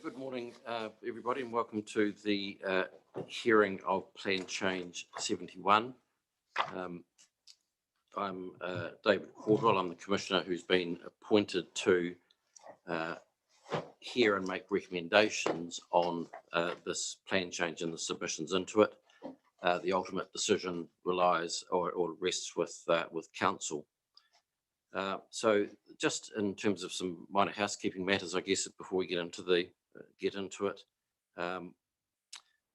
Good morning, everybody, and welcome to the hearing of Plan Change 71. I'm David Caldwell. I'm the Commissioner who's been appointed to hear and make recommendations on this plan change and the submissions into it. The ultimate decision relies or rests with Council. So just in terms of some minor housekeeping matters, I guess, before we get into it,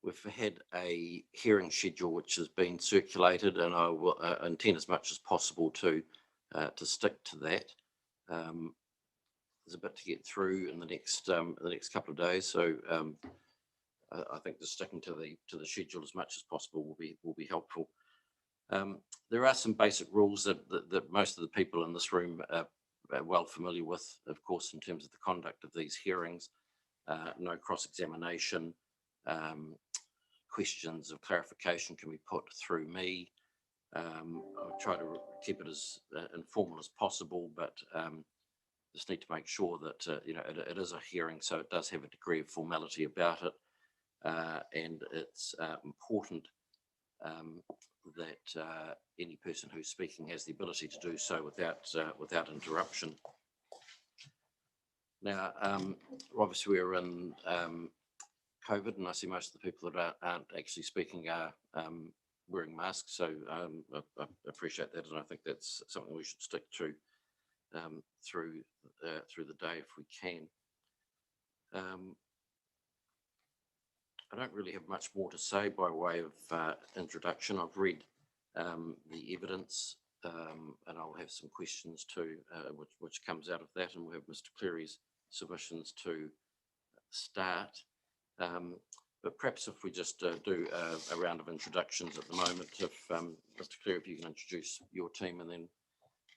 we've had a hearing schedule which has been circulated, and I will intend as much as possible to stick to that. There's a bit to get through in the next couple of days, so I think just sticking to the schedule as much as possible will be helpful. There are some basic rules that most of the people in this room are well familiar with, of course, in terms of the conduct of these hearings. No cross-examination. Questions of clarification can be put through me. I'll try to keep it as informal as possible, but just need to make sure that it is a hearing, so it does have a degree of formality about it, and it's important that any person who's speaking has the ability to do so without interruption. Now, obviously we're in COVID, and I see most of the people that aren't actually speaking are wearing masks, so I appreciate that, and I think that's something we should stick to through the day if we can. I don't really have much more to say by way of introduction. I've read the evidence, and I'll have some questions too, which comes out of that, and we'll have Mr. Cleary's submissions to start. But perhaps if we just do a round of introductions at the moment, if Mr. Cleary, if you can introduce your team, and then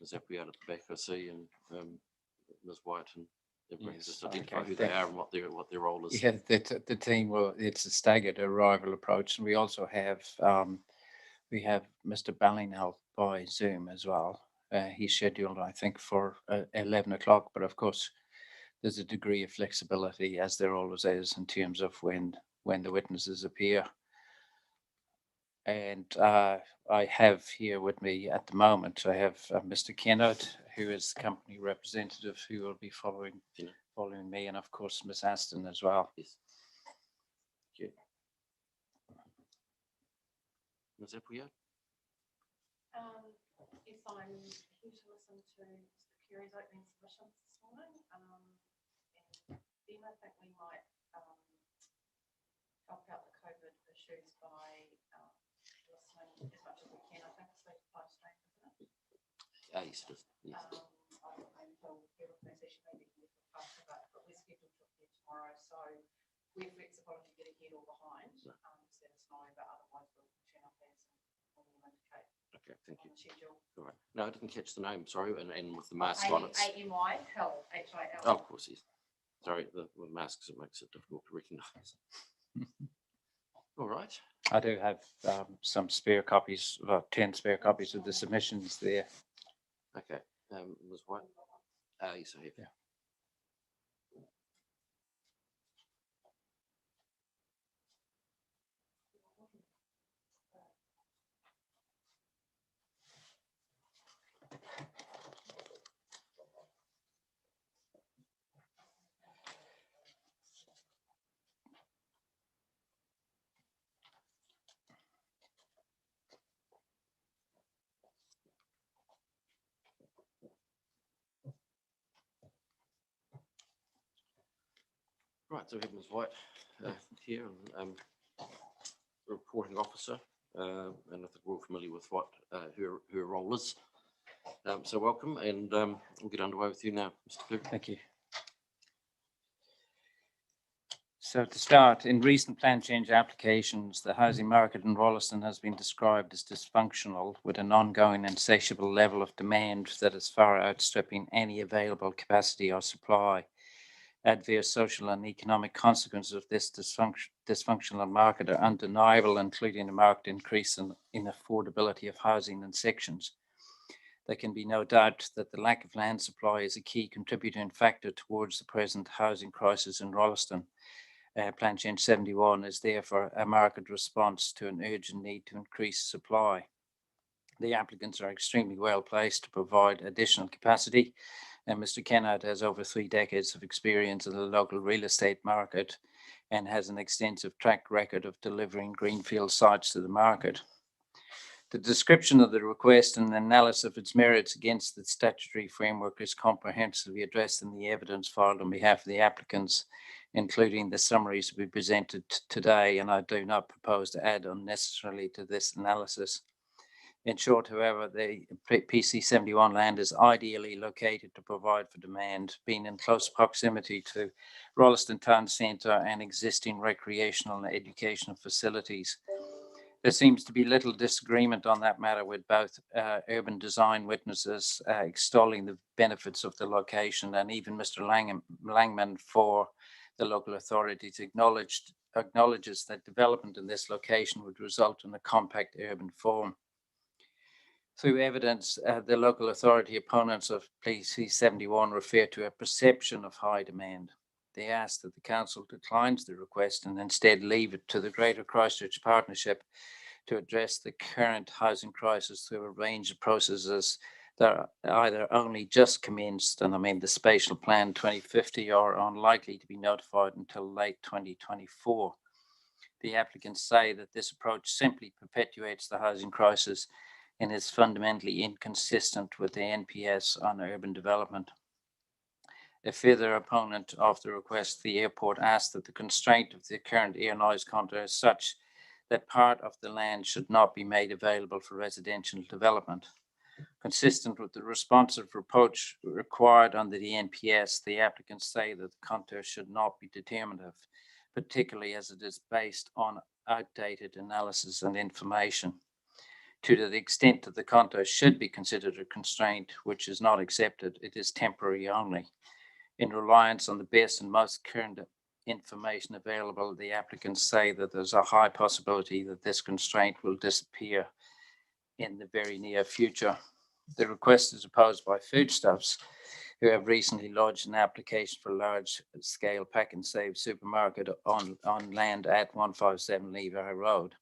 Ms. Appleyard at the back I see, and Ms. White, and everybody just identify who they are and what their role is. Yeah, the team will. It's a staggered arrival approach, and we also have Mr. Ballinell by Zoom as well. He's scheduled, I think, for 11 o'clock, but of course there's a degree of flexibility, as there always is, in terms of when the witnesses appear. And I have here with me at the moment, I have Mr. Kennard, who is the company representative, who will be following me, and of course Ms. Aston as well. Yes. Thank you. Ms. Appleyard? Yes, I'm here to listen to Mr. Cleary's opening submissions this morning, and then I think we might help out the COVID issues by listening as much as we can. I think it's like 5 straight, isn't it? Yes, it is. Yes. I don't know until the organisation may be here for faster, but we're scheduled to appear tomorrow, so we're flexible to get ahead or behind. Just let us know, but otherwise we'll turn up as and we'll indicate. Okay, thank you. Schedule. All right. No, I didn't catch the name. Sorry, and with the mask on it. AMI Hill, HIL. Oh, of course, yes. Sorry, with masks it makes it difficult to recognise. All right. I do have some spare copies, about 10 spare copies of the submissions there. Okay. Ms. White? Yes, I have. Yeah. Right, so we have Ms. White here, the reporting officer, and I think we're all familiar with what her role is. So welcome, and we'll get underway with you now, Mr. Cleary. Thank you. So to start, in recent plan change applications, the housing market in Rolleston has been described as dysfunctional, with an ongoing insatiable level of demand that is far outstripping any available capacity or supply. Adverse social and economic consequences of this dysfunctional market are undeniable, including a marked increase in affordability of housing in sections. There can be no doubt that the lack of land supply is a key contributing factor towards the present housing crisis in Rolleston. Plan Change 71 is therefore a market response to an urgent need to increase supply. The applicants are extremely well placed to provide additional capacity, and Mr. Kennard has over 3 decades of experience in the local real estate market and has an extensive track record of delivering greenfield sites to the market. The description of the request and analysis of its merits against the statutory framework is comprehensively addressed in the evidence filed on behalf of the applicants, including the summaries to be presented today, and I do not propose to add unnecessarily to this analysis. In short, however, the PC 71 land is ideally located to provide for demand, being in close proximity to Rolleston Town Centre and existing recreational and educational facilities. There seems to be little disagreement on that matter, with both urban design witnesses extolling the benefits of the location, and even Mr. Langman for the local authorities acknowledges that development in this location would result in a compact urban form. Through evidence, the local authority opponents of PC 71 refer to a perception of high demand. They ask that the council declines the request and instead leave it to the Greater Christchurch Partnership to address the current housing crisis through a range of processes that are either only just commenced, and I mean the Spatial Plan 2050, or unlikely to be notified until late 2024. The applicants say that this approach simply perpetuates the housing crisis and is fundamentally inconsistent with the NPS on urban development. A further opponent of the request, the airport, asked that the constraint of the current air noise contour is such that part of the land should not be made available for residential development. Consistent with the responsive approach required under the NPS, the applicants say that the contour should not be determinative, particularly as it is based on outdated analysis and information. To the extent that the contour should be considered a constraint which is not accepted, it is temporary only. In reliance on the best and most current information available, the applicants say that there's a high possibility that this constraint will disappear in the very near future. The request is opposed by Foodstuffs, who have recently lodged an application for a large-scale pack and save supermarket on land at 157 Levi Road.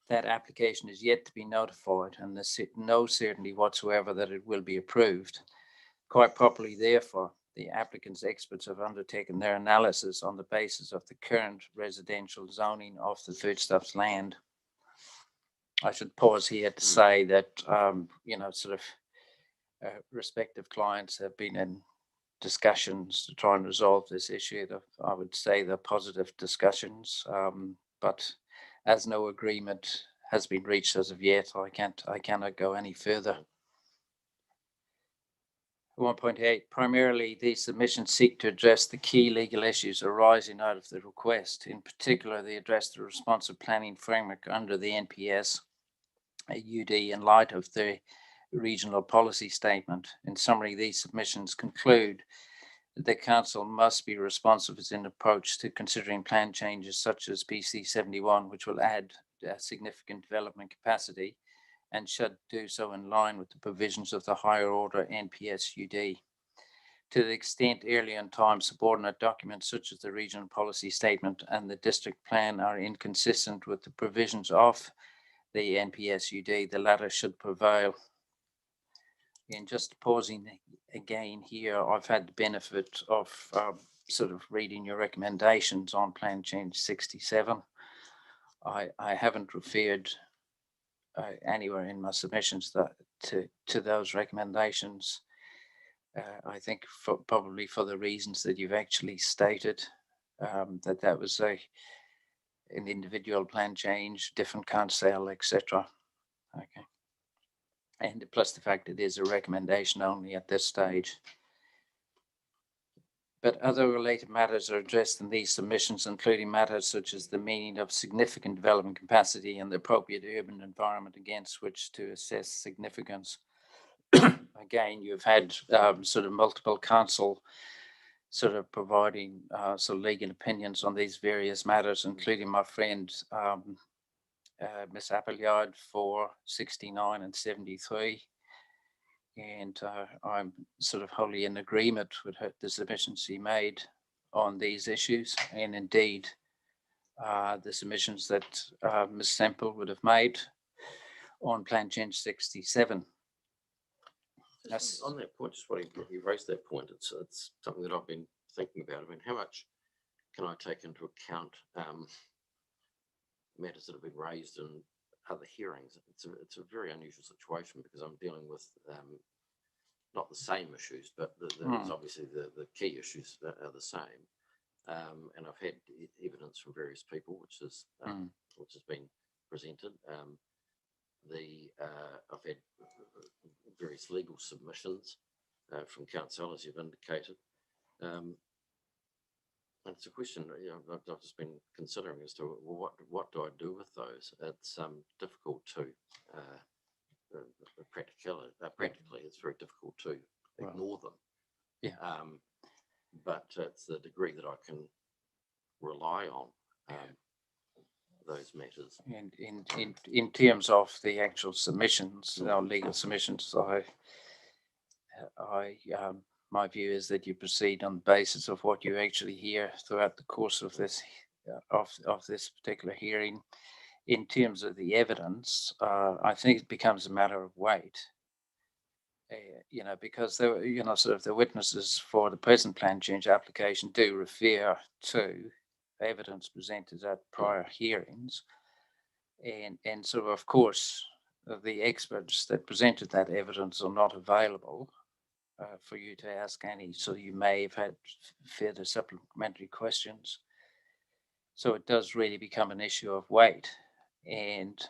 That application is yet to be notified, and there's no certainty whatsoever that it will be approved. Quite properly, therefore, the applicant's experts have undertaken their analysis on the basis of the current residential zoning of the Foodstuffs land. I should pause here to say that, respective clients have been in discussions to try and resolve this issue. I would say they're positive discussions, but as no agreement has been reached as of yet, I cannot go any further. 1.8, primarily these submissions seek to address the key legal issues arising out of the request. In particular, they address the responsive planning framework under the NPS UD in light of the regional policy statement. In summary, these submissions conclude that the council must be responsive as an approach to considering plan changes such as PC 71, which will add significant development capacity, and should do so in line with the provisions of the higher order NPS UD. To the extent early in time subordinate documents such as the regional policy statement and the district plan are inconsistent with the provisions of the NPS UD, the latter should prevail. And just pausing again here, I've had the benefit of sort of reading your recommendations on Plan Change 67. I haven't referred anywhere in my submissions to those recommendations. I think probably for the reasons that you've actually stated, that was an individual plan change, different council, etc. Okay. And plus the fact it is a recommendation only at this stage. But other related matters are addressed in these submissions, including matters such as the meaning of significant development capacity and the appropriate urban environment against which to assess significance. Again, you've had sort of multiple council sort of providing sort of legal opinions on these various matters, including my friend Miss Appleyard for 69 and 73. And I'm sort of wholly in agreement with the submissions she made on these issues, and indeed the submissions that Ms. Semple would have made on Plan Change 67. Just on that point, just what you raised that point, it's something that I've been thinking about. I mean, how much can I take into account matters that have been raised in other hearings? It's a very unusual situation because I'm dealing with not the same issues, but there's obviously the key issues that are the same. And I've had evidence from various people, which has been presented. I've had various legal submissions from counsel, as you've indicated. And it's a question I've just been considering as to what do I do with those? It's difficult to practically it's very difficult to ignore them. Yeah. But it's the degree that I can rely on those matters. And in terms of the actual submissions, our legal submissions, my view is that you proceed on the basis of what you actually hear throughout the course of this this particular hearing. In terms of the evidence, I think it becomes a matter of weight. Because sort of the witnesses for the present plan change application do refer to evidence presented at prior hearings, and so of course the experts that presented that evidence are not available for you to ask any, so you may have had further supplementary questions. So it does really become an issue of weight, and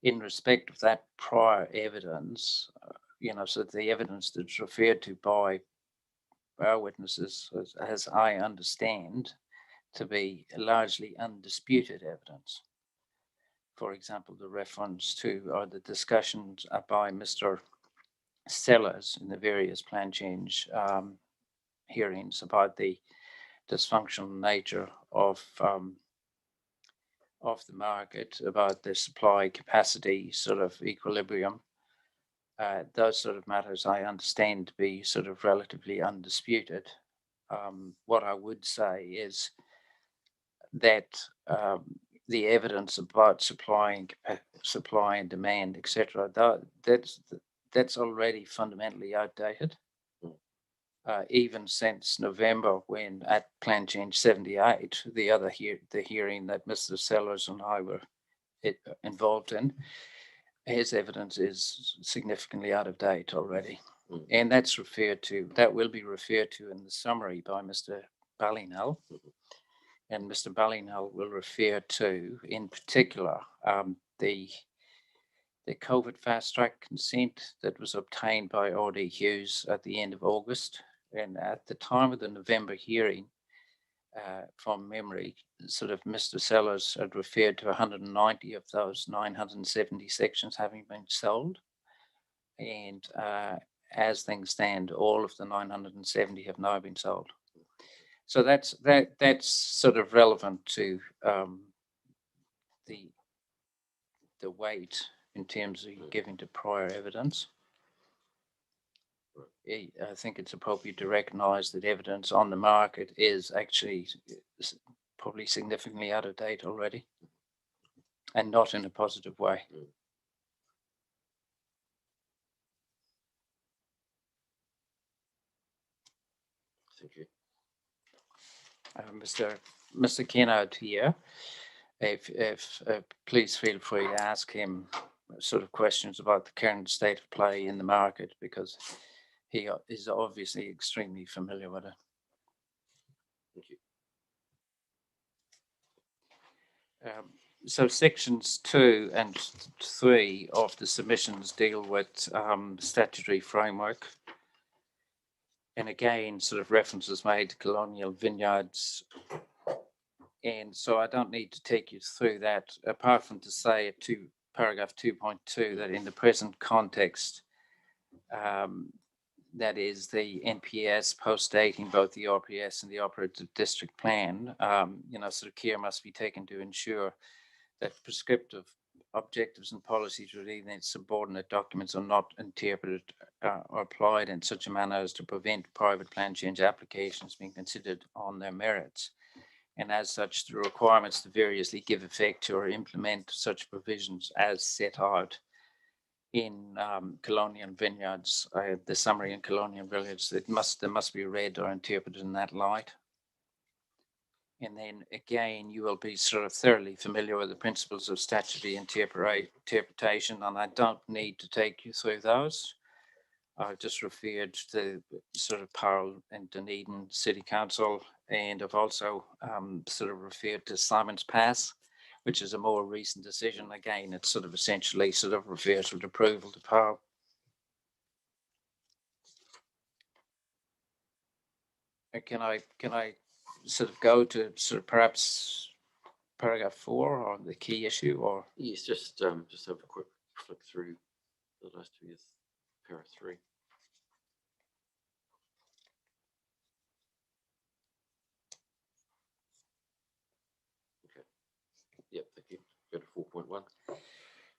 in respect of that prior evidence, so the evidence that's referred to by our witnesses, as I understand, to be largely undisputed evidence. For example, the reference to or the discussions by Mr. Sellers in the various plan change hearings about the dysfunctional nature of the market, about the supply capacity sort of equilibrium. Those sort of matters I understand to be sort of relatively undisputed. What I would say is that the evidence about supply and demand, etc., that's already fundamentally outdated. Even since November, when at Plan Change 78, the hearing that Mr. Sellers and I were involved in, his evidence is significantly out of date already. And that will be referred to in the summary by Mr. Ballinell. And Mr. Ballinell will refer to, in particular, the COVID fast track consent that was obtained by R.D. Hughes at the end of August. And at the time of the November hearing, from memory, sort of Mr. Sellers had referred to 190 of those 970 sections having been sold. And as things stand, all of the 970 have now been sold. So that's sort of relevant to the weight in terms of giving to prior evidence. I think it's appropriate to recognise that evidence on the market is actually probably significantly out of date already, and not in a positive way. Thank you. Mr. Kennard here, if please feel free to ask him sort of questions about the current state of play in the market, because he is obviously extremely familiar with it. Thank you. So sections 2 and 3 of the submissions deal with statutory framework. And again, sort of references made to colonial vineyards. And so I don't need to take you through that, apart from to say at paragraph 2.2 that in the present context, that is the NPS post-dating both the RPS and the operative district plan, sort of care must be taken to ensure that prescriptive objectives and policies within its subordinate documents are not interpreted or applied in such a manner as to prevent private plan change applications being considered on their merits. And as such, the requirements to variously give effect to or implement such provisions as set out in Colonial Vineyards, the summary in Colonial Vineyards, they must be read or interpreted in that light. And then again, you will be sort of thoroughly familiar with the principles of statutory interpretation, and I don't need to take you through those. I've just referred to sort of Powell and Dunedin City Council, and I've also sort of referred to Simon's Pass, which is a more recent decision. Again, it's sort of essentially sort of refers with approval to Powell. Can I sort of go to sort of perhaps paragraph 4 or the key issue, or? Yes, just have a quick flick through the last 2 years, paragraph 3. Okay. Yep, thank you. Go to 4.1.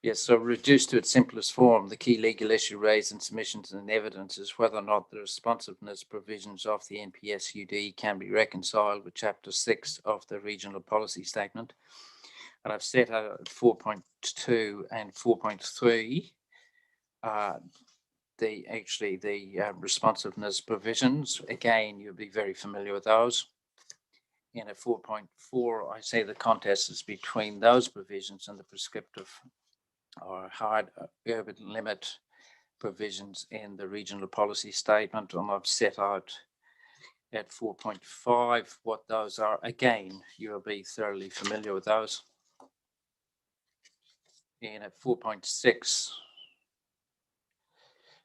Yes, so reduced to its simplest form, the key legal issue raised in submissions and evidence is whether or not the responsiveness provisions of the NPSUD can be reconciled with Chapter 6 of the Regional Policy Statement. And I've set out 4.2 and 4.3, the responsiveness provisions. Again, you'll be very familiar with those. In a 4.4, I say the contest is between those provisions and the prescriptive or hard urban limit provisions in the regional policy statement, and I've set out at 4.5 what those are. Again, you'll be thoroughly familiar with those. And at 4.6,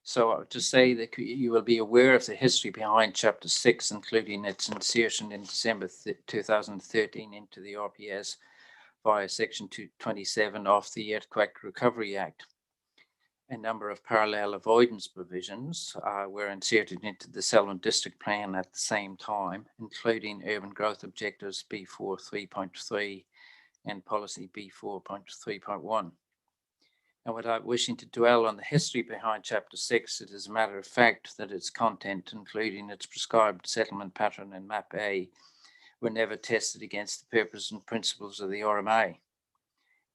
so to say that you will be aware of the history behind Chapter 6, including its insertion in December 2013 into the RPS via Section 227 of the Earthquake Recovery Act. A number of parallel avoidance provisions were inserted into the Selwyn District Plan at the same time, including Urban Growth Objectives B4 3.3 and Policy B4 3.1. And without wishing to dwell on the history behind Chapter 6, it is a matter of fact that its content, including its prescribed settlement pattern and Map A, were never tested against the purpose and principles of the RMA.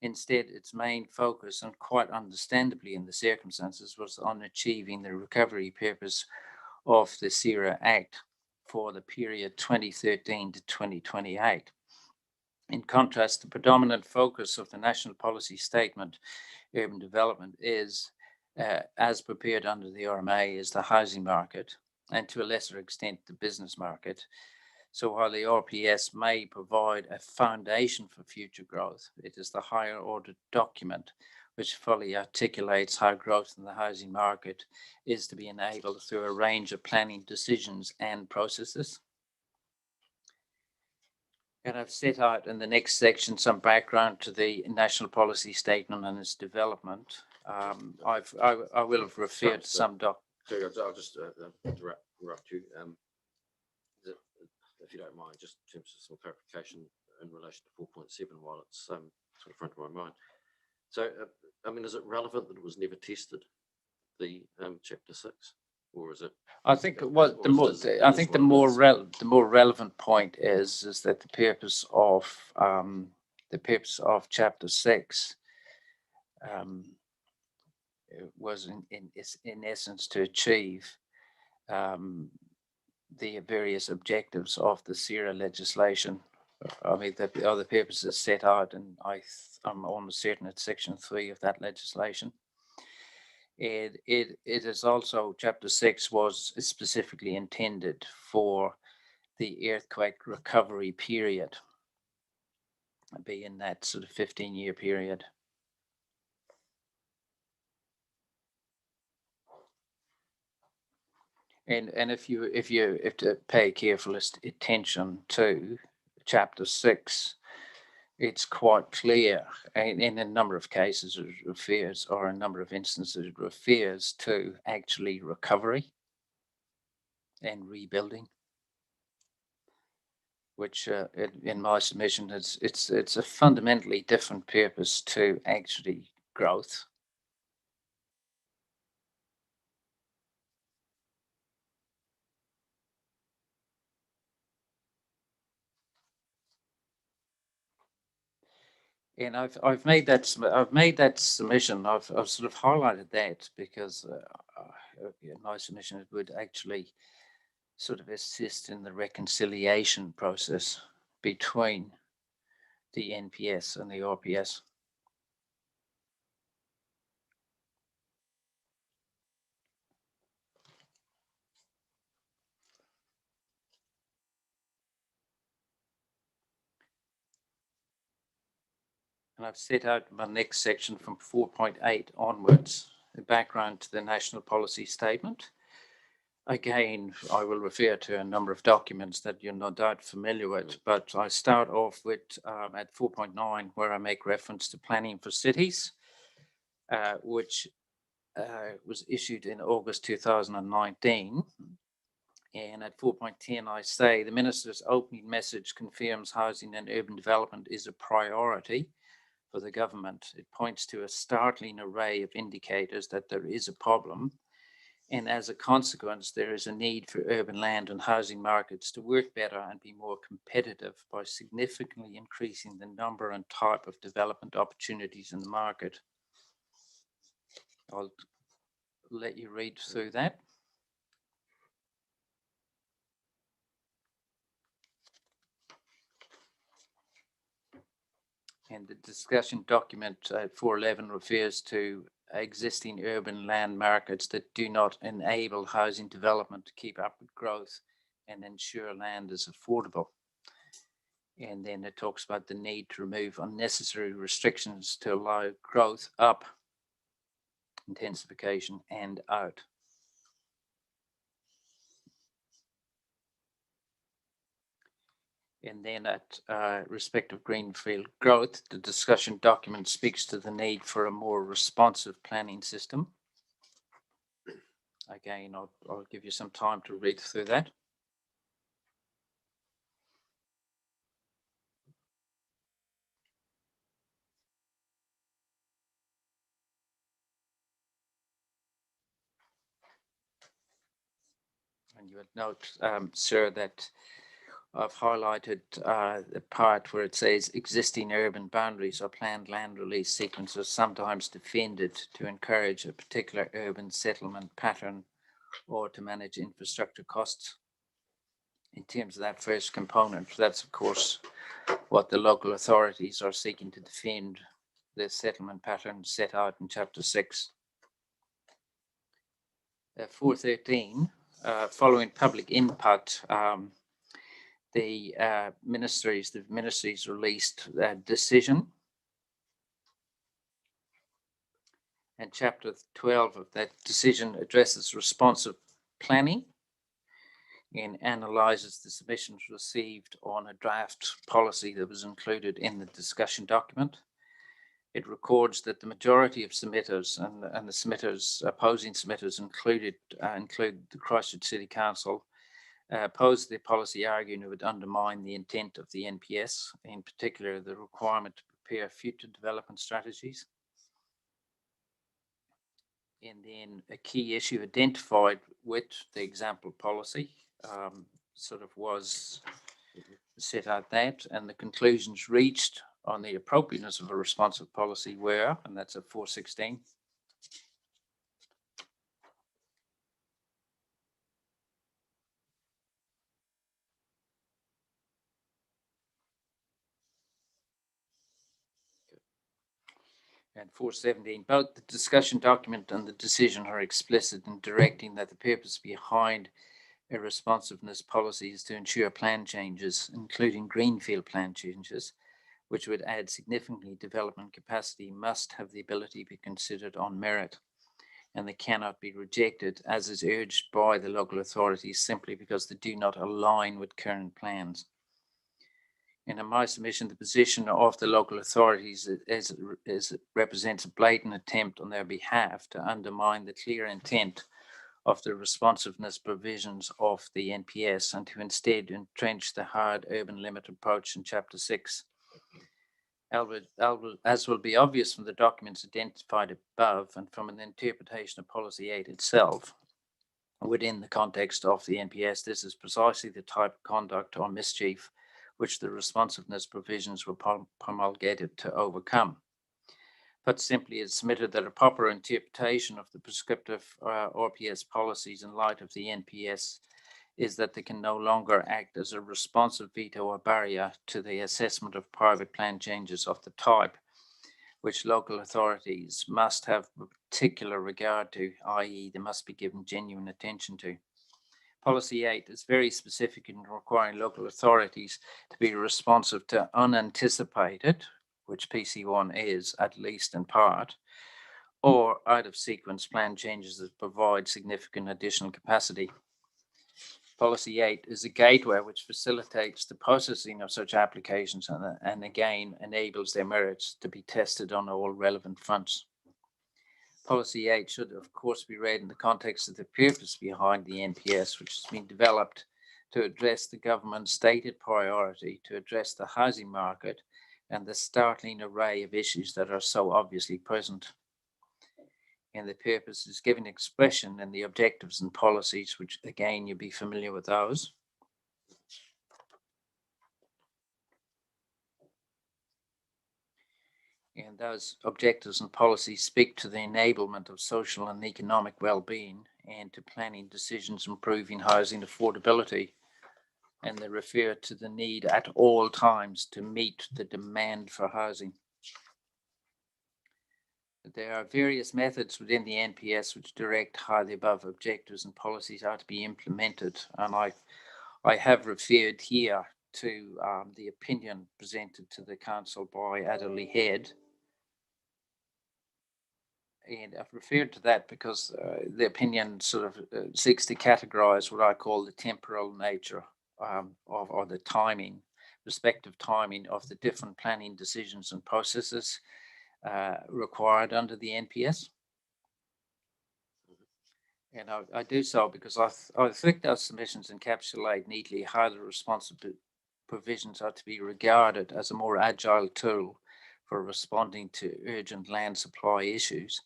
Instead, its main focus, and quite understandably in the circumstances, was on achieving the recovery purpose of the CERA Act for the period 2013 to 2028. In contrast, the predominant focus of the National Policy Statement, Urban Development, is, as prepared under the RMA, is the housing market, and to a lesser extent, the business market. So while the RPS may provide a foundation for future growth, it is the higher order document which fully articulates how growth in the housing market is to be enabled through a range of planning decisions and processes. And I've set out in the next section some background to the National Policy Statement and its development. I will have referred to some Sorry, I'll just interrupt you. If you don't mind, just in terms of some clarification in relation to 4.7 while it's sort of front of my mind. So, I mean, is it relevant that it was never tested, the Chapter 6, or is it? I think what the more relevant point is that the purpose of Chapter 6 was in essence to achieve the various objectives of the CERA legislation. I mean, the other purposes set out, and I'm almost certain it's Section 3 of that legislation. It is also, Chapter 6 was specifically intended for the earthquake recovery period, being that sort of 15-year period. And if you have to pay careful attention to Chapter 6, it's quite clear, and in a number of cases it refers, or a number of instances it refers to actually recovery and rebuilding. which in my submission, it's a fundamentally different purpose to actually growth. And I've made that submission. I've sort of highlighted that because in my submission it would actually sort of assist in the reconciliation process between the NPS and the RPS. And I've set out my next section from 4.8 onwards, the background to the national policy statement. Again, I will refer to a number of documents that you're no doubt familiar with, but I start off with at 4.9, where I make reference to planning for cities, which was issued in August 2019. And at 4.10, I say the Minister's opening message confirms housing and urban development is a priority for the government. It points to a startling array of indicators that there is a problem. And as a consequence, there is a need for urban land and housing markets to work better and be more competitive by significantly increasing the number and type of development opportunities in the market. I'll let you read through that. And the discussion document 411 refers to existing urban land markets that do not enable housing development to keep up with growth and ensure land is affordable. And then it talks about the need to remove unnecessary restrictions to allow growth up, intensification, and out. And then at respect of greenfield growth, the discussion document speaks to the need for a more responsive planning system. Again, I'll give you some time to read through that. And you would note, sir, that I've highlighted the part where it says existing urban boundaries or planned land release sequences sometimes defended to encourage a particular urban settlement pattern or to manage infrastructure costs. In terms of that first component, that's of course what the local authorities are seeking to defend, the settlement pattern set out in Chapter 6. 413, following public input, the ministries released a decision, and Chapter 12 of that decision addresses responsive planning and analyzes the submissions received on a draft policy that was included in the discussion document. It records that the majority of submitters and the submitters, opposing submitters include the Christchurch City Council, opposed the policy, arguing it would undermine the intent of the NPS, in particular the requirement to prepare future development strategies. And then a key issue identified with the example policy sort of was set out that, and the conclusions reached on the appropriateness of a responsive policy were, and that's at 416. And 417, both the discussion document and the decision are explicit in directing that the purpose behind a responsiveness policy is to ensure plan changes, including greenfield plan changes, which would add significantly development capacity, must have the ability to be considered on merit, and they cannot be rejected, as is urged by the local authorities, simply because they do not align with current plans. And in my submission, the position of the local authorities is represents a blatant attempt on their behalf to undermine the clear intent of the responsiveness provisions of the NPS and to instead entrench the hard urban limit approach in Chapter 6. As will be obvious from the documents identified above and from an interpretation of Policy 8 itself, within the context of the NPS, this is precisely the type of conduct or mischief which the responsiveness provisions were promulgated to overcome. Put simply, it's submitted that a proper interpretation of the prescriptive RPS policies in light of the NPS is that they can no longer act as a responsive veto or barrier to the assessment of private plan changes of the type which local authorities must have particular regard to, i.e. they must be given genuine attention to. Policy 8 is very specific in requiring local authorities to be responsive to unanticipated, which PC1 is, at least in part, or out-of-sequence plan changes that provide significant additional capacity. Policy 8 is a gateway which facilitates the processing of such applications and again enables their merits to be tested on all relevant fronts. Policy 8 should, of course, be read in the context of the purpose behind the NPS, which has been developed to address the government's stated priority to address the housing market and the startling array of issues that are so obviously present. And the purpose is given expression in the objectives and policies, which again, you'll be familiar with those. And those objectives and policies speak to the enablement of social and economic well-being and to planning decisions improving housing affordability. And they refer to the need at all times to meet the demand for housing. There are various methods within the NPS which direct how the above objectives and policies are to be implemented. And I have referred here to the opinion presented to the Council by Adderley Head. And I've referred to that because the opinion sort of seeks to categorize what I call the temporal nature or the timing, respective timing of the different planning decisions and processes required under the NPS. And I do so because I think those submissions encapsulate neatly how the responsive provisions are to be regarded as a more agile tool for responding to urgent land supply issues.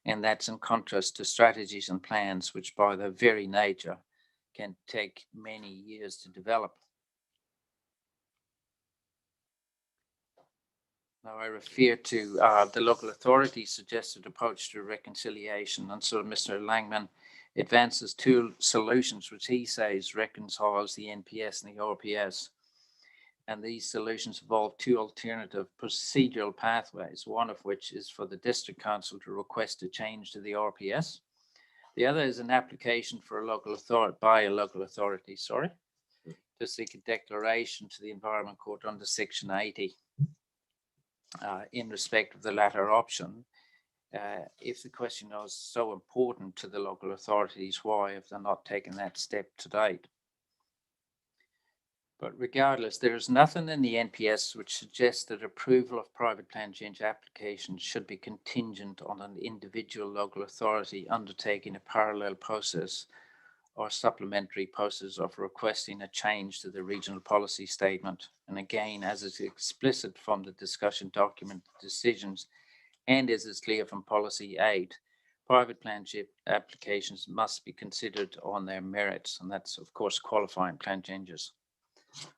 And that's in contrast to strategies and plans, which by their very nature can take many years to develop. Now I refer to the local authority's suggested approach to reconciliation. And so Mr. Langman advances two solutions, which he says reconciles the NPS and the RPS. And these solutions involve two alternative procedural pathways, one of which is for the District Council to request a change to the RPS. The other is an application for a local authority, by a local authority, to seek a declaration to the Environment Court under Section 80 in respect of the latter option. If the question is so important to the local authorities, why have they not taken that step to date? But regardless, there is nothing in the NPS which suggests that approval of private plan change applications should be contingent on an individual local authority undertaking a parallel process or supplementary process of requesting a change to the regional policy statement. And again, as is explicit from the discussion document decisions and as is clear from Policy 8, private plan applications must be considered on their merits. And that's, of course, qualifying plan changes.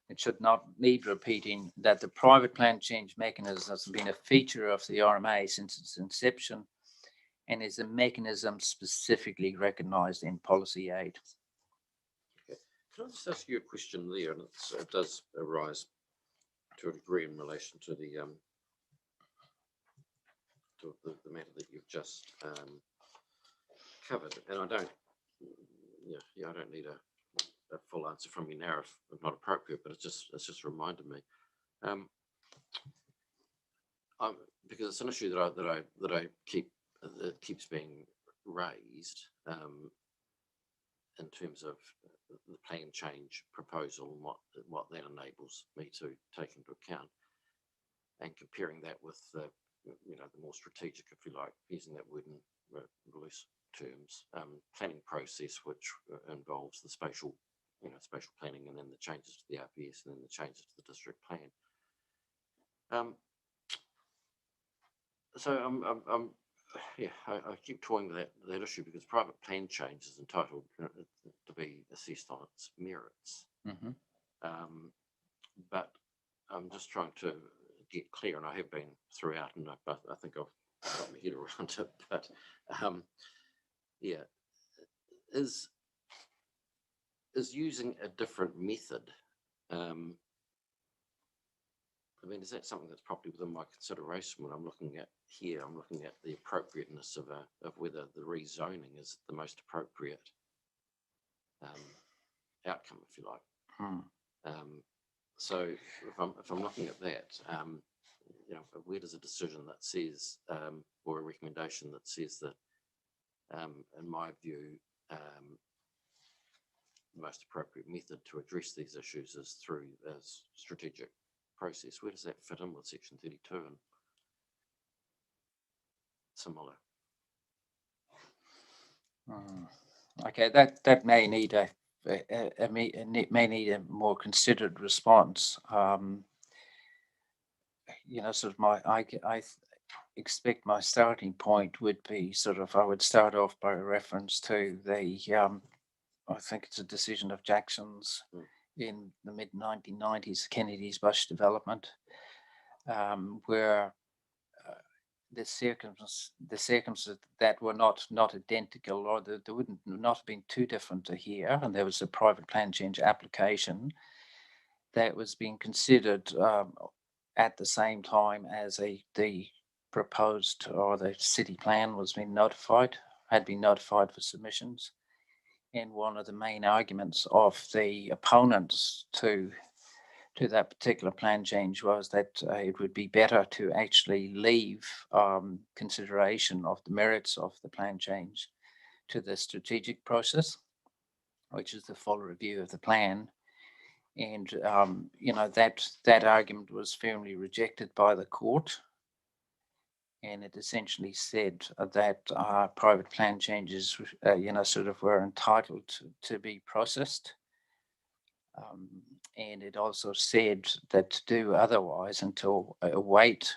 It should not need repeating that the private plan change mechanism has been a feature of the RMA since its inception and is a mechanism specifically recognised in Policy 8. Okay. Can I just ask you a question there? And it does arise to a degree in relation to the matter that you've just covered. And I don't, I don't need a full answer from you now if not appropriate, but it's just reminded me because it's an issue that I keeps being raised in terms of the plan change proposal and what that enables me to take into account, and comparing that with the more strategic, if you like, using that word in loose terms, planning process, which involves the spatial, spatial planning, and then the changes to the RPS, and then the changes to the district plan. So I keep toying with that issue because private plan change is entitled to be assessed on its merits. Mhm. But I'm just trying to get clear, and I have been throughout, and I think I've got my head around it. But is using a different method. I mean, is that something that's probably within my consideration when I'm looking at here? I'm looking at the appropriateness of whether the rezoning is the most appropriate outcome, if you like. So if I'm looking at that, where does a decision that says, or a recommendation that says that, in my view, the most appropriate method to address these issues is through a strategic process? Where does that fit in with Section 32 and similar? Okay, that may need may need a more considered response. Sort of I expect my starting point would be I would start off by reference to the I think it's a decision of Jackson's in the mid 1990s, Kennedy's Bush development, where the circumstances that were not identical, or there wouldn't not have been too different to here, and there was a private plan change application that was being considered at the same time as the proposed, or the city plan was being had been notified for submissions. And one of the main arguments of the opponents to that particular plan change was that it would be better to actually leave consideration of the merits of the plan change to the strategic process, which is the full review of the plan. And that argument was firmly rejected by the court, and it essentially said that private plan changes, were entitled to be processed. And it also said that to do otherwise and to await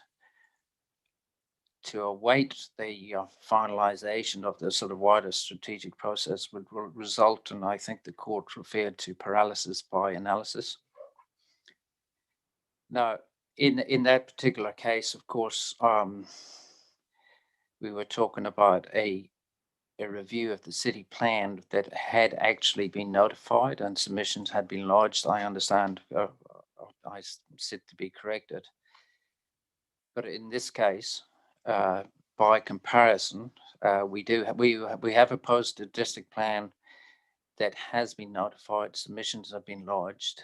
the finalization of the sort of wider strategic process would result in, I think the court referred to, paralysis by analysis. Now, in that particular case, of course, we were talking about a review of the city plan that had actually been notified and submissions had been lodged. I understand, I said to be corrected. But in this case, by comparison, we have a posted district plan that has been notified, submissions have been lodged.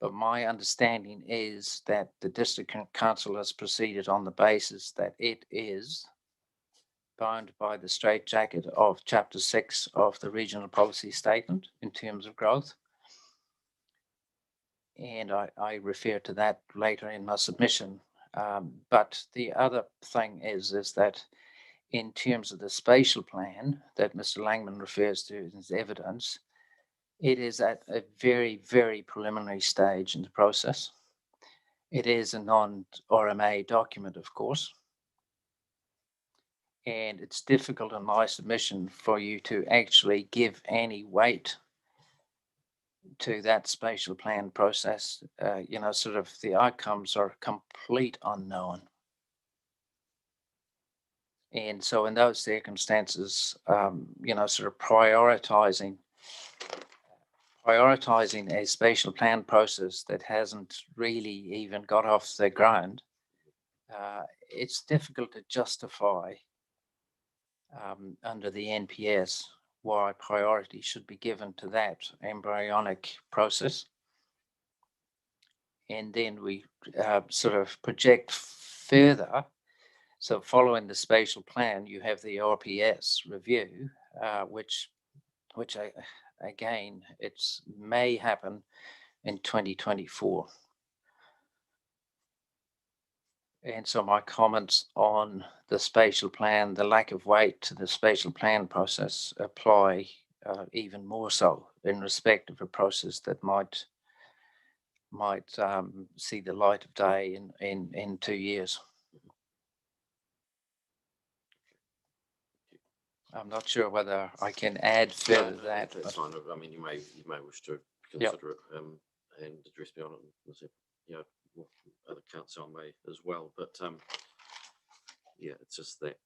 But my understanding is that the district council has proceeded on the basis that it is bound by the straitjacket of Chapter 6 of the Regional Policy Statement in terms of growth. And I refer to that later in my submission. But the other thing is that in terms of the spatial plan that Mr. Langman refers to as evidence, it is at a very, very preliminary stage in the process. It is a non-RMA document, of course. And it's difficult in my submission for you to actually give any weight to that spatial plan process. The outcomes are complete unknown. And so in those circumstances, prioritizing a spatial plan process that hasn't really even got off the ground, it's difficult to justify under the NPS why priority should be given to that embryonic process. And then we project further. So following the spatial plan, you have the RPS review, which again, it's may happen in 2024. And so my comments on the spatial plan, the lack of weight to the spatial plan process apply even more so in respect of a process that might see the light of day in 2 years. I'm not sure whether I can add further to that. That's fine. I mean, you may wish to Yep. consider it and address me on it. And see, you know, other council may as well. But yeah, it's just that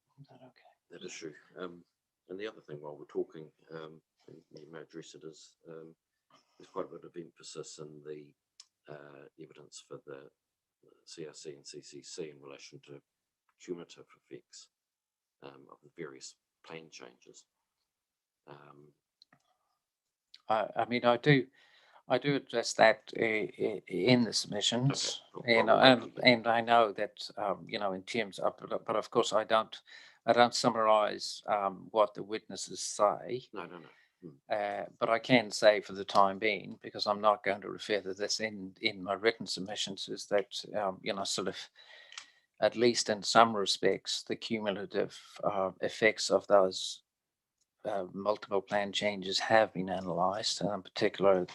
that issue. And the other thing, while we're talking, you may address it, is there's quite a bit of emphasis in the evidence for the CRC and CCC in relation to cumulative effects of the various plan changes. I mean, I do address that in the submissions, Okay, and I know that you know, in terms of, but of course I don't summarise what the witnesses say. No. But I can say for the time being, because I'm not going to refer to this in my written submissions, is that you know, sort of, at least in some respects, the cumulative effects of those multiple plan changes have been analysed, and in particular,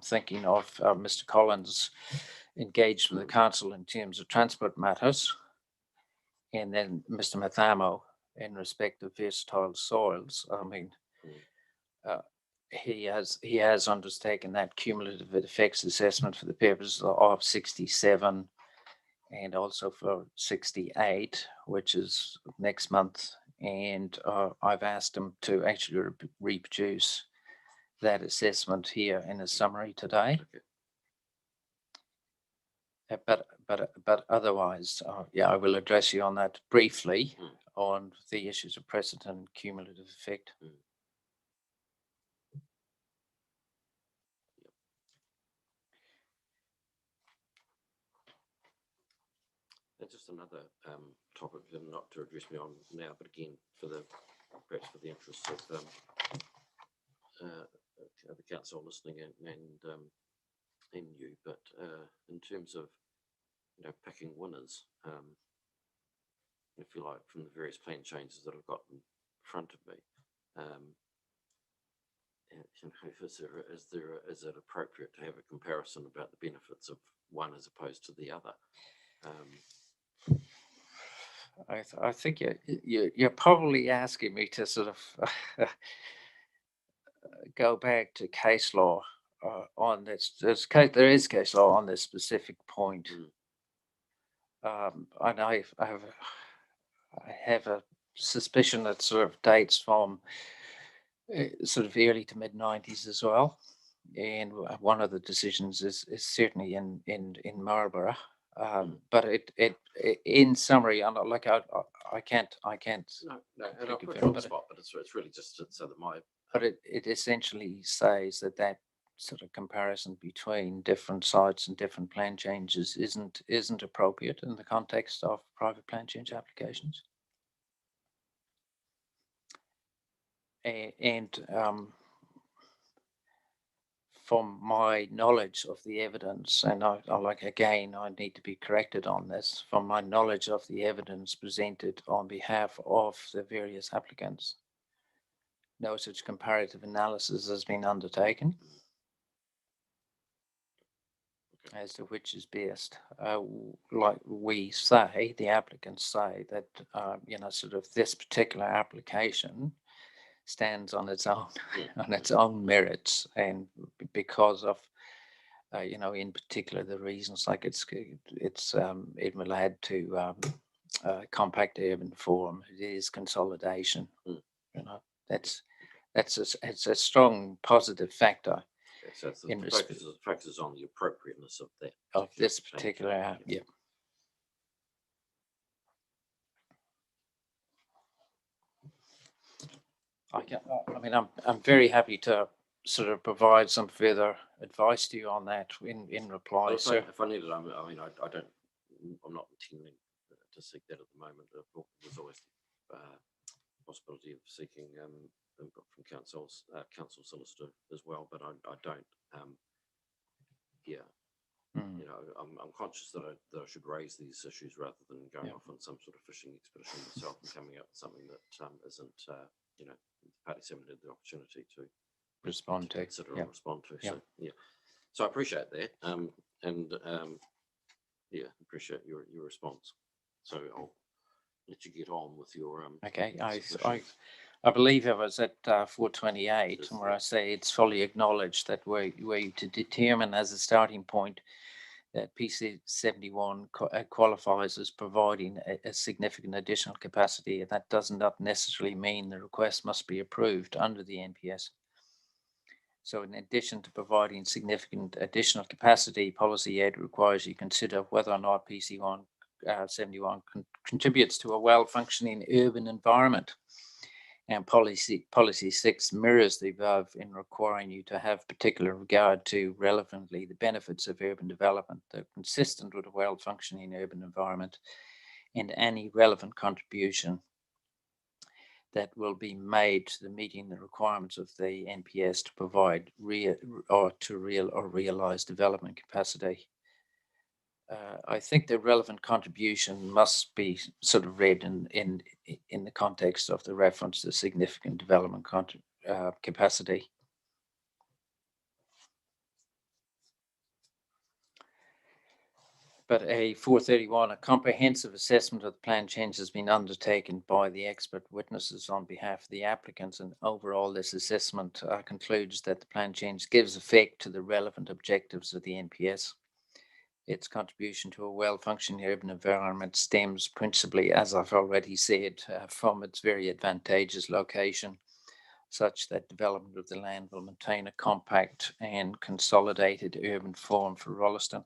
thinking of Mr. Collins engaged with the council in terms of transport matters, and then Mr. Mathamo in respect of versatile soils. I mean, he has undertaken that cumulative effects assessment for the purposes of 67 and also for 68, which is next month. And I've asked him to actually reproduce that assessment here in a summary today. Okay. But otherwise, yeah, I will address you on that briefly on the issues of precedent and cumulative effect. And just another topic, and not to address me on now, but again, perhaps for the interests of the council listening and you, but in terms of, you know, picking winners, if you like, from the various plan changes that I've got in front of me, you know, is it appropriate to have a comparison about the benefits of one as opposed to the other? I think you're probably asking me to sort of go back to case law on this. There is case law on this specific point, and I have a suspicion that sort of dates from sort of early to mid 90s as well. And one of the decisions is certainly in Marlborough. But it in summary, I'm not like I can't. No, and I'll put you on the spot, but it's really just so that my. But it essentially says that sort of comparison between different sites and different plan changes isn't appropriate in the context of private plan change applications. And from my knowledge of the evidence, and I like, again, I need to be corrected on this, from my knowledge of the evidence presented on behalf of the various applicants, no such comparative analysis has been undertaken as to which is best. Like we say, the applicants say that, you know, sort of this particular application stands on its own merits, and because of you know, in particular the reasons, like it will add to compact urban form, it is consolidation. You know, it's a strong positive factor. So the focuses on the appropriateness of that of this particular yeah. I mean, I'm very happy to sort of provide some further advice to you on that in reply. Well, So if I need it, I mean, I'm not intending to seek that at the moment. There's always the possibility of seeking input from council solicitor as well, but I don't. Yeah, Mm. You know, I'm conscious that I should raise these issues rather than going Yeah. off on some sort of fishing expedition myself and coming up with something that isn't, you know, the parties haven't had the opportunity to Respond to. consider Yeah. and respond to. Yeah. So yeah, so I appreciate that, and yeah, appreciate your response. So I'll let you get on with your Okay, submissions. I believe I was at 428, Yes, where yeah. I say it's fully acknowledged that we to determine as a starting point that PC 71 qualifies as providing a significant additional capacity. And that does not necessarily mean the request must be approved under the NPS. So in addition to providing significant additional capacity, policy aid requires you consider whether or not PC 71 contributes to a well-functioning urban environment. And policy 6 mirrors the above in requiring you to have particular regard to relevantly the benefits of urban development that are consistent with a well-functioning urban environment and any relevant contribution that will be made to the meeting the requirements of the NPS to provide real or realized development capacity. I think the relevant contribution must be sort of read in the context of the reference to significant development capacity. But a 431, a comprehensive assessment of the plan change has been undertaken by the expert witnesses on behalf of the applicants, and overall this assessment concludes that the plan change gives effect to the relevant objectives of the NPS. Its contribution to a well-functioning urban environment stems principally, as I've already said, from its very advantageous location, such that development of the land will maintain a compact and consolidated urban form for Rolleston.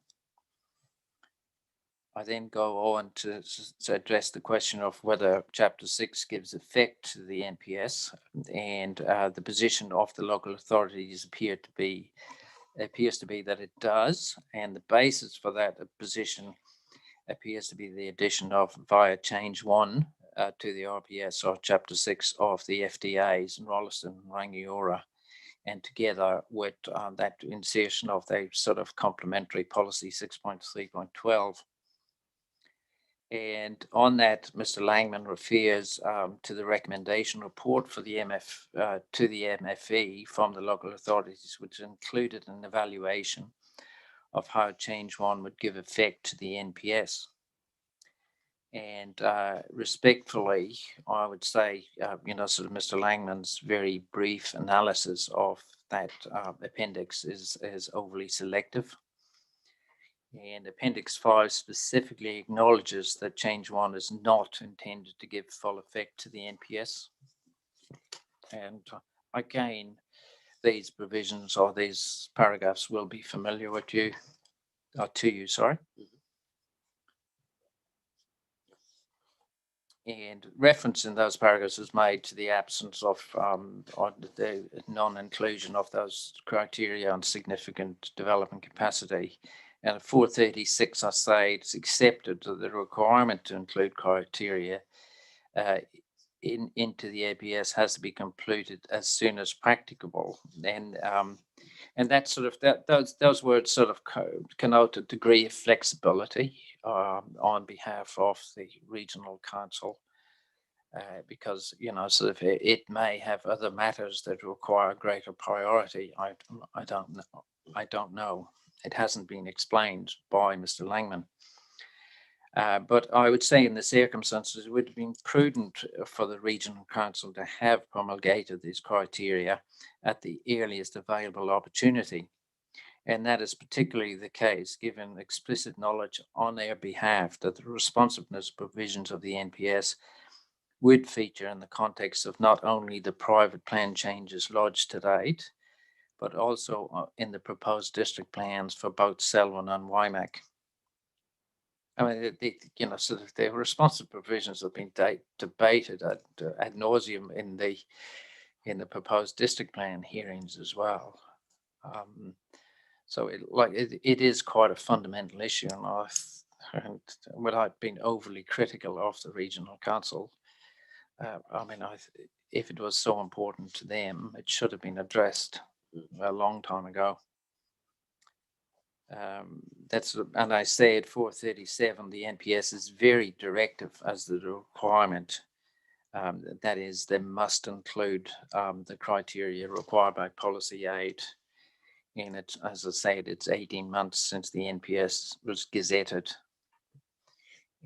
I then go on to address the question of whether Chapter 6 gives effect to the NPS, and the position of the local authorities appears to be that it does, and the basis for that position appears to be the addition of via Change 1 to the RPS or Chapter 6 of the FDAs in Rolleston and Rangiora, and together with that insertion of the sort of complementary policy 6.3.12. And on that, Mr. Langman refers to the recommendation report for the to the MFE from the local authorities, which included an evaluation of how Change 1 would give effect to the NPS. And respectfully, I would say, sort of Mr. Langman's very brief analysis of that appendix is overly selective. And Appendix 5 specifically acknowledges that Change 1 is not intended to give full effect to the NPS. And again, these provisions or these paragraphs will be familiar with you, to you, sorry. And reference in those paragraphs is made to the absence of or the non-inclusion of those criteria on significant development capacity. And at 436, I say it's accepted that the requirement to include criteria into the APS has to be completed as soon as practicable. And that sort of those words sort of connote a degree of flexibility on behalf of the regional council. Because sort of it may have other matters that require greater priority. I don't know. It hasn't been explained by Mr. Langman. But I would say in the circumstances, it would have been prudent for the regional council to have promulgated these criteria at the earliest available opportunity. And that is particularly the case given explicit knowledge on their behalf that the responsiveness provisions of the NPS would feature in the context of not only the private plan changes lodged to date, but also in the proposed district plans for both Selwyn and Wymack. I mean, sort of the responsive provisions have been debated ad nauseum in the proposed district plan hearings as well. So it is quite a fundamental issue, and without being overly critical of the regional council, I mean, if it was so important to them, it should have been addressed a long time ago. And I say at 437, the NPS is very directive as the requirement. That is, they must include the criteria required by Policy 8. And it's, as I said, it's 18 months since the NPS was gazetted.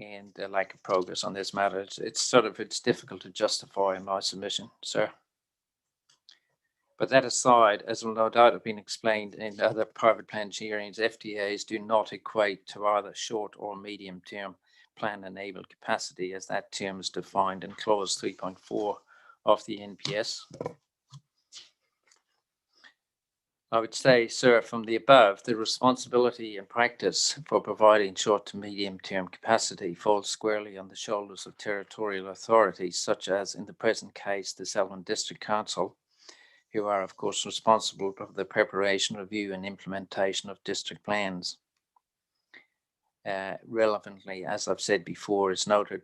And the lack of progress on this matter, it's difficult to justify in my submission, sir. But that aside, as will no doubt have been explained in other private plan hearings, FTAs do not equate to either short or medium term plan enabled capacity, as that term is defined in clause 3.4 of the NPS. I would say, sir, from the above, the responsibility and practice for providing short to medium term capacity falls squarely on the shoulders of territorial authorities, such as in the present case, the Selwyn District Council, who are, of course, responsible for the preparation, review, and implementation of district plans. Relevantly, as I've said before, it's noted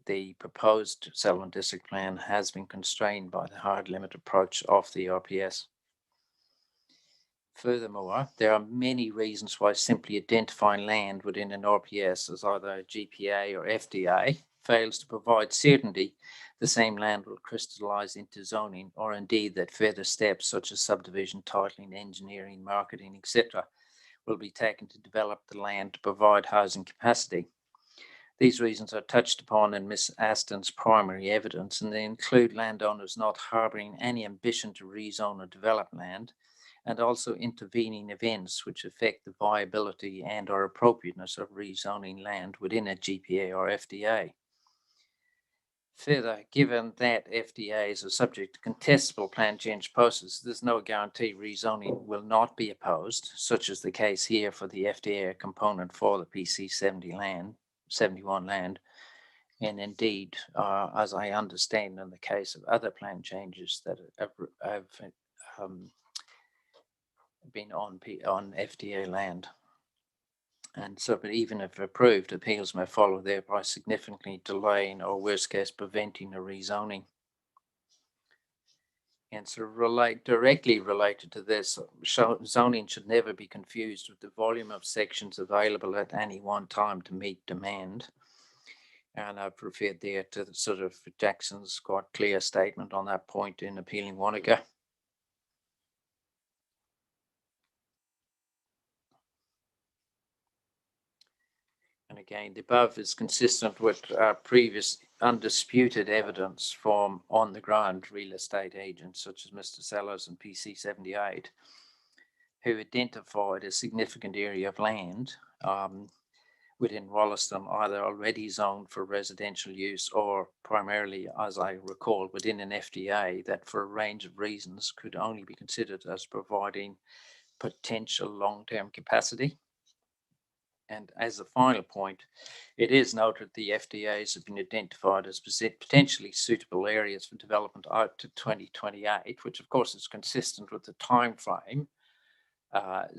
the proposed Selwyn District Plan has been constrained by the hard limit approach of the RPS. Furthermore, there are many reasons why simply identifying land within an RPS as either a GPA or FDA fails to provide certainty the same land will crystallize into zoning, or indeed that further steps such as subdivision, titling, engineering, marketing, etc. will be taken to develop the land to provide housing capacity. These reasons are touched upon in Ms. Aston's primary evidence, and they include landowners not harbouring any ambition to rezone or develop land, and also intervening events which affect the viability and or appropriateness of rezoning land within a GPA or FDA. Further, given that FDAs are subject to contestable plan change processes, there's no guarantee rezoning will not be opposed, such as the case here for the FDA component for the PC 71 land. And indeed, as I understand in the case of other plan changes that have been on FDA land. And so, but even if approved, appeals may follow, thereby significantly delaying or worst case preventing a rezoning. And so directly related to this, zoning should never be confused with the volume of sections available at any one time to meet demand. And I've referred there to the sort of Jackson's quite clear statement on that point in appealing Wanaka. And again, the above is consistent with previous undisputed evidence from on-the-ground real estate agents such as Mr. Sellers and PC 78, who identified a significant area of land within Rolleston, either already zoned for residential use or primarily, as I recall, within an FDA that for a range of reasons could only be considered as providing potential long-term capacity. And as a final point, it is noted the FDAs have been identified as potentially suitable areas for development out to 2028, which of course is consistent with the time frame that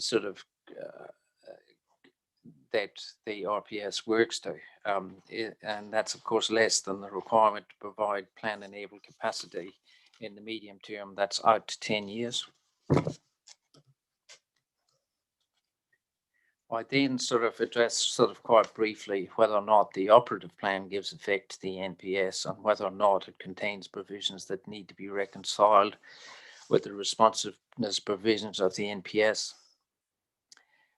the RPS works to. And that's of course less than the requirement to provide plan-enabled capacity in the medium term. That's out to 10 years. I then address quite briefly whether or not the operative plan gives effect to the NPS and whether or not it contains provisions that need to be reconciled with the responsiveness provisions of the NPS.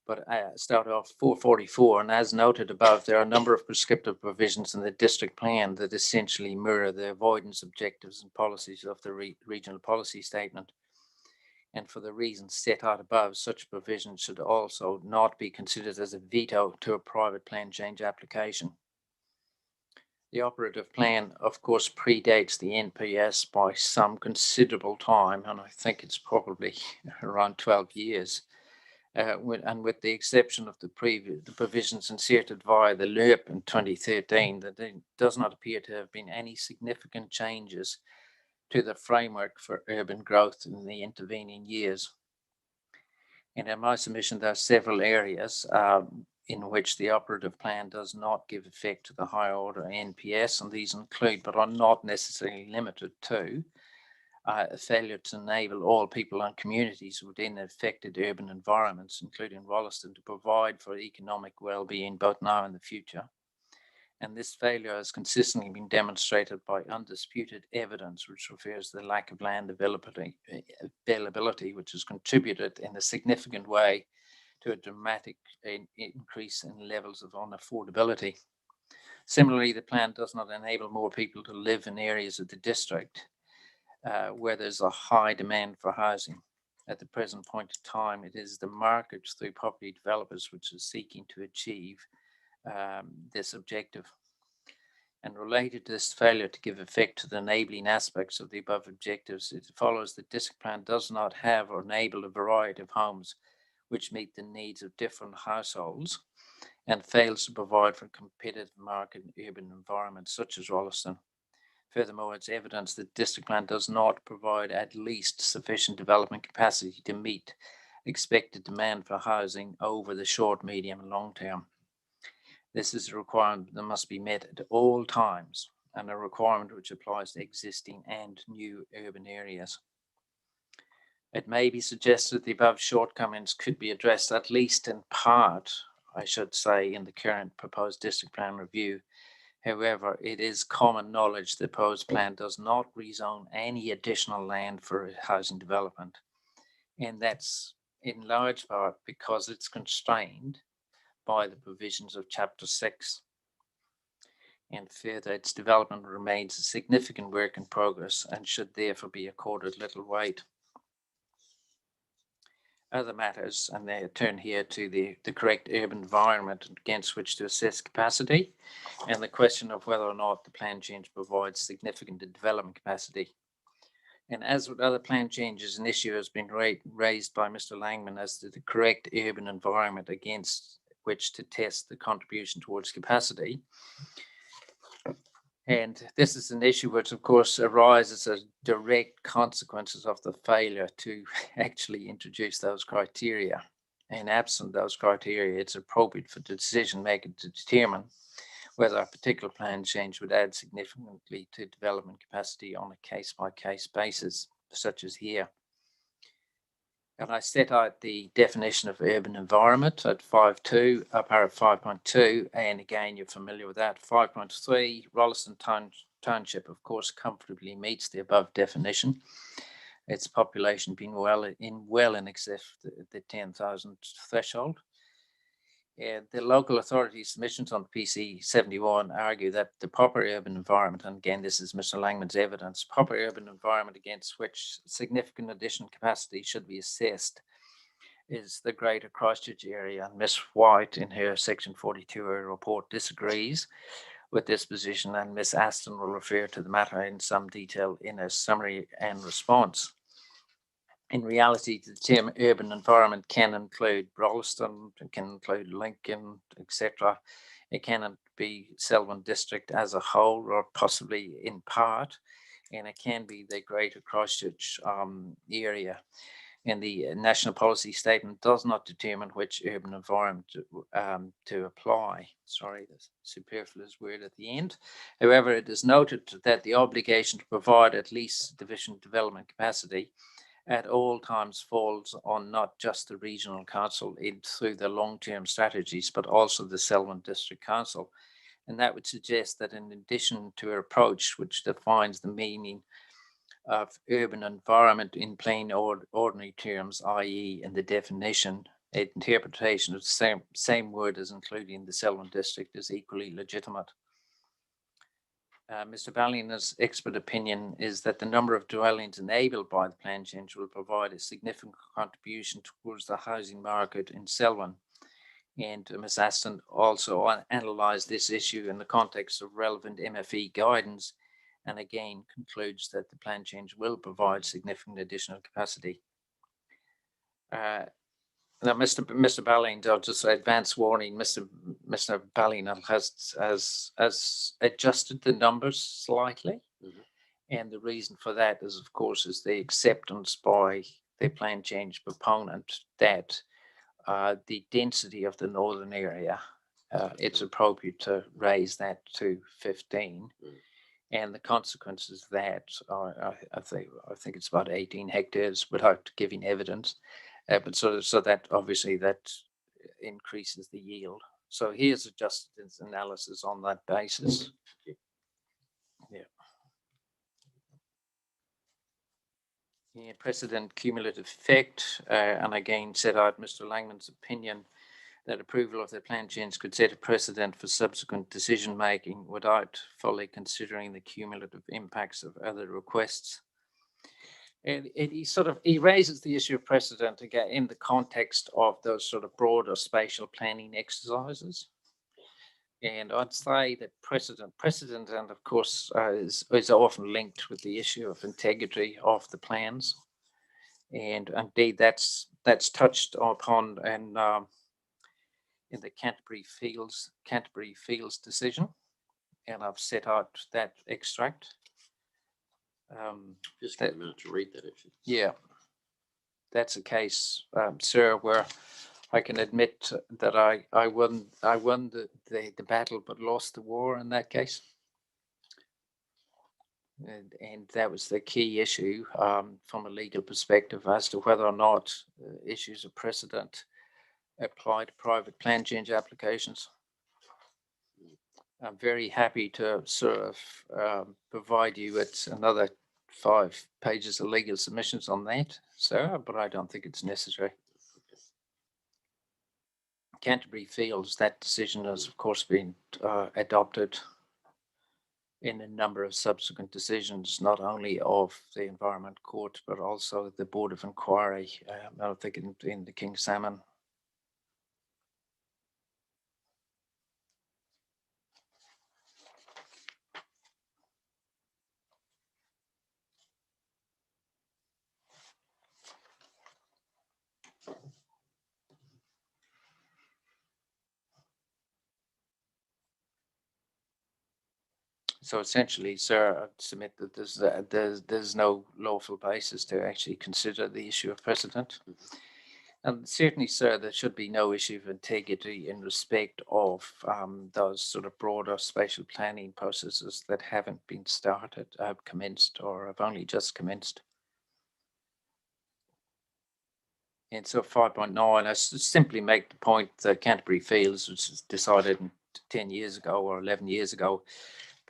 But I start off 444, and as noted above, there are a number of prescriptive provisions in the district plan that essentially mirror the avoidance objectives and policies of the regional policy statement. And for the reasons set out above, such provisions should also not be considered as a veto to a private plan change application. The operative plan, of course, predates the NPS by some considerable time, and I think it's probably around 12 years. And with the exception of the provisions inserted via the LERP in 2013, that there does not appear to have been any significant changes to the framework for urban growth in the intervening years. And in my submission, there are several areas in which the operative plan does not give effect to the higher order NPS, and these include, but are not necessarily limited to, a failure to enable all people and communities within affected urban environments, including Rolleston, to provide for economic well-being both now and the future. And this failure has consistently been demonstrated by undisputed evidence, which refers to the lack of land availability, which has contributed in a significant way to a dramatic increase in levels of unaffordability. Similarly, the plan does not enable more people to live in areas of the district where there's a high demand for housing. At the present point in time, it is the market through property developers which is seeking to achieve this objective. And related to this failure to give effect to the enabling aspects of the above objectives, it follows that district plan does not have or enable a variety of homes which meet the needs of different households and fails to provide for a competitive market in urban environments such as Rolleston. Furthermore, it's evidence that district plan does not provide at least sufficient development capacity to meet expected demand for housing over the short, medium, and long term. This is a requirement that must be met at all times and a requirement which applies to existing and new urban areas. It may be suggested that the above shortcomings could be addressed at least in part, I should say, in the current proposed district plan review. However, it is common knowledge the proposed plan does not rezone any additional land for housing development. And that's in large part because it's constrained by the provisions of Chapter 6. And further, its development remains a significant work in progress and should therefore be accorded little weight. Other matters, and they turn here to the correct urban environment against which to assess capacity, and the question of whether or not the plan change provides significant development capacity. And as with other plan changes, an issue has been raised by Mr. Langman as to the correct urban environment against which to test the contribution towards capacity. And this is an issue which, of course, arises as direct consequences of the failure to actually introduce those criteria. And absent those criteria, it's appropriate for the decision maker to determine whether a particular plan change would add significantly to development capacity on a case-by-case basis, such as here. And I set out the definition of urban environment at 5.2, paragraph 5.2, and again, you're familiar with that. 5.3, Rolleston Township, of course, comfortably meets the above definition. Its population being well in excess of the 10,000 threshold. And the local authority submissions on PC 71 argue that the proper urban environment, and again, this is Mr. Langman's evidence, proper urban environment against which significant additional capacity should be assessed is the Greater Christchurch area. And Ms. White, in her section 42 report, disagrees with this position, and Ms. Aston will refer to the matter in some detail in a summary and response. In reality, the term urban environment can include Rolleston, it can include Lincoln, etc. It can be Selwyn District as a whole, or possibly in part, and it can be the Greater Christchurch area. And the National Policy Statement does not determine which urban environment to apply. Sorry, the superfluous word at the end. However, it is noted that the obligation to provide at least sufficient development capacity at all times falls on not just the regional council through the long-term strategies, but also the Selwyn District Council. And that would suggest that in addition to an approach which defines the meaning of urban environment in plain ordinary terms, i.e. in the definition, interpretation of the same word as including the Selwyn District is equally legitimate. Mr. Ballina's expert opinion is that the number of dwellings enabled by the plan change will provide a significant contribution towards the housing market in Selwyn. And Ms. Aston also analysed this issue in the context of relevant MFE guidance, and again concludes that the plan change will provide significant additional capacity. Now, Mr. Ballina, I'll just say advance warning, Mr. Ballina has adjusted the numbers slightly. Mm-hmm. And the reason for that is, of course, is the acceptance by the plan change proponent that the density of the northern area, it's appropriate to raise that to 15. Mm-hmm. And the consequences of that are, I think it's about 18 hectares without giving evidence. But so that obviously that increases the yield. So he has adjusted his analysis on that basis. Yeah. Yeah, precedent cumulative effect, and again set out Mr. Langman's opinion that approval of the plan change could set a precedent for subsequent decision making without fully considering the cumulative impacts of other requests. And he raises the issue of precedent again in the context of those sort of broader spatial planning exercises. And I'd say that precedent, and of course, is often linked with the issue of integrity of the plans. And indeed, that's touched upon in the Canterbury Fields decision, and I've set out that extract. Just give a minute to read that, actually. Yeah, that's a case, sir, where I can admit that I won the battle but lost the war in that case. And that was the key issue from a legal perspective as to whether or not issues of precedent apply to private plan change applications. I'm very happy to sort of provide you with another 5 pages of legal submissions on that, sir, but I don't think it's necessary. Canterbury Fields, that decision has of course been adopted in a number of subsequent decisions, not only of the Environment Court, but also the Board of Inquiry, I think in the King Salmon. So essentially, sir, I submit that there's no lawful basis to actually consider the issue of precedent. And certainly, sir, there should be no issue of integrity in respect of those sort of broader spatial planning processes that haven't been started, have commenced, or have only just commenced. And so 5.9, I simply make the point that Canterbury Fields, which was decided 10 years ago or 11 years ago,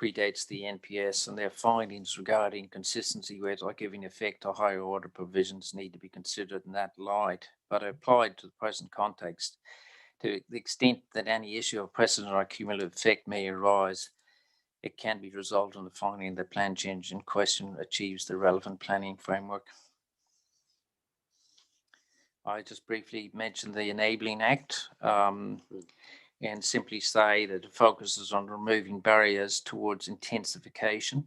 predates the NPS, and their findings regarding consistency with or giving effect to higher order provisions need to be considered in that light, but applied to the present context. To the extent that any issue of precedent or cumulative effect may arise, it can be resolved in the finding that plan change in question achieves the relevant planning framework. I just briefly mentioned the Enabling Act. And simply say that it focuses on removing barriers towards intensification.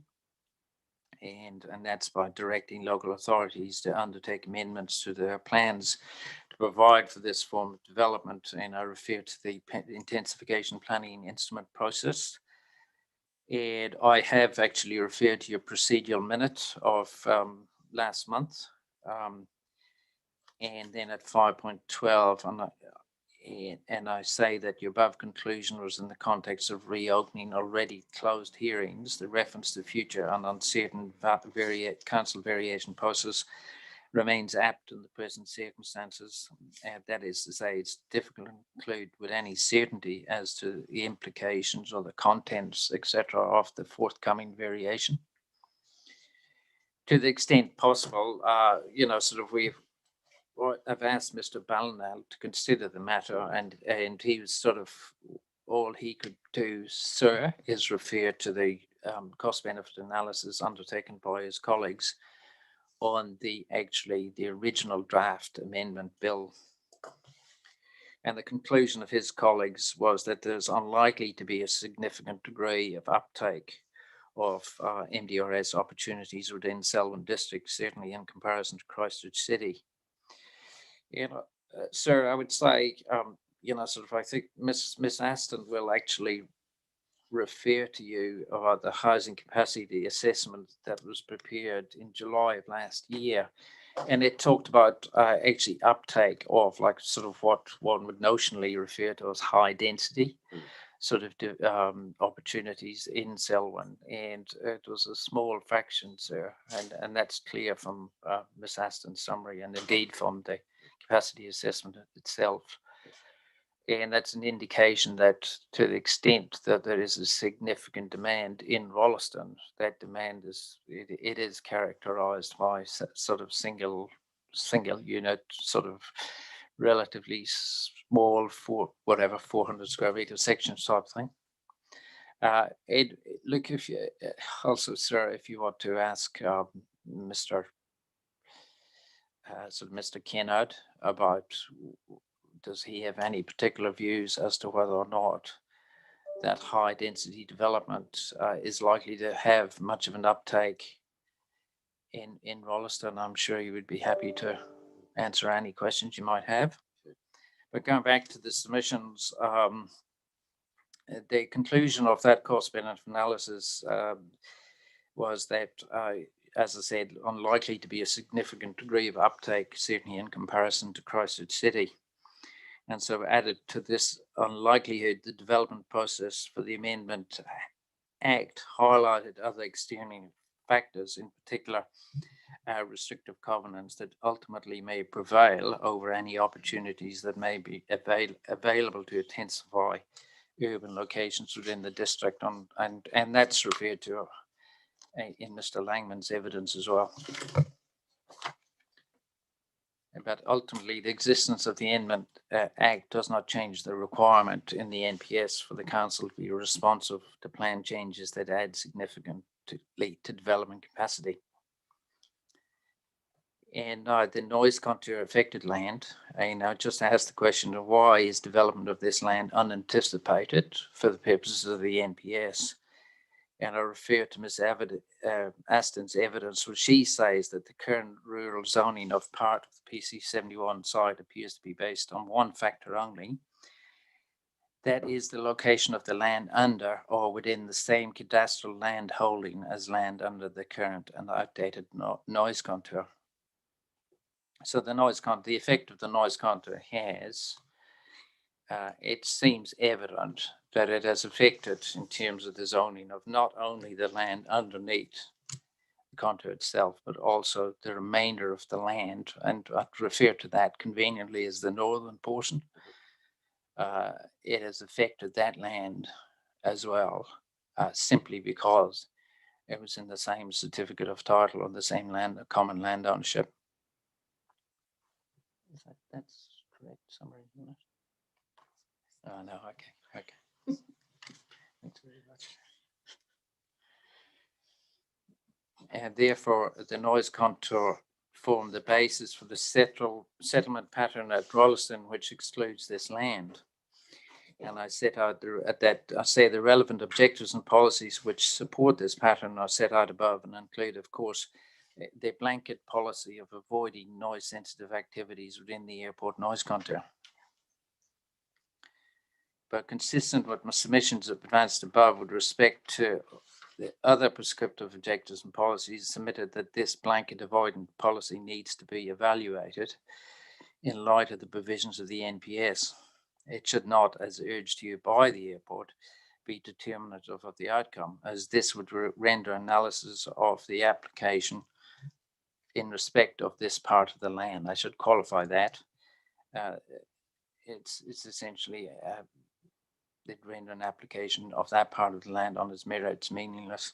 And that's by directing local authorities to undertake amendments to their plans to provide for this form of development. And I refer to the intensification planning instrument process. And I have actually referred to your procedural minute of last month. And then at 5.12, and I say that your above conclusion was in the context of reopening already closed hearings. The reference to future and uncertain council variation process remains apt in the present circumstances. That is to say, it's difficult to conclude with any certainty as to the implications or the contents, etc., of the forthcoming variation. To the extent possible, I've asked Mr. Ballinal to consider the matter, and he was sort of, all he could do, sir, is refer to the cost-benefit analysis undertaken by his colleagues on the original draft amendment bill. And the conclusion of his colleagues was that there's unlikely to be a significant degree of uptake of MDRS opportunities within Selwyn District, certainly in comparison to Christchurch City. Sir, I would say, I think Miss Aston will actually refer to you about the housing capacity assessment that was prepared in July of last year. And it talked about actually uptake of what one would notionally refer to as high density. sort of opportunities in Selwyn, and it was a small fraction, sir, and that's clear from Ms. Aston's summary and indeed from the capacity assessment itself. And that's an indication that to the extent that there is a significant demand in Rolleston, that demand it is characterized by sort of single unit, sort of relatively small, 400 square meter section type thing. Look, if you also, sir, if you want to ask Mr. Mr. Kennard about, does he have any particular views as to whether or not that high density development is likely to have much of an uptake in Rolleston? I'm sure you would be happy to answer any questions you might have. But going back to the submissions, the conclusion of that cost benefit analysis was that, as I said, unlikely to be a significant degree of uptake, certainly in comparison to Christchurch City. And so added to this unlikelihood, the development process for the Amendment Act highlighted other external factors, in particular restrictive covenants that ultimately may prevail over any opportunities that may be available to intensify urban locations within the district, and that's referred to in Mr. Langman's evidence as well. But ultimately, the existence of the Amendment Act does not change the requirement in the NPS for the council to be responsive to plan changes that add significantly to development capacity. And the noise contour affected land, and I just asked the question of why is development of this land unanticipated for the purposes of the NPS? And I refer to Ms. Aston's evidence, where she says that the current rural zoning of part of the PC71 site appears to be based on one factor only. That is the location of the land under or within the same cadastral land holding as land under the current and outdated noise contour. So the effect of the noise contour has, it seems evident that it has affected in terms of the zoning of not only the land underneath the contour itself, but also the remainder of the land. And I'd refer to that conveniently as the northern portion. It has affected that land as well, simply because it was in the same certificate of title or the same land, common land ownership. That's correct summary, isn't it? Oh, no, okay. Thanks very much. And therefore, the noise contour formed the basis for the settlement pattern at Rolleston, which excludes this land. And I set out the relevant objectives and policies which support this pattern are set out above and include, of course, the blanket policy of avoiding noise-sensitive activities within the airport noise contour. But consistent with my submissions advanced above with respect to the other prescriptive objectives and policies submitted, that this blanket avoidance policy needs to be evaluated in light of the provisions of the NPS. It should not, as urged to you by the airport, be determinative of the outcome, as this would render analysis of the application in respect of this part of the land. I should qualify that. It's essentially it render an application of that part of the land on its merits meaningless.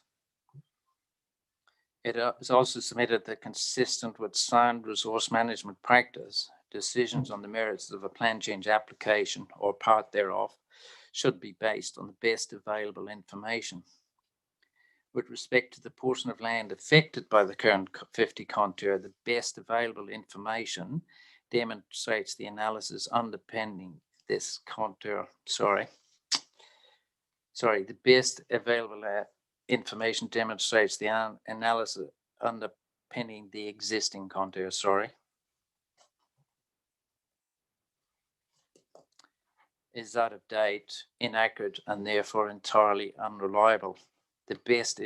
It is also submitted that consistent with sound resource management practice, decisions on the merits of a plan change application or part thereof should be based on the best available information. With respect to the portion of land affected by the current 50 contour, the best available information demonstrates the analysis underpinning this contour. The best available information demonstrates the analysis underpinning the existing contour. Is out of date, inaccurate, and therefore entirely unreliable. The best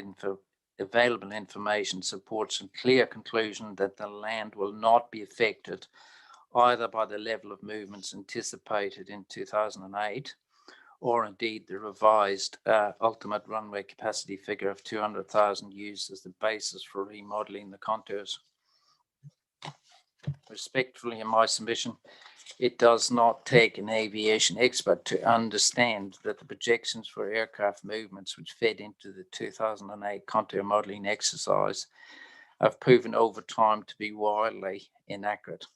available information supports a clear conclusion that the land will not be affected either by the level of movements anticipated in 2008 or indeed the revised ultimate runway capacity figure of 200,000 used as the basis for remodeling the contours. Respectfully, in my submission, it does not take an aviation expert to understand that the projections for aircraft movements which fed into the 2008 contour modelling exercise have proven over time to be wildly inaccurate.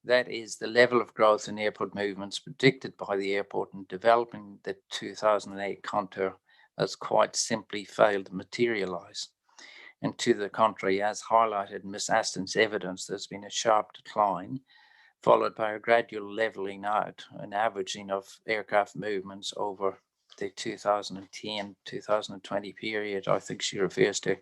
That is, the level of growth in airport movements predicted by the airport in developing the 2008 contour has quite simply failed to materialise. And to the contrary, as highlighted in Ms. Aston's evidence, there's been a sharp decline, followed by a gradual levelling out and averaging of aircraft movements over the 2010-2020 period I think she refers to.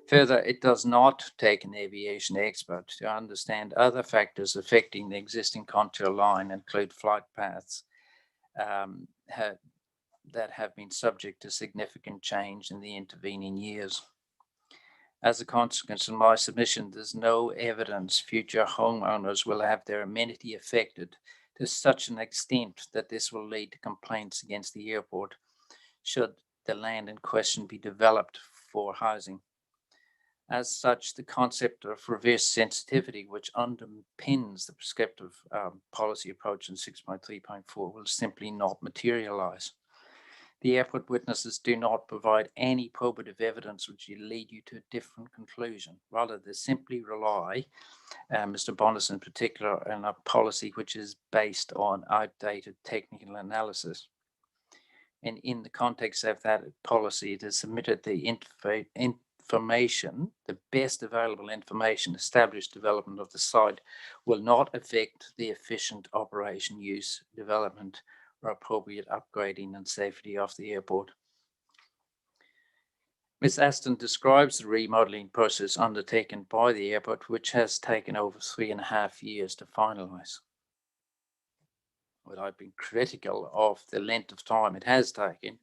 Further, it does not take an aviation expert to understand other factors affecting the existing contour line include flight paths that have been subject to significant change in the intervening years. As a consequence of my submission, there's no evidence future homeowners will have their amenity affected to such an extent that this will lead to complaints against the airport should the land in question be developed for housing. As such, the concept of reverse sensitivity, which underpins the prescriptive policy approach in 6.3.4, will simply not materialise. The airport witnesses do not provide any probative evidence which will lead you to a different conclusion. Rather, they simply rely, Mr. Bonas in particular, on a policy which is based on outdated technical analysis. And in the context of that policy, it has submitted the information, the best available information, established development of the site will not affect the efficient operation, use, development, or appropriate upgrading and safety of the airport. Ms. Aston describes the remodelling process undertaken by the airport, which has taken over 3.5 years to finalise. Without being critical of the length of time it has taken,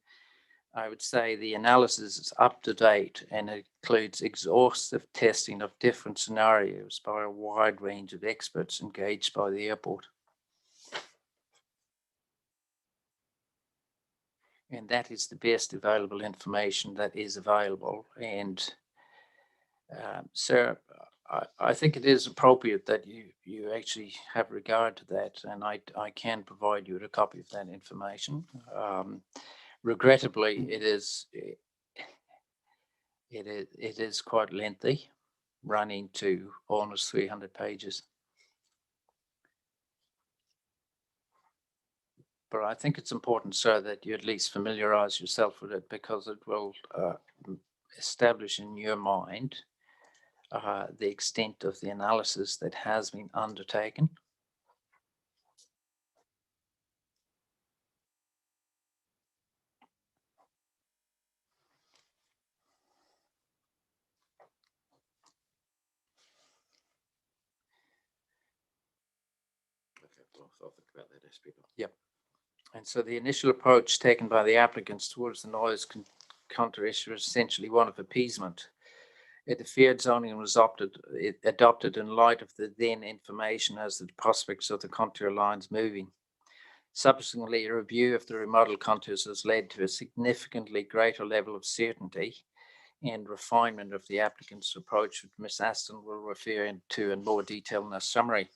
I would say the analysis is up to date and includes exhaustive testing of different scenarios by a wide range of experts engaged by the airport. And that is the best available information that is available. And sir, I think it is appropriate that you actually have regard to that, and I can provide you with a copy of that information. Regrettably, it is quite lengthy, running to almost 300 pages. But I think it's important, sir, that you at least familiarize yourself with it, because it will establish in your mind the extent of the analysis that has been undertaken. Okay, well, I'll think about that aspect. Yep. And so the initial approach taken by the applicants towards the noise contour issue is essentially one of appeasement. The deferred zoning was adopted in light of the then information as to the prospects of the contour lines moving. Subsequently, a review of the remodeled contours has led to a significantly greater level of certainty and refinement of the applicant's approach, which Ms. Aston will refer to in more detail in a summary.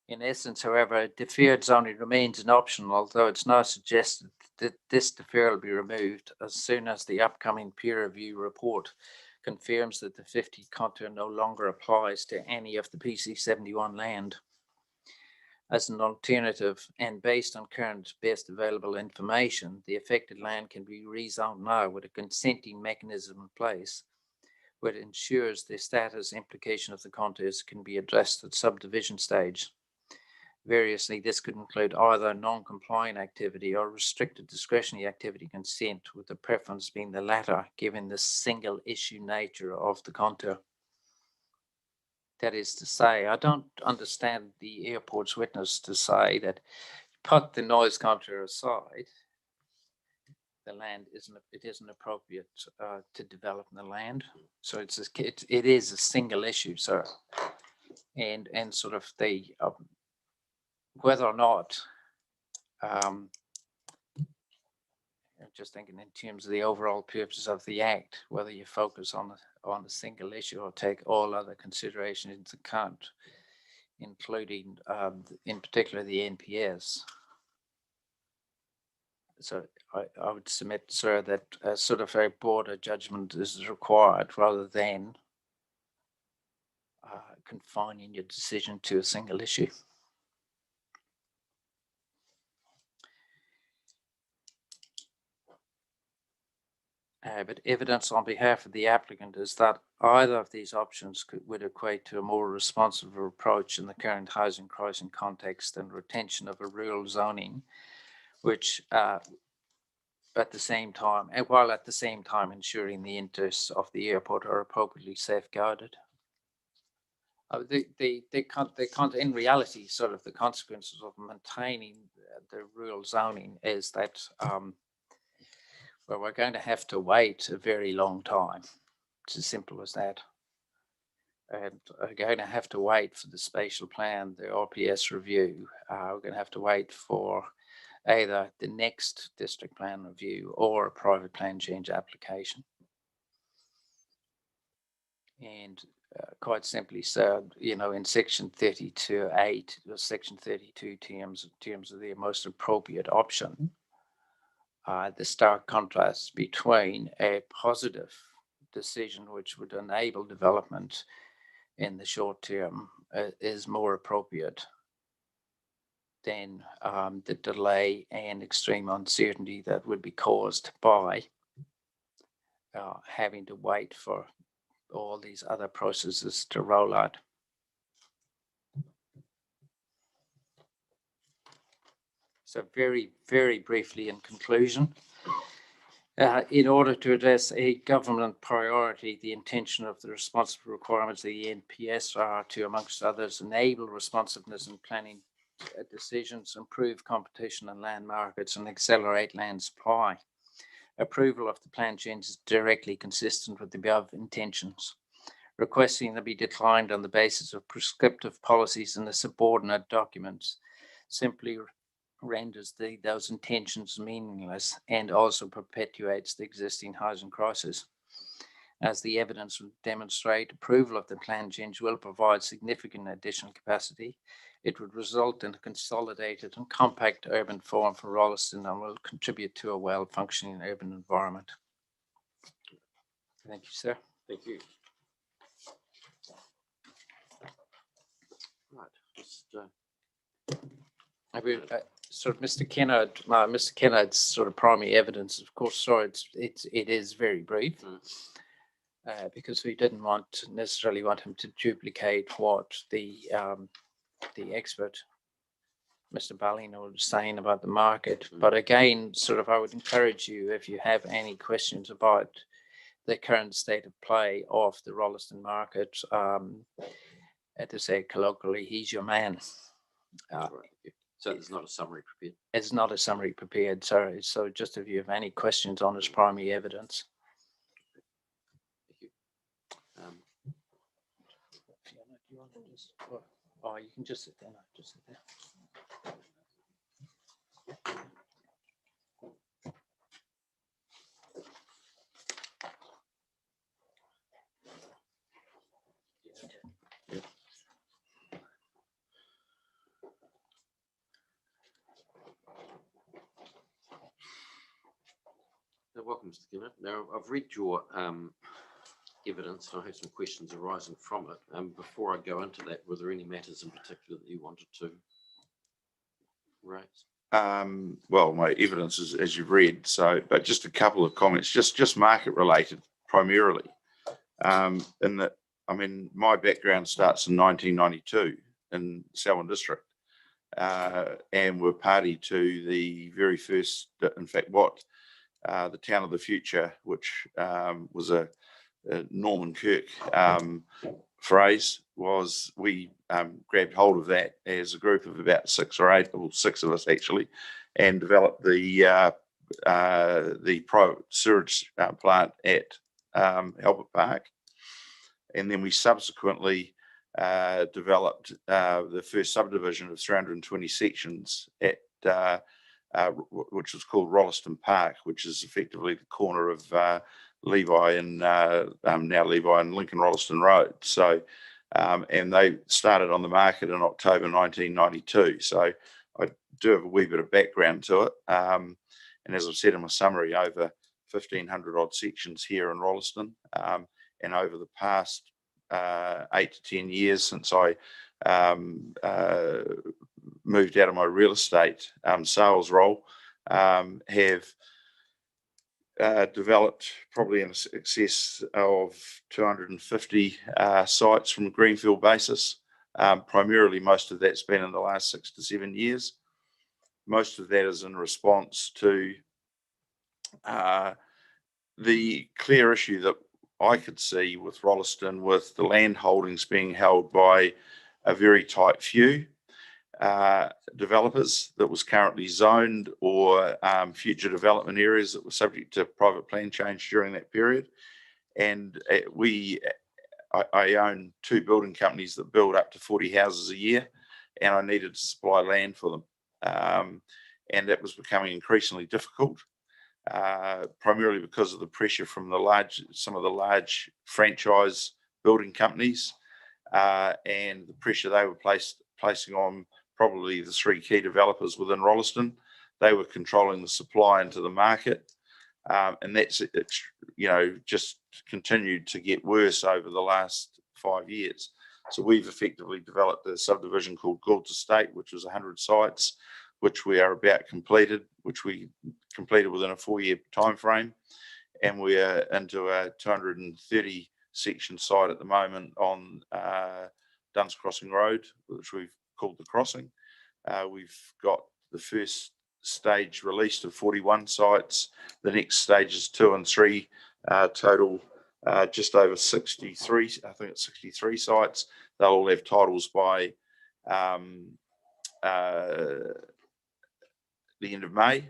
In essence, however, deferred zoning remains an option, although it's now suggested that this deferral be removed as soon as the upcoming peer review report confirms that the 50 contour no longer applies to any of the PC71 land. As an alternative, and based on current best available information, the affected land can be rezoned now with a consenting mechanism in place, which ensures the status implication of the contours can be addressed at subdivision stage. Variously, this could include either non-compliant activity or restricted discretionary activity consent, with the preference being the latter, given the single issue nature of the contour. That is to say, I don't understand the airport's witness to say that put the noise contour aside, the land isn't appropriate to develop the land. So it is a single issue, sir, and sort of the whether or not I'm just thinking in terms of the overall purpose of the Act, whether you focus on a single issue or take all other considerations into account, including in particular the NPS. So I would submit, sir, that a sort of a broader judgment is required rather than confining your decision to a single issue. But evidence on behalf of the applicant is that either of these options would equate to a more responsive approach in the current housing crisis context and retention of a rural zoning, which at the same time, while at the same time ensuring the interests of the airport are appropriately safeguarded. In reality, sort of the consequences of maintaining the rural zoning is that well, we're going to have to wait a very long time. It's as simple as that. And we're going to have to wait for the spatial plan, the RPS review. We're going to have to wait for either the next district plan review or a private plan change application. And quite simply said, you know, in section 32.8, or section 32 terms of the most appropriate option, the stark contrast between a positive decision which would enable development in the short term is more appropriate than the delay and extreme uncertainty that would be caused by having to wait for all these other processes to roll out. So very, very briefly in conclusion, in order to address a government priority, the intention of the responsive requirements of the NPS are to, amongst others, enable responsiveness in planning decisions, improve competition in land markets, and accelerate land supply. Approval of the plan change is directly consistent with the above intentions. Requesting that be declined on the basis of prescriptive policies in the subordinate documents simply renders those intentions meaningless and also perpetuates the existing housing crisis. As the evidence would demonstrate, approval of the plan change will provide significant additional capacity. It would result in a consolidated and compact urban form for Rolleston and will contribute to a well-functioning urban environment. Thank you, sir. Thank you. Right, just sort of Mr. Kennard's sort of primary evidence, of course, sorry, it is very brief because we didn't necessarily want him to duplicate what the expert, Mr. Ballino, was saying about the market. But again, sort of, I would encourage you, if you have any questions about the current state of play of the Rolleston market, to say colloquially, he's your man. right. So there's not a summary prepared? It's not a summary prepared, sorry. So just if you have any questions on his primary evidence. Thank you. Fiona, do you want to just, oh, you can just sit there. No, just sit there. Welcome, Mr. Kennard. Now, I've read your evidence and I have some questions arising from it. Before I go into that, were there any matters in particular that you wanted to raise? Well, my evidence is as you've read, so but just a couple of comments, just market related primarily. In that, I mean, my background starts in 1992 in Selwyn District, and we're party to the very first, in fact, what the town of the future, which was a Norman Kirk phrase, was we grabbed hold of that as a group of about 6 or 8, or 6 of us actually, and developed the private sewage plant at Albert Park. And then we subsequently developed the first subdivision of 320 sections at which was called Rolleston Park, which is effectively the corner of Levi and now Levi and Lincoln Rolleston Road. So, and they started on the market in October 1992. So I do have a wee bit of background to it. And as I've said in my summary, over 1,500 odd sections here in Rolleston. And over the past 8 to 10 years since I moved out of my real estate sales role, have developed probably in excess of 250 sites from a greenfield basis. Primarily, most of that's been in the last 6 to 7 years. Most of that is in response to the clear issue that I could see with Rolleston, with the land holdings being held by a very tight few developers that was currently zoned, or future development areas that were subject to private plan change during that period. And I own 2 building companies that build up to 40 houses a year, and I needed to supply land for them. And that was becoming increasingly difficult, primarily because of the pressure from some of the large franchise building companies, and the pressure they were placing on probably the 3 key developers within Rolleston. They were controlling the supply into the market, and that's just continued to get worse over the last 5 years. So we've effectively developed a subdivision called Gould's Estate, which was 100 sites, which we are about completed, which we completed within a 4-year time frame, and we are into a 230 section site at the moment on Duns Crossing Road, which we've called the Crossing. We've got the first stage released of 41 sites. The next stages 2 and 3 total just over 63. I think it's 63 sites. They'll all have titles by the end of May.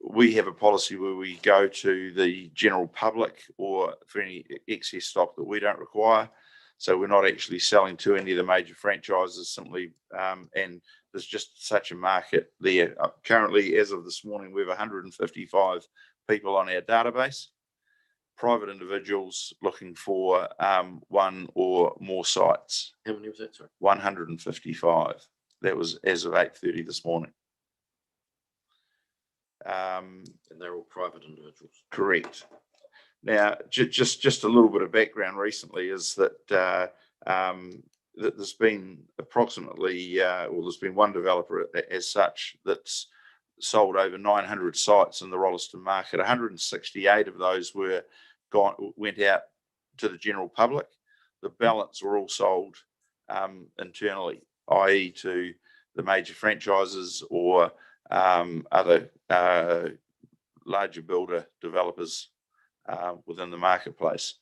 We have a policy where we go to the general public or for any excess stock that we don't require. So we're not actually selling to any of the major franchises simply, and there's just such a market there. Currently, as of this morning, we have 155 people on our database, private individuals looking for 1 or more sites. How many was that, sorry? 155. That was as of 8:30 this morning. And they're all private individuals. Correct. Now, just a little bit of background recently is that that there's been approximately, there's been one developer as such that's sold over 900 sites in the Rolleston market. 168 of those went out to the general public. The balance were all sold internally, i.e. to the major franchises or other larger builder developers within the marketplace.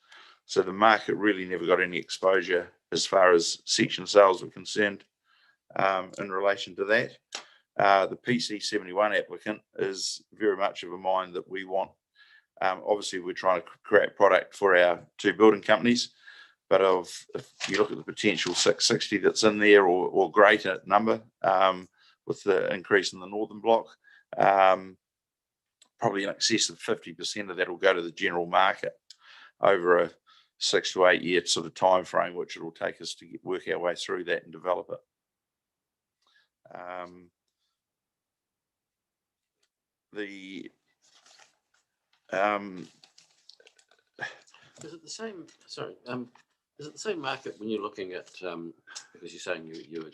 So the market really never got any exposure as far as section sales were concerned in relation to that. The PC71 applicant is very much of a mind that we want. Obviously, we're trying to create product for our 2 building companies, but if you look at the potential 660 that's in there or greater number with the increase in the Northern Block, probably in excess of 50% of that will go to the general market over a 6 to 8 year sort of time frame, which it will take us to work our way through that and develop it. Is it the same? Sorry, is it the same market when you're looking at because you're saying you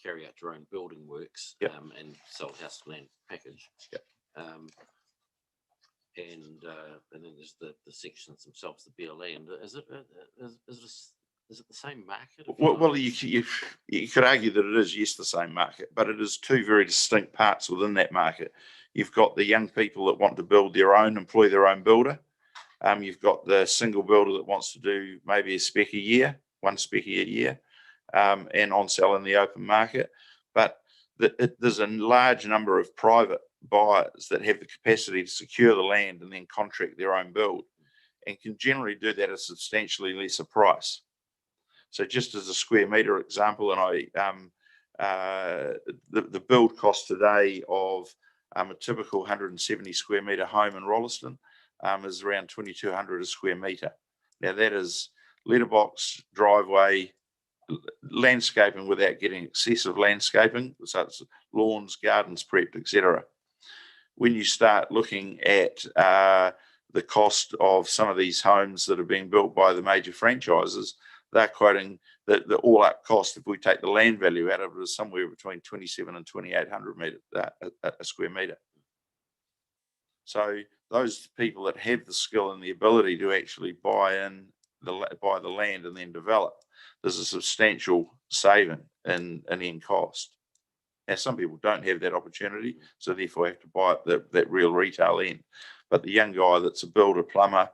carry out your own building works, yep, and sell house land package, yep, and then there's the sections themselves, the BLE, and is it the same market? Well, you could argue that it is, yes, the same market, but it is 2 very distinct parts within that market. You've got the young people that want to build their own, employ their own builder. You've got the single builder that wants to do maybe a spec a year, 1 spec a year, and on sell in the open market. But there's a large number of private buyers that have the capacity to secure the land and then contract their own build, and can generally do that at a substantially lesser price. So just as a square meter example, and the build cost today of a typical 170 square metre home in Rolleston is around 2,200 a square metre. Now that is letterbox, driveway, landscaping without getting excessive landscaping, so it's lawns, gardens prepped, etc. When you start looking at the cost of some of these homes that are being built by the major franchises, they're quoting that the all-up cost, if we take the land value out of it, is somewhere between 2,700 and 2,800 a square metre. So those people that have the skill and the ability to actually buy the land and then develop, there's a substantial saving in end cost. Now, some people don't have that opportunity, so therefore have to buy it that real retail end. But the young guy that's a builder, plumber,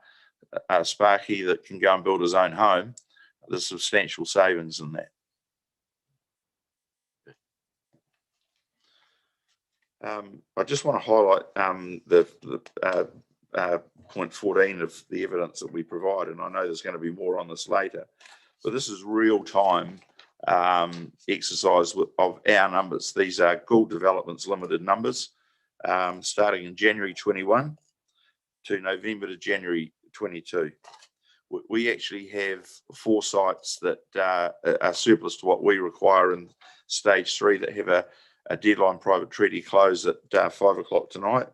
a sparky that can go and build his own home, there's substantial savings in that. I just want to highlight the point 14 of the evidence that we provide, and I know there's going to be more on this later, but this is real time exercise of our numbers. These are Gould Developments Limited numbers, starting in January 21 to November to January 22. We actually have 4 sites that are surplus to what we require in stage 3 that have a deadline private treaty close at 5 o'clock tonight.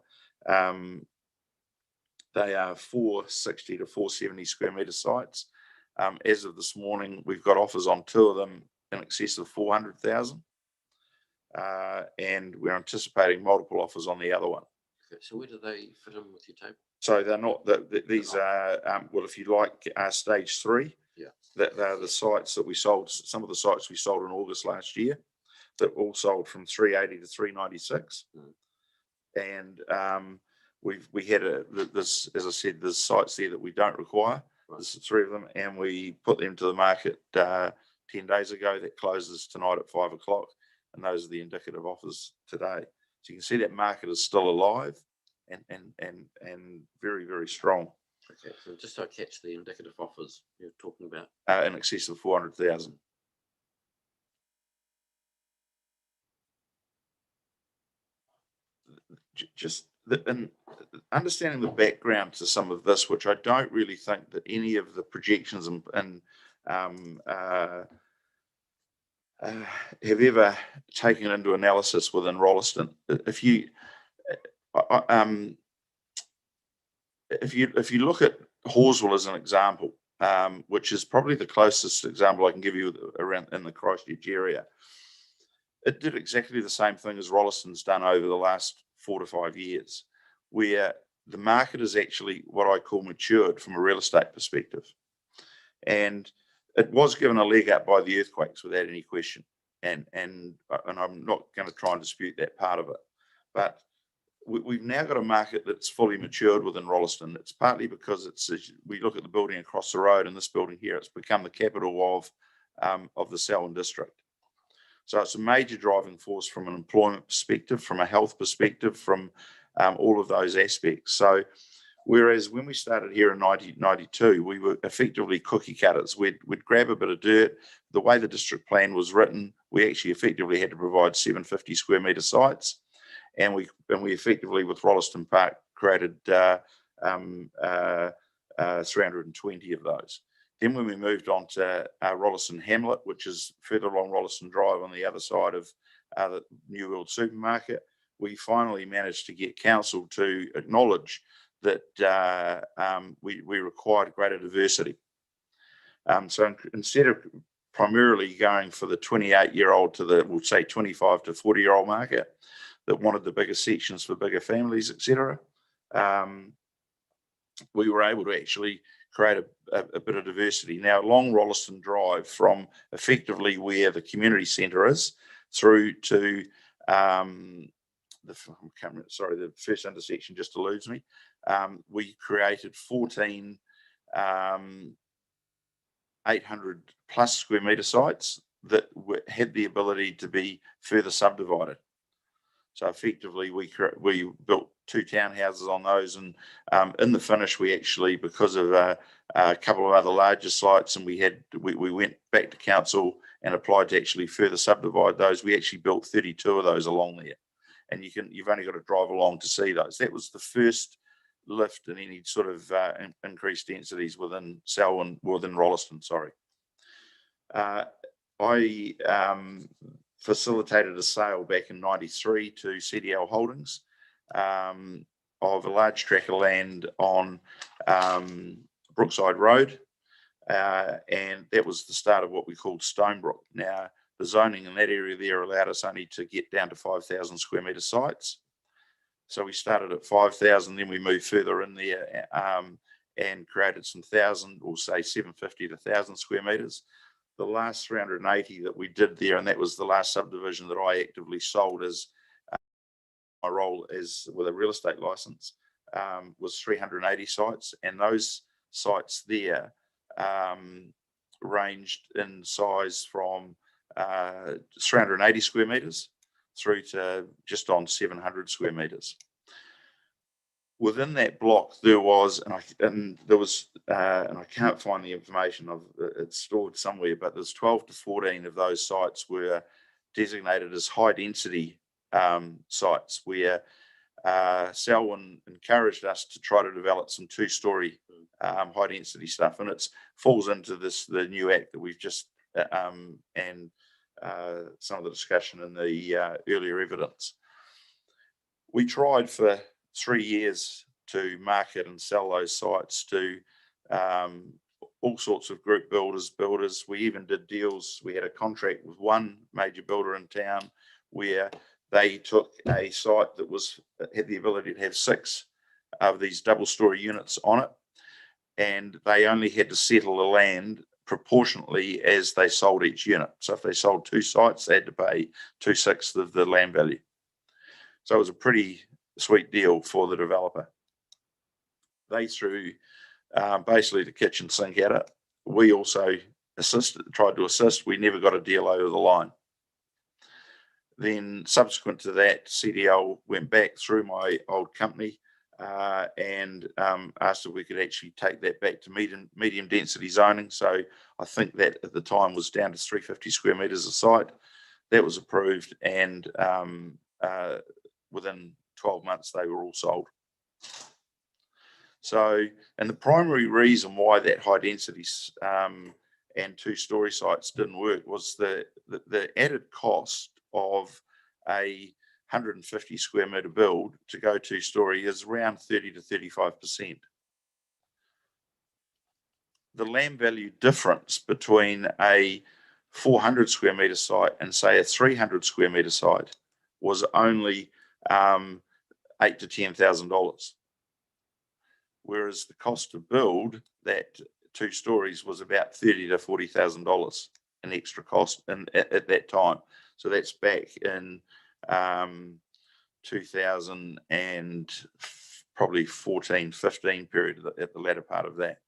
They are 460 to 470 square metre sites. As of this morning, we've got offers on 2 of them in excess of 400,000, and we're anticipating multiple offers on the other one. Okay, so where do they fit in with your table? So they're not, these are, well, if you like, stage 3. Yeah. That are the sites that we sold, some of the sites we sold in August last year, that all sold from 380 to 396. And we had this, as I said, there's sites there that we don't require. Right. There's 3 of them, and we put them to the market 10 days ago. That closes tonight at 5 o'clock, and those are the indicative offers today. So you can see that market is still alive and very, very strong. Okay, so just so I catch the indicative offers you're talking about. In excess of 400,000. Just in understanding the background to some of this, which I don't really think that any of the projections and have ever taken into analysis within Rolleston. If you look at Horswell as an example, which is probably the closest example I can give you around in the Christchurch area, it did exactly the same thing as Rolleston's done over the last 4 to 5 years, where the market is actually what I call matured from a real estate perspective. And it was given a leg up by the earthquakes without any question. And I'm not going to try and dispute that part of it. But we've now got a market that's fully matured within Rolleston. It's partly because we look at the building across the road, and this building here, it's become the capital of the Selwyn district. So it's a major driving force from an employment perspective, from a health perspective, from all of those aspects. So whereas when we started here in 1992, we were effectively cookie cutters. We'd grab a bit of dirt. The way the district plan was written, we actually effectively had to provide 750 square metre sites. And we effectively, with Rolleston Park, created 320 of those. Then when we moved on to Rolleston Hamlet, which is further along Rolleston Drive on the other side of the New World Supermarket, we finally managed to get council to acknowledge that we required greater diversity. So instead of primarily going for the 28-year-old to the, we'll say 25 to 40-year-old market that wanted the bigger sections for bigger families, etc., we were able to actually create a bit of diversity. Now, along Rolleston Drive, from effectively where the community centre is through to the first intersection just eludes me. We created 14 800 plus square metre sites that had the ability to be further subdivided. So effectively, we built 2 townhouses on those. And in the finish, we actually, because of a couple of other larger sites, and we went back to council and applied to actually further subdivide those. We actually built 32 of those along there, and you've only got to drive along to see those. That was the first lift in any sort of increased densities within Selwyn, within Rolleston. Sorry, I facilitated a sale back in '93 to CDL Holdings of a large tract of land on Brookside Road, and that was the start of what we called Stonebrook. Now, the zoning in that area there allowed us only to get down to 5,000 square metre sites. So we started at 5,000, then we moved further in there and created some 1,000, or say 750 to 1,000 square metres. The last 380 that we did there, and that was the last subdivision that I actively sold as my role as with a real estate license, was 380 sites, and those sites there ranged in size from 380 square metres through to just on 700 square metres. Within that block, there was, and I can't find the information of it's stored somewhere, but there's 12 to 14 of those sites were designated as high density sites, where Selwyn encouraged us to try to develop some 2-story high density stuff, and it falls into the new act that we've just and some of the discussion in the earlier evidence. We tried for 3 years to market and sell those sites to all sorts of group builders. We even did deals. We had a contract with one major builder in town where they took a site that had the ability to have 6 of these double-story units on it, and they only had to settle the land proportionately as they sold each unit. So if they sold 2 sites, they had to pay 2/6 of the land value. So it was a pretty sweet deal for the developer. They threw basically the kitchen sink at it. We also tried to assist. We never got a deal over the line. Then subsequent to that, CDL went back through my old company and asked if we could actually take that back to medium density zoning. So I think that at the time was down to 350 square metres a site. That was approved, and within 12 months they were all sold. So, and the primary reason why that high density and 2-story sites didn't work was the added cost of a 150 square metre build to go 2-story is around 30 to 35%. The land value difference between a 400 square metre site and say a 300 square metre site was only $8,000 to $10,000, whereas the cost to build that 2 stories was about $30,000 to $40,000 in extra cost at that time. So that's back in 2000 and probably 14-15 period at the latter part of that.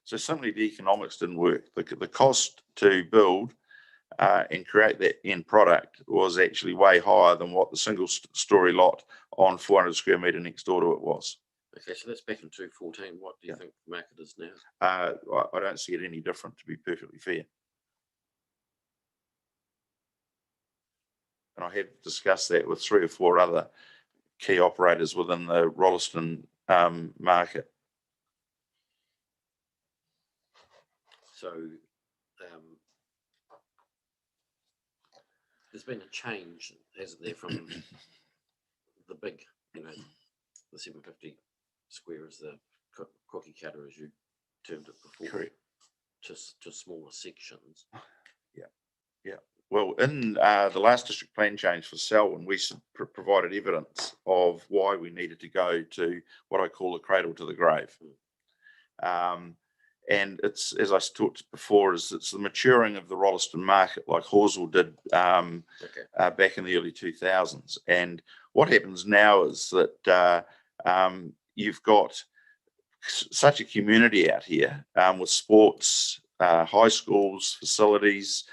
So simply the economics didn't work. The cost to build and create that end product was actually way higher than what the single story lot on 400 square metre next door to it was. Okay, so that's back in 2014. What do you think the market is now? I don't see it any different, to be perfectly fair. And I have discussed that with 3 or 4 other key operators within the Rolleston market. So there's been a change, hasn't there, from the big, the 750 square is the cookie cutter, as you termed it before. Correct. To smaller sections. Yeah. Well, in the last district plan change for Selwyn, we provided evidence of why we needed to go to what I call the cradle to the grave. And it's, as I talked before, it's the maturing of the Rolleston market, like Horsell did back in the early 2000s. And what happens now is that you've got such a community out here with sports, high schools, facilities.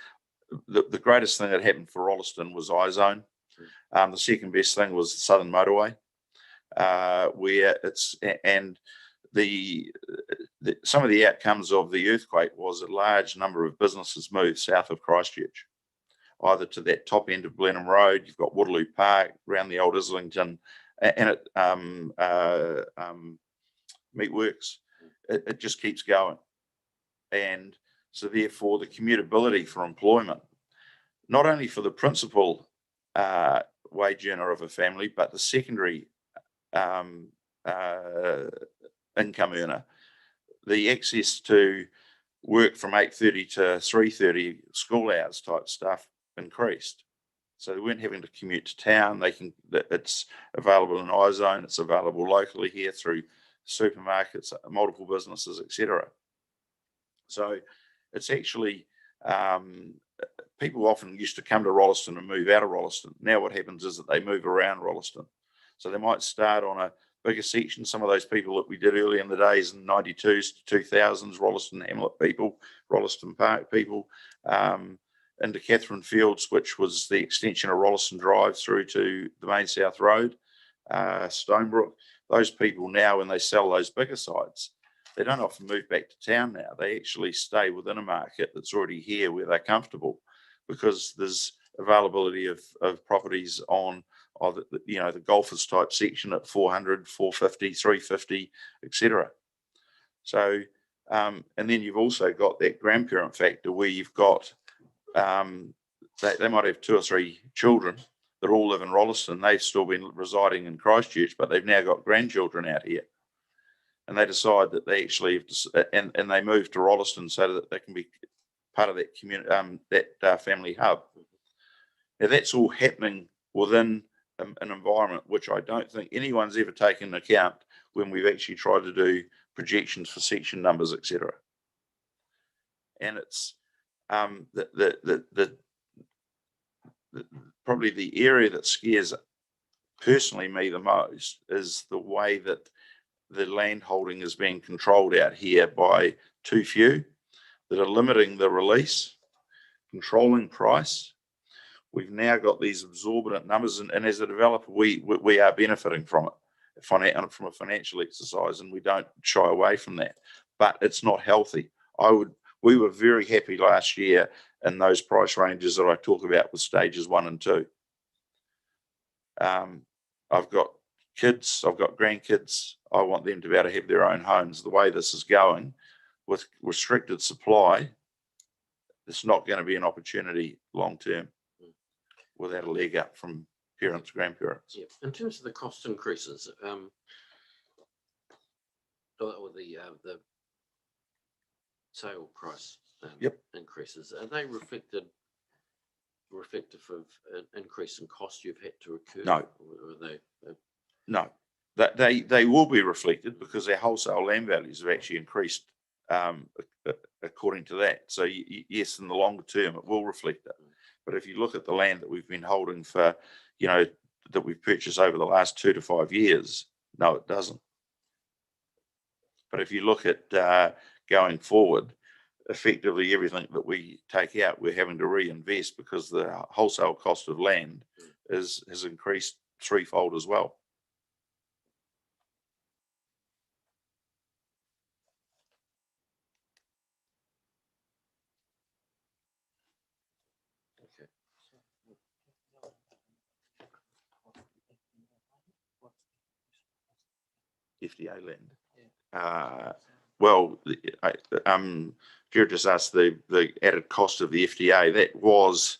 The greatest thing that happened for Rolleston was iZone. The second best thing was the Southern Motorway. where and some of the outcomes of the earthquake was a large number of businesses moved south of Christchurch, either to that top end of Blenheim Road. You've got Waterloo Park, around the old Islington, and Meatworks. It just keeps going. And so therefore the commutability for employment, not only for the principal wage earner of a family, but the secondary income earner, the access to work from 8:30 to 3:30 school hours type stuff increased. So they weren't having to commute to town. It's available in iZone, it's available locally here through supermarkets, multiple businesses, etc. So it's actually, people often used to come to Rolleston and move out of Rolleston. Now what happens is that they move around Rolleston. So they might start on a bigger section. Some of those people that we did early in the days in 92s to 2000s, Rolleston Hamlet people, Rolleston Park people, into Catherine Fields, which was the extension of Rolleston Drive through to the Main South Road, Stonebrook. Those people now, when they sell those bigger sites, they don't often move back to town now. They actually stay within a market that's already here where they're comfortable, because there's availability of properties on the golfers type section at 400, 450, 350, etc. So, and then you've also got that grandparent factor where you've got, they might have 2 or 3 children that all live in Rolleston. They've still been residing in Christchurch, but they've now got grandchildren out here. And they decide that they actually have to, and they move to Rolleston so that they can be part of that community, that family hub. Now that's all happening within an environment which I don't think anyone's ever taken into account when we've actually tried to do projections for section numbers, etc. And it's probably the area that scares personally me the most is the way that the land holding is being controlled out here by too few that are limiting the release, controlling price. We've now got these exorbitant numbers, and as a developer, we are benefiting from it from a financial exercise, and we don't shy away from that. But it's not healthy. We were very happy last year in those price ranges that I talk about with stages 1 and 2. I've got kids, I've got grandkids. I want them to be able to have their own homes. The way this is going, with restricted supply, it's not going to be an opportunity long term without a leg up from parents, grandparents. Yeah. In terms of the cost increases, or the sale price increases, are they reflective of an increase in cost you've had to incur? No. Or are they? No, they will be reflected because their wholesale land values have actually increased according to that. So yes, in the longer term, it will reflect that. But if you look at the land that we've been holding for, that we've purchased over the last 2 to 5 years, no, it doesn't. But if you look at going forward, effectively everything that we take out, we're having to reinvest because the wholesale cost of land has increased threefold as well. FDA land. Well, Jared just asked the added cost of the FDA. That was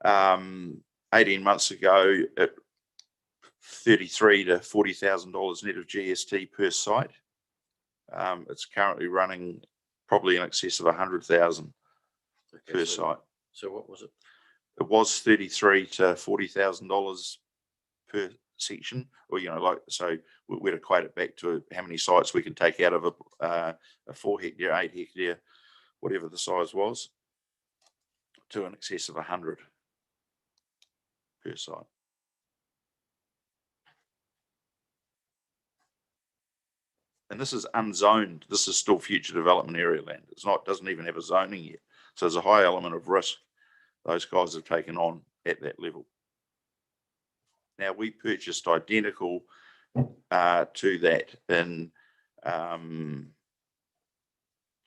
18 months ago at $33,000 to $40,000 net of GST per site. It's currently running probably in excess of 100,000 per site. So what was it? It was $33,000 to $40,000 per section, or so we'd equate it back to how many sites we could take out of a 4 hectare, 8 hectare, whatever the size was, to in excess of 100 per site. And this is unzoned. This is still future development area land. Doesn't even have a zoning yet. So there's a high element of risk those guys have taken on at that level. Now, we purchased identical to that in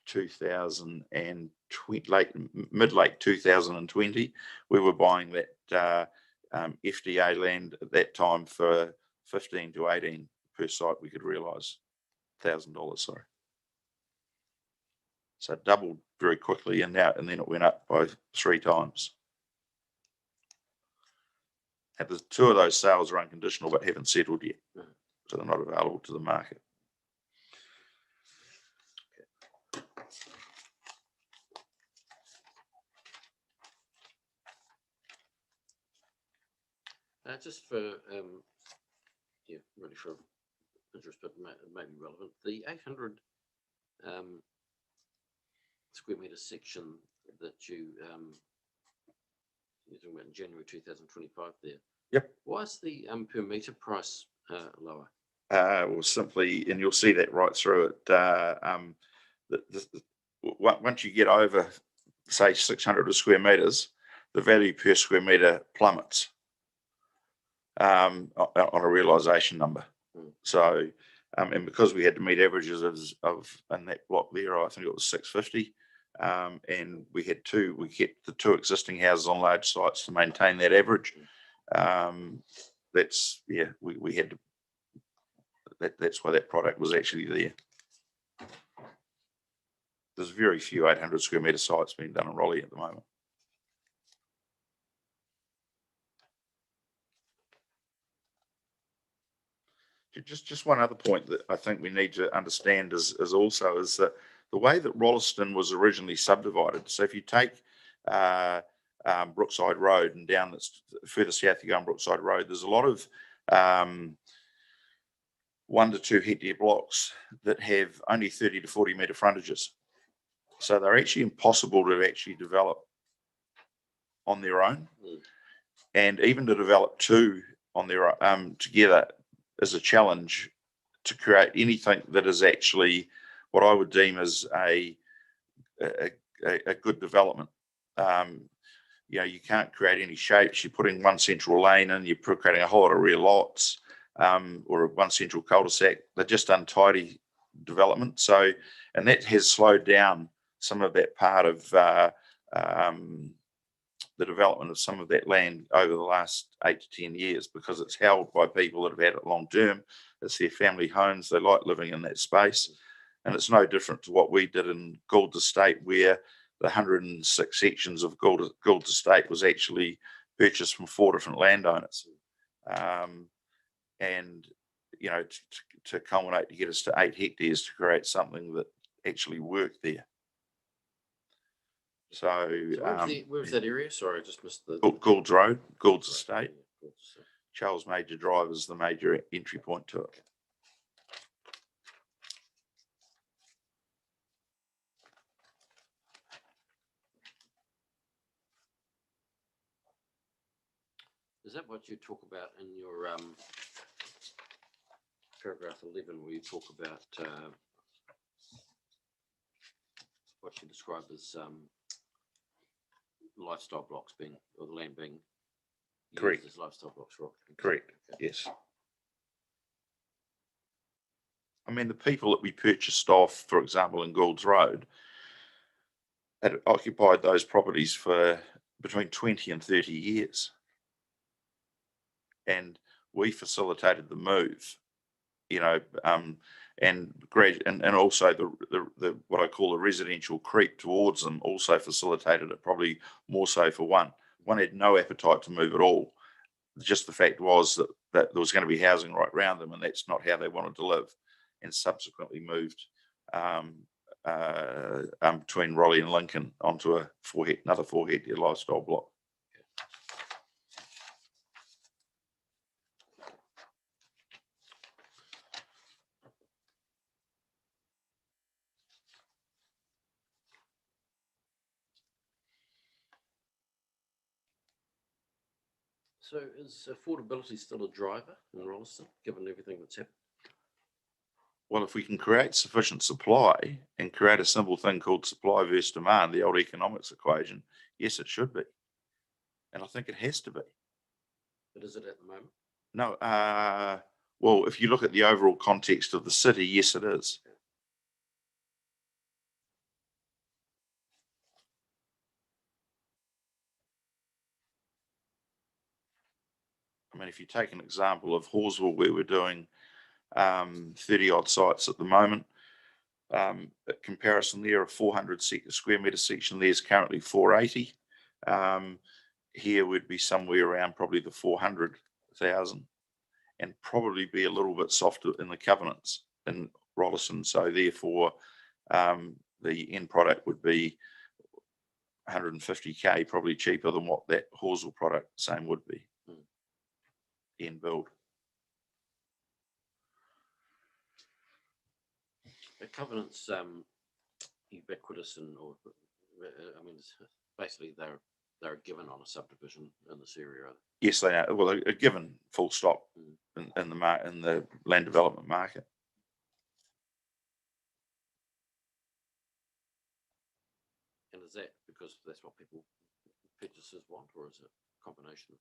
2020, mid-late 2020. We were buying that FDA land at that time for 15 to 18 per site. We could realise $1,000. Sorry, so it doubled very quickly, and then it went up by 3 times. And the 2 of those sales are unconditional but haven't settled yet, so they're not available to the market. Just for, yeah, really for interest, but it may be relevant. The 800 square metre section that you're talking about in January 2025 there. Yep. Why is the per metre price lower? Well, simply, and you'll see that right through it. Once you get over, say, 600 square metres, the value per square metre plummets on a realisation number. So, and because we had to meet averages of in that block there, I think it was 650, and we kept the 2 existing houses on large sites to maintain that average. That's we had to. That's why that product was actually there. There's very few 800 square metre sites being done in Raleigh at the moment. Just one other point that I think we need to understand is that the way that Rolleston was originally subdivided. So if you take Brookside Road and down that's further south you go on Brookside Road, there's a lot of 1 to 2 hectare blocks that have only 30 to 40 metre frontages. So they're actually impossible to actually develop on their own. And even to develop 2 on their together is a challenge to create anything that is actually what I would deem as a good development. You can't create any shapes. You're putting 1 central lane in, you're creating a whole lot of rear lots, or 1 central cul-de-sac. They're just untidy development. So, and that has slowed down some of that part of the development of some of that land over the last 8 to 10 years, because it's held by people that have had it long term. It's their family homes. They like living in that space. And it's no different to what we did in Gould's Estate, where the 106 sections of Gould's Estate was actually purchased from 4 different landowners. And, to culminate to get us to 8 hectares to create something that actually worked there. So where's that area? Sorry, I just missed the Gould's Road, Gould's Estate. Yeah, Charles Major Drive is the major entry point to it. Is that what you talk about in your paragraph 11, where you talk about what you describe as lifestyle blocks being, or the land being Correct. used as lifestyle blocks, right? Correct. Okay. Yes. I mean, the people that we purchased off, for example, in Gould's Road, had occupied those properties for between 20 and 30 years. And we facilitated the move, and also the what I call the residential creep towards them also facilitated it, probably more so for one. One had no appetite to move at all. Just the fact was that there was going to be housing right around them, and that's not how they wanted to live, and subsequently moved between Raleigh and Lincoln onto another 4 hectare lifestyle block. So is affordability still a driver in Rolleston, given everything that's happened? Well, if we can create sufficient supply and create a simple thing called supply versus demand, the old economics equation, yes, it should be. And I think it has to be. But is it at the moment? No, Well, if you look at the overall context of the city, yes, it is. I mean, if you take an example of Horseville, where we're doing 30 odd sites at the moment, a comparison there, a 400 square metre section there is currently 480. Here would be somewhere around probably the 400,000, and probably be a little bit softer in the covenants in Rolleston. So therefore, the end product would be 150k, probably cheaper than what that Horseville product same would be. End build. The covenants, ubiquitous or I mean, basically they're given on a subdivision in this area. Yes, they are. Well, they're given full stop in the land development market. And is that because that's what purchasers want, or is it a combination?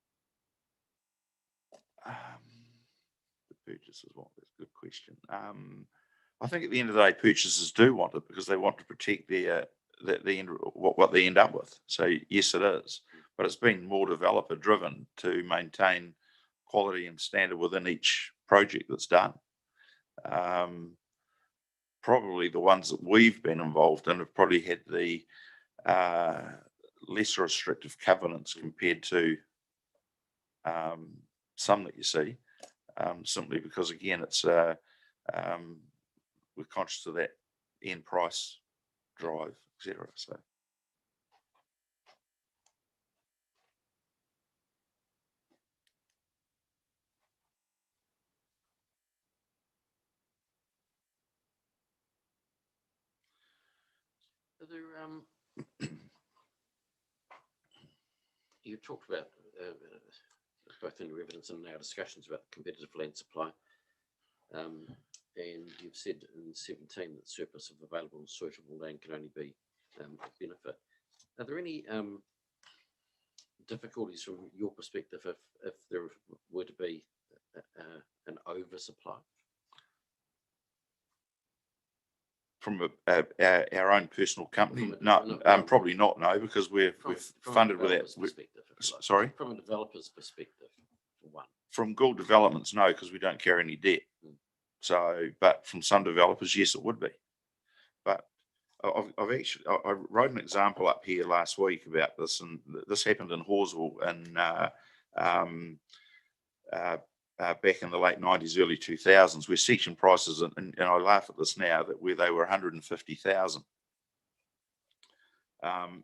The purchasers want, that's a good question. I think at the end of the day, purchasers do want it because they want to protect their what they end up with. So yes, it is, but it's been more developer driven to maintain quality and standard within each project that's done. Probably the ones that we've been involved in have probably had the less restrictive covenants compared to some that you see, simply because again it's we're conscious of that end price drive, etc. So Are there, you talked about both in your evidence and in our discussions about competitive land supply, and you've said in 17 that surplus of available and suitable land can only be a benefit. Are there any difficulties from your perspective if there were to be an oversupply? from our own personal company, probably not. No, because we're funded with that. Sorry, from a developer's perspective, for one. From Gould Developments, no, because we don't carry any debt. So, but from some developers, yes, it would be. But I wrote an example up here last week about this, and this happened in Horseville and back in the late 90s, early 2000s, where section prices, and I laugh at this now, that where they were 150,000.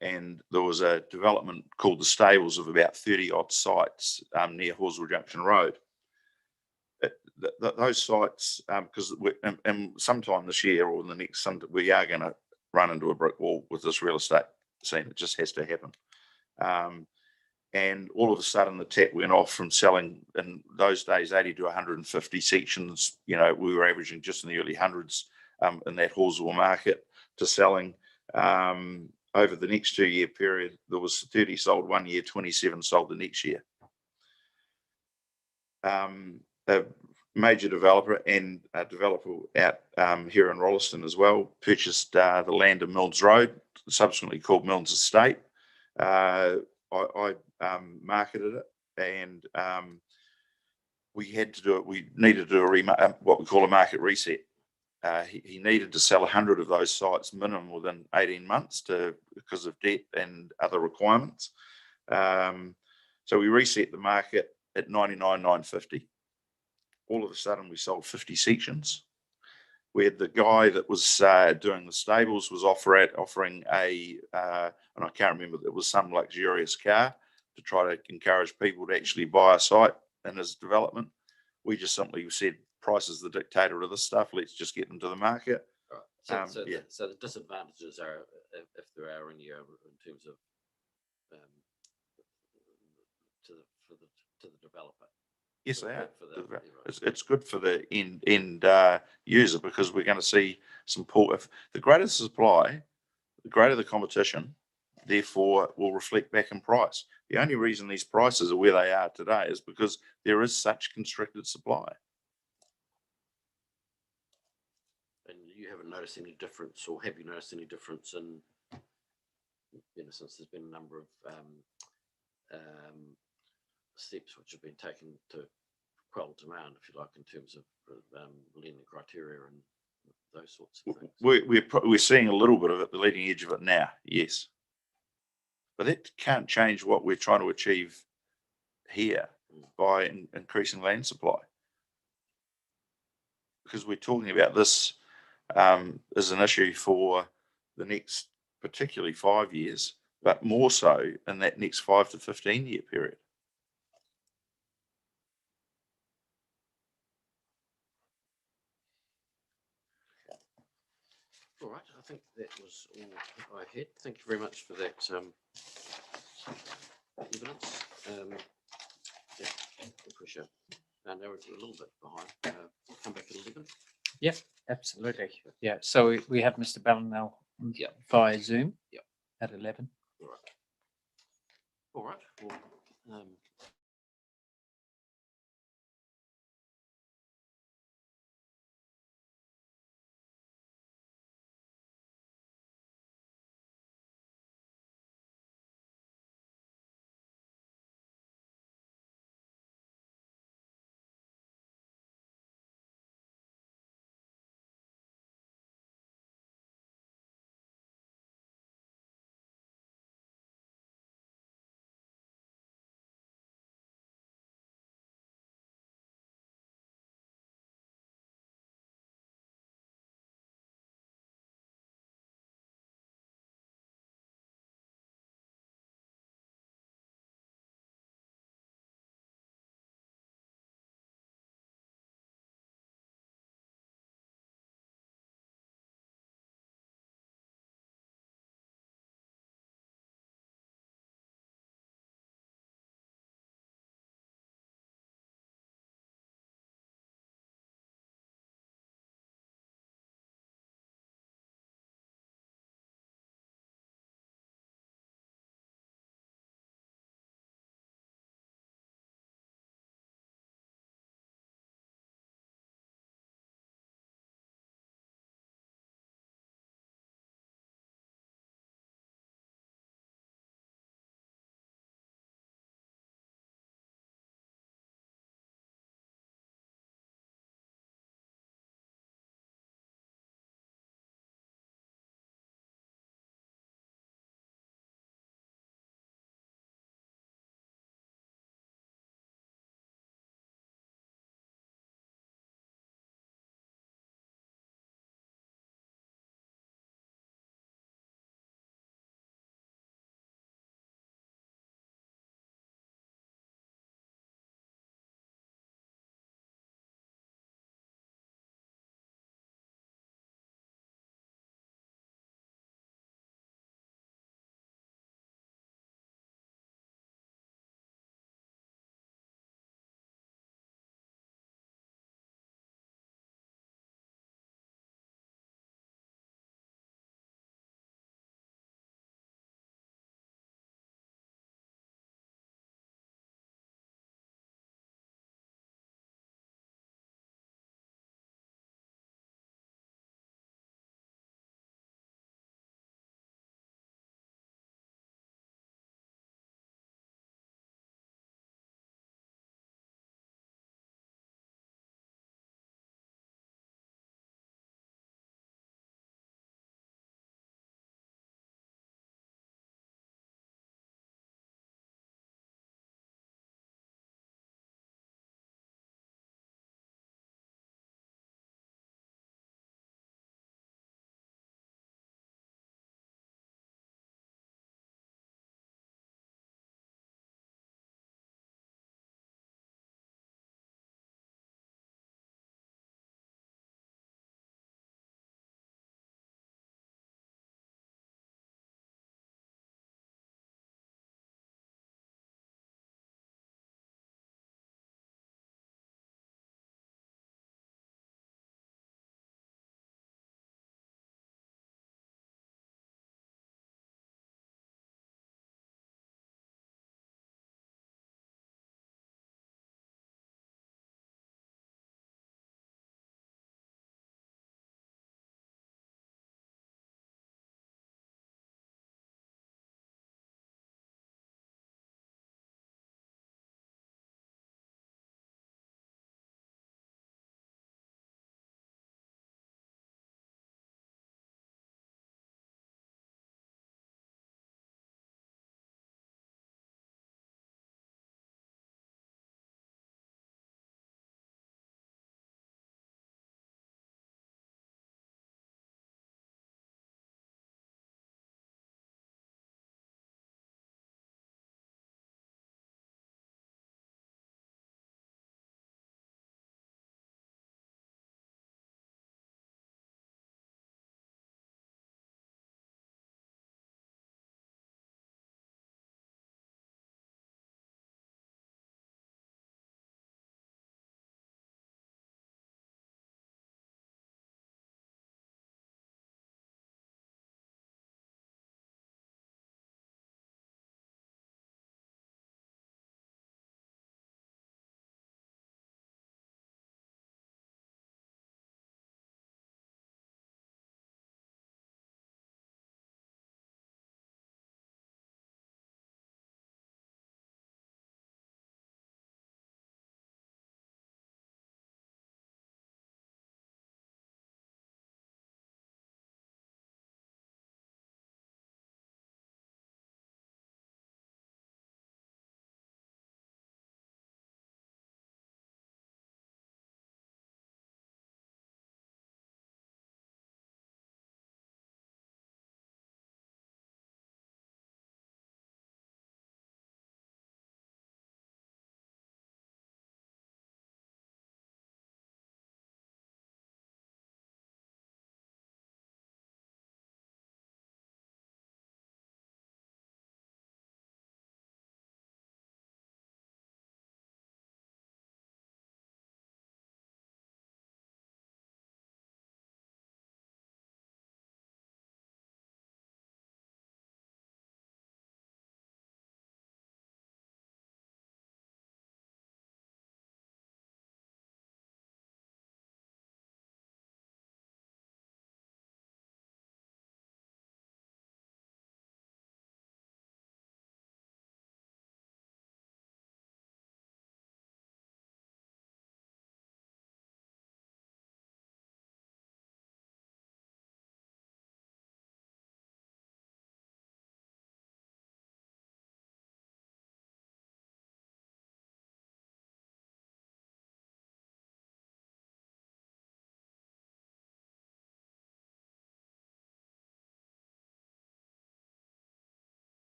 And there was a development called the Stables of about 30 odd sites near Horseville Junction Road. Those sites, because sometime this year or in the next, we are going to run into a brick wall with this real estate scene. It just has to happen. And all of a sudden the tap went off from selling in those days 80 to 150 sections. You know, we were averaging just in the early hundreds in that Horseville market, to selling over the next 2 year period. There was 30 sold 1 year, 27 sold the next year. A major developer and a developer out here in Rolleston as well purchased the land in Milnes Road, subsequently called Milnes Estate. I marketed it, and we had to do it. We needed to do what we call a market reset. He needed to sell 100 of those sites minimum within 18 months because of debt and other requirements. So we reset the market at 99,950. All of a sudden we sold 50 sections, where the guy that was doing the stables was offering a, and I can't remember, it was some luxurious car to try to encourage people to actually buy a site in his development. We just simply said, price is the dictator of this stuff. Let's just get into the market. Right. So the disadvantages are, if there are any, in terms of to the developer. Yes, they are. It's good for the end user, because we're going to see some pull. If the greater the supply, the greater the competition, therefore will reflect back in price. The only reason these prices are where they are today is because there is such constricted supply. noticed any difference, or have you noticed any difference in, since there's been a number of steps which have been taken to quell demand, if you like, in terms of lending criteria and those sorts of things? We're seeing a little bit of it, the leading edge of it now, yes. But that can't change what we're trying to achieve here by increasing land supply. Because we're talking about this as an issue for the next particularly 5 years, but more so in that next 5 to 15 year period. All right, I think that was all I had. Thank you very much for that evidence. Yeah, appreciate it. Now we're a little bit behind. We'll come back at 11. Yeah, absolutely. Yeah, so we have Mr. Ballinell via Zoom at 11. All right. All right. Well,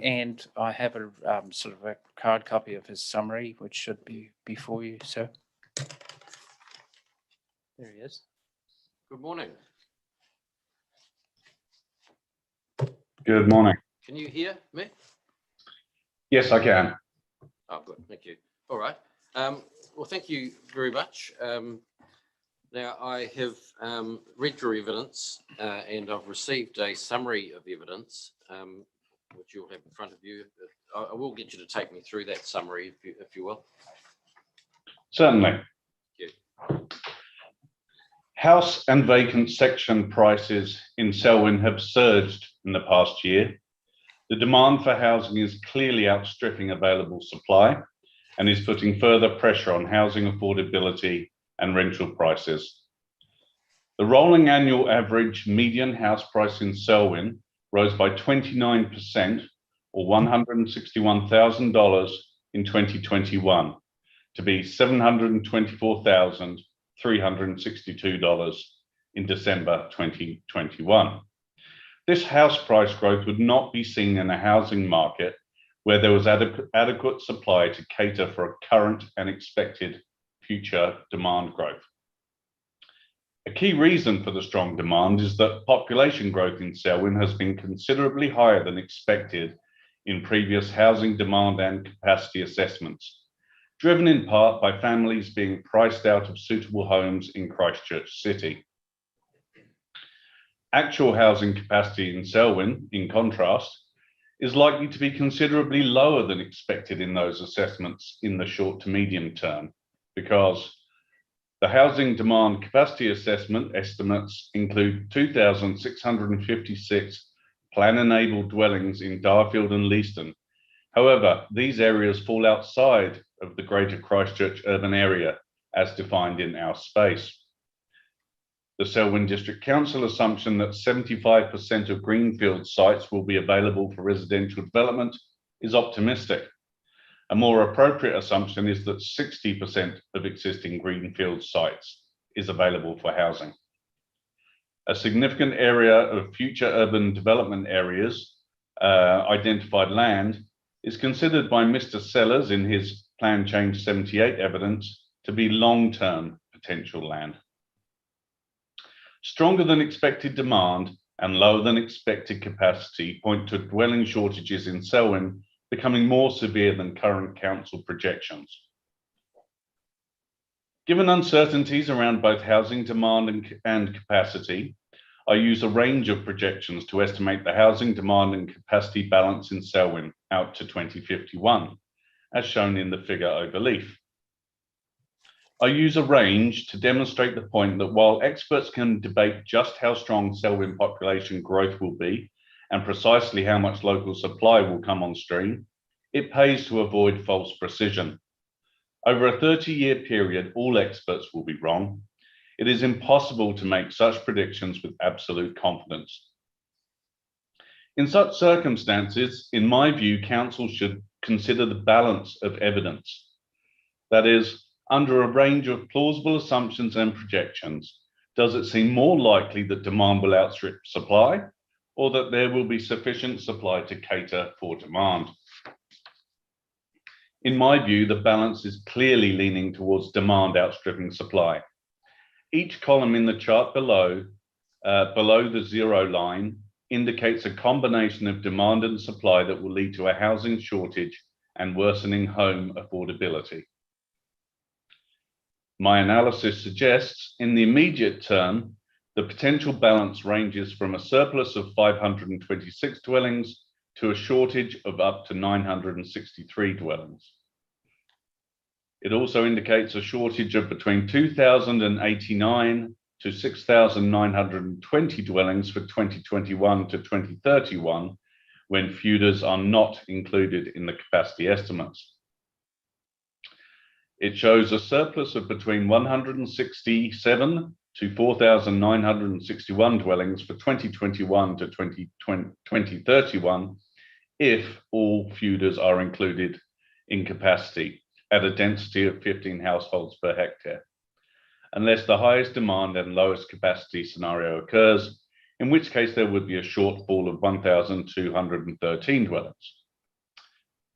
And I have a sort of a card copy of his summary, which should be before you, sir. There he is. Good morning. Good morning. Can you hear me? Yes, I can. Oh, good. Thank you. All right. Well, thank you very much. Now, I have read your evidence and I've received a summary of evidence, which you'll have in front of you. I will get you to take me through that summary, if you will. Certainly. Thank you. House and vacant section prices in Selwyn have surged in the past year. The demand for housing is clearly outstripping available supply and is putting further pressure on housing affordability and rental prices. The rolling annual average median house price in Selwyn rose by 29%, or $161,000 in 2021, to be $724,362 in December 2021. This house price growth would not be seen in a housing market where there was adequate supply to cater for a current and expected future demand growth. A key reason for the strong demand is that population growth in Selwyn has been considerably higher than expected in previous housing demand and capacity assessments, driven in part by families being priced out of suitable homes in Christchurch City. Actual housing capacity in Selwyn, in contrast, is likely to be considerably lower than expected in those assessments in the short to medium term, because the housing demand capacity assessment estimates include 2,656 plan-enabled dwellings in Darfield and Leeston. However, these areas fall outside of the Greater Christchurch urban area as defined in our space. The Selwyn District Council assumption that 75% of greenfield sites will be available for residential development is optimistic. A more appropriate assumption is that 60% of existing greenfield sites is available for housing. A significant area of future urban development areas, identified land, is considered by Mr. Sellers in his Plan Change 78 evidence to be long-term potential land. Stronger than expected demand and lower than expected capacity point to dwelling shortages in Selwyn becoming more severe than current council projections. Given uncertainties around both housing demand and capacity, I use a range of projections to estimate the housing demand and capacity balance in Selwyn out to 2051, as shown in the figure overleaf. I use a range to demonstrate the point that while experts can debate just how strong Selwyn population growth will be and precisely how much local supply will come on stream, it pays to avoid false precision. Over a 30-year period, all experts will be wrong. It is impossible to make such predictions with absolute confidence. In such circumstances, in my view, council should consider the balance of evidence. That is, under a range of plausible assumptions and projections, does it seem more likely that demand will outstrip supply, or that there will be sufficient supply to cater for demand? In my view, the balance is clearly leaning towards demand outstripping supply. Each column in the chart below the zero line, indicates a combination of demand and supply that will lead to a housing shortage and worsening home affordability. My analysis suggests in the immediate term, the potential balance ranges from a surplus of 526 dwellings to a shortage of up to 963 dwellings. It also indicates a shortage of between 2,089 to 6,920 dwellings for 2021 to 2031, when feuders are not included in the capacity estimates. It shows a surplus of between 167 to 4,961 dwellings for 2021 to 2031, if all feuders are included in capacity at a density of 15 households per hectare, unless the highest demand and lowest capacity scenario occurs, in which case there would be a shortfall of 1,213 dwellings.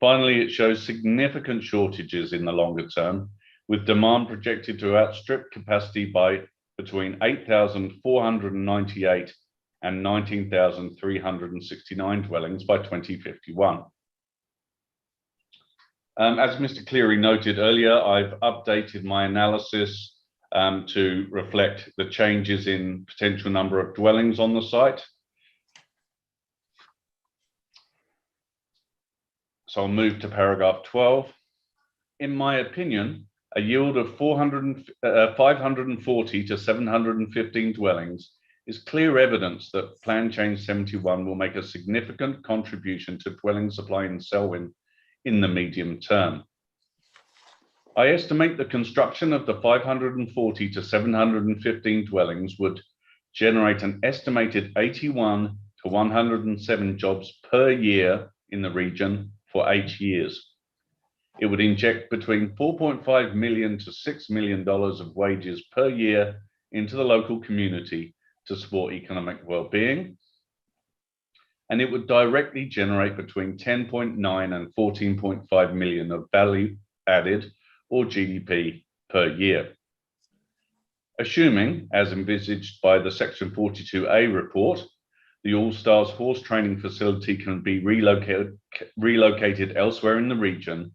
Finally, it shows significant shortages in the longer term, with demand projected to outstrip capacity by between 8,498 and 19,369 dwellings by 2051. As Mr. Cleary noted earlier, I've updated my analysis to reflect the changes in potential number of dwellings on the site. So I'll move to paragraph 12. In my opinion, a yield of 540 to 715 dwellings is clear evidence that Plan Change 71 will make a significant contribution to dwelling supply in Selwyn in the medium term. I estimate the construction of the 540 to 715 dwellings would generate an estimated 81 to 107 jobs per year in the region for 8 years. It would inject between $4.5 million to $6 million of wages per year into the local community to support economic well-being, and it would directly generate between 10.9 and 14.5 million of value added, or GDP, per year. Assuming, as envisaged by the Section 42A report, the All Stars horse training facility can be relocated elsewhere in the region,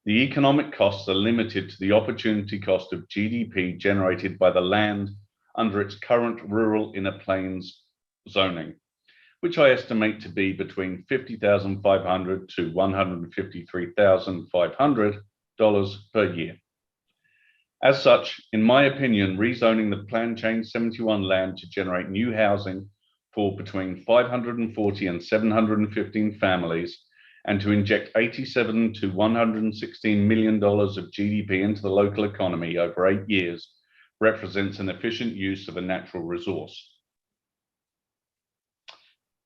the economic costs are limited to the opportunity cost of GDP generated by the land under its current rural inner plains zoning, which I estimate to be between $50,500 to $153,500 per year. As such, in my opinion, rezoning the Plan Change 71 land to generate new housing for between 540 and 715 families and to inject $87 to $116 million of GDP into the local economy over 8 years represents an efficient use of a natural resource.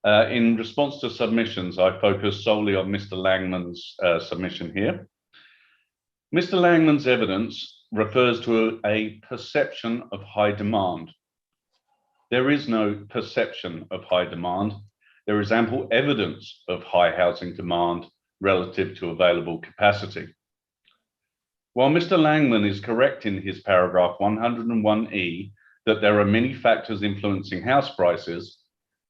In response to submissions, I focus solely on Mr. Langman's submission here. Mr. Langman's evidence refers to a perception of high demand. There is no perception of high demand. There is ample evidence of high housing demand relative to available capacity. While Mr. Langman is correct in his paragraph 101E that there are many factors influencing house prices,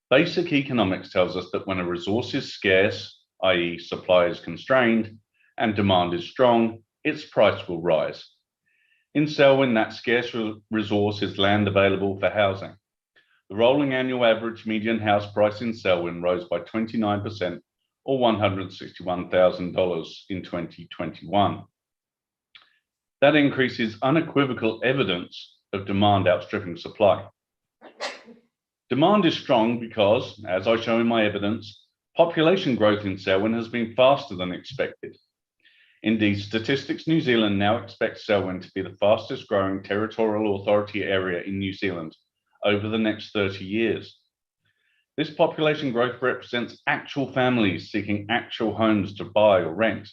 basic economics tells us that when a resource is scarce, i.e. supply is constrained, and demand is strong, its price will rise. In Selwyn, that scarce resource is land available for housing. The rolling annual average median house price in Selwyn rose by 29%, or $161,000 in 2021. That increase is unequivocal evidence of demand outstripping supply. Demand is strong because, as I show in my evidence, population growth in Selwyn has been faster than expected. Indeed, Statistics New Zealand now expects Selwyn to be the fastest growing territorial authority area in New Zealand over the next 30 years. This population growth represents actual families seeking actual homes to buy or rent.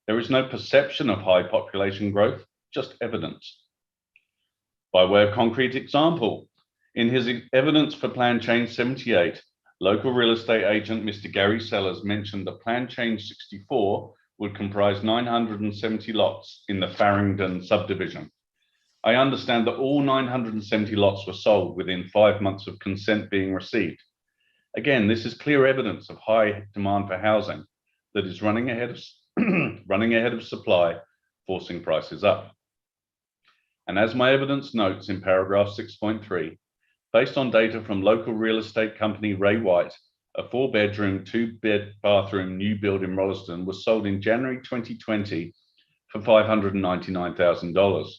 There is no perception of high population growth, just evidence. By way of concrete example, in his evidence for Plan Change 78, local real estate agent Mr. Gary Sellers mentioned that Plan Change 64 would comprise 970 lots in the Farringdon subdivision. I understand that all 970 lots were sold within 5 months of consent being received. Again, this is clear evidence of high demand for housing that is running ahead of supply, forcing prices up. And as my evidence notes in paragraph 6.3, based on data from local real estate company Ray White, a 4-bedroom, 2-bathroom new build in Rolleston was sold in January 2020 for $599,000.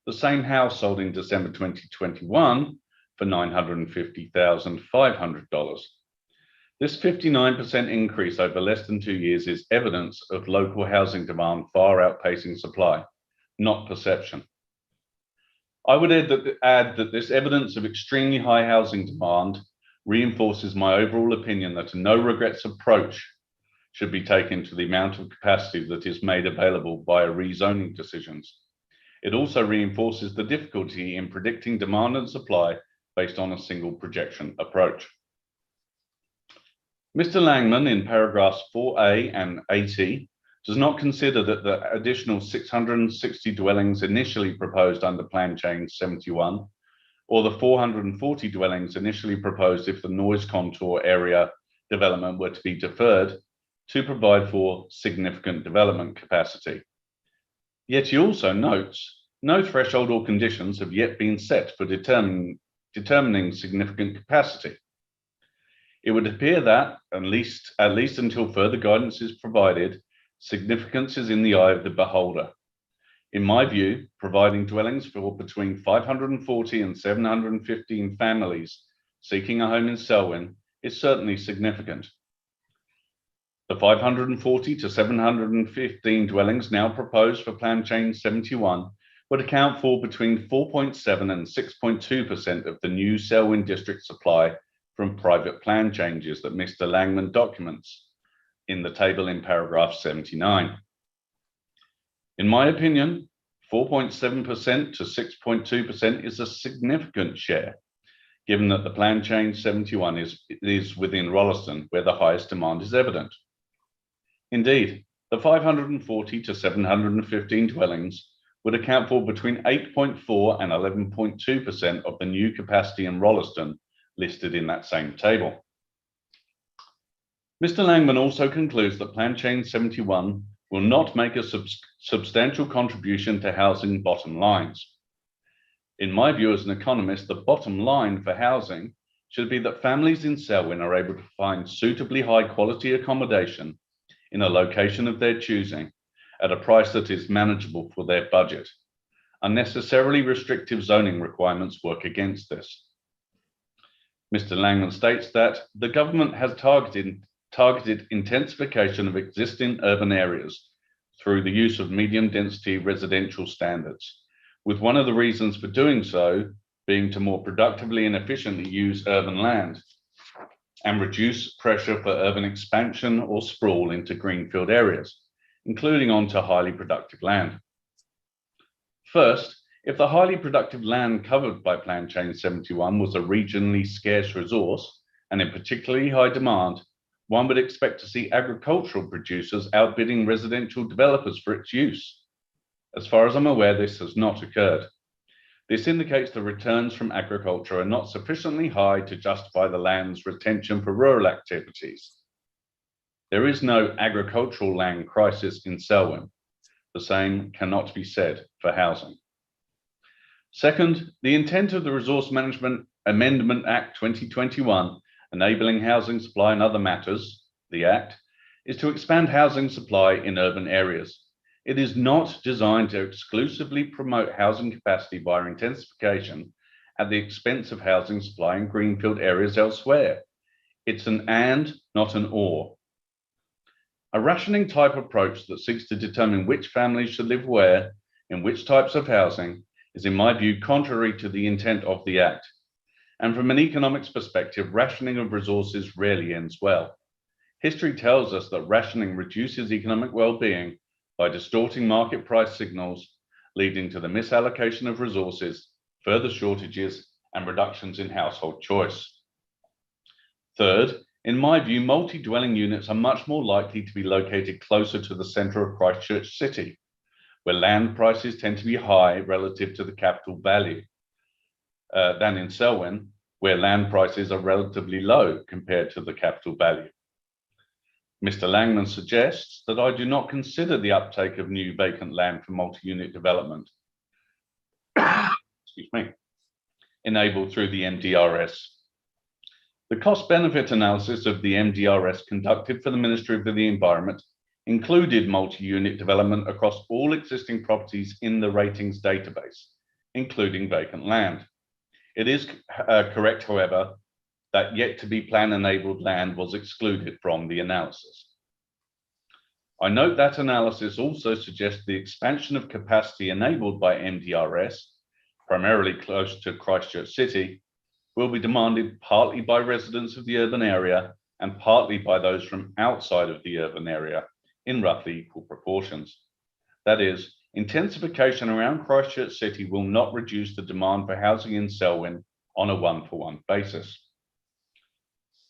The same house sold in December 2021 for $950,500. This 59% increase over less than 2 years is evidence of local housing demand far outpacing supply, not perception. I would add that this evidence of extremely high housing demand reinforces my overall opinion that a no-regrets approach should be taken to the amount of capacity that is made available via rezoning decisions. It also reinforces the difficulty in predicting demand and supply based on a single projection approach. Mr. Langman, in paragraphs 4A and 80, does not consider that the additional 660 dwellings initially proposed under Plan Change 71, or the 440 dwellings initially proposed if the noise contour area development were to be deferred, to provide for significant development capacity. Yet he also notes, no threshold or conditions have yet been set for determining significant capacity. It would appear that, at least until further guidance is provided, significance is in the eye of the beholder. In my view, providing dwellings for between 540 and 715 families seeking a home in Selwyn is certainly significant. The 540 to 715 dwellings now proposed for Plan Change 71 would account for between 4.7 and 6.2% of the new Selwyn district supply from private plan changes that Mr. Langman documents in the table in paragraph 79. In my opinion, 4.7% to 6.2% is a significant share, given that the Plan Change 71 is within Rolleston, where the highest demand is evident. Indeed, the 540 to 715 dwellings would account for between 8.4 and 11.2% of the new capacity in Rolleston listed in that same table. Mr. Langman also concludes that Plan Change 71 will not make a substantial contribution to housing bottom lines. In my view as an economist, the bottom line for housing should be that families in Selwyn are able to find suitably high quality accommodation in a location of their choosing at a price that is manageable for their budget. Unnecessarily restrictive zoning requirements work against this. Mr. Langman states that the government has targeted intensification of existing urban areas through the use of medium density residential standards, with one of the reasons for doing so being to more productively and efficiently use urban land and reduce pressure for urban expansion or sprawl into greenfield areas, including onto highly productive land. First, if the highly productive land covered by Plan Change 71 was a regionally scarce resource and in particularly high demand, one would expect to see agricultural producers outbidding residential developers for its use. As far as I'm aware, this has not occurred. This indicates the returns from agriculture are not sufficiently high to justify the land's retention for rural activities. There is no agricultural land crisis in Selwyn. The same cannot be said for housing. Second, the intent of the Resource Management Amendment Act 2021, Enabling Housing Supply and Other Matters, the Act, is to expand housing supply in urban areas. It is not designed to exclusively promote housing capacity via intensification at the expense of housing supply in greenfield areas elsewhere. It's an and, not an or. A rationing type approach that seeks to determine which families should live where, in which types of housing, is in my view contrary to the intent of the Act. And from an economics perspective, rationing of resources rarely ends well. History tells us that rationing reduces economic well-being by distorting market price signals, leading to the misallocation of resources, further shortages, and reductions in household choice. Third, in my view, multi-dwelling units are much more likely to be located closer to the centre of Christchurch City, where land prices tend to be high relative to the capital value, than in Selwyn, where land prices are relatively low compared to the capital value. Mr. Langman suggests that I do not consider the uptake of new vacant land for multi-unit development enabled through the MDRS. The cost-benefit analysis of the MDRS conducted for the Ministry of the Environment included multi-unit development across all existing properties in the ratings database, including vacant land. It is correct, however, that yet to be plan-enabled land was excluded from the analysis. I note that analysis also suggests the expansion of capacity enabled by MDRS, primarily close to Christchurch City, will be demanded partly by residents of the urban area and partly by those from outside of the urban area in roughly equal proportions. That is, intensification around Christchurch City will not reduce the demand for housing in Selwyn on a one-for-one basis.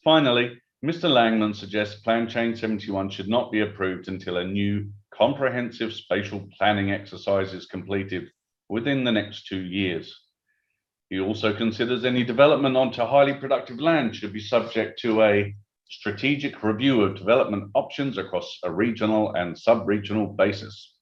Finally, Mr. Langman suggests Plan Change 71 should not be approved until a new comprehensive spatial planning exercise is completed within the next 2 years. He also considers any development onto highly productive land should be subject to a strategic review of development options across a regional and sub-regional basis.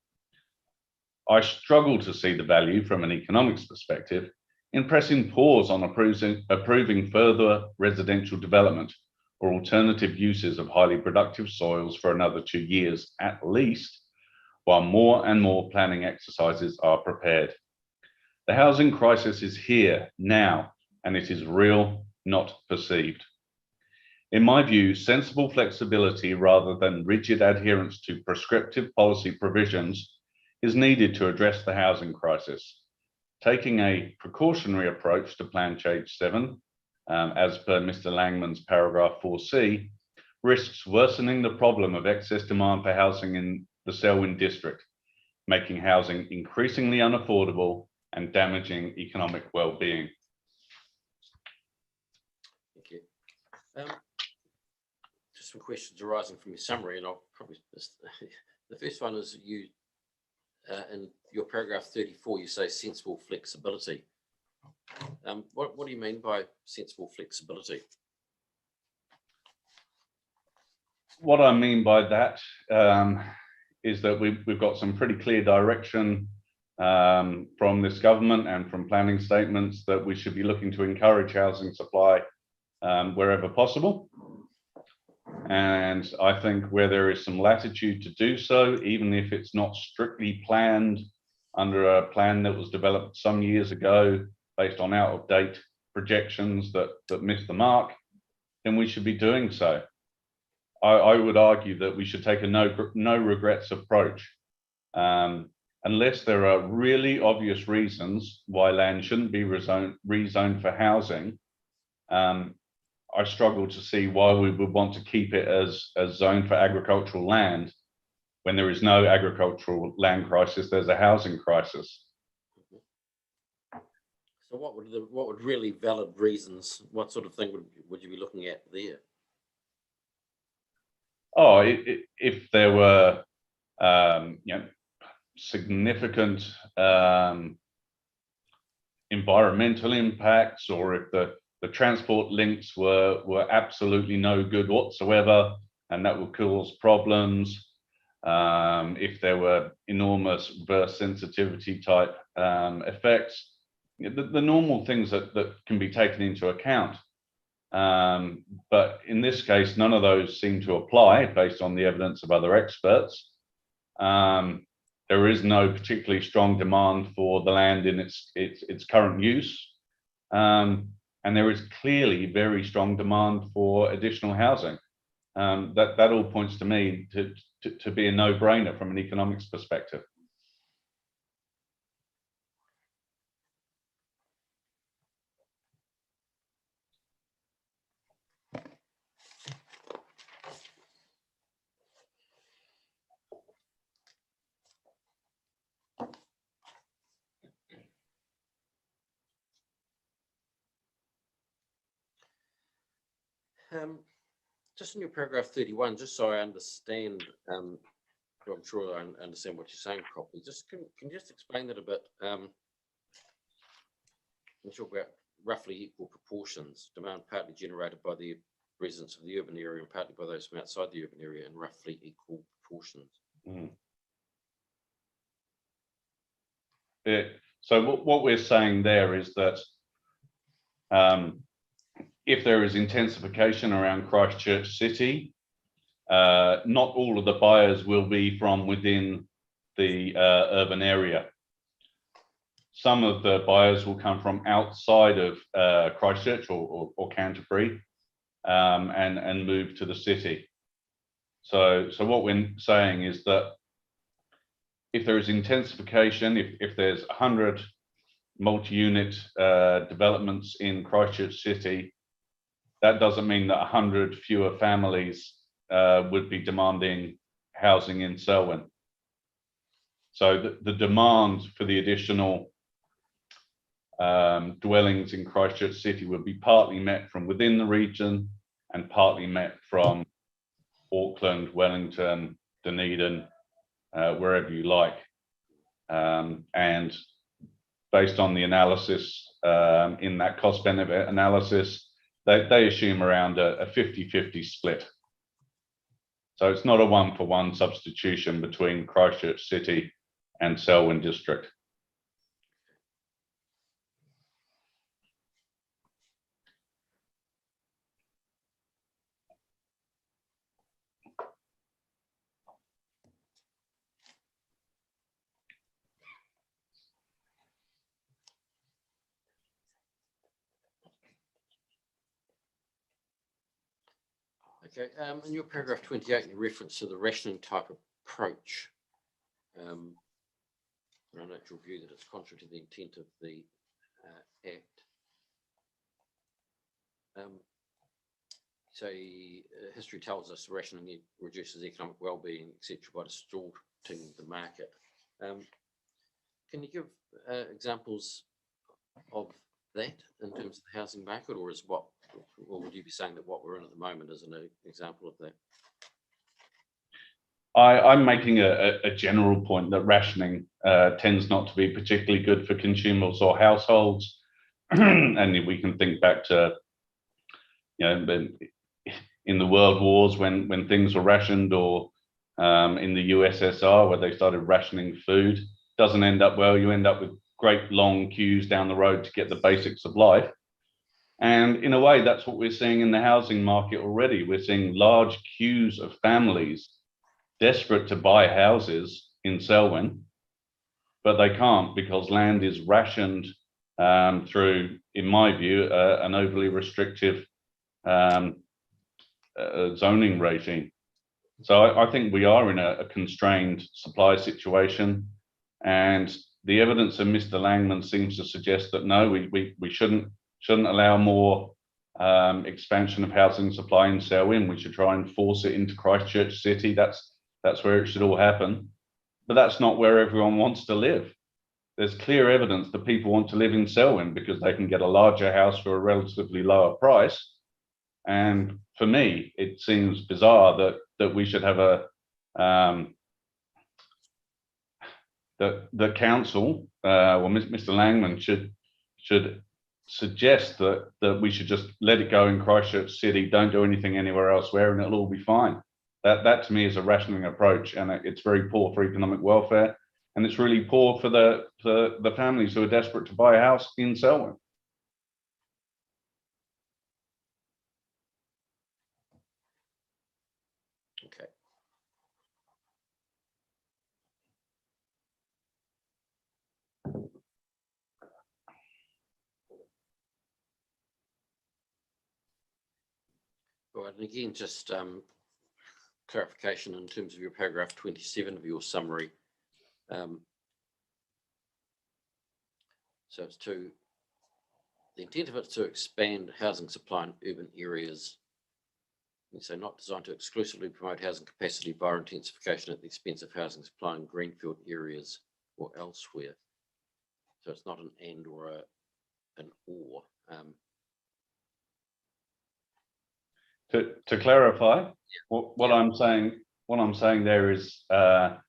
I struggle to see the value from an economics perspective in pressing pause on approving further residential development or alternative uses of highly productive soils for another 2 years at least, while more and more planning exercises are prepared. The housing crisis is here now, and it is real, not perceived. In my view, sensible flexibility rather than rigid adherence to prescriptive policy provisions is needed to address the housing crisis. Taking a precautionary approach to Plan Change 7, as per Mr. Langman's paragraph 4C, risks worsening the problem of excess demand for housing in the Selwyn district, making housing increasingly unaffordable and damaging economic well-being. Thank you. Just some questions arising from your summary, and I'll probably the first one is you in your paragraph 34, you say sensible flexibility. What do you mean by sensible flexibility? What I mean by that is that we've got some pretty clear direction from this government and from planning statements that we should be looking to encourage housing supply wherever possible. And I think where there is some latitude to do so, even if it's not strictly planned under a plan that was developed some years ago based on out-of-date projections that missed the mark, then we should be doing so. I would argue that we should take a no regrets approach. Unless there are really obvious reasons why land shouldn't be rezoned for housing, I struggle to see why we would want to keep it as zoned for agricultural land when there is no agricultural land crisis, there's a housing crisis. So what would really valid reasons, what sort of thing would you be looking at there? Oh, if there were significant environmental impacts, or if the transport links were absolutely no good whatsoever and that would cause problems, if there were enormous burst sensitivity type effects, the normal things that can be taken into account. But in this case, none of those seem to apply based on the evidence of other experts. There is no particularly strong demand for the land in its current use. And there is clearly very strong demand for additional housing. That all points to me to be a no-brainer from an economics perspective. Just in your paragraph 31, just so I understand, I'm sure I understand what you're saying properly. Just can you just explain that a bit? You talk about roughly equal proportions, demand partly generated by the residents of the urban area and partly by those from outside the urban area, in roughly equal proportions. Mm. Yeah. So what we're saying there is that if there is intensification around Christchurch City, not all of the buyers will be from within the urban area. Some of the buyers will come from outside of Christchurch or Canterbury and move to the city. So what we're saying is that if there is intensification, if there's 100 multi-unit developments in Christchurch City, that doesn't mean that 100 fewer families would be demanding housing in Selwyn. So the demand for the additional dwellings in Christchurch City would be partly met from within the region and partly met from Auckland, Wellington, Dunedin, wherever you like. And based on the analysis, in that cost benefit analysis, they assume around a 50-50 split. So it's not a one-for-one substitution between Christchurch City and Selwyn District. Okay, in your paragraph 28, you reference to the rationing type approach. I note your view that it's contrary to the intent of the Act. So history tells us rationing reduces economic well-being, etc., by distorting the market. Can you give examples of that in terms of the housing market, or would you be saying that what we're in at the moment is an example of that? I'm making a general point that rationing tends not to be particularly good for consumers or households. And we can think back to, in the world wars when things were rationed, or in the USSR where they started rationing food. Doesn't end up well. You end up with great long queues down the road to get the basics of life. And in a way, that's what we're seeing in the housing market already. We're seeing large queues of families desperate to buy houses in Selwyn, but they can't because land is rationed through, in my view, an overly restrictive zoning regime. So I think we are in a constrained supply situation, and the evidence of Mr. Langman seems to suggest that no, we shouldn't allow more expansion of housing supply in Selwyn. We should try and force it into Christchurch City. That's where it should all happen. But that's not where everyone wants to live. There's clear evidence that people want to live in Selwyn because they can get a larger house for a relatively lower price. And for me, it seems bizarre that we should have the council, or Mr. Langman should suggest that we should just let it go in Christchurch City, don't do anything anywhere elsewhere, and it'll all be fine. That to me is a rationing approach, and it's very poor for economic welfare, and it's really poor for the families who are desperate to buy a house in Selwyn. Okay. All right, and again, just clarification in terms of your paragraph 27 of your summary. So it's the intent of it is to expand housing supply in urban areas. And so not designed to exclusively promote housing capacity via intensification at the expense of housing supply in greenfield areas or elsewhere. So it's not an and or an or. To clarify, what I'm saying there is the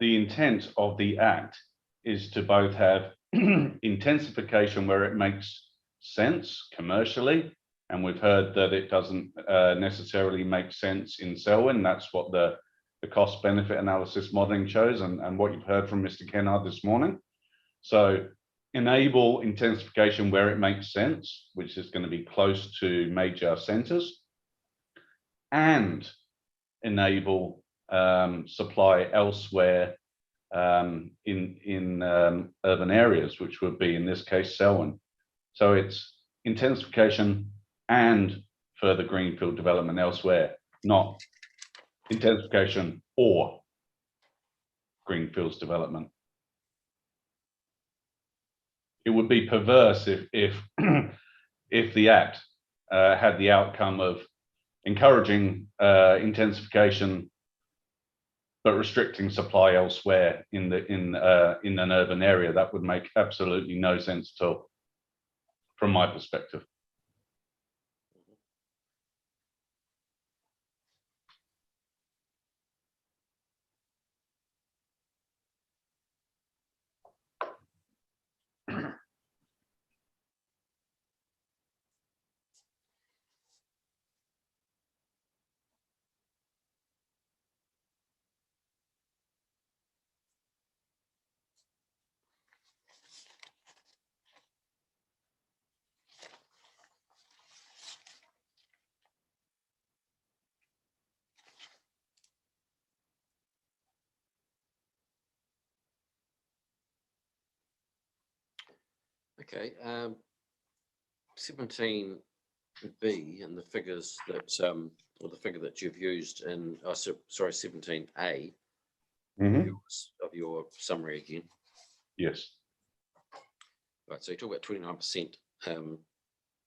intent of the Act is to both have intensification where it makes sense commercially, and we've heard that it doesn't necessarily make sense in Selwyn. That's what the cost benefit analysis modelling shows, and what you've heard from Mr. Kennard this morning. So enable intensification where it makes sense, which is going to be close to major centres, and enable supply elsewhere in urban areas, which would be in this case Selwyn. So it's intensification and further greenfield development elsewhere, not intensification or greenfields development. It would be perverse if if the Act had the outcome of encouraging intensification but restricting supply elsewhere in an urban area. That would make absolutely no sense at all, from my perspective. Okay, 17B and the figures that, or the figure that you've used in, oh, sorry, 17A Mhm. of your summary again. Yes. Right, so you talk about 29%,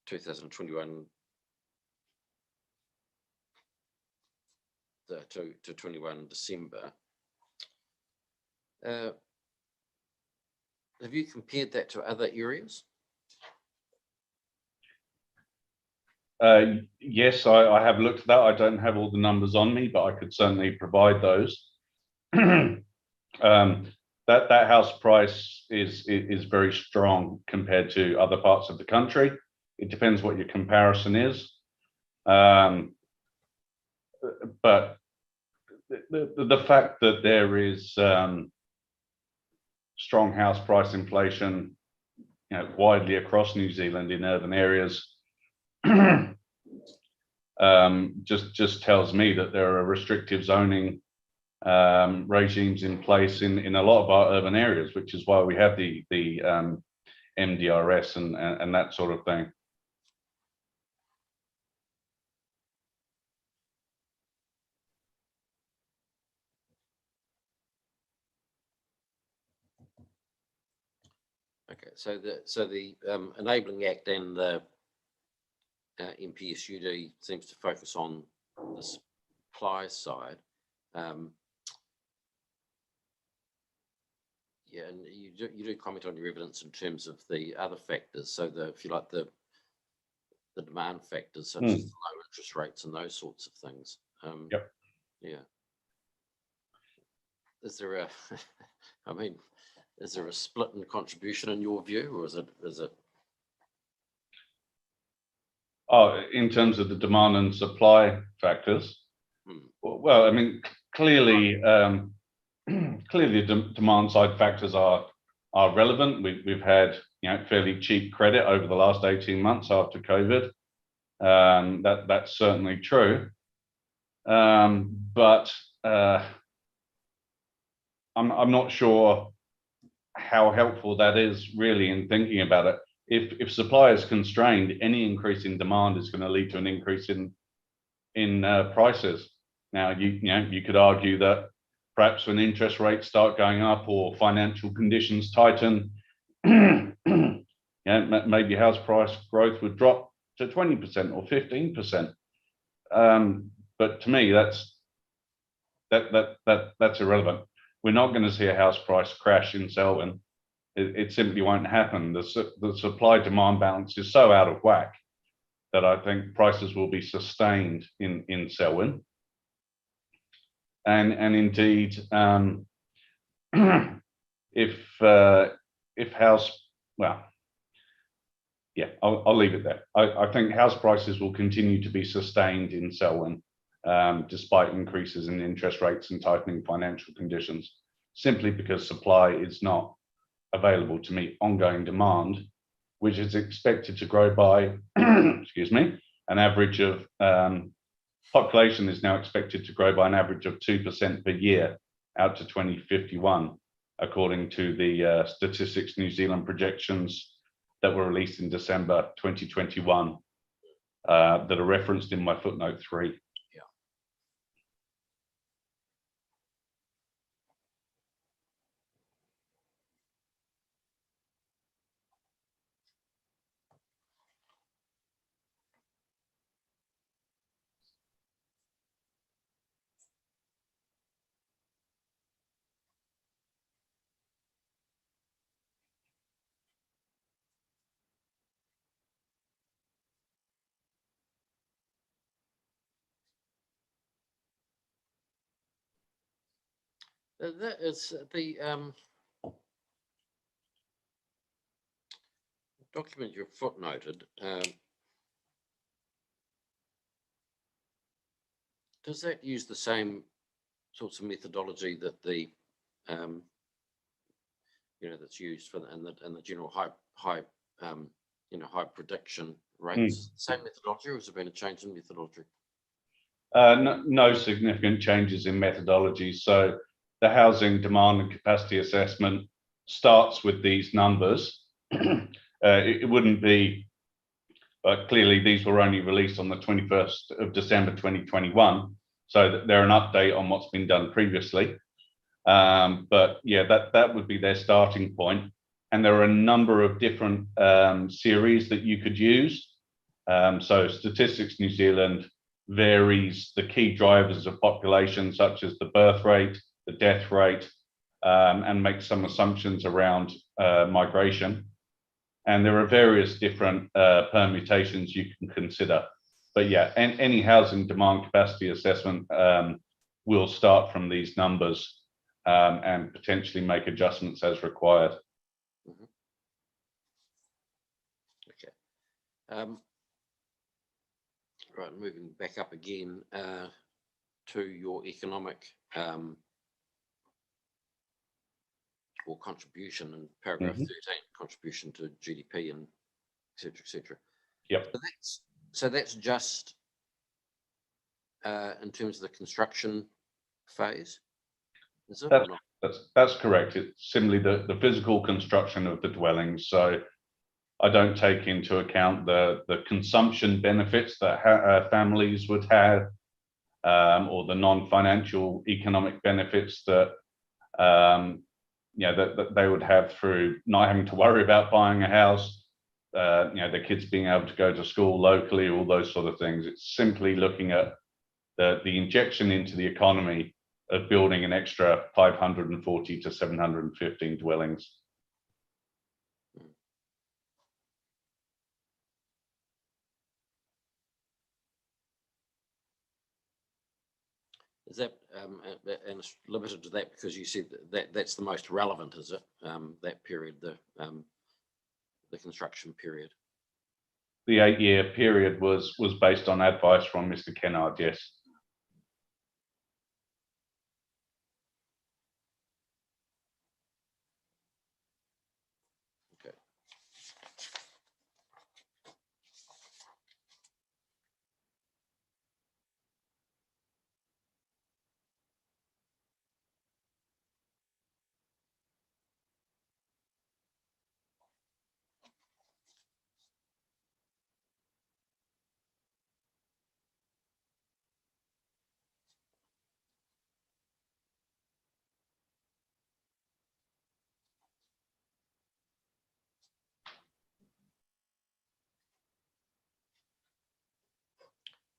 2021 to 21 December. Have you compared that to other areas? Yes, I have looked at that. I don't have all the numbers on me, but I could certainly provide those. That house price is very strong compared to other parts of the country. It depends what your comparison is. But the fact that there is strong house price inflation, widely across New Zealand in urban areas, just tells me that there are restrictive zoning regimes in place in a lot of our urban areas, which is why we have the MDRS and that sort of thing. Okay, so the Enabling Act and the MPSUD seems to focus on the supply side. Yeah, and you do comment on your evidence in terms of the other factors. So if you like, the demand factors such as the low interest rates and those sorts of things. Yep. Yeah. Is there a, I mean, is there a split in contribution in your view, or is it? Oh, in terms of the demand and supply factors. Well, I mean, clearly, clearly the demand side factors are relevant. We've had fairly cheap credit over the last 18 months after COVID. That's certainly true. But I'm not sure how helpful that is really in thinking about it. If supply is constrained, any increase in demand is going to lead to an increase in prices. Now, you could argue that perhaps when interest rates start going up or financial conditions tighten, maybe house price growth would drop to 20% or 15%. But to me, that's irrelevant. We're not going to see a house price crash in Selwyn. It simply won't happen. The supply-demand balance is so out of whack that I think prices will be sustained in Selwyn. And indeed, if house, well, yeah, I'll leave it there. I think house prices will continue to be sustained in Selwyn, despite increases in interest rates and tightening financial conditions, simply because supply is not available to meet ongoing demand, which is expected to grow by, excuse me, an average of, population is now expected to grow by an average of 2% per year out to 2051, according to the Statistics New Zealand projections that were released in December 2021, that are referenced in my footnote 3. That is the document you've footnoted. Does that use the same sorts of methodology that the that's used for and the general high prediction rates? Same methodology, or has there been a change in methodology? No significant changes in methodology. So the housing demand and capacity assessment starts with these numbers it wouldn't be, clearly these were only released on the 21st of December 2021, so they're an update on what's been done previously. But yeah, that would be their starting point. And there are a number of different series that you could use. So Statistics New Zealand varies the key drivers of population, such as the birth rate, the death rate, and makes some assumptions around migration. And there are various different permutations you can consider. But yeah, any housing demand capacity assessment will start from these numbers and potentially make adjustments as required. Mhm. Okay. Right, moving back up again to your economic or contribution in paragraph 13, contribution to GDP and et cetera, et cetera. Yep. So that's just in terms of the construction phase, is it? That's correct. It's simply the physical construction of the dwellings. So I don't take into account the consumption benefits that families would have, or the non-financial economic benefits that that they would have through not having to worry about buying a house, their kids being able to go to school locally, all those sort of things. It's simply looking at the injection into the economy of building an extra 540 to 715 dwellings. Is that and it's limited to that because you said that's the most relevant, is it? That period, the construction period. The 8-year period was based on advice from Mr. Kennard, yes. Okay.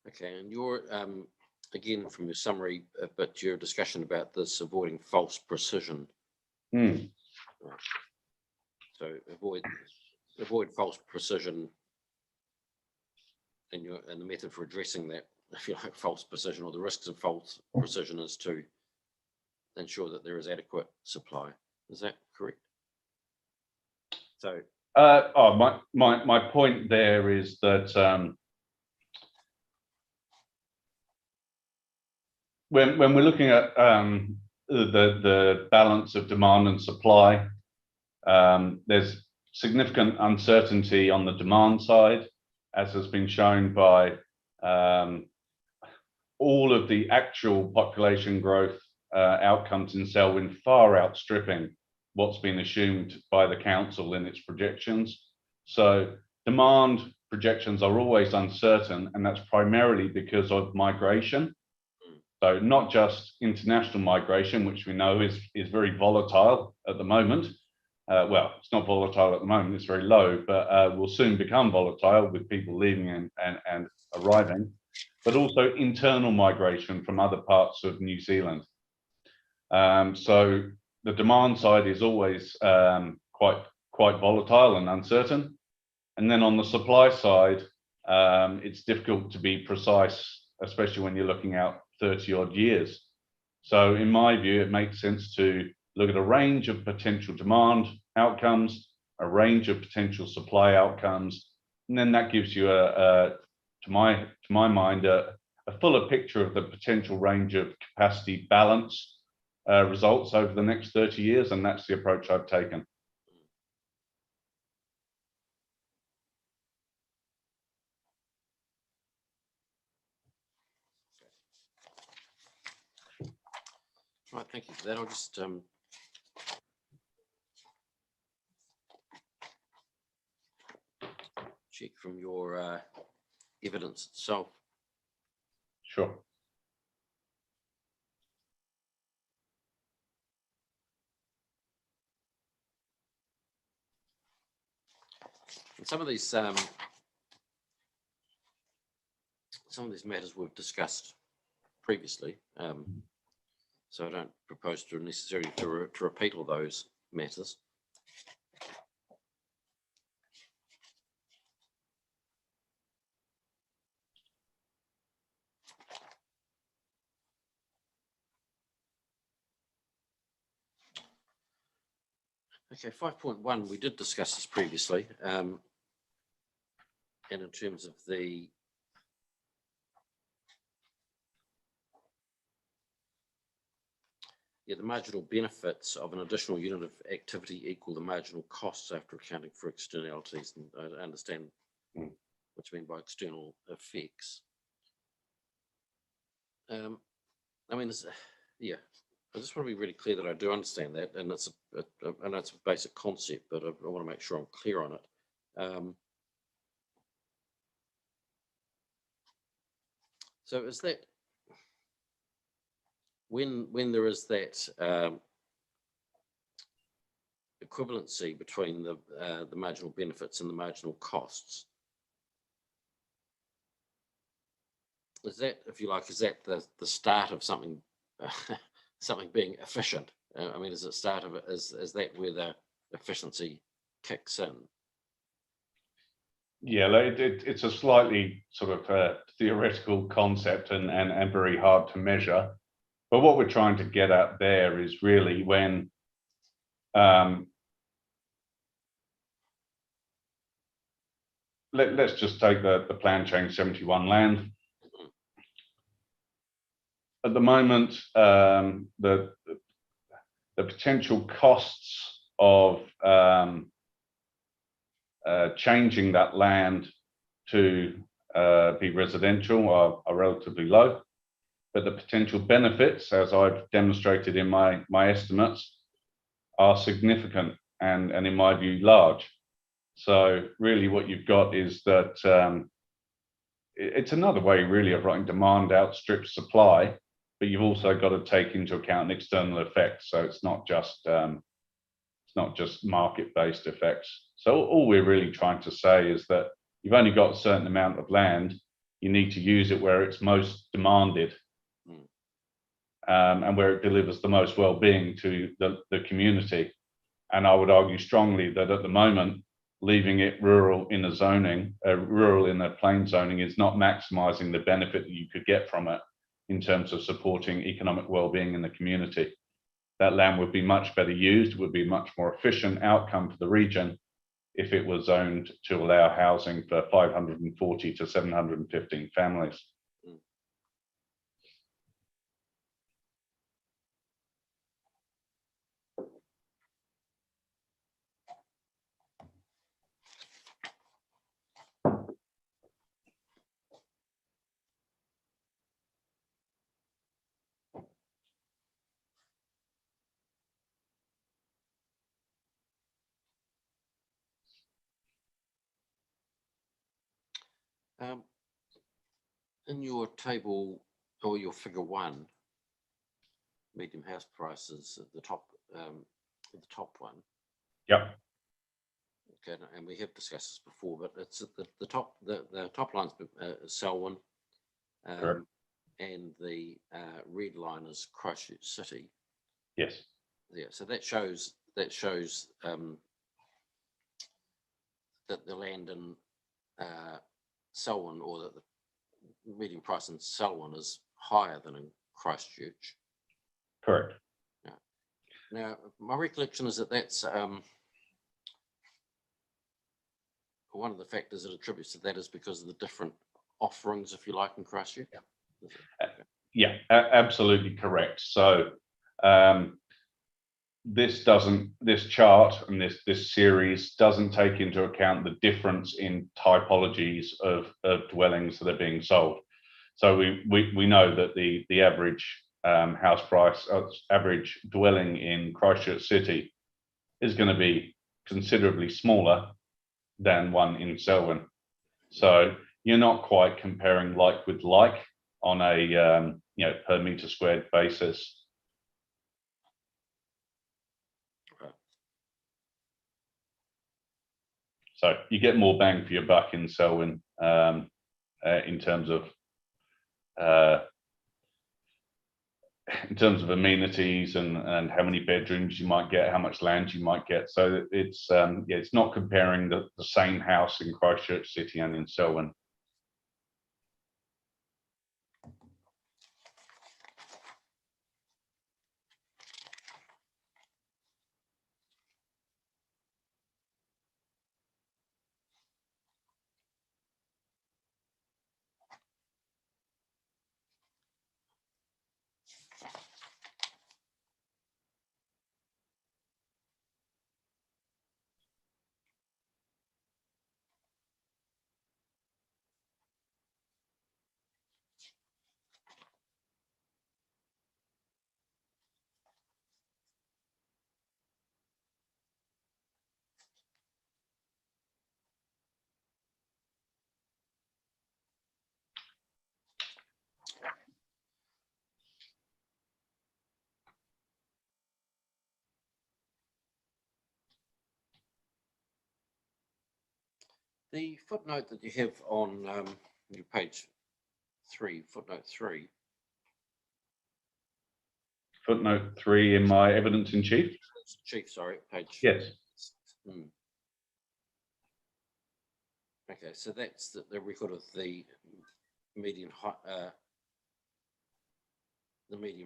Okay, and your again from your summary, but your discussion about this avoiding false precision. Right. So avoid false precision, and the method for addressing that, if you like, false precision or the risks of false precision is to ensure that there is adequate supply. Is that correct? So my point there is that when we're looking at the balance of demand and supply, there's significant uncertainty on the demand side, as has been shown by all of the actual population growth outcomes in Selwyn far outstripping what's been assumed by the council in its projections. So demand projections are always uncertain, and that's primarily because of migration. So not just international migration, which we know is very volatile at the moment. Well, it's not volatile at the moment, it's very low, but will soon become volatile with people leaving and arriving, but also internal migration from other parts of New Zealand. So the demand side is always quite volatile and uncertain. And then on the supply side, it's difficult to be precise, especially when you're looking out 30 odd years. So in my view, it makes sense to look at a range of potential demand outcomes, a range of potential supply outcomes, and then that gives you to my mind, a fuller picture of the potential range of capacity balance results over the next 30 years, and that's the approach I've taken. right, thank you for that. I'll just check from your evidence itself. Sure. And some of these matters we've discussed previously, so I don't propose to necessarily to repeat all those matters. Okay, 5.1, we did discuss this previously, and in terms of the marginal benefits of an additional unit of activity equal the marginal costs after accounting for externalities. And I understand what you mean by external effects. I mean, yeah, I just want to be really clear that I do understand that, and I know it's a basic concept, but I want to make sure I'm clear on it. So is that when there is that equivalency between the marginal benefits and the marginal costs, is that, if you like, is that the start of something something being efficient? I mean, is it start of it? Is that where the efficiency kicks in? Yeah, like it's a slightly sort of theoretical concept and very hard to measure. But what we're trying to get at there is really when let's just take the plan change 71 land. At the moment, the potential costs of changing that land to be residential are relatively low, but the potential benefits, as I've demonstrated in my estimates, are significant and in my view large. So really what you've got is that it's another way really of writing demand outstrips supply, but you've also got to take into account external effects. So it's not just market-based effects. So all we're really trying to say is that you've only got a certain amount of land, you need to use it where it's most demanded, and where it delivers the most well-being to the community. And I would argue strongly that at the moment, leaving it rural in a zoning, rural in a plain zoning, is not maximising the benefit that you could get from it in terms of supporting economic well-being in the community. That land would be much better used, would be a much more efficient outcome for the region if it was zoned to allow housing for 540 to 715 families. In your table or your figure 1, medium house prices at the top one. Yep. Okay, and we have discussed this before, but it's at the top. The top line's Selwyn, and the red line is Christchurch City. Yes. Yeah. So that shows that the land in Selwyn, or that the median price in Selwyn is higher than in Christchurch. Correct. Yeah. Now, my recollection is that that's one of the factors that attributes to that is because of the different offerings, if you like, in Christchurch. Yeah, absolutely correct. So this chart and this series doesn't take into account the difference in typologies of dwellings that are being sold. So we know that the average house price, average dwelling in Christchurch City is going to be considerably smaller than one in Selwyn. So you're not quite comparing like with like on a per meter squared basis. So you get more bang for your buck in Selwyn in terms of amenities and how many bedrooms you might get, how much land you might get. So it's it's not comparing the same house in Christchurch City and in Selwyn. The footnote that you have on your page 3, footnote 3. Footnote 3 in my evidence in chief. Chief, sorry, page. Yes. Okay, so that's the record of the median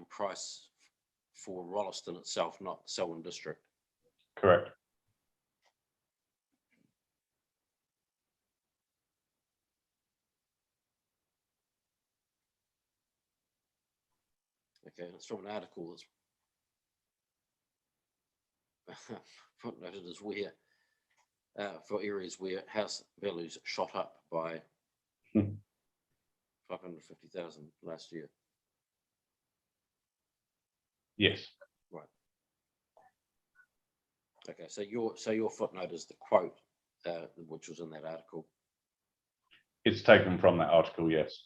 price for Rolleston itself, not Selwyn District. Correct. Okay, and it's from an article that's footnoted as where for areas where house values shot up by 550,000 last year. Yes. Right. Okay, so your footnote is the quote which was in that article. It's taken from that article, yes.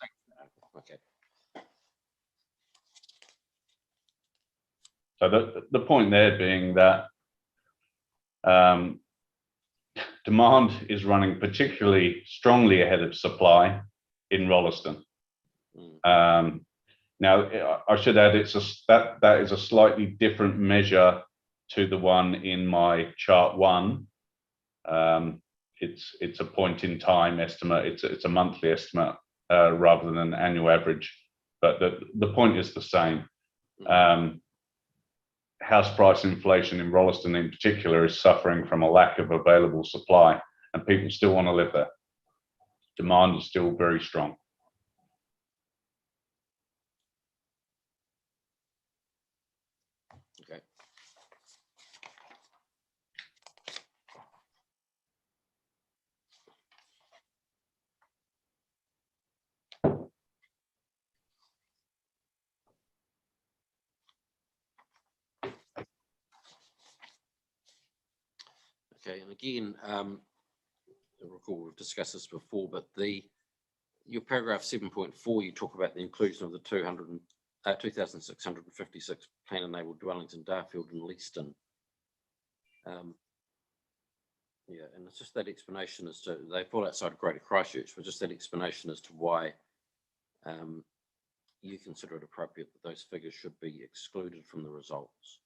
Okay. So the point there being that demand is running particularly strongly ahead of supply in Rolleston. Now, I should add, that is a slightly different measure to the one in my chart 1. It's a point in time estimate. It's a monthly estimate rather than an annual average. But the point is the same. House price inflation in Rolleston in particular is suffering from a lack of available supply, and people still want to live there. Demand is still very strong. Okay. Okay, and again, I recall we've discussed this before, but your paragraph 7.4, you talk about the inclusion of the 2,656 plan-enabled dwellings in Darfield and Leeston. Yeah, and it's just that explanation as to, they fall outside of Greater Christchurch, but just that explanation as to why you consider it appropriate that those figures should be excluded from the results.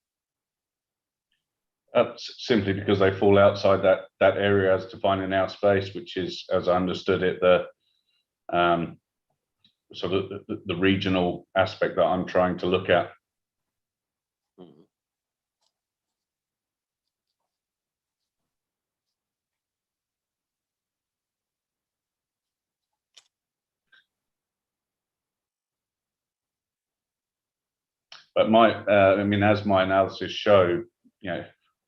Simply because they fall outside that area as defined in our space, which is, as I understood it, the sort of the regional aspect that I'm trying to look at. But I mean, as my analysis showed,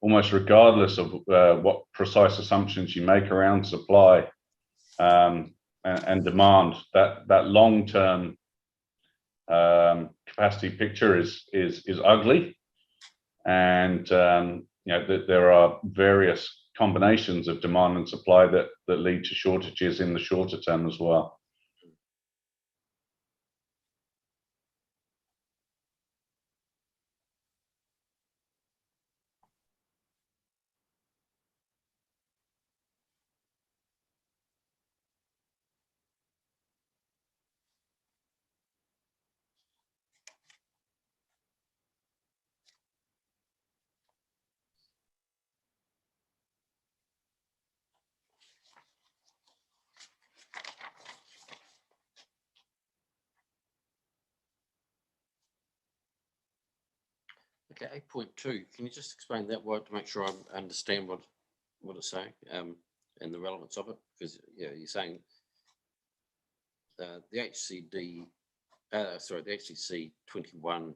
almost regardless of what precise assumptions you make around supply and demand, that long-term capacity picture is ugly, and there are various combinations of demand and supply that lead to shortages in the shorter term as well. Okay, 8.2, can you just explain that word to make sure I understand what it's saying, and the relevance of it? Because yeah, you're saying the HCD, the HCC 21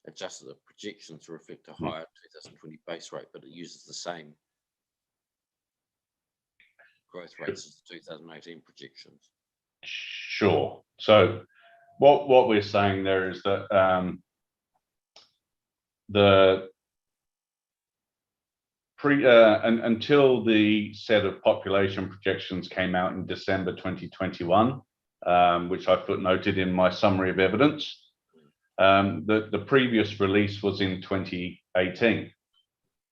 adjusted the projections to reflect a higher 2020 base rate, but it uses the same growth rates as the 2018 projections. Sure. So what we're saying there is that until the set of population projections came out in December 2021, which I footnoted in my summary of evidence, the previous release was in 2018,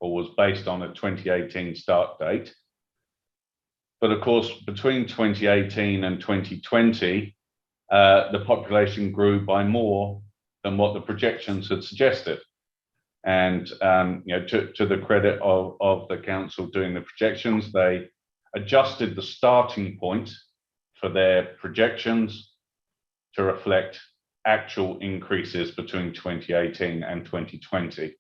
or was based on a 2018 start date. But of course, between 2018 and 2020, the population grew by more than what the projections had suggested. And to the credit of the council doing the projections, they adjusted the starting point for their projections to reflect actual increases between 2018 and 2020.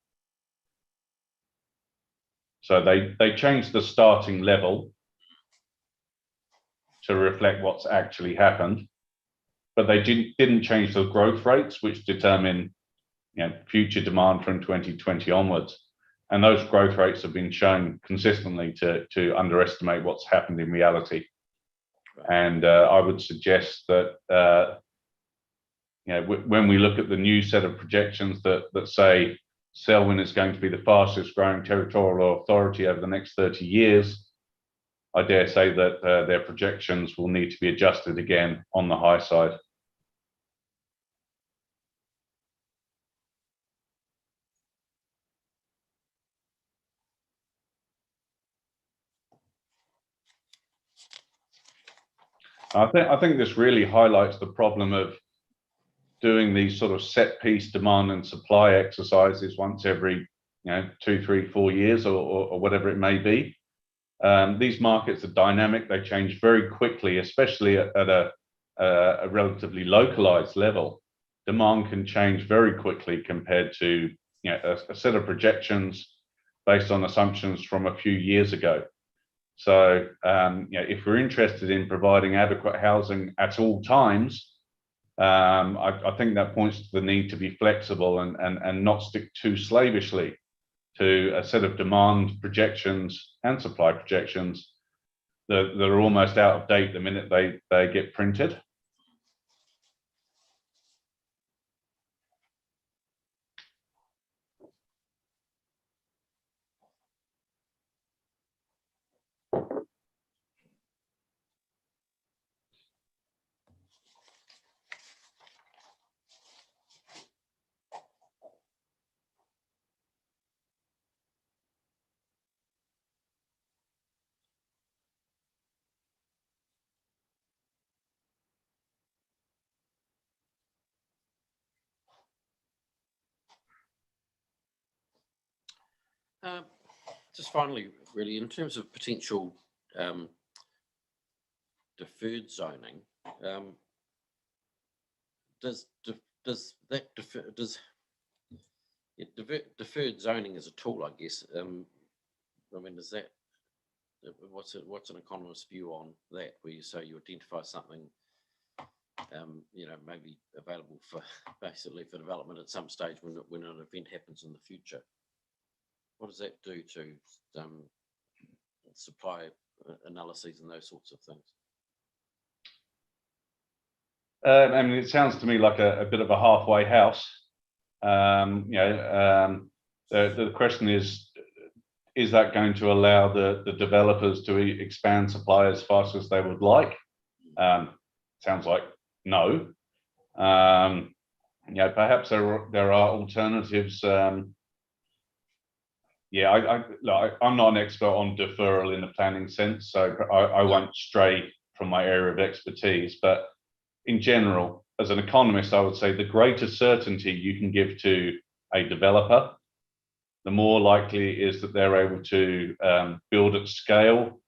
So they changed the starting level to reflect what's actually happened, but they didn't change the growth rates, which determine future demand from 2020 onwards. And those growth rates have been shown consistently to underestimate what's happened in reality. And I would suggest that when we look at the new set of projections that say Selwyn is going to be the fastest growing territorial authority over the next 30 years, I dare say that their projections will need to be adjusted again on the high side. I think this really highlights the problem of doing these sort of set piece demand and supply exercises once every 2, 3, 4 years or whatever it may be. These markets are dynamic, they change very quickly, especially at a relatively localized level. Demand can change very quickly compared to a set of projections based on assumptions from a few years ago. So if we're interested in providing adequate housing at all times, I think that points to the need to be flexible and not stick too slavishly to a set of demand projections and supply projections that are almost out of date the minute they get printed. Just finally, really, in terms of potential deferred zoning, does deferred zoning as a tool, I guess? I mean, is that what's an economist's view on that? Where you say you identify something, maybe available for basically for development at some stage when an event happens in the future. What does that do to supply analyses and those sorts of things? I mean, it sounds to me like a bit of a halfway house. The question is, is that going to allow the developers to expand supply as fast as they would like? Sounds like no. Perhaps there are alternatives. I'm not an expert on deferral in the planning sense, so I won't stray from my area of expertise. But in general, as an economist, I would say the greater certainty you can give to a developer, the more likely it is that they're able to build at scale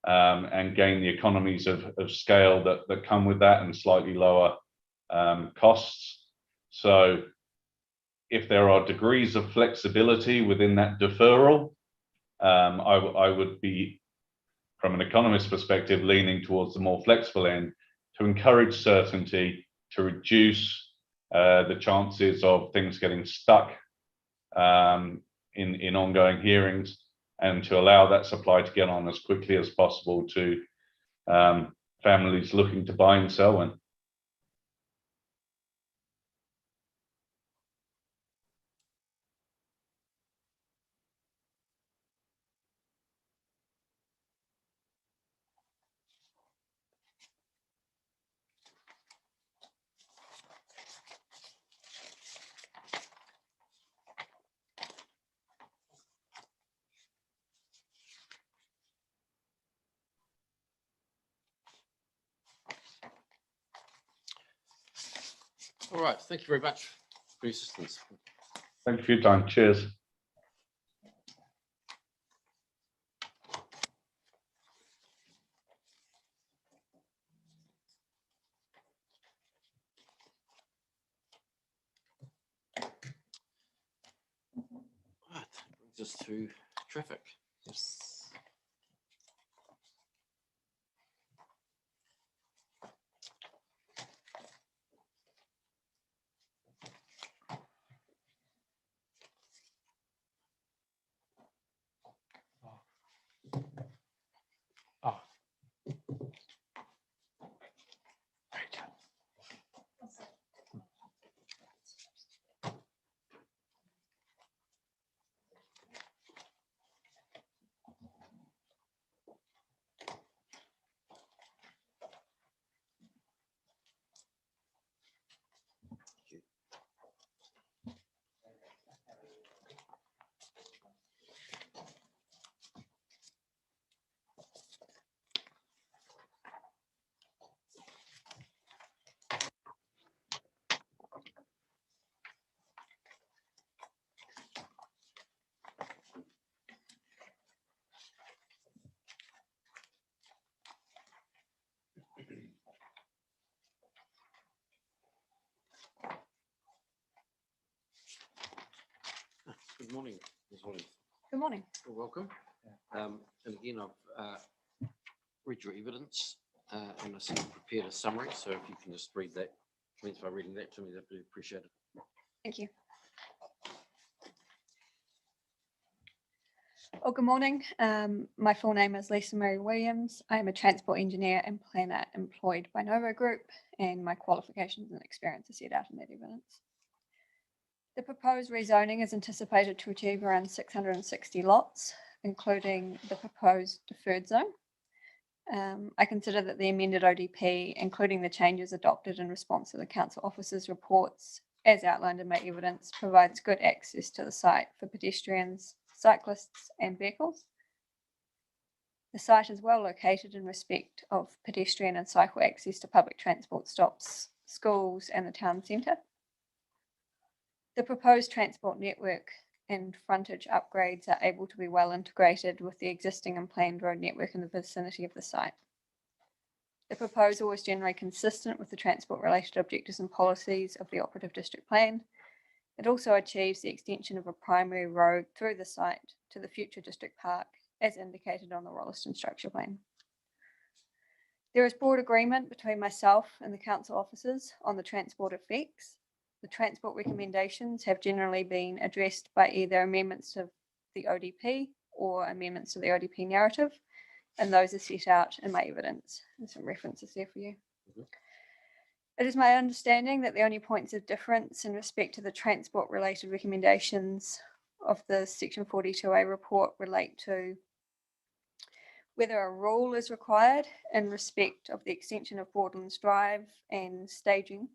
and gain the economies of scale that come with that, and slightly lower costs. So if there are degrees of flexibility within that deferral, I would be, from an economist perspective, leaning towards the more flexible end to encourage certainty, to reduce the chances of things getting stuck in ongoing hearings, and to allow that supply to get on as quickly as possible to families looking to buy and sell one. All right, thank you very much for your assistance. Thank you for your time. Cheers. Right, brings us to traffic. Yes. Oh. Right. Good morning, Ms. Williams. Good morning. You're welcome. And again, I've read your evidence and I've prepared a summary. So if you can just read that, commence by reading that to me, that'd be appreciated. Thank you. Well, good morning. My full name is Lisa Mary Williams. I am a transport engineer and planner employed by Novo Group, and my qualifications and experience are set out in that evidence. The proposed rezoning is anticipated to achieve around 660 lots, including the proposed deferred zone. I consider that the amended ODP, including the changes adopted in response to the council officer's reports, as outlined in my evidence, provides good access to the site for pedestrians, cyclists and vehicles. The site is well located in respect of pedestrian and cycle access to public transport stops, schools and the town centre. The proposed transport network and frontage upgrades are able to be well integrated with the existing and planned road network in the vicinity of the site. The proposal is generally consistent with the transport-related objectives and policies of the Operative District Plan. It also achieves the extension of a primary road through the site to the future district park, as indicated on the Rolleston structure plan. There is broad agreement between myself and the council officers on the transport effects. The transport recommendations have generally been addressed by either amendments to the ODP or amendments to the ODP narrative, and those are set out in my evidence. There's some references there for you. It is my understanding that the only points of difference in respect to the transport related recommendations of the Section 42A report relate to whether a rule is required in respect of the extension of Broadlands Drive and staging.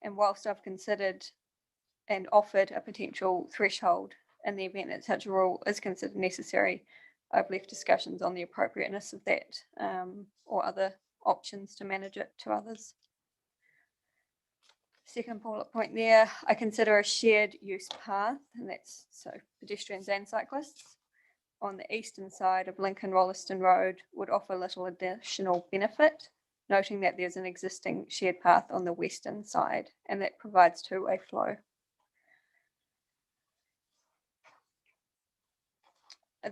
And whilst I've considered and offered a potential threshold in the event that such a rule is considered necessary, I've left discussions on the appropriateness of that or other options to manage it to others. Second bullet point there, I consider a shared use path, and that's so pedestrians and cyclists, on the eastern side of Lincoln Rolleston Road would offer little additional benefit, noting that there's an existing shared path on the western side, and that provides two-way flow.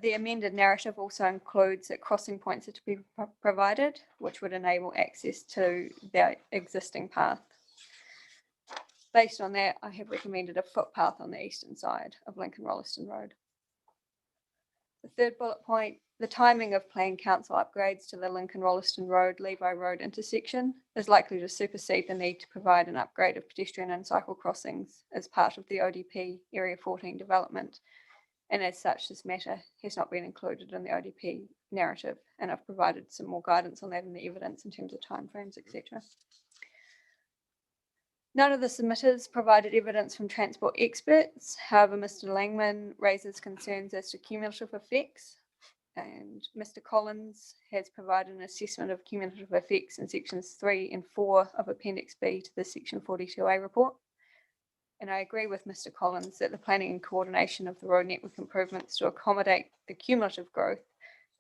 The amended narrative also includes that crossing points are to be provided, which would enable access to the existing path. Based on that, I have recommended a footpath on the eastern side of Lincoln Rolleston Road. The third bullet point, the timing of planned council upgrades to the Lincoln Rolleston Road, Levi Road intersection is likely to supersede the need to provide an upgrade of pedestrian and cycle crossings as part of the ODP Area 14 development. And as such, this matter has not been included in the ODP narrative, and I've provided some more guidance on that in the evidence in terms of timeframes, etc. None of the submitters provided evidence from transport experts. However, Mr. Langman raises concerns as to cumulative effects, and Mr. Collins has provided an assessment of cumulative effects in sections 3 and 4 of Appendix B to the Section 42A report. And I agree with Mr. Collins that the planning and coordination of the road network improvements to accommodate the cumulative growth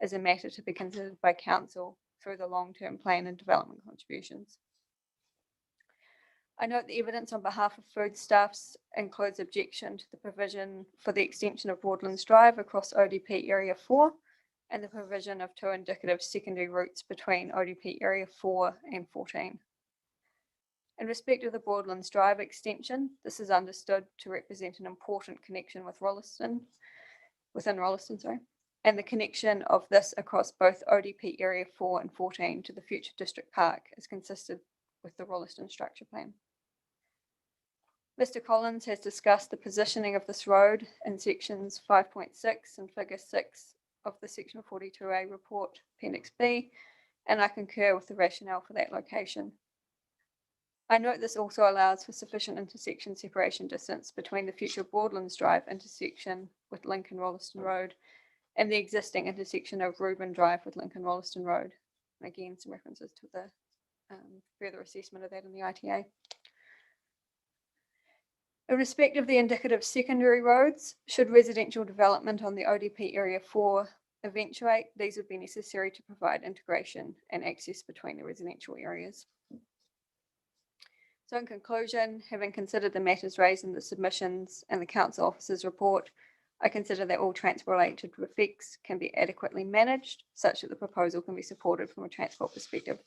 is a matter to be considered by council through the long-term plan and development contributions. I note the evidence on behalf of Foodstuffs includes objection to the provision for the extension of Broadlands Drive across ODP Area 4 and the provision of two indicative secondary routes between ODP Area 4 and 14. In respect of the Broadlands Drive extension, this is understood to represent an important connection with Rolleston, and the connection of this across both ODP Area 4 and 14 to the future district park is consistent with the Rolleston structure plan. Mr. Collins has discussed the positioning of this road in sections 5.6 and figure 6 of the Section 42A report, Appendix B, and I concur with the rationale for that location. I note this also allows for sufficient intersection separation distance between the future Broadlands Drive intersection with Lincoln Rolleston Road and the existing intersection of Reuben Drive with Lincoln Rolleston Road. And again, some references to the further assessment of that in the ITA. In respect of the indicative secondary roads, should residential development on the ODP Area 4 eventuate, these would be necessary to provide integration and access between the residential areas. So in conclusion, having considered the matters raised in the submissions and the council officer's report, I consider that all transport-related effects can be adequately managed such that the proposal can be supported from a transport perspective.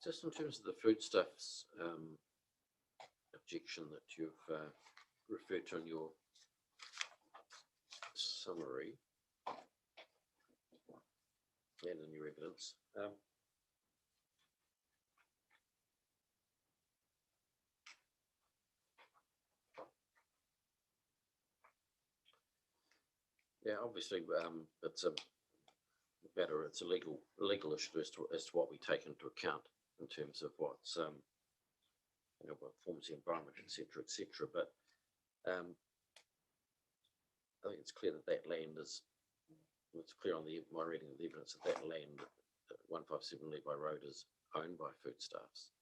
Just in terms of the foodstuffs objection that you've referred to in your summary and in your evidence, yeah, obviously it's a matter, it's a legal issue as to what we take into account in terms of what's what forms the environment, etc., etc. But I think it's clear that that land is. It's clear on my reading of the evidence that that land, 157 Levi Road, is owned by Foodstuffs,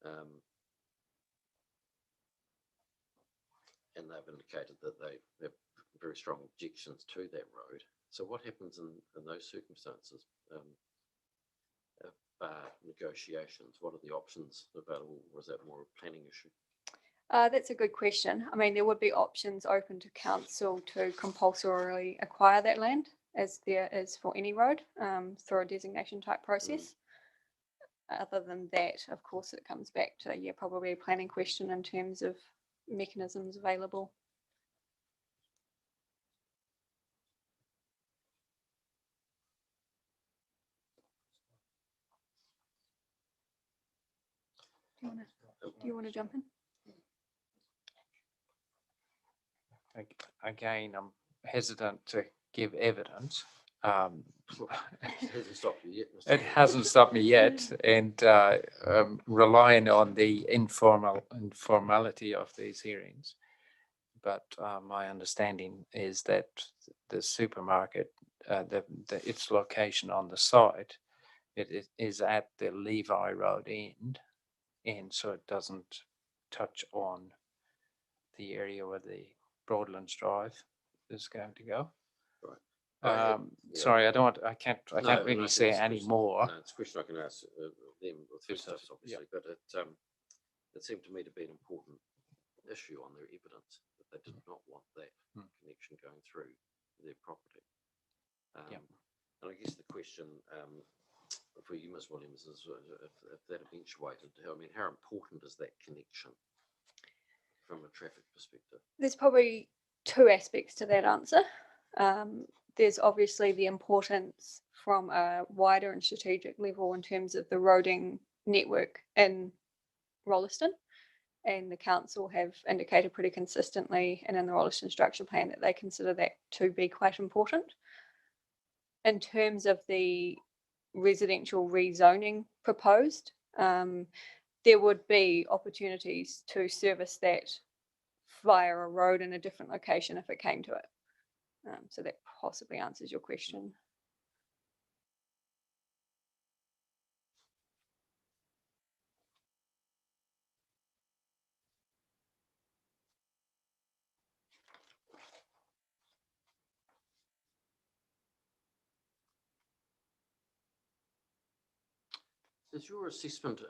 and they've indicated that they have very strong objections to that road. So what happens in those circumstances? Negotiations, what are the options available, or is that more a planning issue? That's a good question. I mean, there would be options open to council to compulsorily acquire that land, as there is for any road, through a designation type process. other than that, of course, it comes back to, yeah, probably a planning question in terms of mechanisms available. Do you want to jump in? Again, I'm hesitant to give evidence. It hasn't stopped you yet. Mr. It Chair. hasn't stopped me yet, and relying on the informality of these hearings. But my understanding is that the supermarket, its location on the site, it is at the Levi Road end, and so it doesn't touch on the area where the Broadlands Drive is going to go. Right. I have- Sorry, I can't No, really and I think say it's a any question- more. No, it's a question I can ask them with Foodstuffs, obviously, but it seemed to me to be an important issue on their evidence that they did not want that connection going through their property. And I guess the question for you, Ms. Williams, is if that eventuated, I mean, how important is that connection from a traffic perspective? There's probably two aspects to that answer. There's obviously the importance from a wider and strategic level in terms of the roading network in Rolleston. And the council have indicated pretty consistently and in the Rolleston structure plan that they consider that to be quite important. In terms of the residential rezoning proposed, there would be opportunities to service that via a road in a different location if it came to it. So that possibly answers your question. Is your assessment,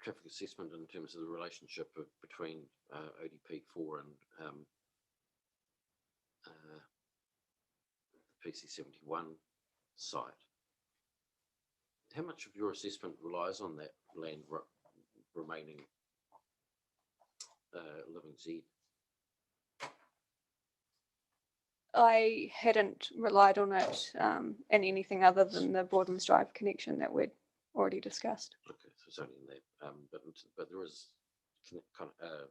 traffic assessment in terms of the relationship between ODP4 and the PC71 site, how much of your assessment relies on that land remaining living Z? I hadn't relied on it in anything other than the Broadlands Drive connection that we'd already discussed. Okay, so it's only in that, but there is kind of.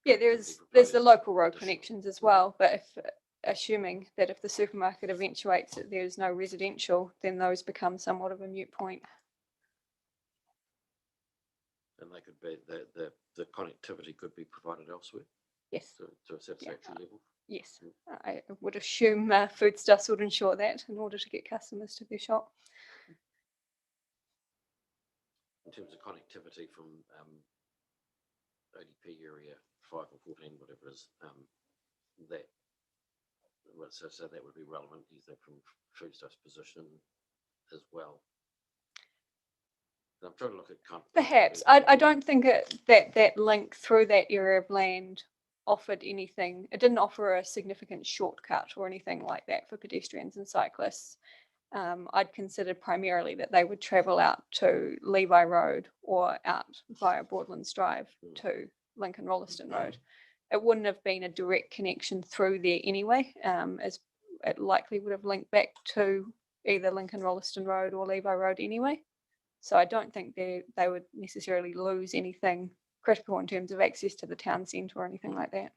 Yeah, there's the local road connections as well, but if assuming that if the supermarket eventuates that there's no residential, then those become somewhat of a moot point. And they could be the connectivity could be provided elsewhere. Yes. To a satisfactory level. Yes, I would assume Foodstuffs would ensure that in order to get customers to their shop. In terms of connectivity from ODP area 5 or 14, whatever it is, so that would be relevant, do you think, from Foodstuffs' position as well? I'm trying to look at Perhaps. I don't think that link through that area of land offered anything. It didn't offer a significant shortcut or anything like that for pedestrians and cyclists. I'd considered primarily that they would travel out to Levi Road or out via Broadlands Drive to Lincoln Rolleston Road. It wouldn't have been a direct connection through there anyway, as it likely would have linked back to either Lincoln Rolleston Road or Levi Road anyway. So I don't think they would necessarily lose anything critical in terms of access to the town centre or anything like that.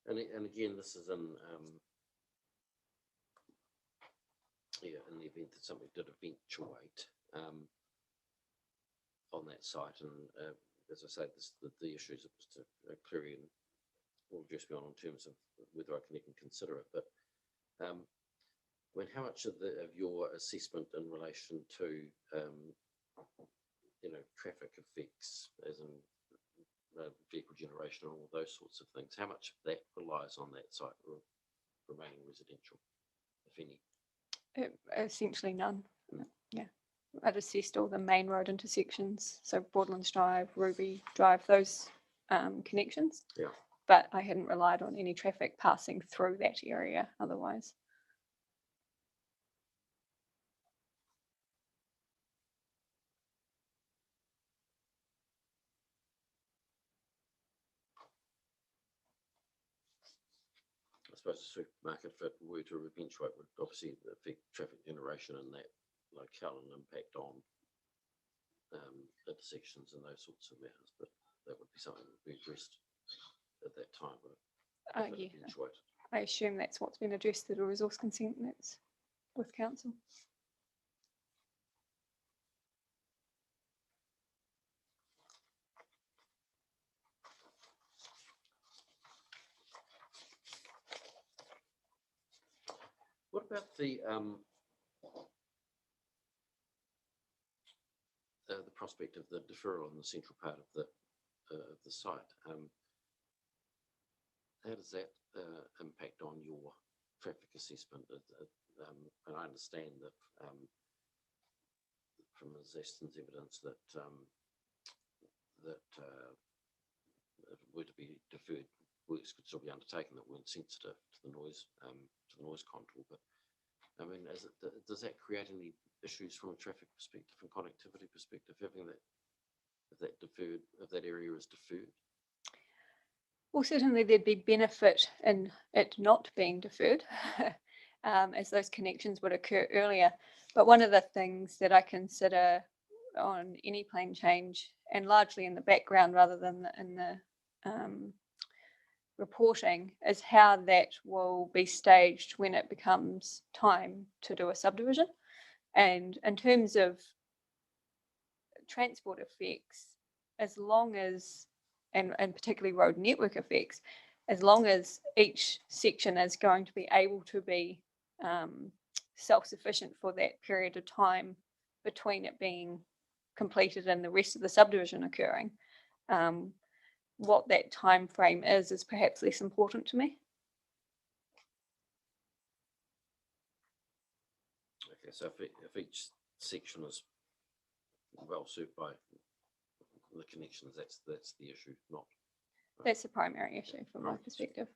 And again, this is in the event that something did eventuate on that site, and as I say, the issues that Mr. Cleary will address me on in terms of whether I can even consider it. But how much of your assessment in relation to traffic effects, as in vehicle generation and all those sorts of things, how much of that relies on that site remaining residential, if any? Essentially none. Yeah. I'd assessed all the main road intersections, so Broadlands Drive, Ruby Drive, those connections. Yeah. But I hadn't relied on any traffic passing through that area otherwise. I suppose the supermarket, if it were to eventuate, would obviously affect traffic generation in that locale and impact on intersections and those sorts of matters. But that would be something that would be addressed at that time, would it? Yeah. I assume that's what's been addressed through the resource consent that's with council. What about the prospect of the deferral in the central part of the site? How does that impact on your traffic assessment? And I understand that from Ms. Aston's evidence that if it were to be deferred, works could still be undertaken that weren't sensitive to the noise contour. But I mean, does that create any issues from a traffic perspective and connectivity perspective, having that, if that area is deferred? Well, certainly there'd be benefit in it not being deferred, as those connections would occur earlier. But one of the things that I consider on any plan change, and largely in the background rather than in the reporting, is how that will be staged when it becomes time to do a subdivision. And in terms of transport effects, as long as, and particularly road network effects, as long as each section is going to be able to be self-sufficient for that period of time between it being completed and the rest of the subdivision occurring, what that time frame is perhaps less important to me. Okay, so if each section is well served by the connections, that's the issue, not. That's the primary issue from my perspective.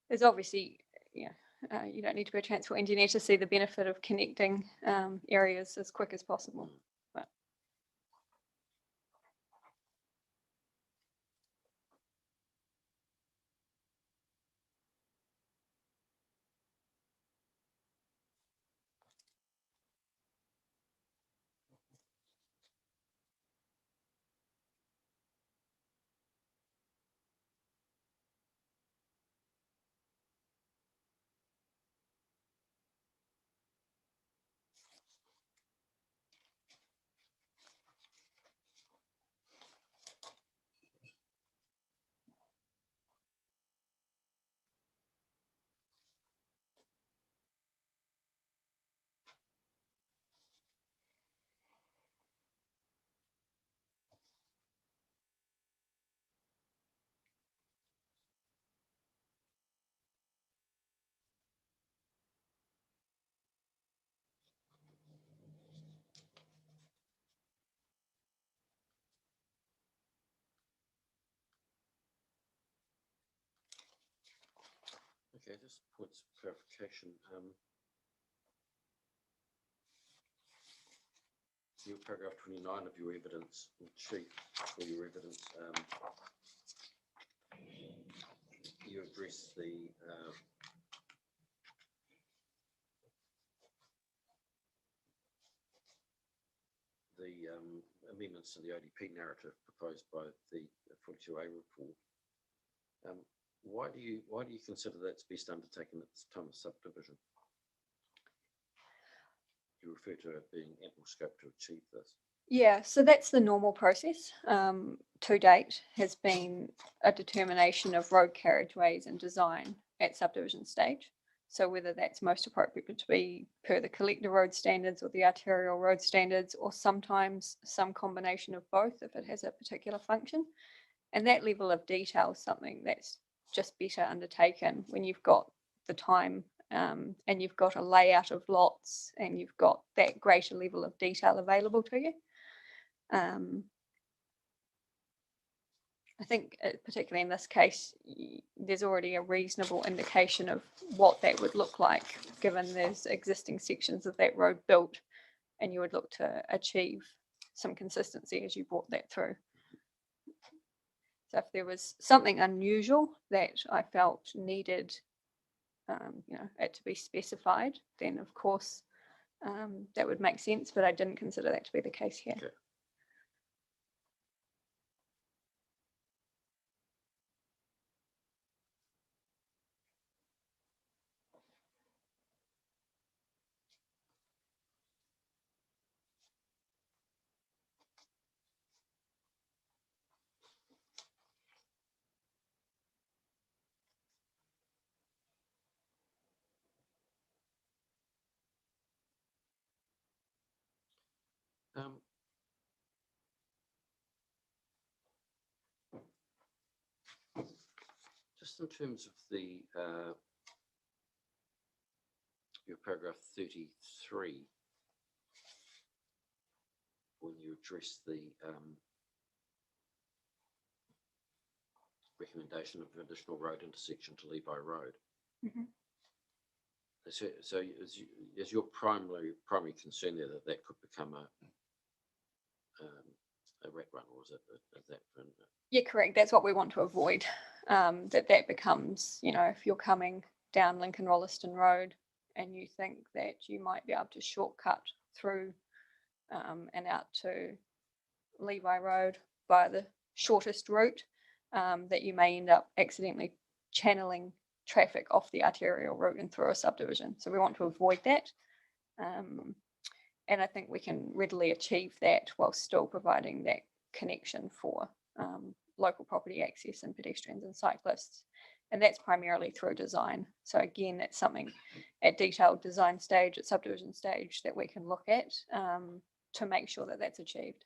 There's obviously, you don't need to be a transport engineer to see the benefit of connecting areas as quick as possible. But Okay, just points of clarification. Your paragraph 29 of your evidence sheet for your evidence, you address the amendments to the ODP narrative proposed by the 42A report. Why do you consider that's best undertaken at this time of subdivision? refer to it being ample scope to achieve this. Yeah, so that's the normal process. To date has been a determination of road carriageways and design at subdivision stage. So whether that's most appropriate to be per the collector road standards or the arterial road standards, or sometimes some combination of both if it has a particular function. And that level of detail is something that's just better undertaken when you've got the time and you've got a layout of lots and you've got that greater level of detail available to you. I think particularly in this case, there's already a reasonable indication of what that would look like, given there's existing sections of that road built, and you would look to achieve some consistency as you brought that through. So if there was something unusual that I felt needed, it to be specified, then of course that would make sense, but I didn't consider that to be the case here. Okay. Just in terms of the your paragraph 33, when you address the recommendation of an additional road intersection to Levi Road. Mhm. So is your primary concern there that could become a rat run, or is that? Yeah, correct. That's what we want to avoid. That becomes, if you're coming down Lincoln Rolleston Road and you think that you might be able to shortcut through and out to Levi Road by the shortest route, that you may end up accidentally channeling traffic off the arterial route and through a subdivision. So we want to avoid that. And I think we can readily achieve that while still providing that connection for local property access and pedestrians and cyclists. And that's primarily through design. So again, it's something at detailed design stage, at subdivision stage, that we can look at to make sure that that's achieved.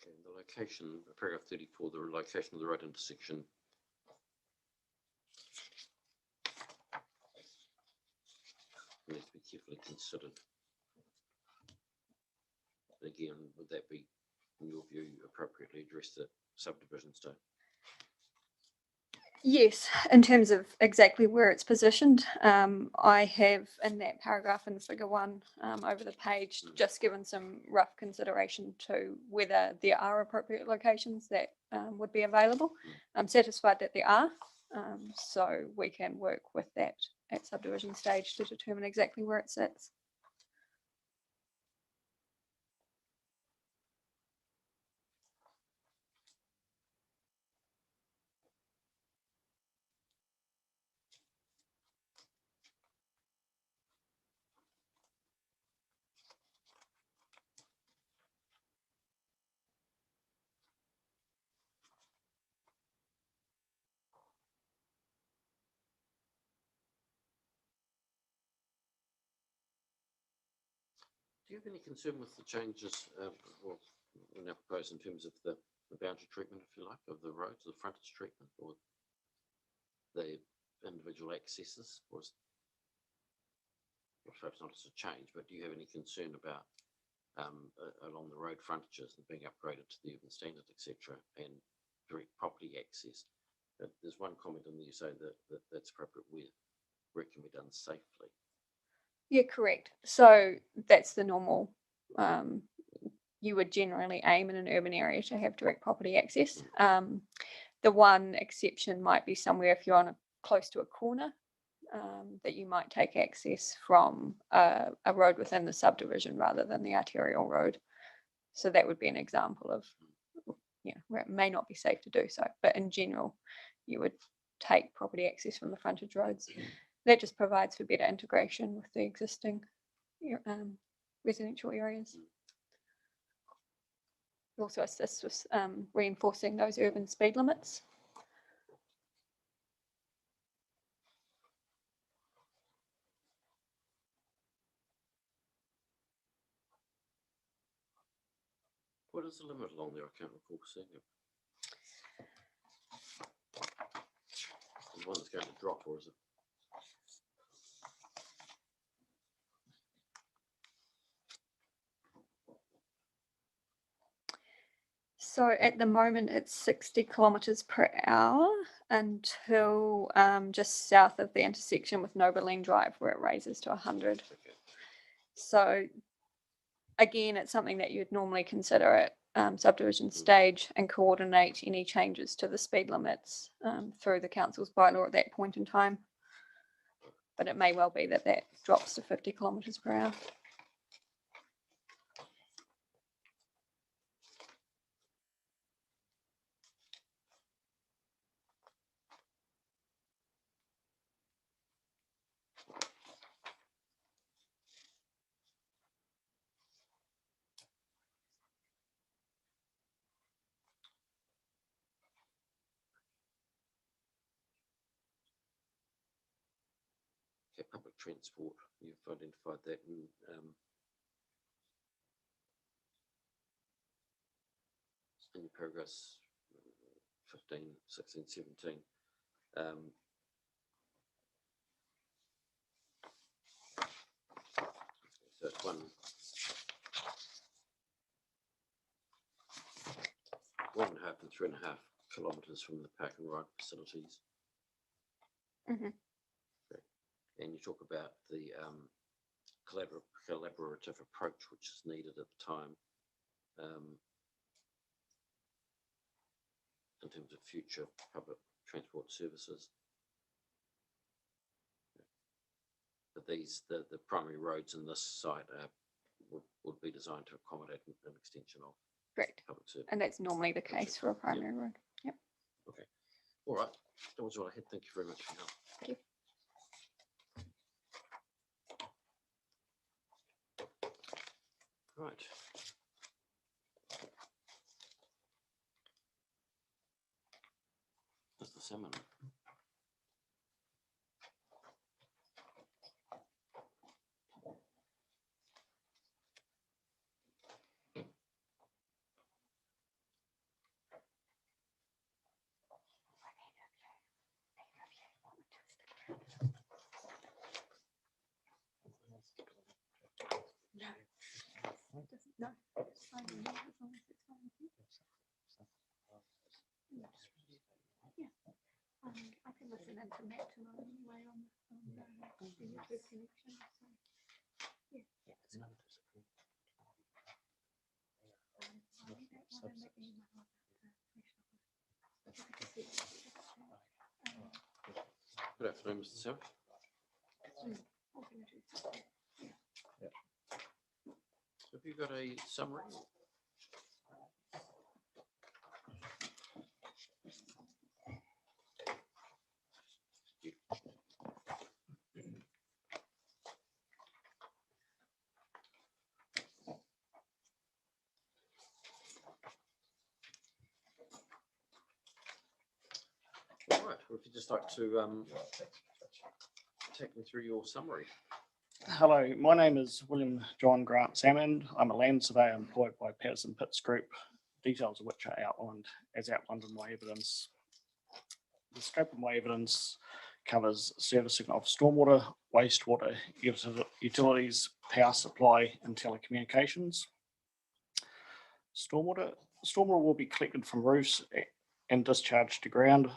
Okay, the location, paragraph 34, the location of the road intersection. Needs to be carefully considered. Again, would that be, in your view, appropriately addressed at subdivision stage? Yes, in terms of exactly where it's positioned, I have in that paragraph in figure 1 over the page just given some rough consideration to whether there are appropriate locations that would be available. I'm satisfied that there are, so we can work with that at subdivision stage to determine exactly where it sits. Do you have any concern with the changes, we're now proposed in terms of the boundary treatment, if you like, of the roads, the frontage treatment, or the individual individual accesses? Was perhaps not as a change, but do you have any concern about along the road frontages and being upgraded to the urban standard, etc., and direct property access? There's one comment in there you say that's appropriate where it can be done safely. Yeah, correct. So that's the normal. You would generally aim in an urban area to have direct property access. The one exception might be somewhere if you're on close to a corner, that you might take access from a road within the subdivision rather than the arterial road. So that would be an example of, where it may not be safe to do so. But in general, you would take property access from the frontage roads. That just provides for better integration with the existing residential areas. It also assists with reinforcing those urban speed limits. What is the limit along there? I can't recall seeing it. The one that's going to drop, or is it? So at the moment it's 60 kilometres per hour until just south of the intersection with Noberlin Drive, where it raises to 100. Okay. So again, it's something that you'd normally consider at subdivision stage and coordinate any changes to the speed limits through the council's bylaw at that point in time. But it may well be that that drops to 50 kilometres per hour. Okay, public transport, you've identified that in your paragraphs 15, 16, 17. So it's 1.5 and 3.5 kilometres from the park and ride facilities. Mhm. Okay. And you talk about the collaborative approach which is needed at the time in terms of future public transport services. But the primary roads in this site would be designed to accommodate an extension of Correct. public service. And that's normally the case for a primary road. Yep. Okay. All right. That was all I had. Thank you very much for your help. Thank you. Right. Mr. Salmon. No, it's fine. As long as it's fine with you. Yeah. I can listen into Matt tomorrow anyway on the YouTube connection. So, yeah. Good afternoon, Mr. Salmon. Have you got a summary? All right. Well, if you'd just like to take me through your summary. Hello, my name is William John Grant Salmond. I'm a land surveyor employed by Patterson Pitts Group, details of which are outlined in my evidence. The scope of my evidence covers servicing of stormwater, wastewater, utilities, power supply, and telecommunications. Stormwater will be collected from roofs and discharged to ground.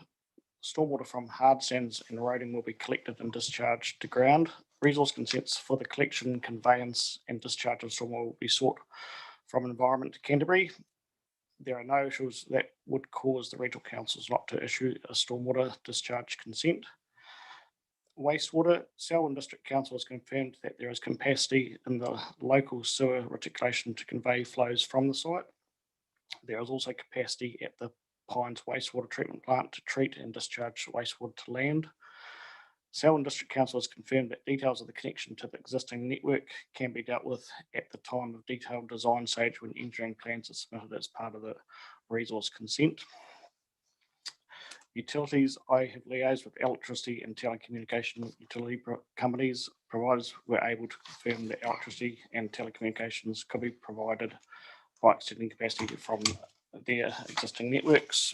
Stormwater from hard sands and eroding will be collected and discharged to ground. Resource consents for the collection, conveyance, and discharge of stormwater will be sought from Environment Canterbury. There are no issues that would cause the regional councils not to issue a stormwater discharge consent. Wastewater, Selwyn District Council has confirmed that there is capacity in the local sewer reticulation to convey flows from the site. There is also capacity at the Pines wastewater treatment plant to treat and discharge wastewater to land. Selwyn District Council has confirmed that details of the connection to the existing network can be dealt with at the time of detailed design stage when engineering plans are submitted as part of the resource consent. Utilities, I have liaised with electricity and telecommunication utility companies. Providers were able to confirm that electricity and telecommunications could be provided by extending capacity from their existing networks.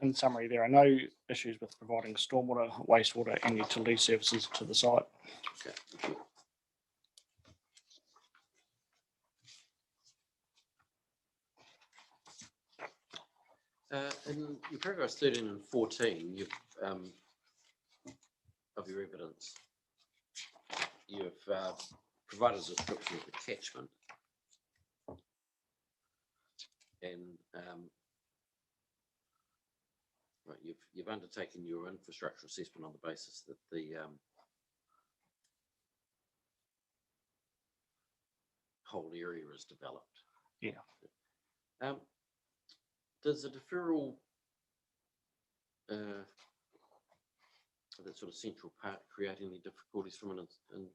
In summary, there are no issues with providing stormwater, wastewater, and utility services to the site. Okay, thank you. In your paragraphs 13 and 14, you've of your evidence, you've provided a description of the catchment, and right, you've undertaken your infrastructure assessment on the basis that the whole area is developed. Yeah. Does the deferral that sort of central part create any difficulties from an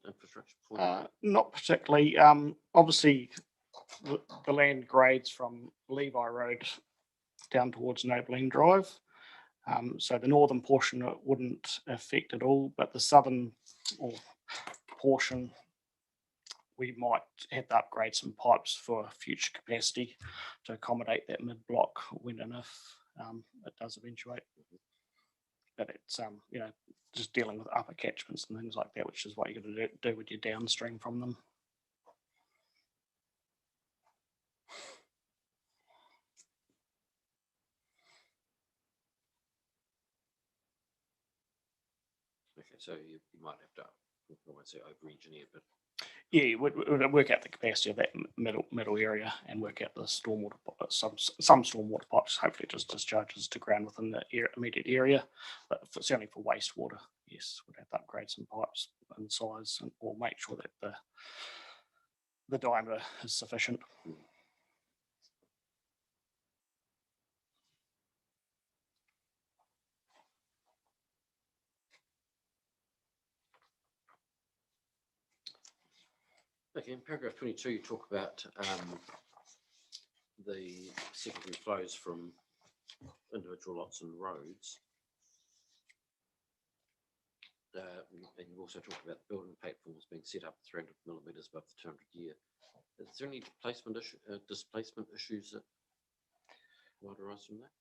infrastructure point of view? Not particularly. Obviously, the land grades from Levi Road down towards Nobeline Drive. So the northern portion it wouldn't affect at all, but the southern portion, we might have to upgrade some pipes for future capacity to accommodate that mid-block when and if it does eventuate. But it's just dealing with upper catchments and things like that, which is what you're going to do with your downstream from them. Okay, so you might have to, I won't say over-engineer, but Yeah, we'd work out the capacity of that middle area and work out the stormwater, some stormwater pipes, hopefully just discharges to ground within the immediate area. But certainly for wastewater, yes, we'd have to upgrade some pipes in size or make sure that the diameter is sufficient. okay, in paragraph 22, you talk about the secondary flows from individual lots and roads. And you also talk about building platforms being set up 300 millimetres above the 200-year. Is there any displacement issues that might arise from that?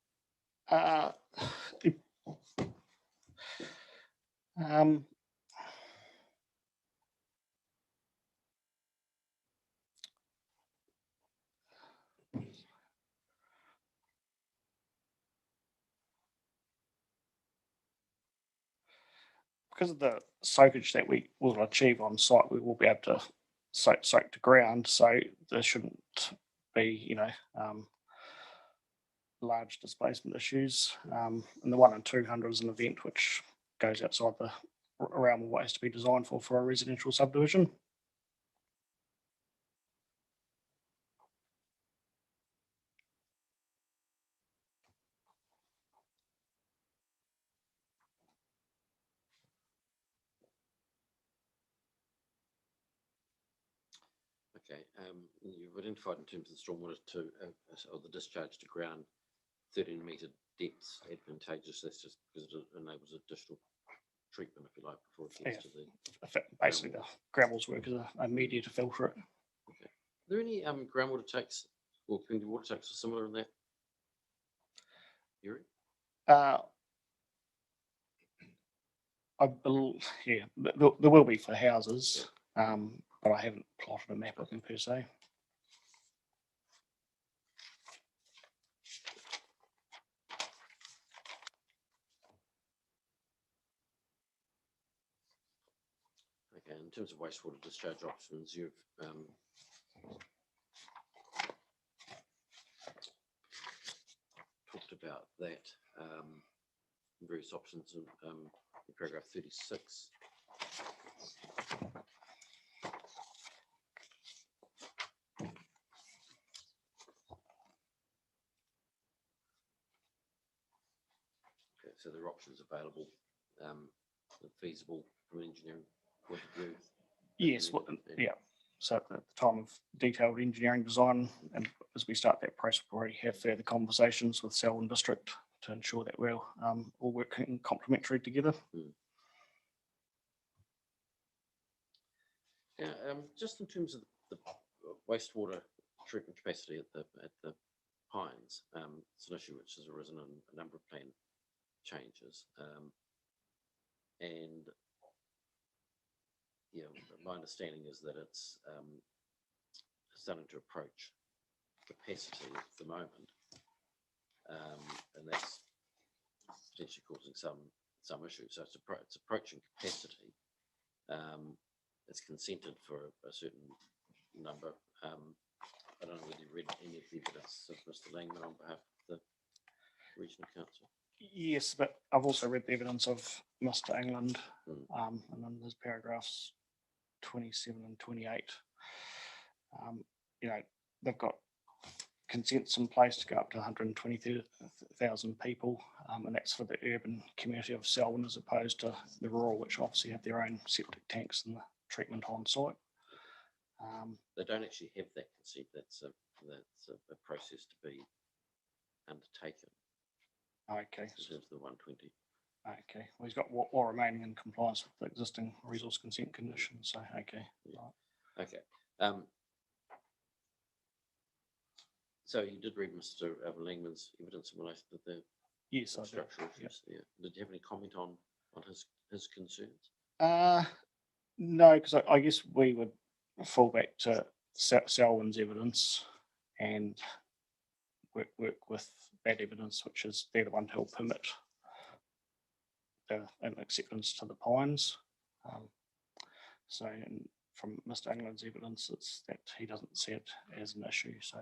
Because of the soakage that we will achieve on site, we will be able to soak to ground. So there shouldn't be, large displacement issues. And the 1 in 200 is an event which goes outside the realm of what has to be designed for a residential subdivision. Okay, you've identified in terms of the stormwater or the discharge to ground, 13-metre depths advantageous. That's just because it enables additional treatment, if you like, before it gets to the. Basically, the gravels work as a media to filter it. Okay. Are there any groundwater takes or community water takes or similar in that area? Yeah, there will be for houses, but I haven't plotted a map of them per se. Okay, in terms of wastewater discharge options, you've talked about that, various options in paragraph 36. Okay, so there are options available, feasible from an engineering point of view. Yes, yeah. So at the time of detailed engineering design, and as we start that process, we already have further conversations with Selwyn District to ensure that we're all working complementary together. Yeah, just in terms of the wastewater treatment capacity at the Pines, it's an issue which has arisen in a number of plan changes, and yeah, my understanding is that it's starting to approach capacity at the moment, and that's potentially causing some issues. So it's approaching capacity. It's consented for a certain number. I don't know whether you read any of the evidence of Mr. Langman on behalf of the Regional Council. Yes, but I've also read the evidence of Mr. England, and then there's paragraphs 27 and 28. You know, they've got consents in place to go up to 120,000 people, and that's for the urban community of Selwyn as opposed to the rural, which obviously have their own septic tanks and the treatment on site. They don't actually have that consent. That's a process to be undertaken. Okay. In terms of the 120. Okay. Well, he's got all remaining in compliance with the existing resource consent conditions. So, okay. Yeah. Right. Okay. So you did read Mr. Langman's evidence in relation to the structural issues. Yeah. Did you have any comment on his concerns? No, because I guess we would fall back to Selwyn's evidence and work with that evidence, which is they're the one who'll permit an acceptance to the Pines. So from Mr. England's evidence, it's that he doesn't see it as an issue. So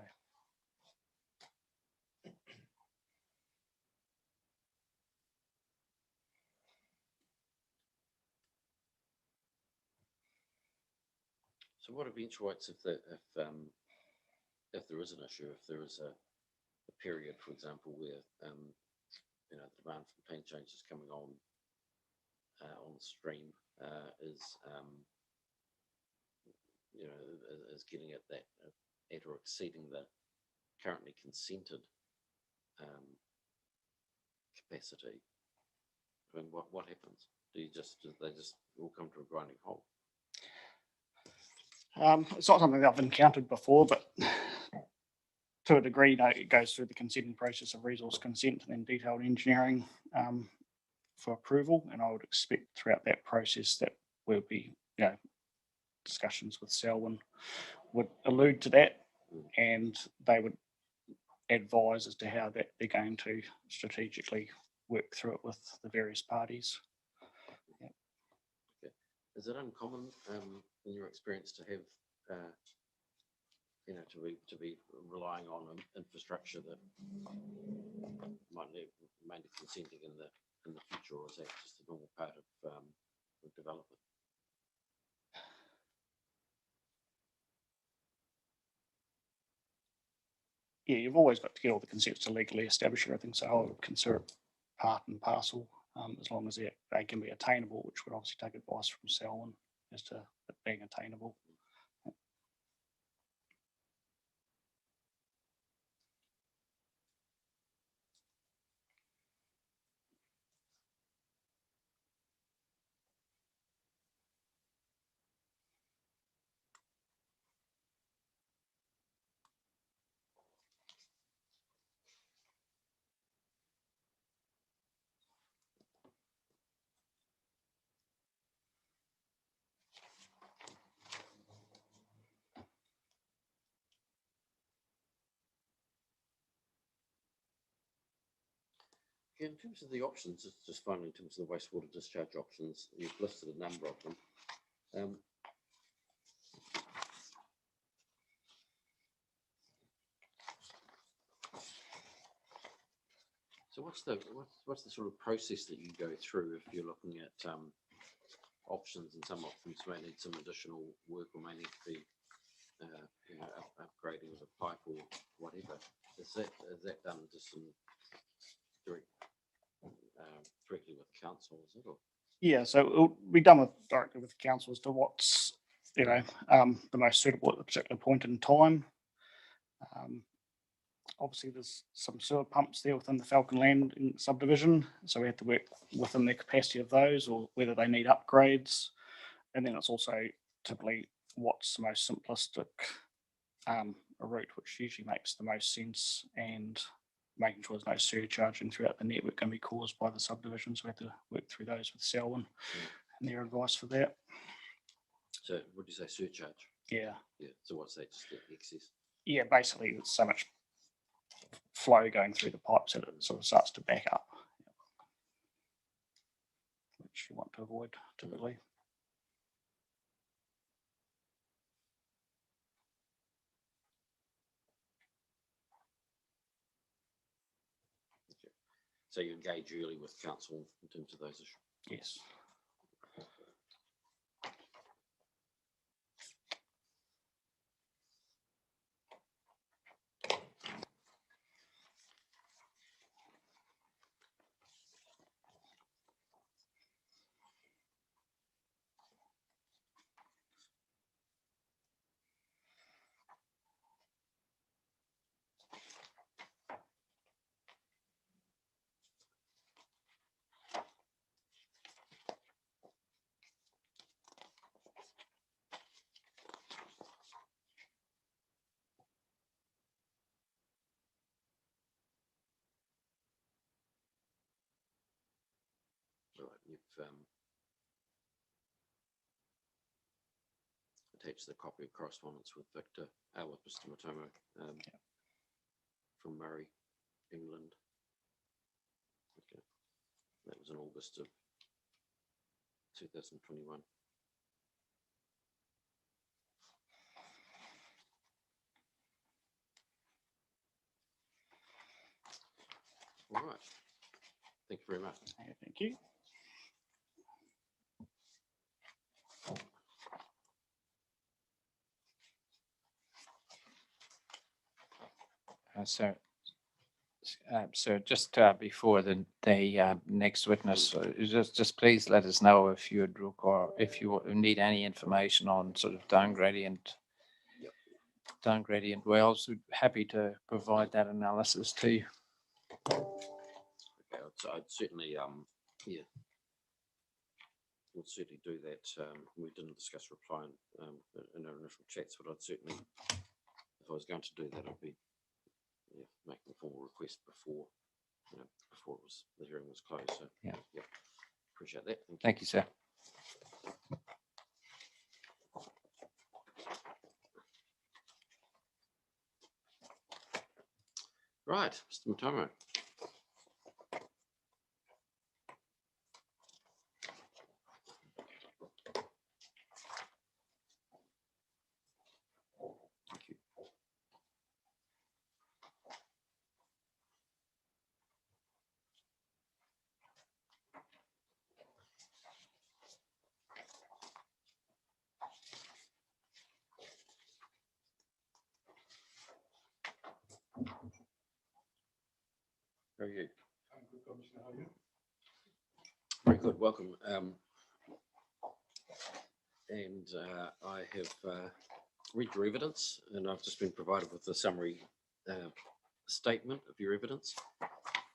what eventuates if there is an issue, if there is a period, for example, where the demand for plan changes coming on the stream is getting at that at or exceeding the currently consented capacity. I mean, what happens? Do they just all come to a grinding halt? It's not something that I've encountered before, but to a degree, it goes through the consenting process of resource consent and then detailed engineering for approval. And I would expect throughout that process that will be, discussions with Selwyn would allude to that, and they would advise as to how that they're going to strategically work through it with the various parties. Okay. Is it uncommon in your experience to have to be relying on infrastructure that might need mainly consenting in the future, or is that just a normal part of development? Yeah, you've always got to get all the consents to legally establish everything, so I would consider it part and parcel, as long as they can be attainable, which would obviously take advice from Selwyn as to it being attainable. In terms of the options, just finally in terms of the wastewater discharge options, you've listed a number of them. So what's the sort of process that you go through if you're looking at options, and some options may need some additional work or may need to be upgrading of a pipe or whatever? Is that done just in directly with council, is it? Or? Yeah, so it'll be done directly with the council as to what's, the most suitable at the particular point in time. Obviously, there's some sewer pumps there within the Falcon Landing subdivision, so we have to work within the capacity of those or whether they need upgrades. And then it's also typically what's the most simplistic route, which usually makes the most sense, and making sure there's no surcharging throughout the network going to be caused by the subdivision. So we have to work through those with Selwyn and their advice for that. So what do you say, surcharge? Yeah. Yeah. So what's that? Just the excess? Yeah, basically it's so much flow going through the pipes that it sort of starts to back up, which you want to avoid typically. So you engage early with council in terms of those issues? Yes. Right, you've attached the copy of correspondence with Victor, with Mr. Matomo from Murray, England. Okay. That was in August of 2021. All right. Thank you very much. Thank you. So just before the next witness, just please let us know if you would require, if you need any information on sort of down gradient wells. We're happy to provide that analysis to you. Okay, I'd certainly we'll certainly do that. We didn't discuss reply in our initial chats, but I'd certainly, if I was going to do that, I'd be making a formal request before the hearing was closed. So yeah, appreciate that. Thank you, sir. Right, Mr. Matomo. How are you? I'm good, Commissioner. How are you? Very good. Welcome. I have read your evidence, and I've just been provided with a summary statement of your evidence.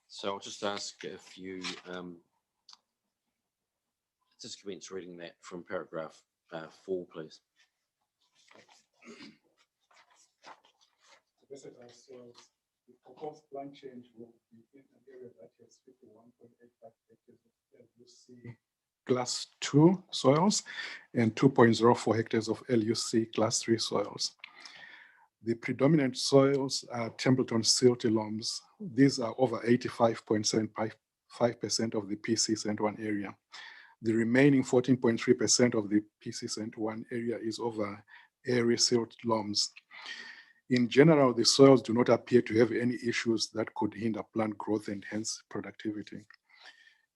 So I'll just ask if you just commence reading that from paragraph 4, please. So this is the proposed plan change will be in an area that has 51.85 hectares of LUC class 2 soils and 2.04 hectares of LUC class 3 soils. The predominant soils are Templeton silty loams. These are over 85.75 5% of the PC-1 area. The remaining 14.3% of the PC-1 area is over airy silt loams. In general, the soils do not appear to have any issues that could hinder plant growth and hence productivity.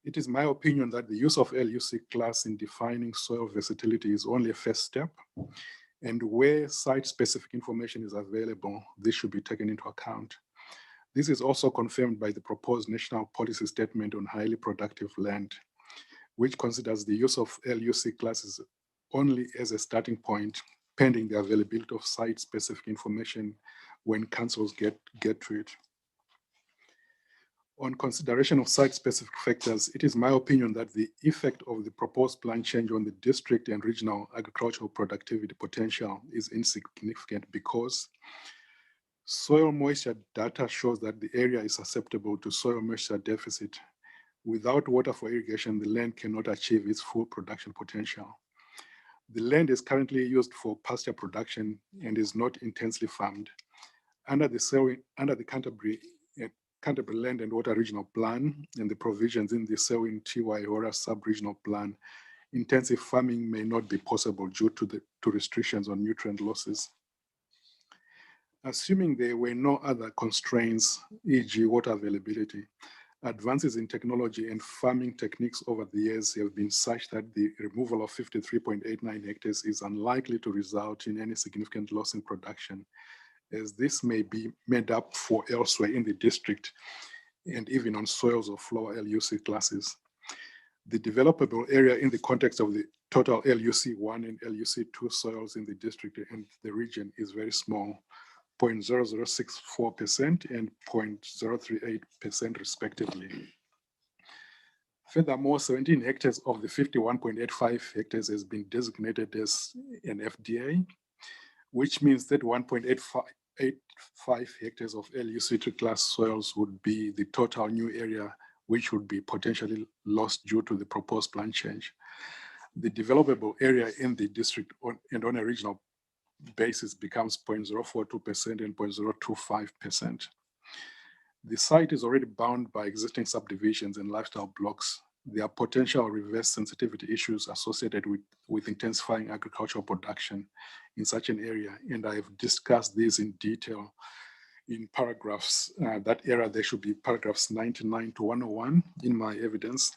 It is my opinion that the use of LUC class in defining soil versatility is only a first step, and where site-specific information is available, this should be taken into account. This is also confirmed by the proposed national policy statement on highly productive land, which considers the use of LUC classes only as a starting point, pending the availability of site-specific information when councils get to it. On consideration of site-specific factors, it is my opinion that the effect of the proposed plan change on the district and regional agricultural productivity potential is insignificant because soil moisture data shows that the area is susceptible to soil moisture deficit. Without water for irrigation, the land cannot achieve its full production potential. The land is currently used for pasture production and is not intensely farmed. Under the Canterbury Land and Water Regional Plan and the provisions in the Selwyn Tiwai Ora Sub-Regional Plan, intensive farming may not be possible due to restrictions on nutrient losses. Assuming there were no other constraints, e.g. water availability, advances in technology and farming techniques over the years have been such that the removal of 53.89 hectares is unlikely to result in any significant loss in production, as this may be made up for elsewhere in the district and even on soils of lower LUC classes. The developable area in the context of the total LUC1 and LUC2 soils in the district and the region is very small, 0.0064% and 0.038% respectively. Furthermore, 17 hectares of the 51.85 hectares has been designated as an FDA, which means that 1.85 hectares of LUC2 class soils would be the total new area which would be potentially lost due to the proposed plan change. The developable area in the district and on a regional basis becomes 0.042% and 0.025%. The site is already bound by existing subdivisions and lifestyle blocks. There are potential reverse sensitivity issues associated with intensifying agricultural production in such an area, and I have discussed these in detail in paragraphs. That area, there should be paragraphs 99 to 101 in my evidence.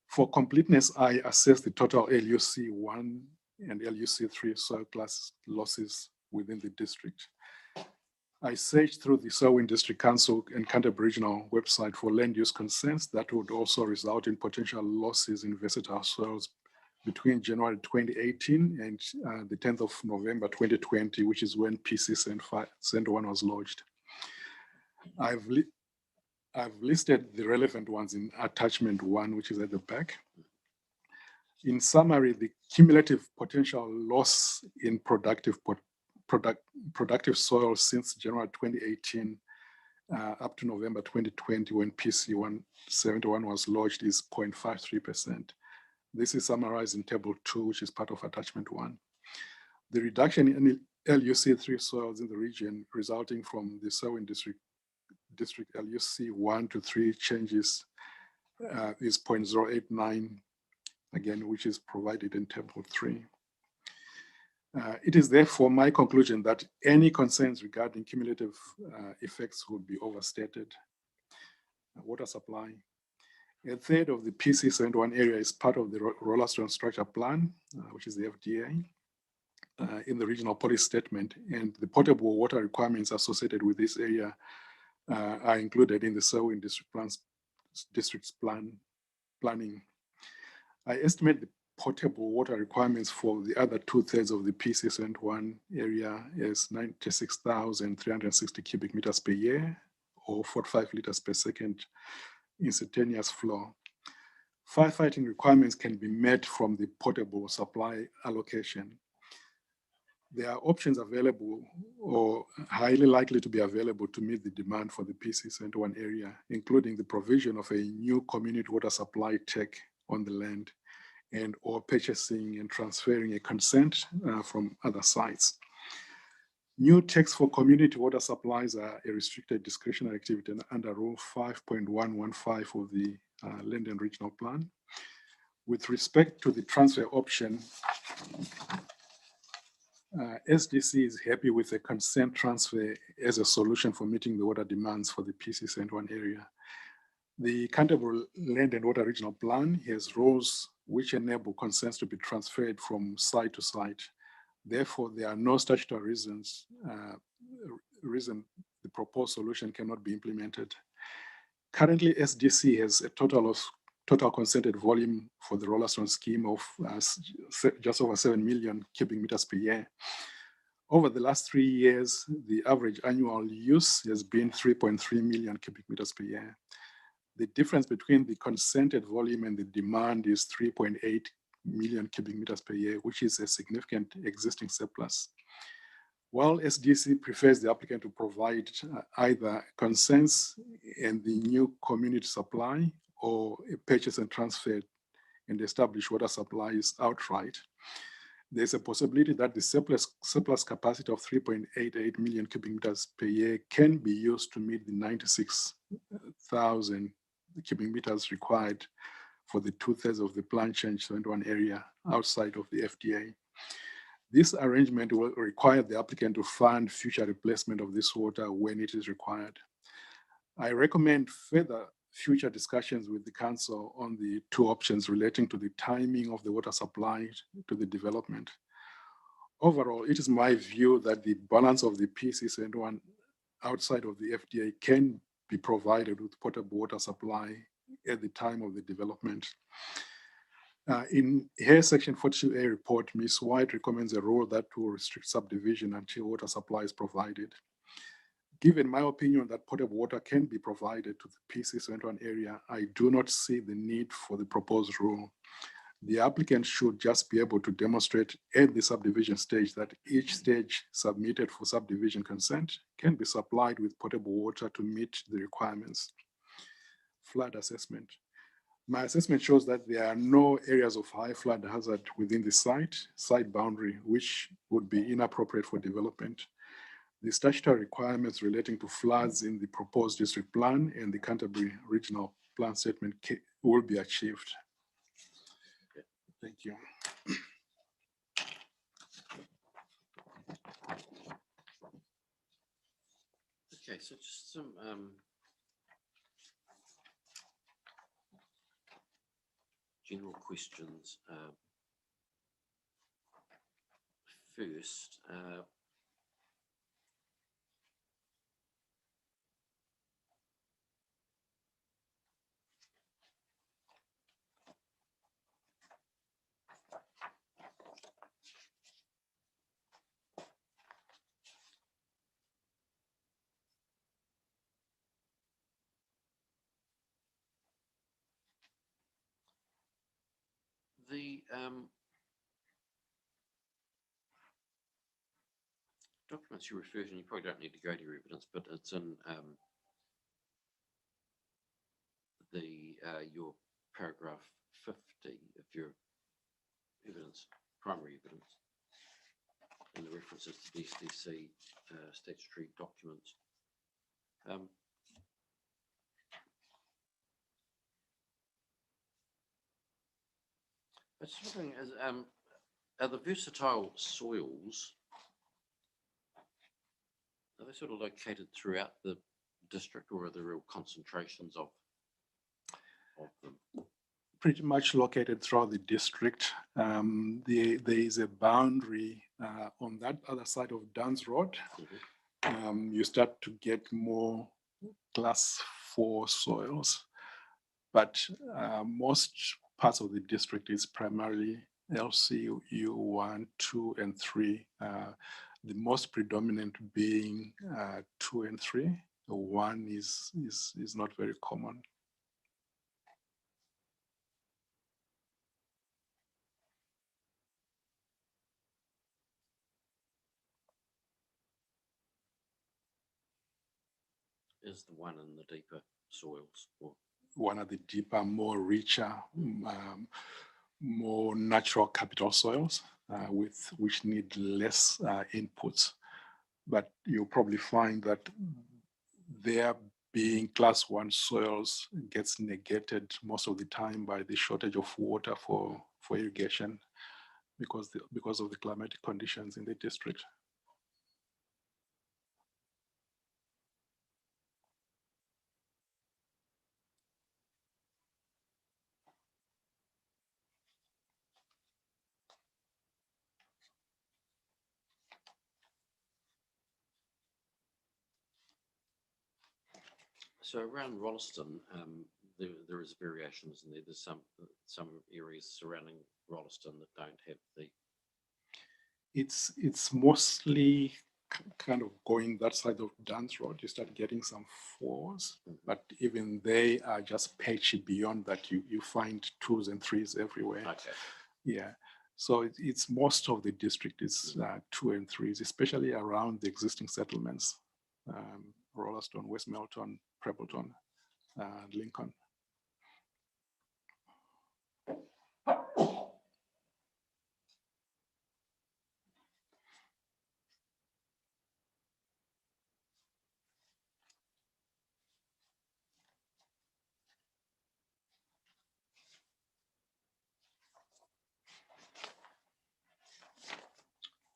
For completeness, I assess the total LUC1 and LUC3 soil class losses within the district. I searched through the Selwyn District Council and Canterbury Regional website for land use consents that would also result in potential losses in versatile soils between January 2018 and the 10th of November 2020, which is when PC-1 was lodged. I've listed the relevant ones in attachment 1, which is at the back. In summary, the cumulative potential loss in productive soil since January 2018 up to November 2020, when PC-171 was lodged, is 0.53%. This is summarized in table 2, which is part of attachment 1. The reduction in LUC3 soils in the region resulting from the Selwyn District LUC 1 to 3 changes is 0.089, again, which is provided in table 3. It is therefore my conclusion that any concerns regarding cumulative effects would be overstated. Water supply. A third of the PC-1 area is part of the Rolleston Structure Plan, which is the FDA, in the regional policy statement, and the potable water requirements associated with this area are included in the Selwyn District's planning. I estimate the potable water requirements for the other 2/3 of the PC-1 area is 96,360 cubic meters per year, or 45 liters per second instantaneous flow. Firefighting requirements can be met from the potable supply allocation. There are options available or highly likely to be available to meet the demand for the PC-1 area, including the provision of a new community water supply tech on the land, and or purchasing and transferring a consent from other sites. New text for community water supplies are a restricted discretionary activity under Rule 5.115 of the Land and Regional Plan. With respect to the transfer option, SDC is happy with a consent transfer as a solution for meeting the water demands for the PC71 area. The Canterbury Land and Water Regional Plan has rules which enable consents to be transferred from site to site. Therefore, there are no statutory reasons the proposed solution cannot be implemented. Currently, SDC has a total consented volume for the Rolleston scheme of just over 7 million cubic meters per year. Over the last 3 years, the average annual use has been 3.3 million cubic meters per year. The difference between the consented volume and the demand is 3.8 million cubic meters per year, which is a significant existing surplus. While SDC prefers the applicant to provide either consents and the new community supply or a purchase and transfer and establish water supplies outright, there's a possibility that the surplus capacity of 3.88 million cubic meters per year can be used to meet the 96,000 cubic meters required for the 2/3 of the Plan Change 71 area outside of the FDA. This arrangement will require the applicant to fund future replacement of this water when it is required. I recommend further future discussions with the council on the two options relating to the timing of the water supply to the development. Overall, it is my view that the balance of the PC71 outside of the FDA can be provided with potable water supply at the time of the development. In her Section 42A report, Ms. White recommends a rule that will restrict subdivision until water supply is provided. Given my opinion that potable water can be provided to the PC71 area, I do not see the need for the proposed rule. The applicant should just be able to demonstrate at the subdivision stage that each stage submitted for subdivision consent can be supplied with potable water to meet the requirements. Flood assessment. My assessment shows that there are no areas of high flood hazard within the site boundary, which would be inappropriate for development. The statutory requirements relating to floods in the proposed district plan and the Canterbury Regional Plan statement will be achieved. Thank you. Okay, so just some general questions. First, the documents you refer to, and you probably don't need to go to your evidence, but it's in your paragraph 50 of your evidence, primary evidence, and the references to the SDC statutory documents. I was just wondering, are the versatile soils, are they sort of located throughout the district, or are there real concentrations of them? Pretty much located throughout the district. There is a boundary on that other side of Duns Road. Mm-hmm. You start to get more class 4 soils, but most parts of the district is primarily LCU 1, 2, and 3. The most predominant being 2 and 3. 1 is not very common. Is the one in the deeper soils? Or? One of the deeper, more richer, more natural capital soils, which need less inputs. but you'll probably find that their being class 1 soils gets negated most of the time by the shortage of water for irrigation because of the climatic conditions in the district. So around Rolleston, there is variations, and there's some areas surrounding Rolleston that don't have the. It's mostly kind of going that side of Duns Road. You start getting some 4s, but even they are just patchy. Beyond that, you find 2s and 3s everywhere. Okay. Yeah. So it's most of the district is 2 and 3s, especially around the existing settlements, Rolleston, West Melton, Prepleton, Lincoln.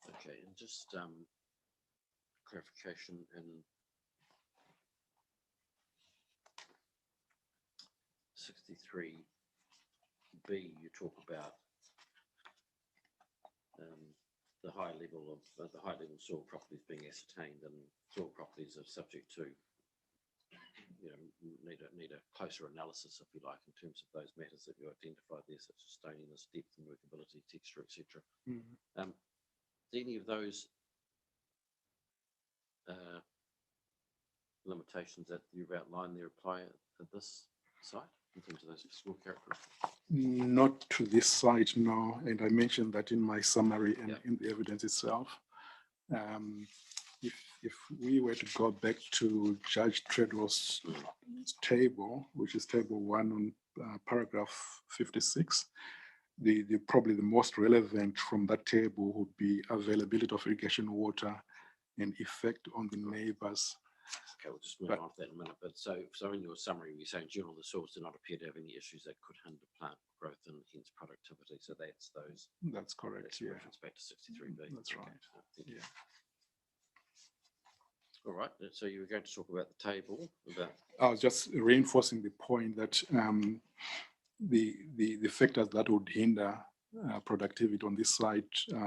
Okay, and just clarification in 63B, you talk about the high level soil properties being ascertained, and soil properties are subject to, need a closer analysis, if you like, in terms of those matters that you identified there, such as stoniness, depth and workability, texture, etc. Do any of those limitations that you've outlined there apply at this site in terms of those physical characteristics? Not to this site, no. And I mentioned that in my summary and in the evidence itself. If we were to go back to Judge Treadwell's table, which is table 1 on paragraph 56, probably the most relevant from that table would be availability of irrigation water and effect on the neighbors. Okay, we'll just move on to that in a minute. But so in your summary, you're saying generally the soils do not appear to have any issues that could hinder plant growth and hence productivity. So that's those. That's correct. That's yeah. reference back to 63B. That's right. Okay. Yeah. All right. So you were going to talk about the table. I was just reinforcing the point that the factors that would hinder productivity on this site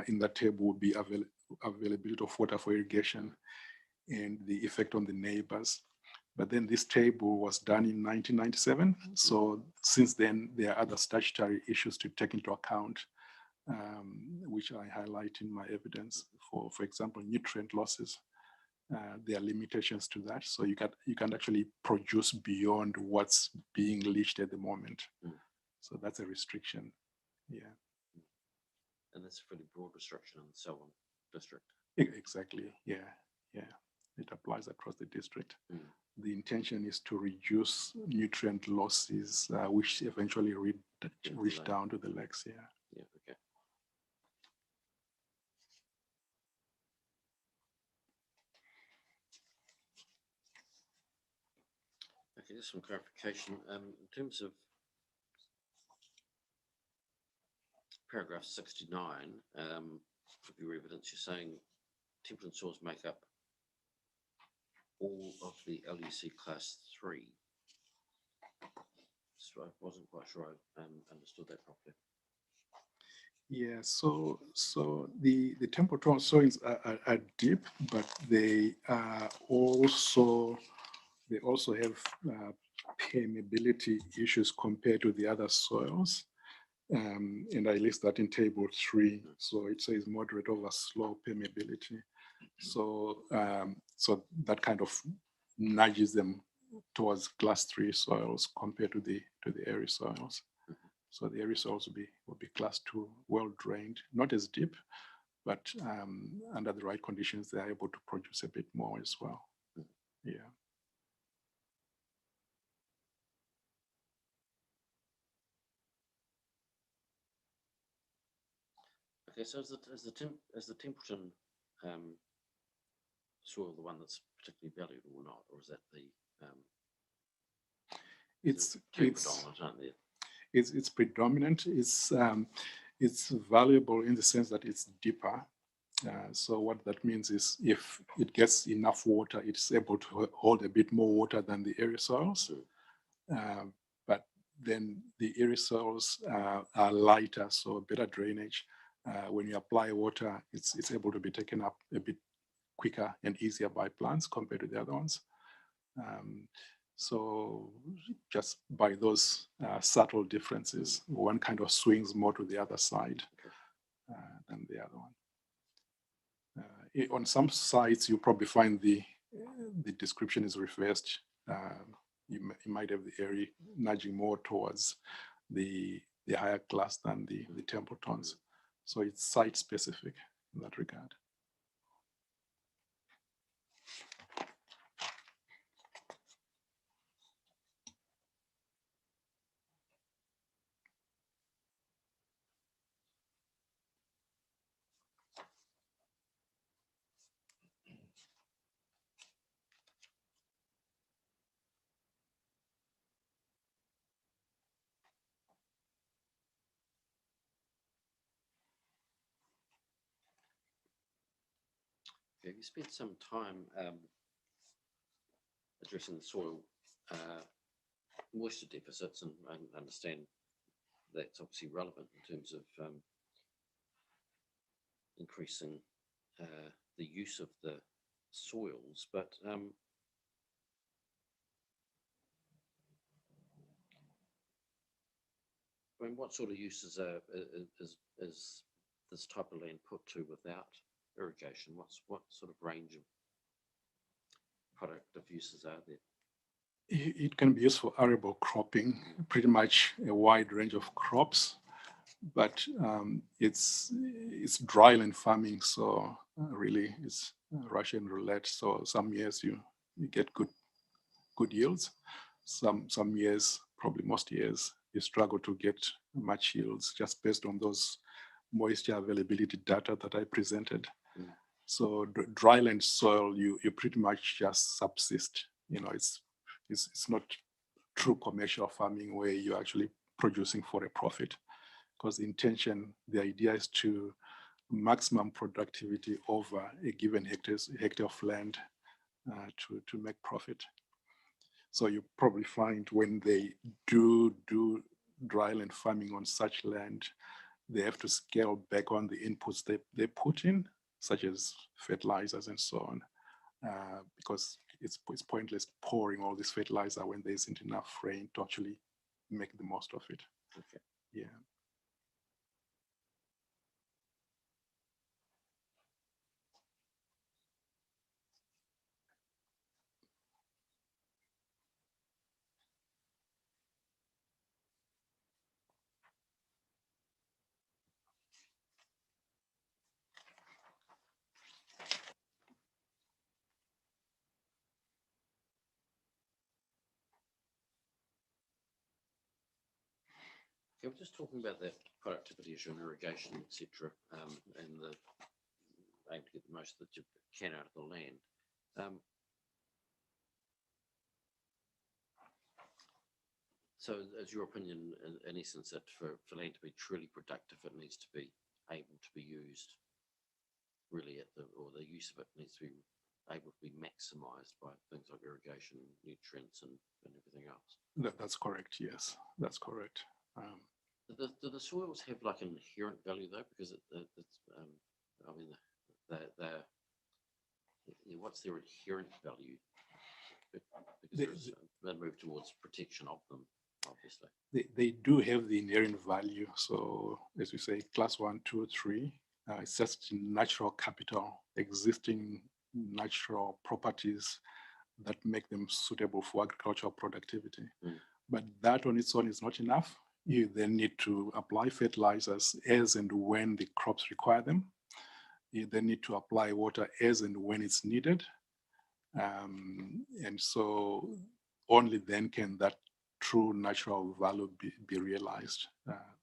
in that table would be availability of water for irrigation and the effect on the neighbors. But then this table was done in 1997. So since then, there are other statutory issues to take into account, which I highlight in my evidence. For example, nutrient losses. There are limitations to that. So you can actually produce beyond what's being leached at the moment. So that's a restriction. Yeah. And that's a pretty broad restriction in the Selwyn district. Exactly. Yeah. Yeah. It applies across the district. The intention is to reduce nutrient losses, which eventually reach down to the lakes. Yeah. Yeah. Okay. Okay, just some clarification. In terms of paragraph 69 of your evidence, you're saying temperate soils make up all of the LUC class 3. So I wasn't quite sure I understood that properly. Yeah, so the temperate soils are deep, but they also have permeability issues compared to the other soils. And I list that in table 3. So it says moderate over slow permeability. So so that kind of nudges them towards class 3 soils compared to the airy soils. So the airy soils will be class 2, well drained, not as deep, but under the right conditions, they are able to produce a bit more as well. Yeah. Okay, so as the Templeton soil the one that's particularly valued or not, or is that the It's two predominant, aren't there? it's predominant. It's valuable in the sense that it's deeper. So what that means is if it gets enough water, it's able to hold a bit more water than the area soils. But then the area soils are lighter, so better drainage. When you apply water, it's able to be taken up a bit quicker and easier by plants compared to the other ones. So just by those subtle differences, one kind of swings more to the other side than the other one. On some sites, you probably find the description is reversed. You might have the area nudging more towards the higher class than the Templetons. So it's site specific in that regard. Have you spent some time addressing the soil moisture deficits, and I understand that's obviously relevant in terms of increasing the use of the soils, but I mean, what sort of uses is this type of land put to without irrigation? What sort of range of productive uses are there? It can be used for arable cropping, pretty much a wide range of crops, but it's dryland farming, so really it's Russian roulette. So some years you get good yields, some years, probably most years, you struggle to get much yields just based on those moisture availability data that I presented. So dryland soil, you pretty much just subsist. You know, it's not true commercial farming where you're actually producing for a profit, because the idea is to maximum productivity over a given hectare of land to make profit. So you probably find when they do dryland farming on such land, they have to scale back on the inputs they put in, such as fertilizers and so on, because it's pointless pouring all this fertilizer when there isn't enough rain to actually make the most of it. Okay. Yeah. Yeah, we're just talking about that productivity issue and irrigation, etc., and the aim to get the most that you can out of the land. So is your opinion, in essence, that for land to be truly productive, it needs to be able to be used really or the use of it needs to be able to be maximized by things like irrigation, nutrients, and everything else? That's correct, yes, that's correct. Do the soils have like an inherent value though? Because it's, I mean, what's their inherent value? Because they move towards protection of them, obviously. They do have the inherent value. So as we say, class 1, 2, 3, it's just natural capital, existing natural properties that make them suitable for agricultural productivity. But that on its own is not enough. You then need to apply fertilizers as and when the crops require them. You then need to apply water as and when it's needed. And so only then can that true natural value be realized.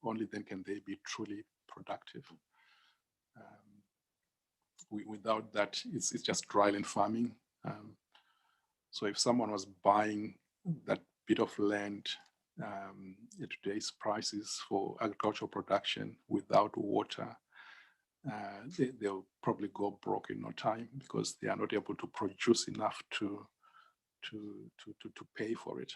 Only then can they be truly productive. without that, it's just dryland farming. So if someone was buying that bit of land at today's prices for agricultural production without water, they'll probably go broke in no time because they are not able to produce enough to pay for it.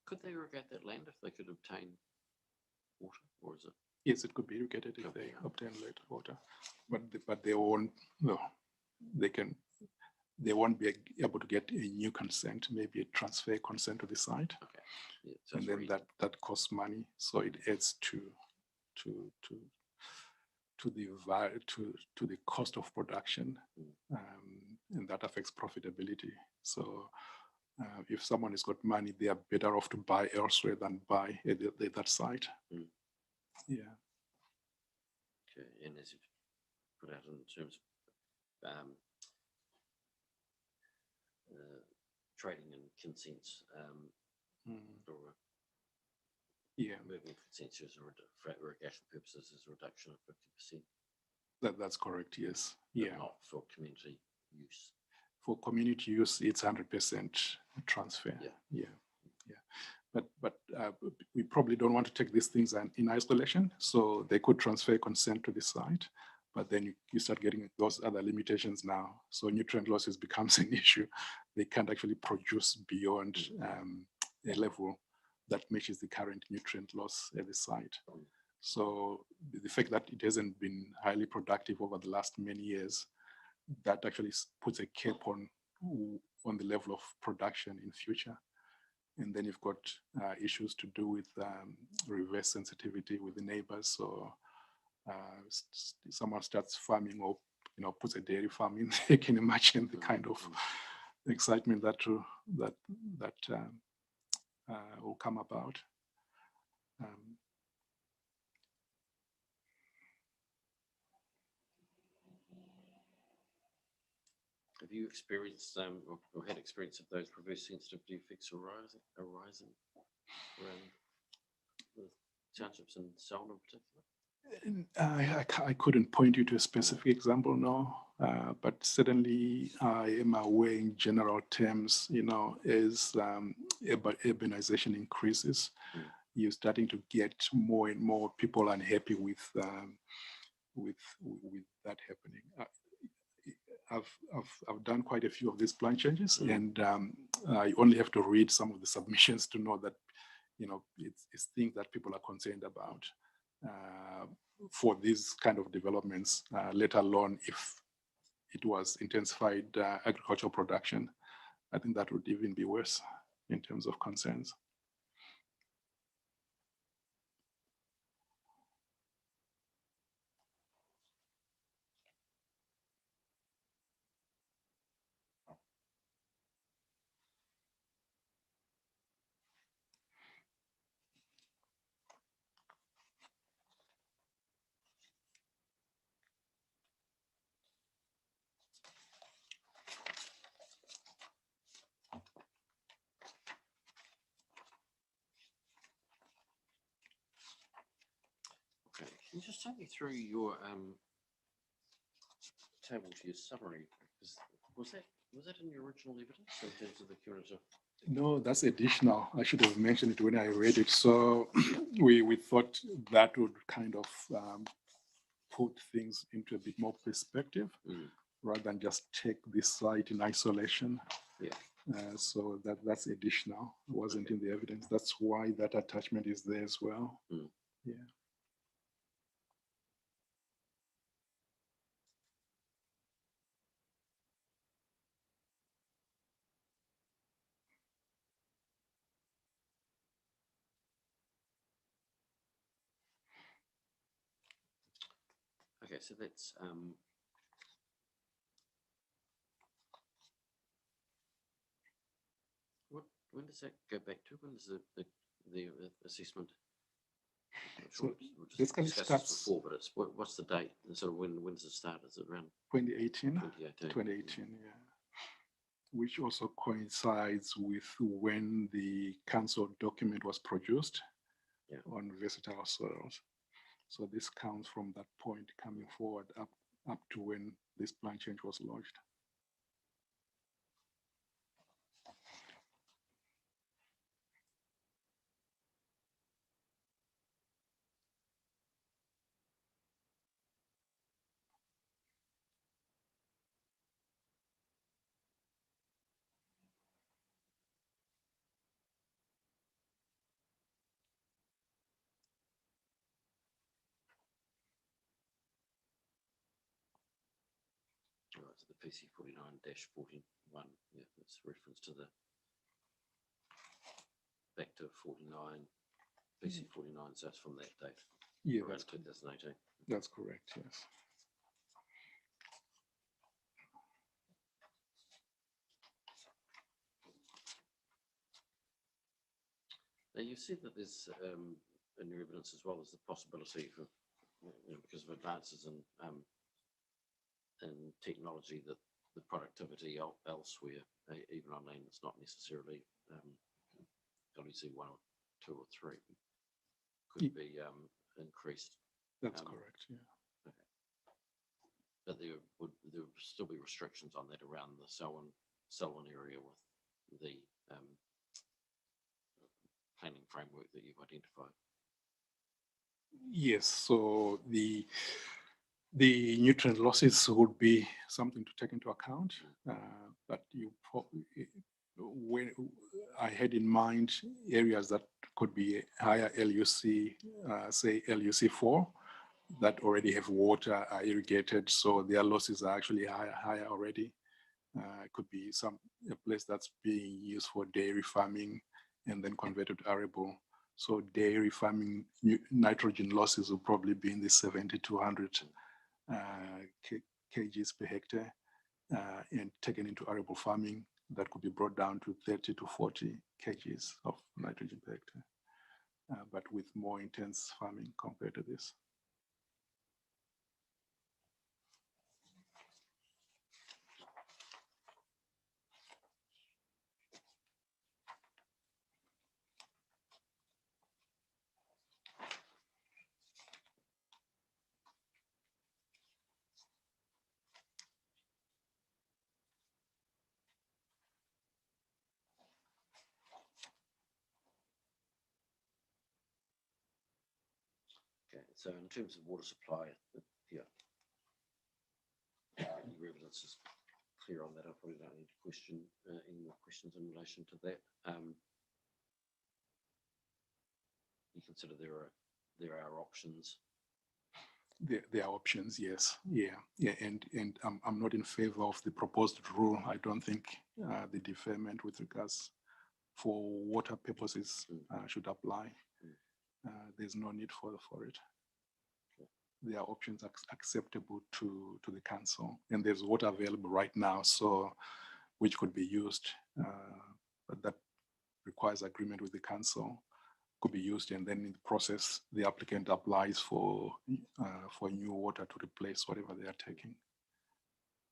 Could they irrigate that land if they could obtain water, or is it? Yes, it could be irrigated if they Okay. obtain later water, but they won't. No, they won't be able to get a new consent, maybe a transfer consent to the site, Okay. Yeah, and sounds then reasonable. that costs money. So it adds to the cost of production, and that affects profitability. So if someone has got money, they are better off to buy elsewhere than buy at that site. Mm. Yeah. Okay, and as you've put out in terms of trading and consents, or Yeah, moving consents as for irrigation purposes is a reduction of 50%. that's correct. Yes. But Yeah. not for community use. For community use, it's 100% transfer. Yeah. Yeah. Yeah. But we probably don't want to take these things in isolation. So they could transfer consent to the site, but then you start getting those other limitations now. So nutrient losses becomes an issue. They can't actually produce beyond a level that matches the current nutrient loss at the site. So the fact that it hasn't been highly productive over the last many years, that actually puts a cap on the level of production in future. And then you've got issues to do with reverse sensitivity with the neighbors. So someone starts farming or puts a dairy farm in, you can imagine the kind of excitement that will come about. Have you experienced or had experience of those reverse sensitivity effects arising around the townships in Selwyn in particular? I couldn't point you to a specific example, no, but certainly I am aware in general terms, as urbanization increases, you're starting to get more and more people unhappy with that happening. I've done quite a few of these plan changes, and I only have to read some of the submissions to know that it's things that people are concerned about for these kind of developments, let alone if it was intensified agricultural production. I think that would even be worse in terms of concerns. Okay, can you just take me through your table to your summary? Was that in your original evidence in terms of the cumulative? No, that's additional. I should have mentioned it when I read it. So we thought that would kind of put things into a bit more perspective rather than just take this site in isolation. Yeah. So that's additional. It wasn't in the evidence. That's why that attachment is there as well. Yeah. Okay, so that's what When does that go back to? When does the assessment? I'm So sure we've basically discussed this starts before, but what's the date? And sort of when does it start? Is it around 2018, 2018? 2018, yeah. Which also coincides with when the council document was produced on versatile soils. So this counts from that point coming forward up to when this plan change was lodged. Right, so the PC 49-41, yeah, it's reference to the back to 49, PC 49, so that's from that date, Yeah, around 2018. that's correct, yes. Now, you said that there's, in your evidence as well, as the possibility for, because of advances in technology, that the productivity elsewhere, even on land that's not necessarily LEC 1 or 2 or 3, could be increased. That's correct, yeah. Okay. But there would still be restrictions on that around the Selwyn area with the planning framework that you've identified. Yes, so the nutrient losses would be something to take into account, but you probably, when I had in mind areas that could be higher LUC, say LUC4, that already have water, are irrigated, so their losses are actually higher already. It could be a place that's being used for dairy farming and then converted to arable. So dairy farming nitrogen losses will probably be in the 70 to 100 kgs per hectare, and taken into arable farming, that could be brought down to 30 to 40 kgs of nitrogen per hectare, but with more intense farming compared to this. Okay, so in terms of water supply, yeah, your evidence is clear on that. I probably don't need to question any more questions in relation to that. You consider there are options. There are options, yes, yeah, and I'm not in favor of the proposed rule. I don't think the deferment with regards for water purposes should apply. There's no need for it. There are options acceptable to the council, and there's water available right now, so which could be used, but that requires agreement with the council, could be used, and then in the process, the applicant applies for new water to replace whatever they are taking.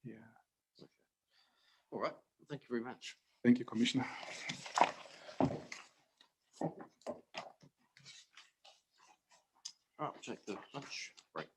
Yeah. Okay. All right. Thank you very much. Thank you, Commissioner. All right, we'll take the lunch break.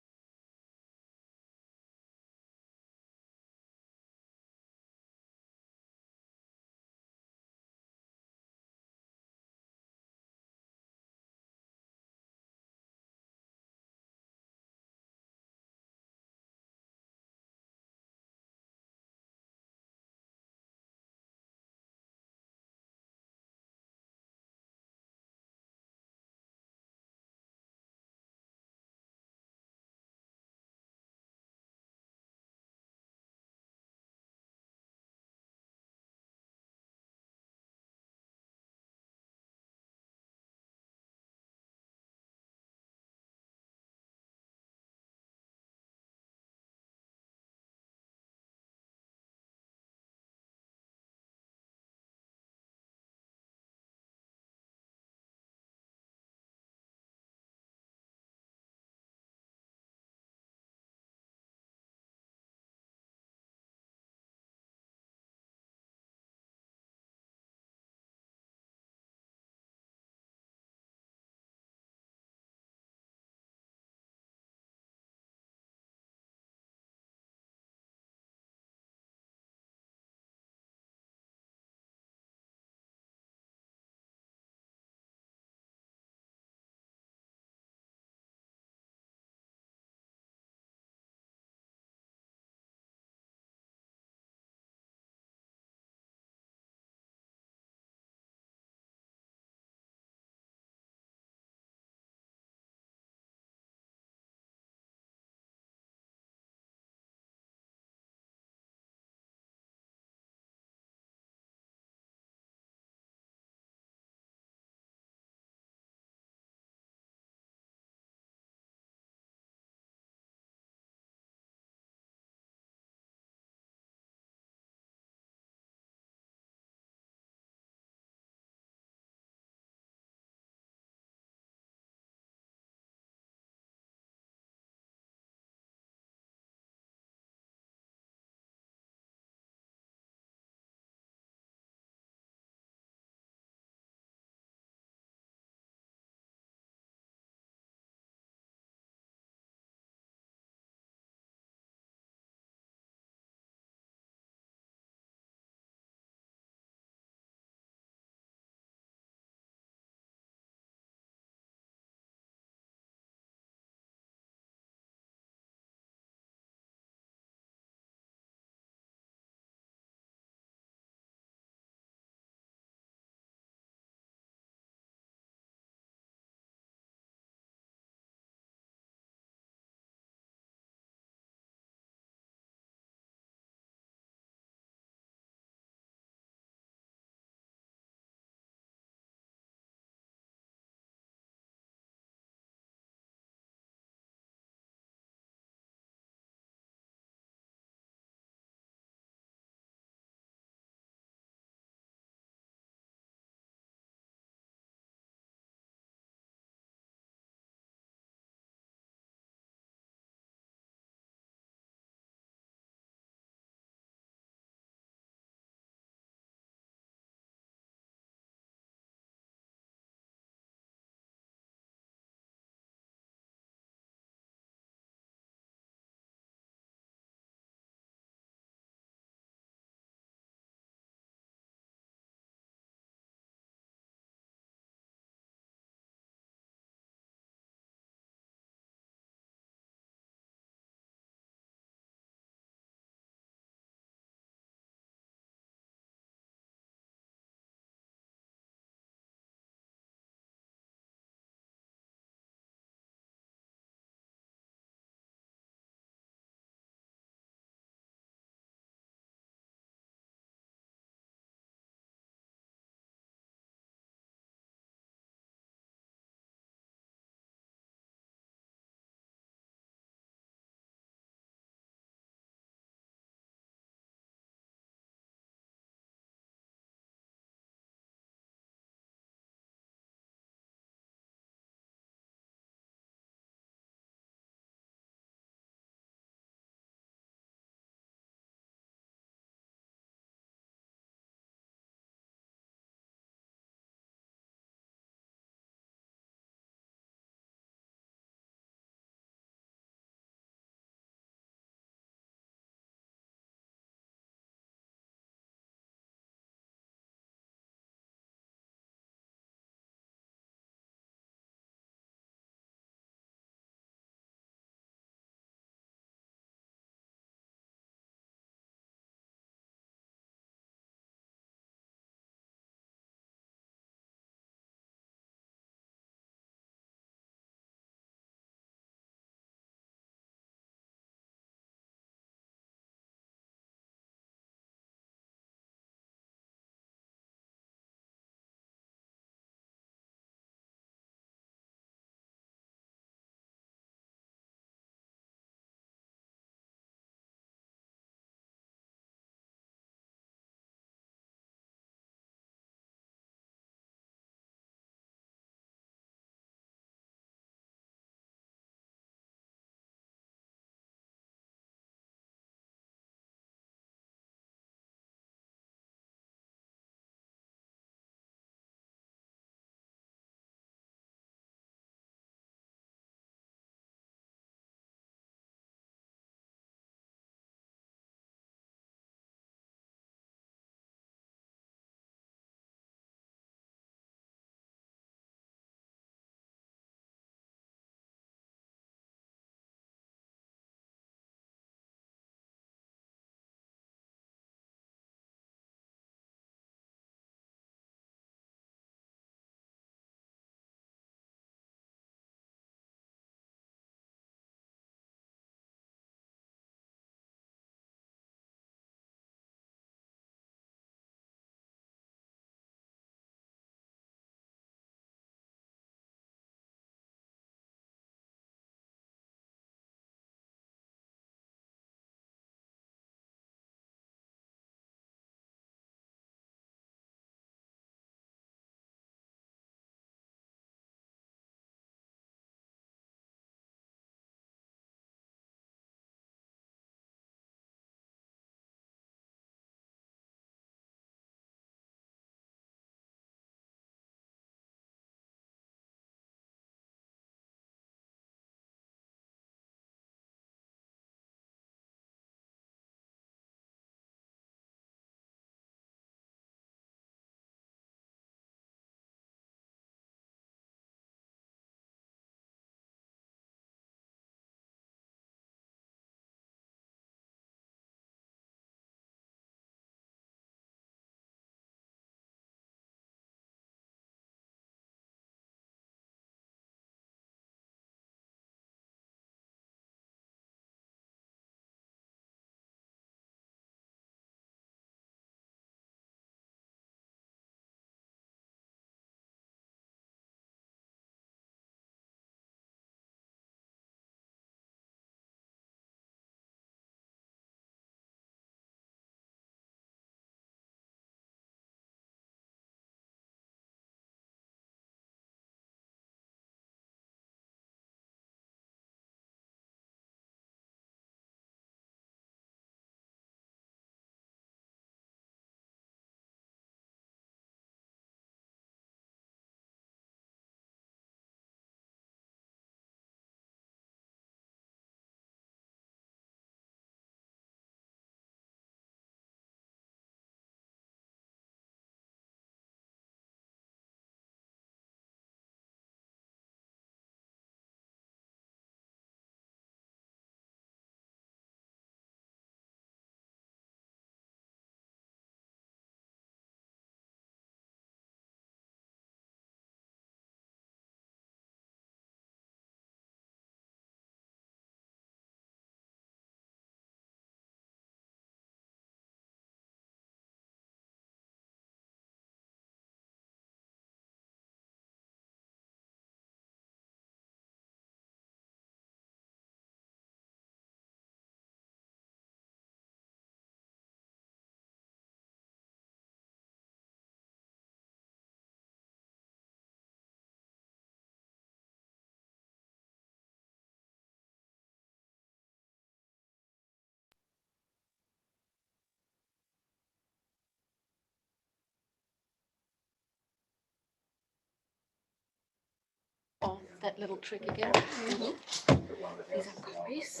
that little trick again. These are copies.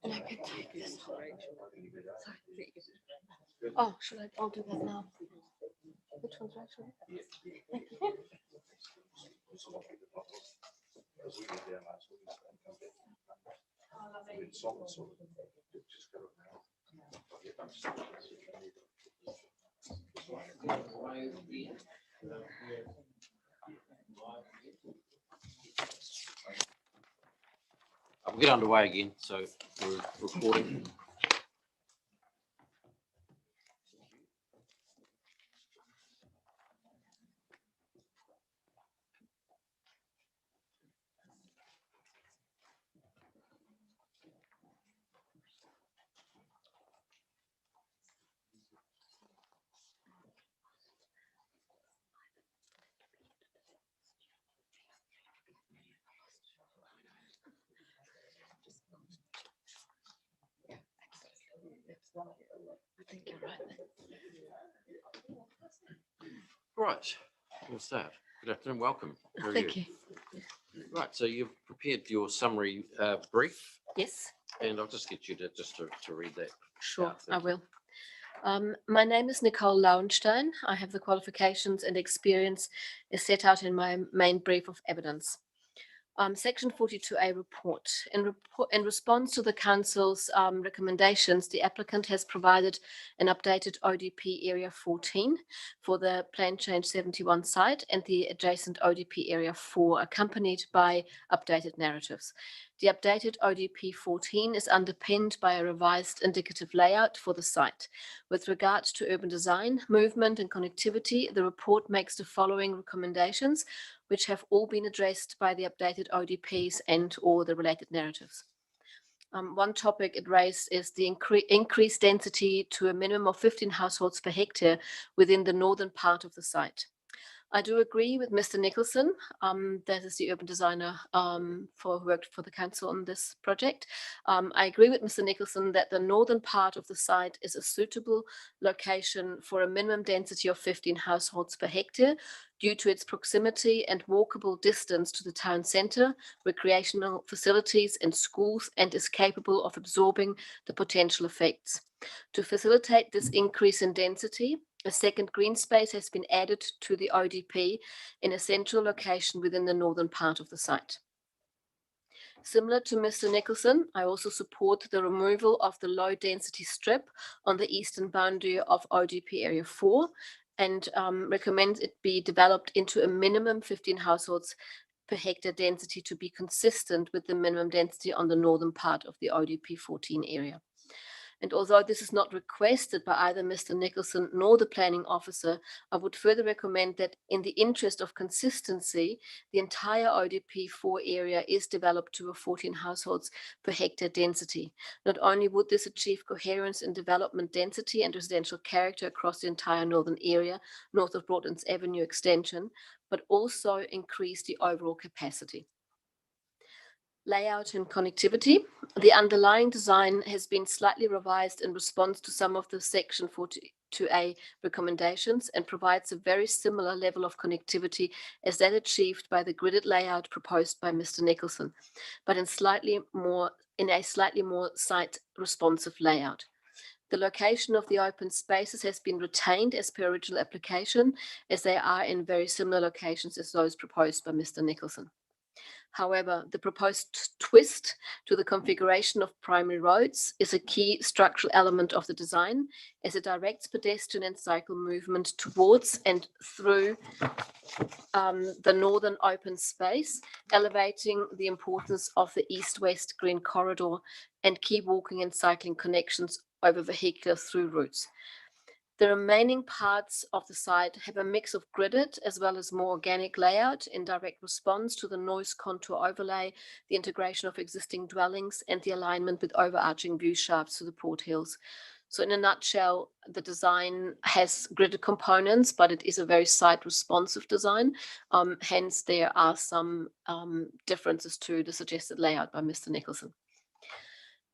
And I can take this. Sorry. Oh, should I? I'll do that now. Which one's actually? Thank you. I'll get underway again, so we're recording. I think you're right. Right, we'll start. Good afternoon, welcome. How are Thank you. Right, so you've prepared your summary brief, Yes, and I'll just get you to to read that. sure, I thank you. will. My name is Nicole Lauenstein. I have the qualifications and experience as set out in my main brief of evidence. Section 42A report. In response to the Council's recommendations, the applicant has provided an updated ODP Area 14 for the Plan Change 71 site and the adjacent ODP Area 4, accompanied by updated narratives. The updated ODP 14 is underpinned by a revised indicative layout for the site. With regard to urban design, movement and connectivity, the report makes the following recommendations, which have all been addressed by the updated ODPs and or the related narratives. One topic it raised is the increased density to a minimum of 15 households per hectare within the northern part of the site. I do agree with Mr. Nicholson, that is the urban designer who worked for the council on this project. I agree with Mr. Nicholson that the northern part of the site is a suitable location for a minimum density of 15 households per hectare due to its proximity and walkable distance to the town centre, recreational facilities and schools, and is capable of absorbing the potential effects. To facilitate this increase in density, a second green space has been added to the ODP in a central location within the northern part of the site. Similar to Mr. Nicholson, I also support the removal of the low density strip on the eastern boundary of ODP Area 4 and recommend it be developed into a minimum 15 households per hectare density to be consistent with the minimum density on the northern part of the ODP 14 area. And although this is not requested by either Mr. Nicholson nor the planning officer, I would further recommend that in the interest of consistency, the entire ODP 4 area is developed to a 14 households per hectare density. Not only would this achieve coherence in development density and residential character across the entire northern area, north of Broadlands Avenue extension, but also increase the overall capacity. Layout and connectivity. The underlying design has been slightly revised in response to some of the Section 42A recommendations and provides a very similar level of connectivity as that achieved by the gridded layout proposed by Mr. Nicholson, but in a slightly more site responsive layout. The location of the open spaces has been retained as per original application, as they are in very similar locations as those proposed by Mr. Nicholson. However, the proposed twist to the configuration of primary roads is a key structural element of the design, as it directs pedestrian and cycle movement towards and through the northern open space, elevating the importance of the east-west green corridor and key walking and cycling connections over vehicular through routes. The remaining parts of the site have a mix of gridded as well as more organic layout in direct response to the noise contour overlay, the integration of existing dwellings, and the alignment with overarching view shafts to the Port Hills. So in a nutshell, the design has gridded components, but it is a very site responsive design. Hence, there are some differences to the suggested layout by Mr. Nicholson.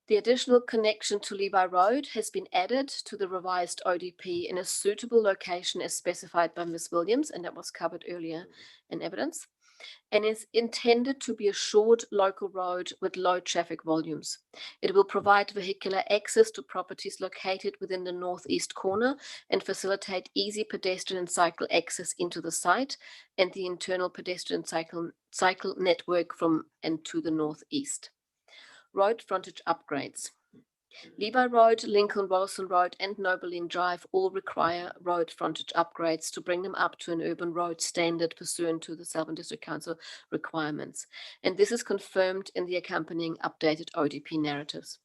The additional connection to Levi Road has been added to the revised ODP in a suitable location as specified by Ms. Williams, and that was covered earlier in evidence, and is intended to be a short local road with low traffic volumes. It will provide vehicular access to properties located within the northeast corner and facilitate easy pedestrian and cycle access into the site and the internal pedestrian cycle network from and to the northeast. Road frontage upgrades. Levi Road, Lincoln, Rolleston Road, and Nobeline Drive all require road frontage upgrades to bring them up to an urban road standard pursuant to the Southern District Council requirements. And this is confirmed in the accompanying updated ODP narratives.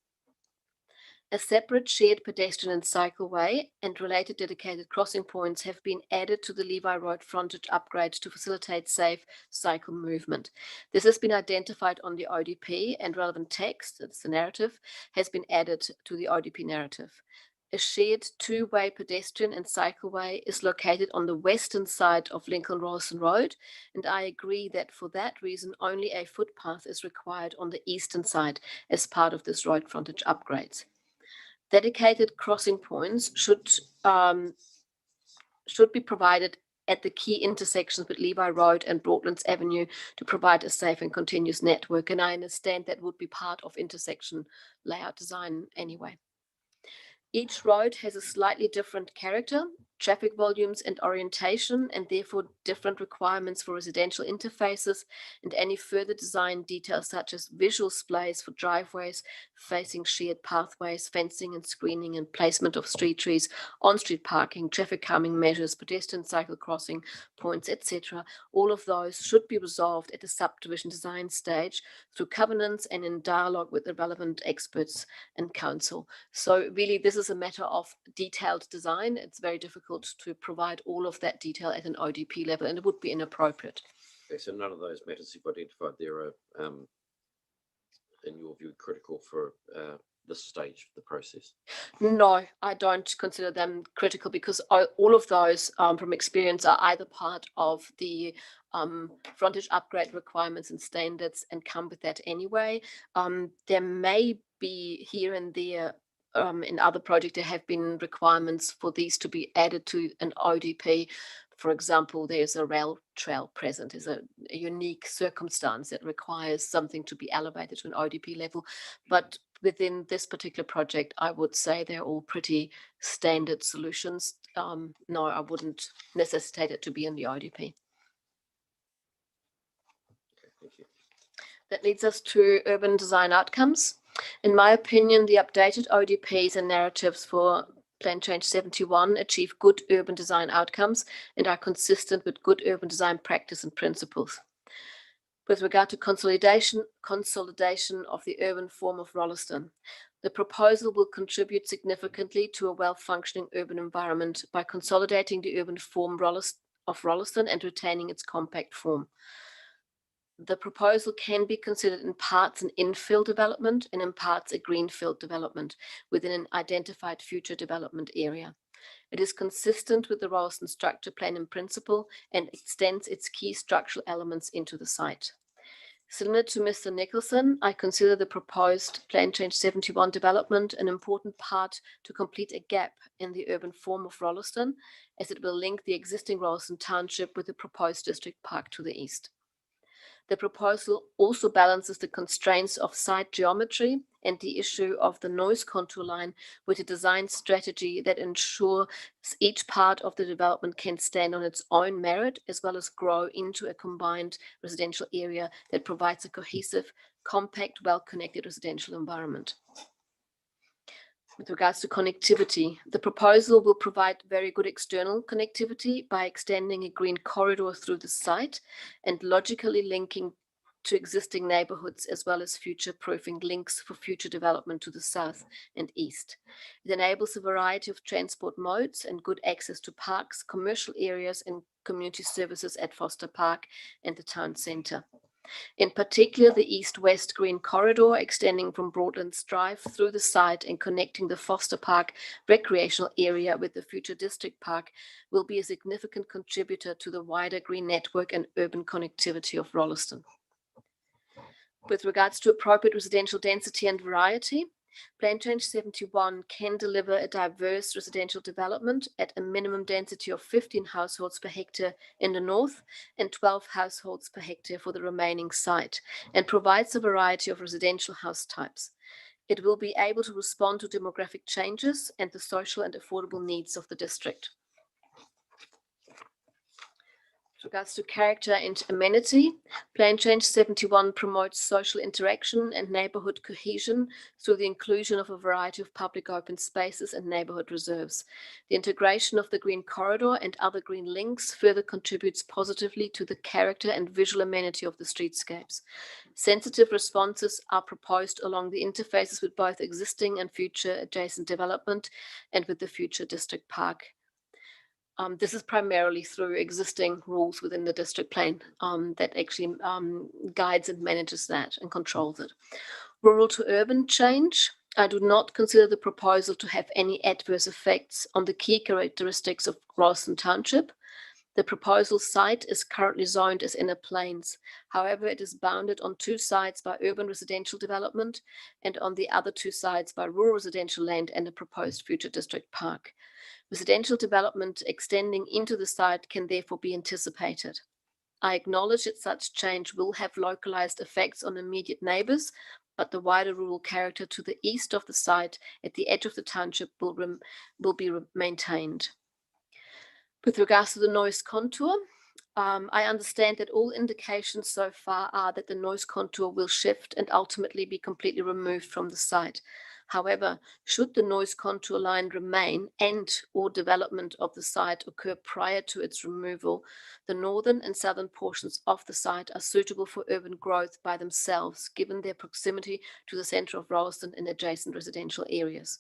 A separate shared pedestrian and cycleway and related dedicated crossing points have been added to the Levi Road frontage upgrade to facilitate safe cycle movement. This has been identified on the ODP, and relevant text, that's the narrative, has been added to the ODP narrative. A shared two-way pedestrian and cycleway is located on the western side of Lincoln Rolleston Road, and I agree that for that reason only a footpath is required on the eastern side as part of this road frontage upgrades. Dedicated crossing points should be provided at the key intersections with Levi Road and Broadlands Avenue to provide a safe and continuous network. And I understand that would be part of intersection layout design anyway. Each road has a slightly different character, traffic volumes and orientation, and therefore different requirements for residential interfaces, and any further design details such as visual displays for driveways, facing shared pathways, fencing and screening, and placement of street trees, on-street parking, traffic calming measures, pedestrian cycle crossing points, etc. All of those should be resolved at the subdivision design stage through covenants and in dialogue with the relevant experts and council. So really, this is a matter of detailed design. It's very difficult to provide all of that detail at an ODP level, and it would be inappropriate. Okay, so none of those matters you've identified there are, in your view, critical for this stage of the process? No, I don't consider them critical because all of those, from experience, are either part of the frontage upgrade requirements and standards and come with that anyway. There may be here and there in other projects, there have been requirements for these to be added to an ODP. For example, there's a rail trail present, there's a unique circumstance that requires something to be elevated to an ODP level. But within this particular project, I would say they're all pretty standard solutions. No, I wouldn't necessitate it to be in the ODP. Okay, thank you. That leads us to urban design outcomes. In my opinion, the updated ODPs and narratives for Plan Change 71 achieve good urban design outcomes and are consistent with good urban design practice and principles. With regard to consolidation of the urban form of Rolleston, the proposal will contribute significantly to a well-functioning urban environment by consolidating the urban form of Rolleston and retaining its compact form. The proposal can be considered in parts an infill development and in parts a greenfield development within an identified future development area. It is consistent with the Rolleston structure plan in principle and extends its key structural elements into the site. Similar to Mr. Nicholson, I consider the proposed Plan Change 71 development an important part to complete a gap in the urban form of Rolleston, as it will link the existing Rolleston township with the proposed district park to the east. The proposal also balances the constraints of site geometry and the issue of the noise contour line with a design strategy that ensures each part of the development can stand on its own merit, as well as grow into a combined residential area that provides a cohesive, compact, well-connected residential environment. With regards to connectivity, the proposal will provide very good external connectivity by extending a green corridor through the site and logically linking to existing neighborhoods, as well as future-proofing links for future development to the south and east. It enables a variety of transport modes and good access to parks, commercial areas, and community services at Foster Park and the town centre. In particular, the east-west green corridor extending from Broadlands Drive through the site and connecting the Foster Park recreational area with the future district park will be a significant contributor to the wider green network and urban connectivity of Rolleston. With regards to appropriate residential density and variety, Plan Change 71 can deliver a diverse residential development at a minimum density of 15 households per hectare in the north and 12 households per hectare for the remaining site, and provides a variety of residential house types. It will be able to respond to demographic changes and the social and affordable needs of the district. With regards to character and amenity, Plan Change 71 promotes social interaction and neighbourhood cohesion through the inclusion of a variety of public open spaces and neighbourhood reserves. The integration of the green corridor and other green links further contributes positively to the character and visual amenity of the streetscapes. Sensitive responses are proposed along the interfaces with both existing and future adjacent development and with the future district park. This is primarily through existing rules within the district plan that actually guides and manages that and controls it. Rural to urban change. I do not consider the proposal to have any adverse effects on the key characteristics of Rolleston Township. The proposal site is currently zoned as inner plains. However, it is bounded on two sides by urban residential development and on the other two sides by rural residential land and a proposed future district park. Residential development extending into the site can therefore be anticipated. I acknowledge that such change will have localized effects on immediate neighbors, but the wider rural character to the east of the site at the edge of the township will be maintained. With regards to the noise contour, I understand that all indications so far are that the noise contour will shift and ultimately be completely removed from the site. However, should the noise contour line remain and/or development of the site occur prior to its removal, the northern and southern portions of the site are suitable for urban growth by themselves, given their proximity to the centre of Rolleston and adjacent residential areas.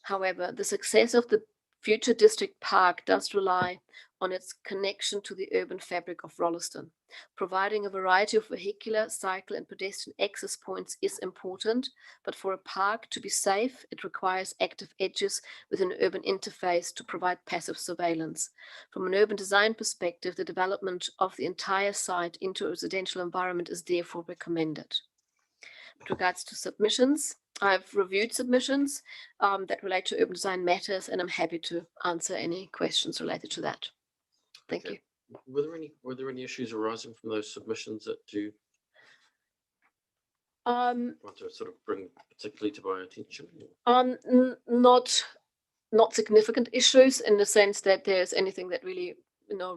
However, the success of the future district park does rely on its connection to the urban fabric of Rolleston. Providing a variety of vehicular, cycle, and pedestrian access points is important, but for a park to be safe, it requires active edges with an urban interface to provide passive surveillance. From an urban design perspective, the development of the entire site into a residential environment is therefore recommended. With regards to submissions, I've reviewed submissions that relate to urban design matters, and I'm happy to answer any questions related to that. Thank Okay. you. Were there any issues arising from those submissions that you Um, want to sort of bring particularly to my attention? Not significant issues in the sense that there's anything that really,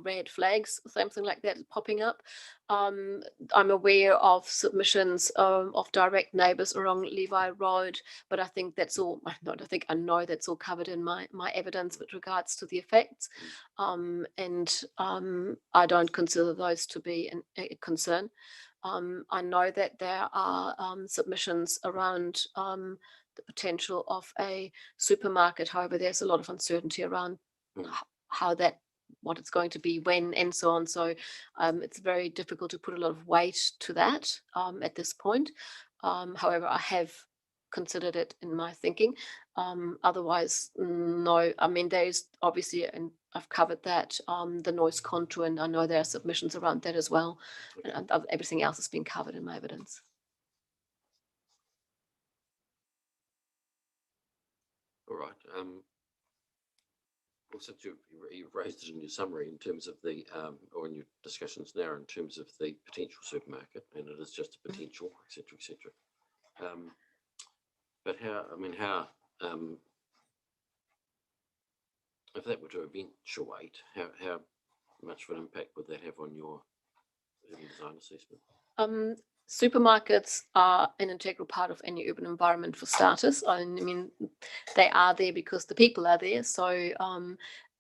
red flags, something like that popping up. I'm aware of submissions of direct neighbours along Levi Road, but I think that's all. I know that's all covered in my evidence with regards to the effects, and I don't consider those to be a concern. I know that there are submissions around the potential of a supermarket. However, there's a lot of uncertainty around what it's going to be, when, and so on. So it's very difficult to put a lot of weight to that at this point. However, I have considered it in my thinking. Otherwise, no. I mean, there's obviously, and I've covered that, the noise contour, and I know there are submissions around that as well. And everything else has been covered in my evidence. All right. Well, since you've raised it in your summary in terms of the, or in your discussions now in terms of the potential supermarket, and it is just a potential, et cetera, et cetera. But how, if that were to eventuate, how much of an impact would that have on your urban design assessment? Supermarkets are an integral part of any urban environment for starters. I mean, they are there because the people are there. So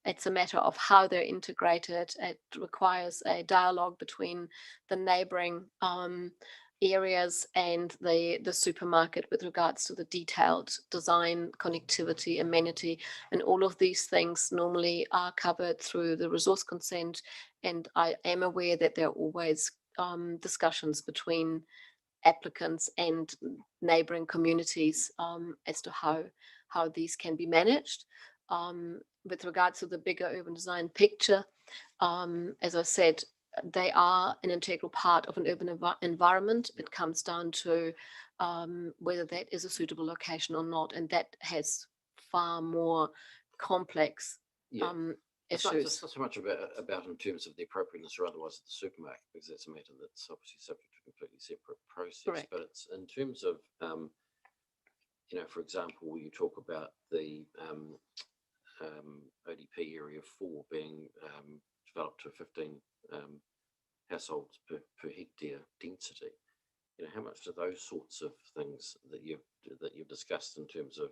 it's a matter of how they're integrated. It requires a dialogue between the neighboring areas and the supermarket with regards to the detailed design, connectivity, amenity, and all of these things normally are covered through the resource consent. And I am aware that there are always discussions between applicants and neighboring communities as to how these can be managed. With regards to the bigger urban design picture, as I said, they are an integral part of an urban environment. It comes down to whether that is a suitable location or not, and that has far more complex Yeah. It's not issues. so much about in terms of the appropriateness or otherwise of the supermarket, because that's a matter that's obviously subject to a completely separate process. Correct. But it's in terms of, for example, you talk about the ODP area 4 being developed to 15 households per hectare density. How much do those sorts of things that you've discussed in terms of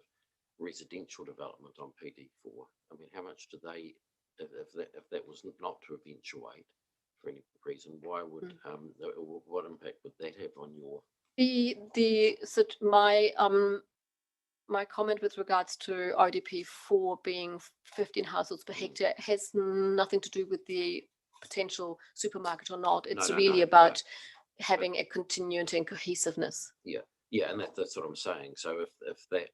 residential development on PD4? I mean, how much do they, if that was not to eventuate for any reason, why would what impact would that have on your? My comment with regards to ODP 4 being 15 households per hectare has nothing to do with the potential supermarket or not. It's really about having a continuity and cohesiveness. Yeah, and that's what I'm saying. So if that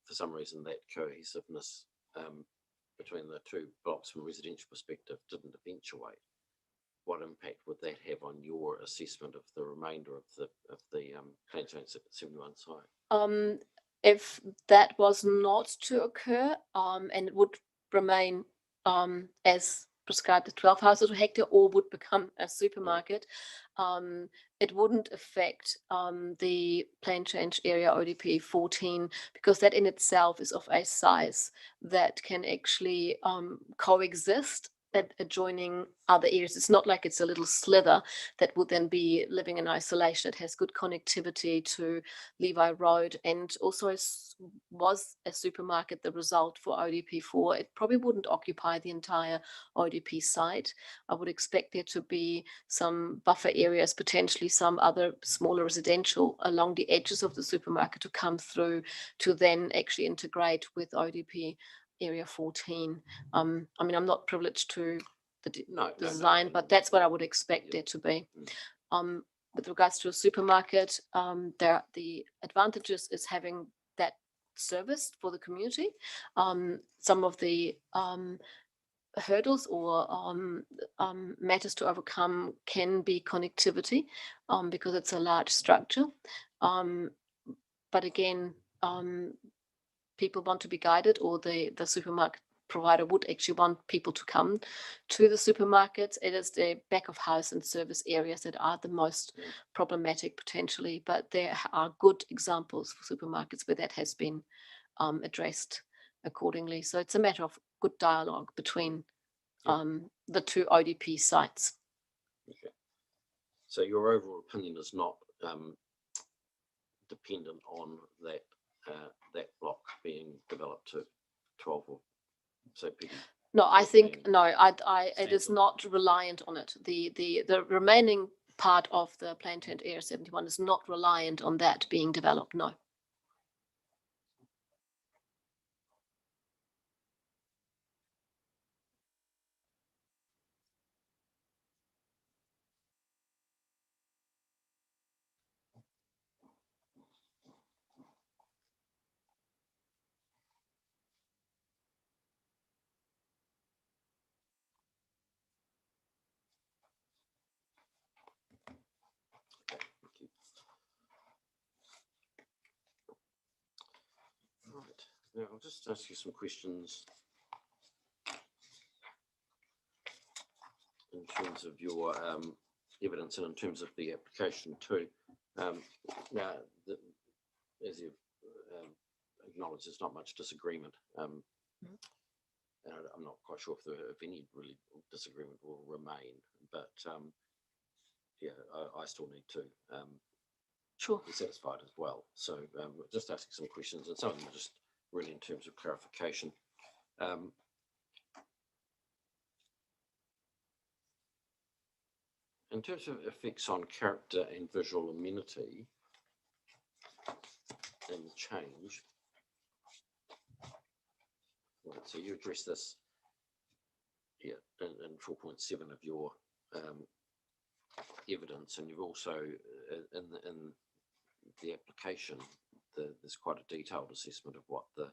for some reason that cohesiveness between the two blocks from a residential perspective didn't eventuate, what impact would that have on your assessment of the remainder of the Plan Change 71 site? If that was not to occur, and it would remain as prescribed as 12 houses per hectare, or would become a supermarket, it wouldn't affect the Plan Change area ODP 14, because that in itself is of a size that can actually coexist at adjoining other areas. It's not like it's a little slither that would then be living in isolation. It has good connectivity to Levi Road, and also was a supermarket the result for ODP 4. It probably wouldn't occupy the entire ODP site. I would expect there to be some buffer areas, potentially some other smaller residential along the edges of the supermarket to come through to then actually integrate with ODP area 14. I mean, I'm not privileged to the design, but that's what I would expect it to be. With regards to a supermarket, the advantages is having that service for the community. Some of the hurdles or matters to overcome can be connectivity, because it's a large structure. But again, people want to be guided, or the supermarket provider would actually want people to come to the supermarkets. It is the back of house and service areas that are the most problematic potentially, but there are good examples for supermarkets where that has been addressed accordingly. So it's a matter of good dialogue between the two ODP sites. Okay. So your overall opinion is not dependent on that block being developed to 12 or so PD? No, I think it is not reliant on it. The remaining part of the Plan Change Area 71 is not reliant on that being developed. No. Right. Now I'll just ask you some questions in terms of your evidence and in terms of the application too. Now, as you've acknowledged, there's not much disagreement. And I'm not quite sure if any really disagreement will remain, but yeah, I still need to be satisfied as well. So just asking some questions, and some of them are just really in terms of clarification. In terms of effects on character and visual amenity and change, right, so you address this in 4.7 of your evidence, and you've also in the application there's quite a detailed assessment of what the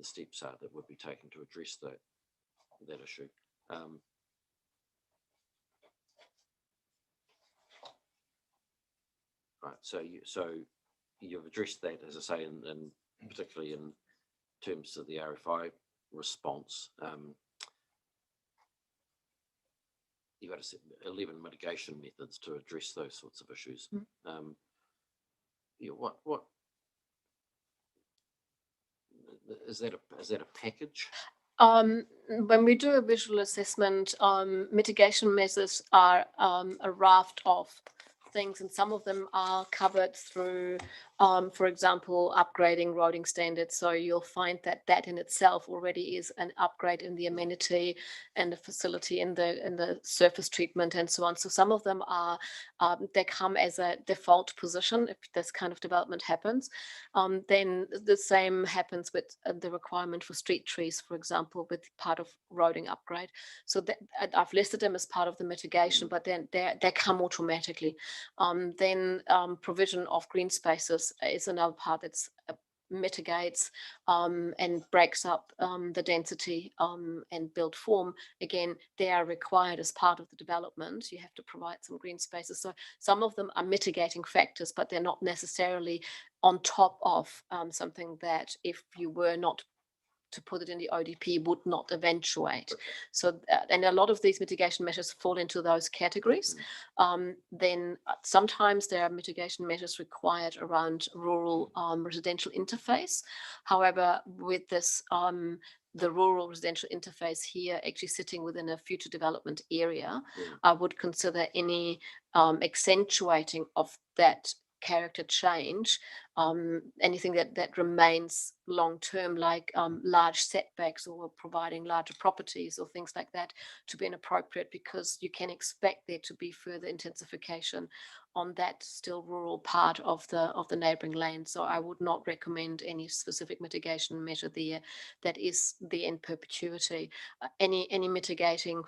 steps are that would be taken to address that issue. Right, so you've addressed that, as I say, in particularly in terms of the RFI response. You've got 11 mitigation methods to address those sorts of issues. Yeah, what is that a package? When we do a visual assessment, mitigation measures are a raft of things, and some of them are covered through, for example, upgrading roading standards. So you'll find that in itself already is an upgrade in the amenity and the facility in the surface treatment and so on. So some of them are they come as a default position if this kind of development happens. Then the same happens with the requirement for street trees, for example, with part of roading upgrade. So I've listed them as part of the mitigation, but then they come automatically. Then provision of green spaces is another part that's mitigates and breaks up the density and build form. Again, they are required as part of the development. You have to provide some green spaces. So some of them are mitigating factors, but they're not necessarily on top of something that if you were not to put it in the ODP would not eventuate. So, and a lot of these mitigation measures fall into those categories. Then sometimes there are mitigation measures required around rural residential interface. However, with this, the rural residential interface here actually sitting within a future development area, I would consider any accentuating of that character change, anything that remains long term, like large setbacks or providing larger properties or things like that, to be inappropriate, because you can expect there to be further intensification on that still rural part of the neighboring land. So I would not recommend any specific mitigation measure there that is there in perpetuity. Any mitigating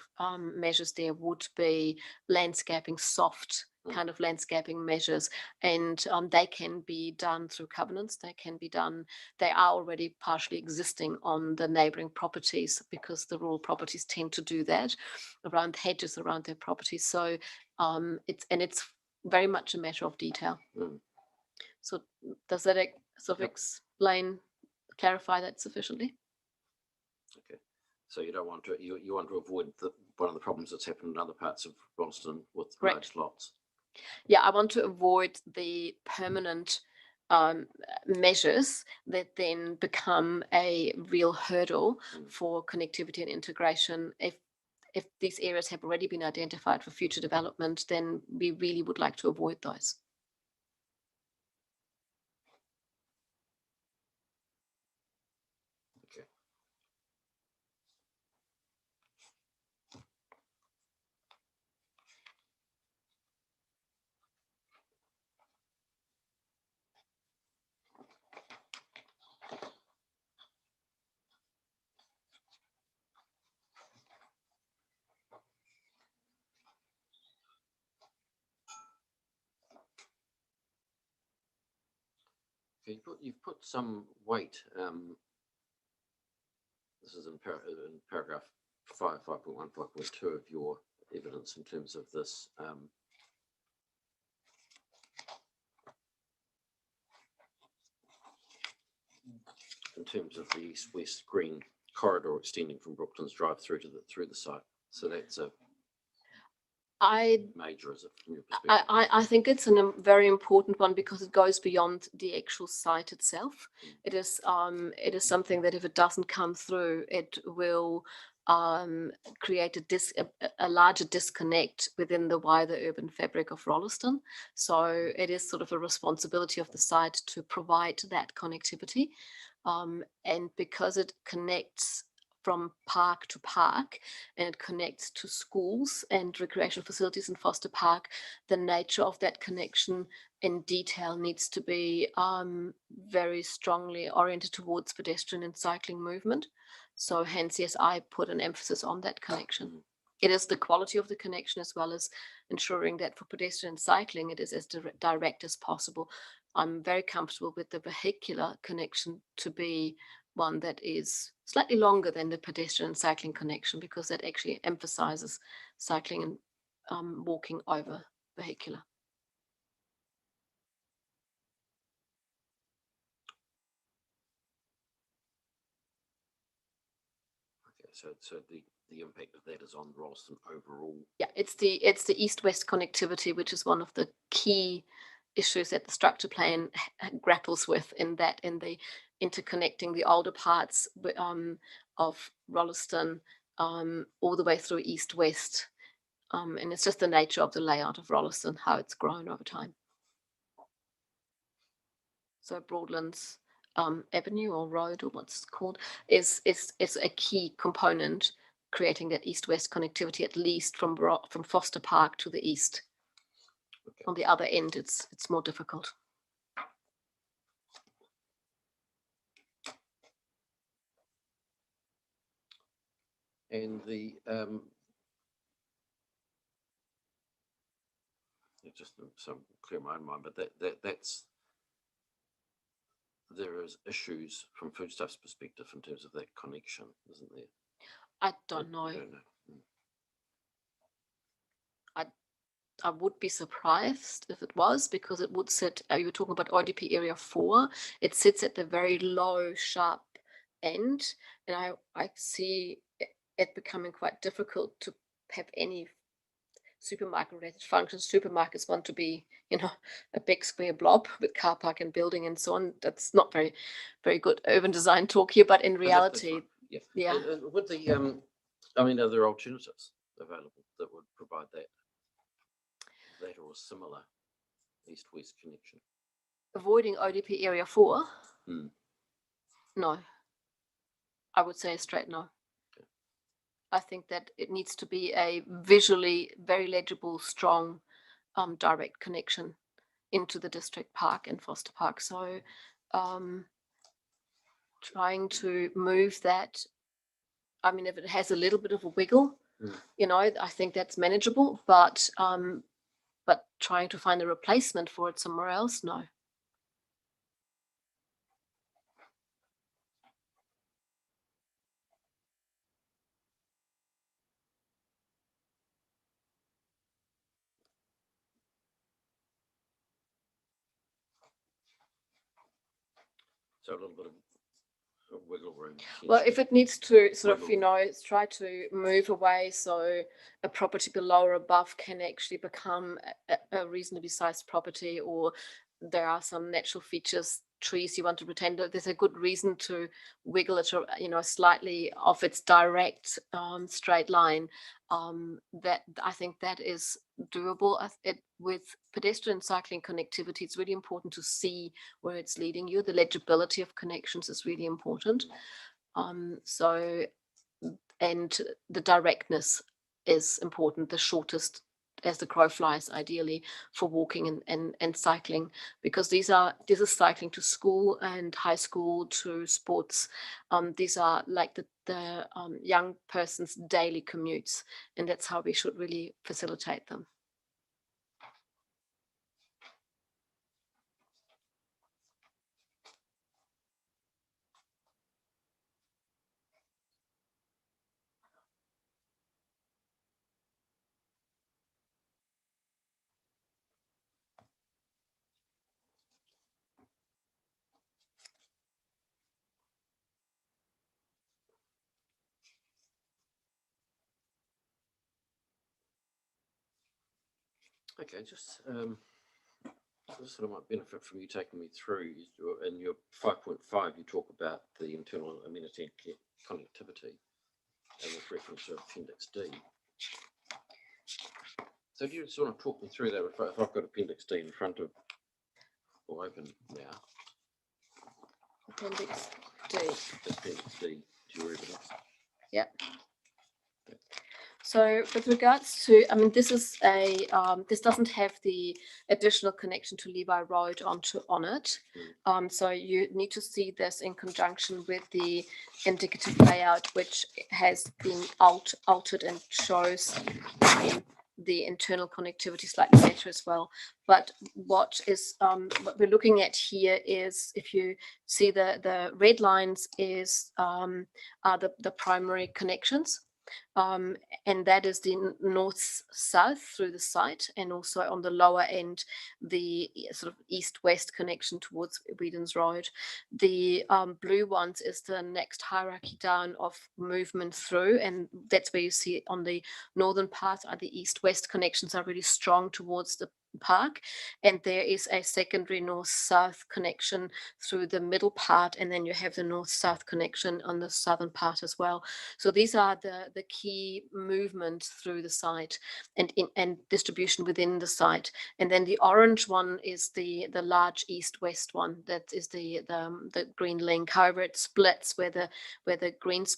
measures there would be landscaping, soft kind of landscaping measures, and they can be done through covenants. They are already partially existing on the neighboring properties, because the rural properties tend to do that around hedges around their properties. So it's very much a matter of detail. So does that sort of clarify that sufficiently? Okay, so you don't want to you want to avoid one of the problems that's happened in other parts of Rolleston with large lots. Yeah, I want to avoid the permanent measures that then become a real hurdle for connectivity and integration. If these areas have already been identified for future development, then we really would like to avoid those. Okay. You've put some weight. This is in paragraph 5.1, 5.2 of your evidence in terms of this. In terms of the east-west green corridor extending from Brooklands Drive through the site. So that's a major, is it, from your perspective? I think it's a very important one, because it goes beyond the actual site itself. It is something that if it doesn't come through, it will create a larger disconnect within the wider urban fabric of Rolleston. So it is sort of a responsibility of the site to provide that connectivity. And because it connects from park to park, and it connects to schools and recreational facilities in Foster Park, the nature of that connection in detail needs to be very strongly oriented towards pedestrian and cycling movement. So hence, yes, I put an emphasis on that connection. It is the quality of the connection, as well as ensuring that for pedestrian and cycling, it is as direct as possible. I'm very comfortable with the vehicular connection to be one that is slightly longer than the pedestrian and cycling connection, because that actually emphasizes cycling and walking over vehicular. so the impact of that is on Rolleston overall. Yeah, it's the east-west connectivity, which is one of the key issues that the structure plan grapples with, in the interconnecting the older parts of Rolleston all the way through east-west. And it's just the nature of the layout of Rolleston, how it's grown over time. So Broadlands Avenue or Road, or what's called, is a key component creating that east-west connectivity, at least from Foster Park to the east. Okay. On the other end, it's more difficult. And the just so clear my own mind, but that's there is issues from foodstuffs perspective in terms of that connection, isn't there? I don't know. I would be surprised if it was, because it would sit, you were talking about ODP area 4, it sits at the very low, sharp end, and I see it becoming quite difficult to have any supermarket related functions. Supermarkets want to be, a big square blob with car park and building and so on. That's not very, very good urban design talk here, but in reality, yeah. Would the are there alternatives available that would provide that or a similar east-west connection? Avoiding ODP area 4? Hmm. No. I would say a straight no. Okay. I think that it needs to be a visually very legible, strong, direct connection into the district park and Foster Park. So trying to move that, if it has a little bit of a wiggle, I think that's manageable, but trying to find a replacement for it somewhere else, no. So a little bit of wiggle room. Well, if it needs to sort of, Wiggle. try to move away so a property below or above can actually become a reasonably sized property, or there are some natural features, trees you want to pretend that there's a good reason to wiggle it, slightly off its direct straight line, that I think that is doable. With pedestrian cycling connectivity, it's really important to see where it's leading you. The legibility of connections is really important. And the directness is important, the shortest as the crow flies, ideally, for walking and cycling, because this is cycling to school and high school, to sports. These are like the young person's daily commutes, and that's how we should really facilitate them. Okay, just sort of might benefit from you taking me through. In your 5.5, you talk about the internal amenity and connectivity, and with reference to Appendix D. So do you sort of talk me through that? If I've got Appendix D in front of, or open now. Appendix D. Appendix D. Do you read it? Yep. So with regards to, this is this doesn't have the additional connection to Levi Road on it. So you need to see this in conjunction with the indicative layout, which has been altered and shows the internal connectivity slightly better as well. But what we're looking at here is, if you see the red lines are the primary connections. And that is the north-south through the site, and also on the lower end, the sort of east-west connection towards Whedon's Road. The blue ones is the next hierarchy down of movement through, and that's where you see it on the northern part are the east-west connections are really strong towards the park, and there is a secondary north-south connection through the middle part, and then you have the north-south connection on the southern part as well. So these are the key movement through the site and distribution within the site. And then the orange one is the large east-west one. That is the green link. However, it splits where the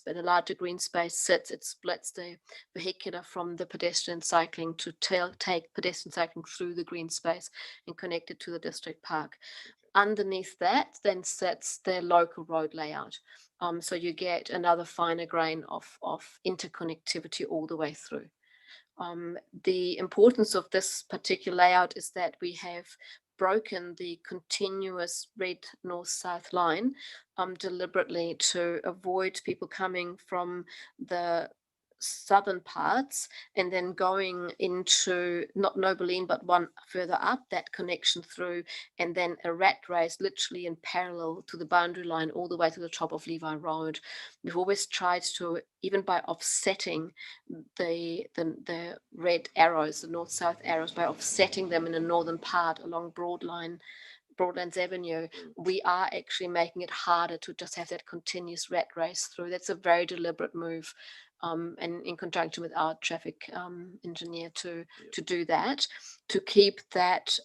larger green space sits. It splits the vehicular from the pedestrian cycling to take pedestrian cycling through the green space and connect it to the district park. Underneath that then sits the local road layout. So you get another finer grain of interconnectivity all the way through. The importance of this particular layout is that we have broken the continuous red north-south line deliberately to avoid people coming from the southern parts and then going into not Nobeline but one further up, that connection through, and then a rat race literally in parallel to the boundary line all the way to the top of Levi Road. We've always tried to, even by offsetting the red arrows, the north-south arrows, by offsetting them in the northern part along Broadlands Avenue, we are actually making it harder to just have that continuous rat race through. That's a very deliberate move, and in conjunction with our traffic engineer to do that, to keep that,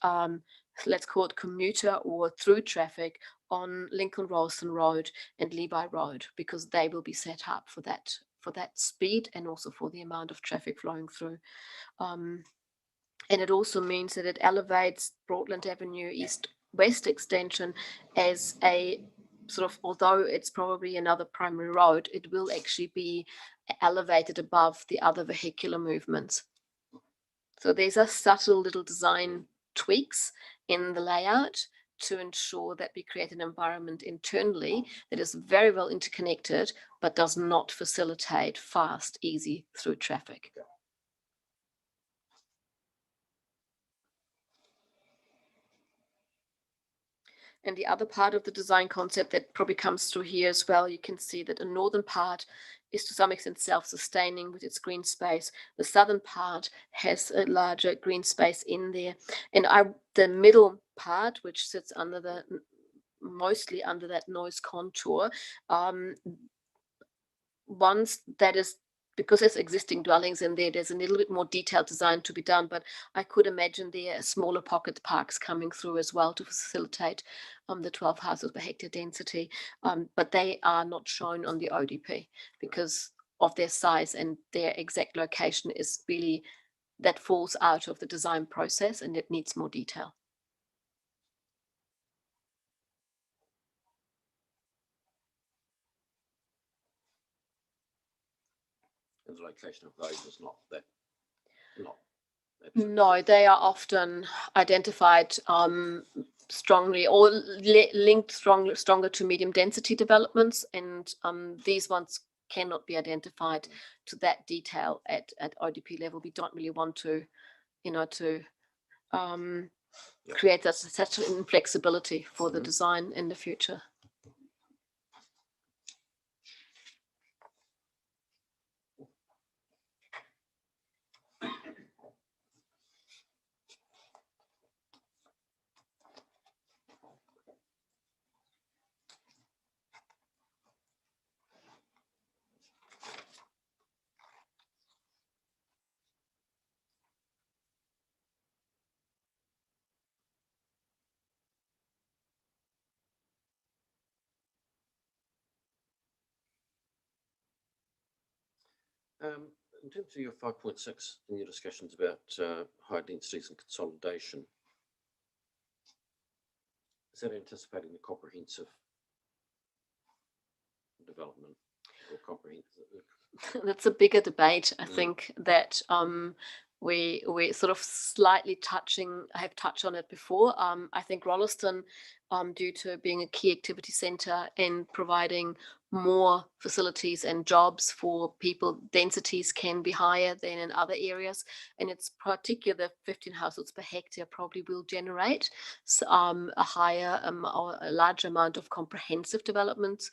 let's call it commuter or through traffic on Lincoln Rolleston Road and Levi Road, because they will be set up for that speed and also for the amount of traffic flowing through. And it also means that it elevates Broadland Avenue east-west extension as a sort of, although it's probably another primary road, it will actually be elevated above the other vehicular movements. So there's a subtle little design tweaks in the layout to ensure that we create an environment internally that is very well interconnected, but does not facilitate fast, easy through traffic. And the other part of the design concept that probably comes through here as well, you can see that the northern part is to some extent self-sustaining with its green space. The southern part has a larger green space in there. And the middle part, which sits under mostly under that noise contour, once that is, because there's existing dwellings in there, there's a little bit more detailed design to be done, but I could imagine there are smaller pocket parks coming through as well to facilitate the 12 houses per hectare density. But they are not shown on the ODP because of their size, and their exact location is really, that falls out of the design process and it needs more detail. And the location of those is not that. No, they are often identified strongly or linked stronger to medium density developments, and these ones cannot be identified to that detail at ODP level. We don't really want to, create such inflexibility for the design in the future. In terms of your 5.6 in your discussions about high densities and consolidation, is that anticipating the comprehensive development or comprehensive? That's a bigger debate. I think that we sort of slightly I have touched on it before. I think Rolleston, due to being a key activity centre and providing more facilities and jobs for people, densities can be higher than in other areas. And it's particular, the 15 households per hectare probably will generate a higher or a large amount of comprehensive developments.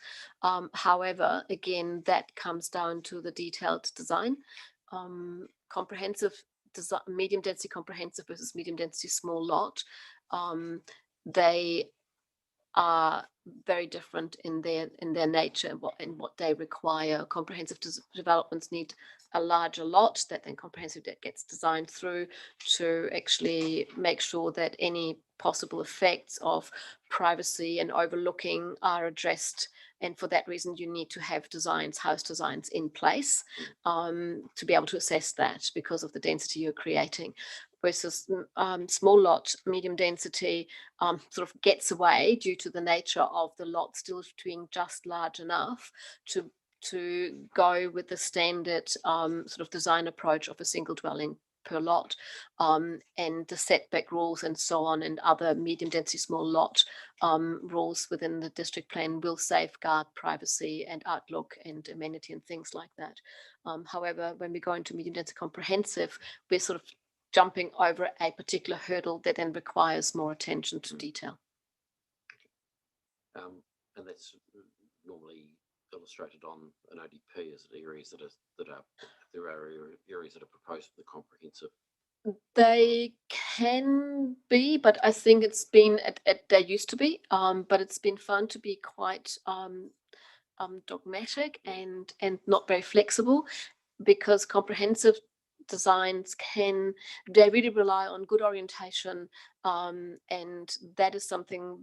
However, again, that comes down to the detailed design. Comprehensive design, medium density comprehensive versus medium density small lot, they are very different in their nature and what they require. Comprehensive developments need a larger lot that then comprehensive that gets designed through to actually make sure that any possible effects of privacy and overlooking are addressed. And for that reason, you need to have house designs in place to be able to assess that because of the density you're creating. Versus small lot, medium density sort of gets away due to the nature of the lot still being just large enough to go with the standard sort of design approach of a single dwelling per lot, and the setback rules and so on, and other medium density small lot rules within the district plan will safeguard privacy and outlook and amenity and things like that. However, when we go into medium density comprehensive, we're sort of jumping over a particular hurdle that then requires more attention to detail. And that's normally illustrated on an ODP as areas that are there are areas that are proposed for the comprehensive. They can be, but I think it's been they used to be, but it's been found to be quite dogmatic and not very flexible, because comprehensive designs they really rely on good orientation, and that is something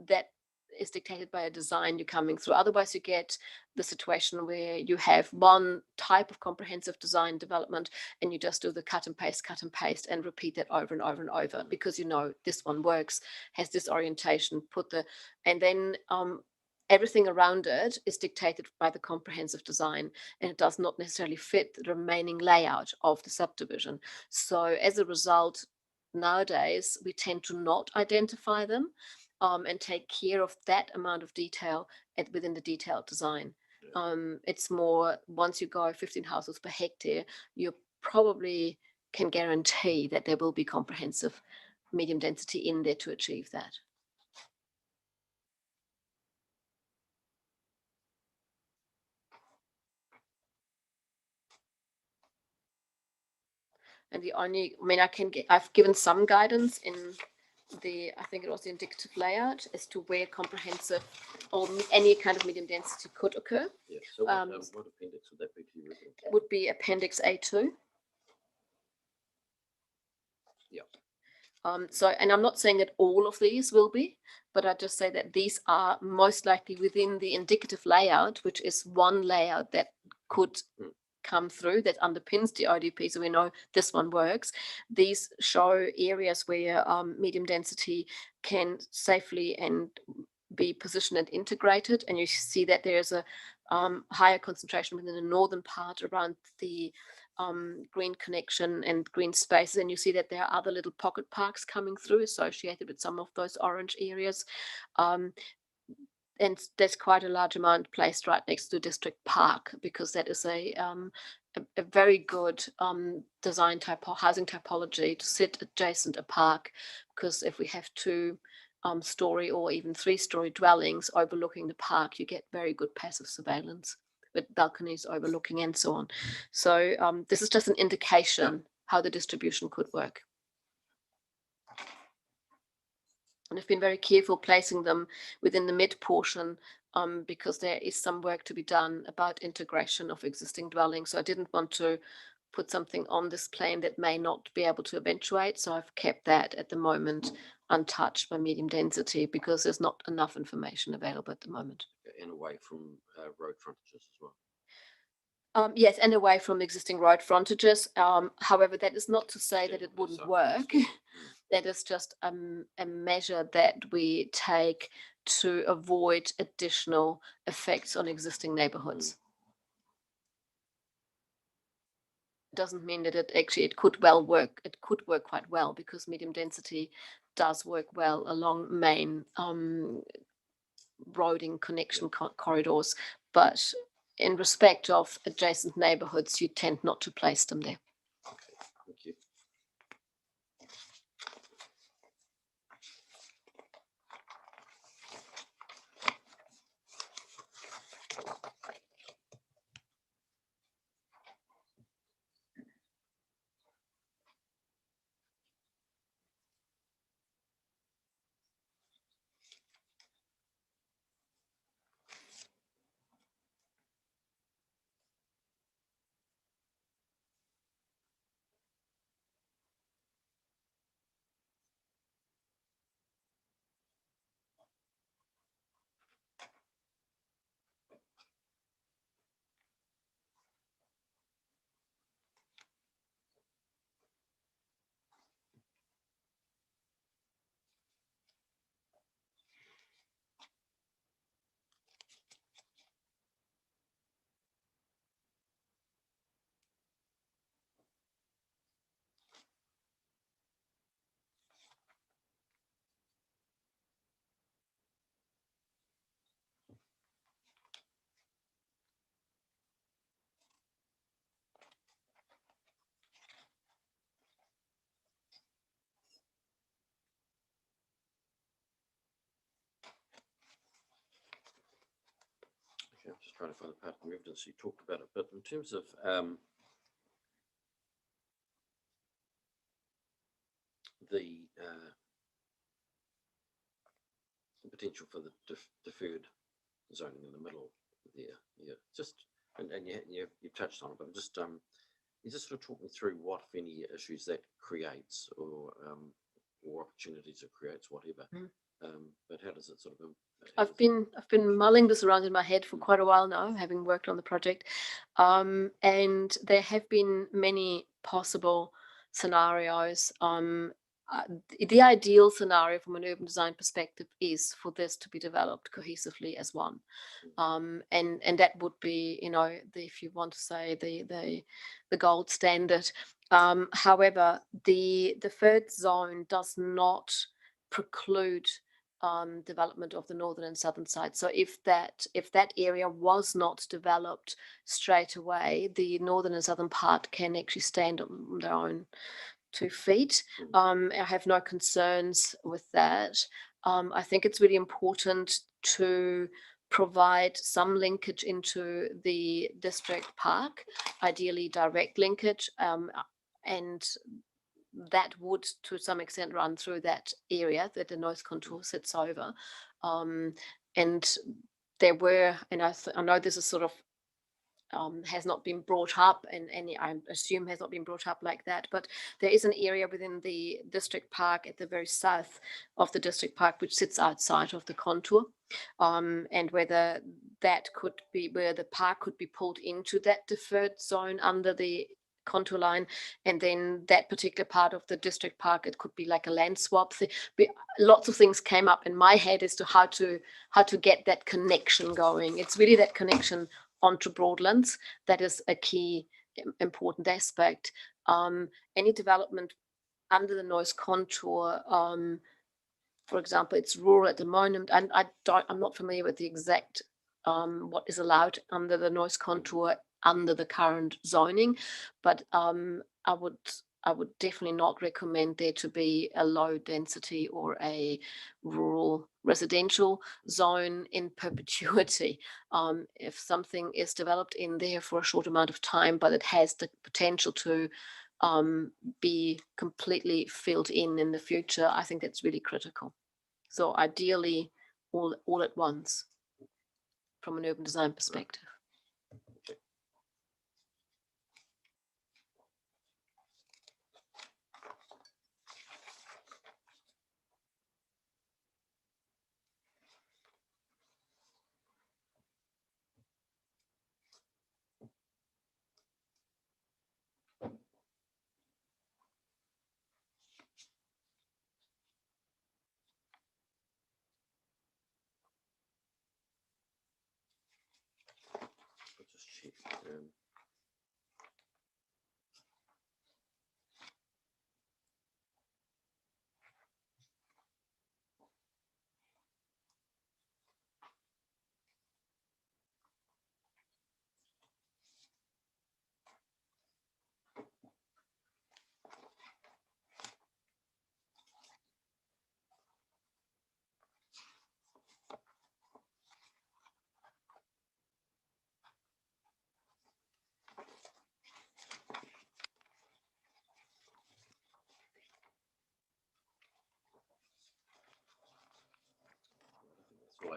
that is dictated by a design you're coming through. Otherwise, you get the situation where you have one type of comprehensive design development and you just do the cut and paste and repeat that over and over and over, because you know this one works, has this orientation, and then everything around it is dictated by the comprehensive design, and it does not necessarily fit the remaining layout of the subdivision. So as a result, nowadays we tend to not identify them and take care of that amount of detail within the detailed design. It's more, once you go 15 households per hectare, you probably can guarantee that there will be comprehensive medium density in there to achieve that. And the only, I've given some guidance in I think it was the indicative layout as to where comprehensive or any kind of medium density could occur. Yeah. So what appendix would that be to you? Would be Appendix A2. Yeah. So, and I'm not saying that all of these will be, but I just say that these are most likely within the indicative layout, which is one layout that could come through that underpins the ODP, so we know this one works. These show areas where medium density can safely and be positioned and integrated, and you see that there's a higher concentration within the northern part around the green connection and green spaces, and you see that there are other little pocket parks coming through associated with some of those orange areas. And there's quite a large amount placed right next to District Park, because that is a very good design housing typology to sit adjacent a park, because if we have 2-story or even 3-story dwellings overlooking the park, you get very good passive surveillance with balconies overlooking and so on. So this is just an indication how the distribution could work. And I've been very careful placing them within the mid portion because there is some work to be done about integration of existing dwellings. So I didn't want to put something on this plan that may not be able to eventuate. So I've kept that at the moment untouched by medium density, because there's not enough information available at the moment. And away from road frontages as well. Yes, and away from existing road frontages. However, that is not to say that it wouldn't work. That is just a measure that we take to avoid additional effects on existing neighbourhoods. doesn't mean that it could well work. It could work quite well because medium density does work well along main roading connection corridors, but in respect of adjacent neighborhoods, you tend not to place them there. Okay, thank you. Okay, I'm just trying to find the part of the evidence you talked about it, but in terms of the potential for the deferred zoning in the middle there, yeah, just and you've touched on it, but just you just sort of talk me through what, if any, issues that creates, or opportunities it creates, whatever. But how does it sort of? I've been mulling this around in my head for quite a while now, having worked on the project, and there have been many possible scenarios. The ideal scenario from an urban design perspective is for this to be developed cohesively as one, and that would be, if you want to say the gold standard. However, the third zone does not preclude development of the northern and southern side. So if that area was not developed straight away, the northern and southern part can actually stand on their own 2 feet. I have no concerns with that. I think it's really important to provide some linkage into the district park, ideally direct linkage, and that would to some extent run through that area that the noise contour sits over. And there were, and I know this is sort of has not been brought up, and I assume has not been brought up like that, but there is an area within the district park at the very south of the district park which sits outside of the contour, and whether that could be where the park could be pulled into that deferred zone under the contour line, and then that particular part of the district park, it could be like a land swap. Lots of things came up in my head as to how to get that connection going. It's really that connection onto Broadlands that is a key important aspect. Any development under the noise contour, for example, it's rural at the moment, and I'm not familiar with the exact what is allowed under the noise contour under the current zoning, but I would definitely not recommend there to be a low density or a rural residential zone in perpetuity. If something is developed in there for a short amount of time, but it has the potential to be completely filled in the future, I think that's really critical. So ideally, all at once from an urban design perspective. I'll just check.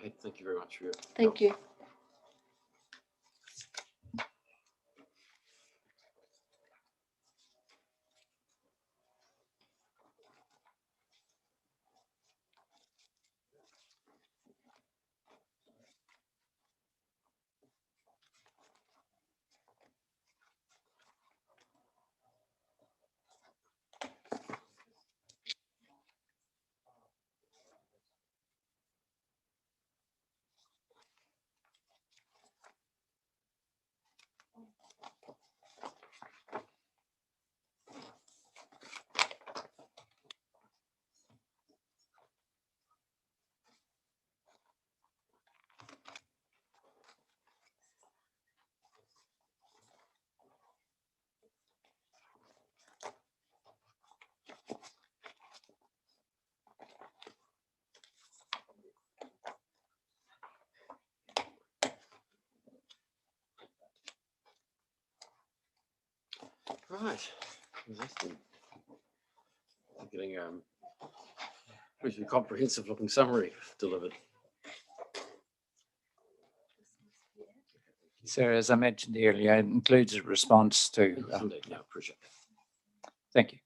ahead. Thank you very much for your. Thank you. Right. Exactly. Getting pretty comprehensive looking summary delivered. So as I mentioned earlier, it includes a response to. Indeed, yeah, appreciate it. Thank you.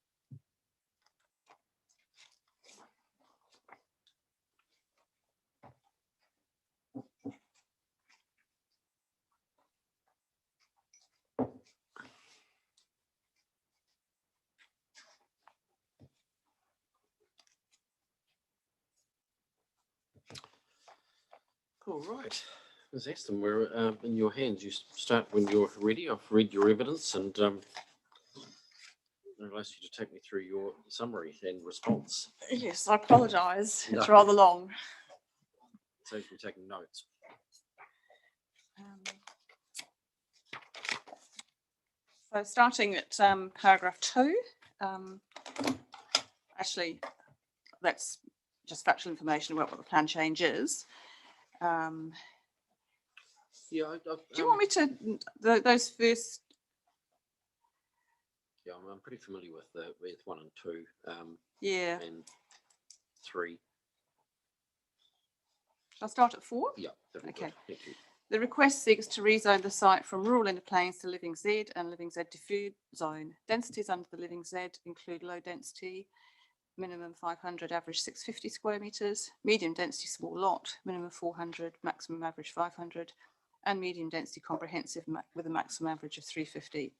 All right. Ms. Aston, we're in your hands. You start when you're ready. I've read your evidence and I'd ask you to take me through your summary and response. Yes, I apologise. It's No. rather long. Saves me taking notes. So starting at paragraph 2, actually, that's just factual information about what the plan change is. Yeah, Do you want me to, those first, Yeah, I'm pretty familiar with with 1 and 2 yeah, and 3. shall I start at 4? Yeah, that'd be Okay. good. Thank you. The request seeks to rezone the site from rural inner plains to Living Z and Living Z deferred zone. Densities under the Living Z include low density, minimum 500, average 650 square metres, medium density small lot, minimum 400, maximum average 500, and medium density comprehensive with a maximum average of 350.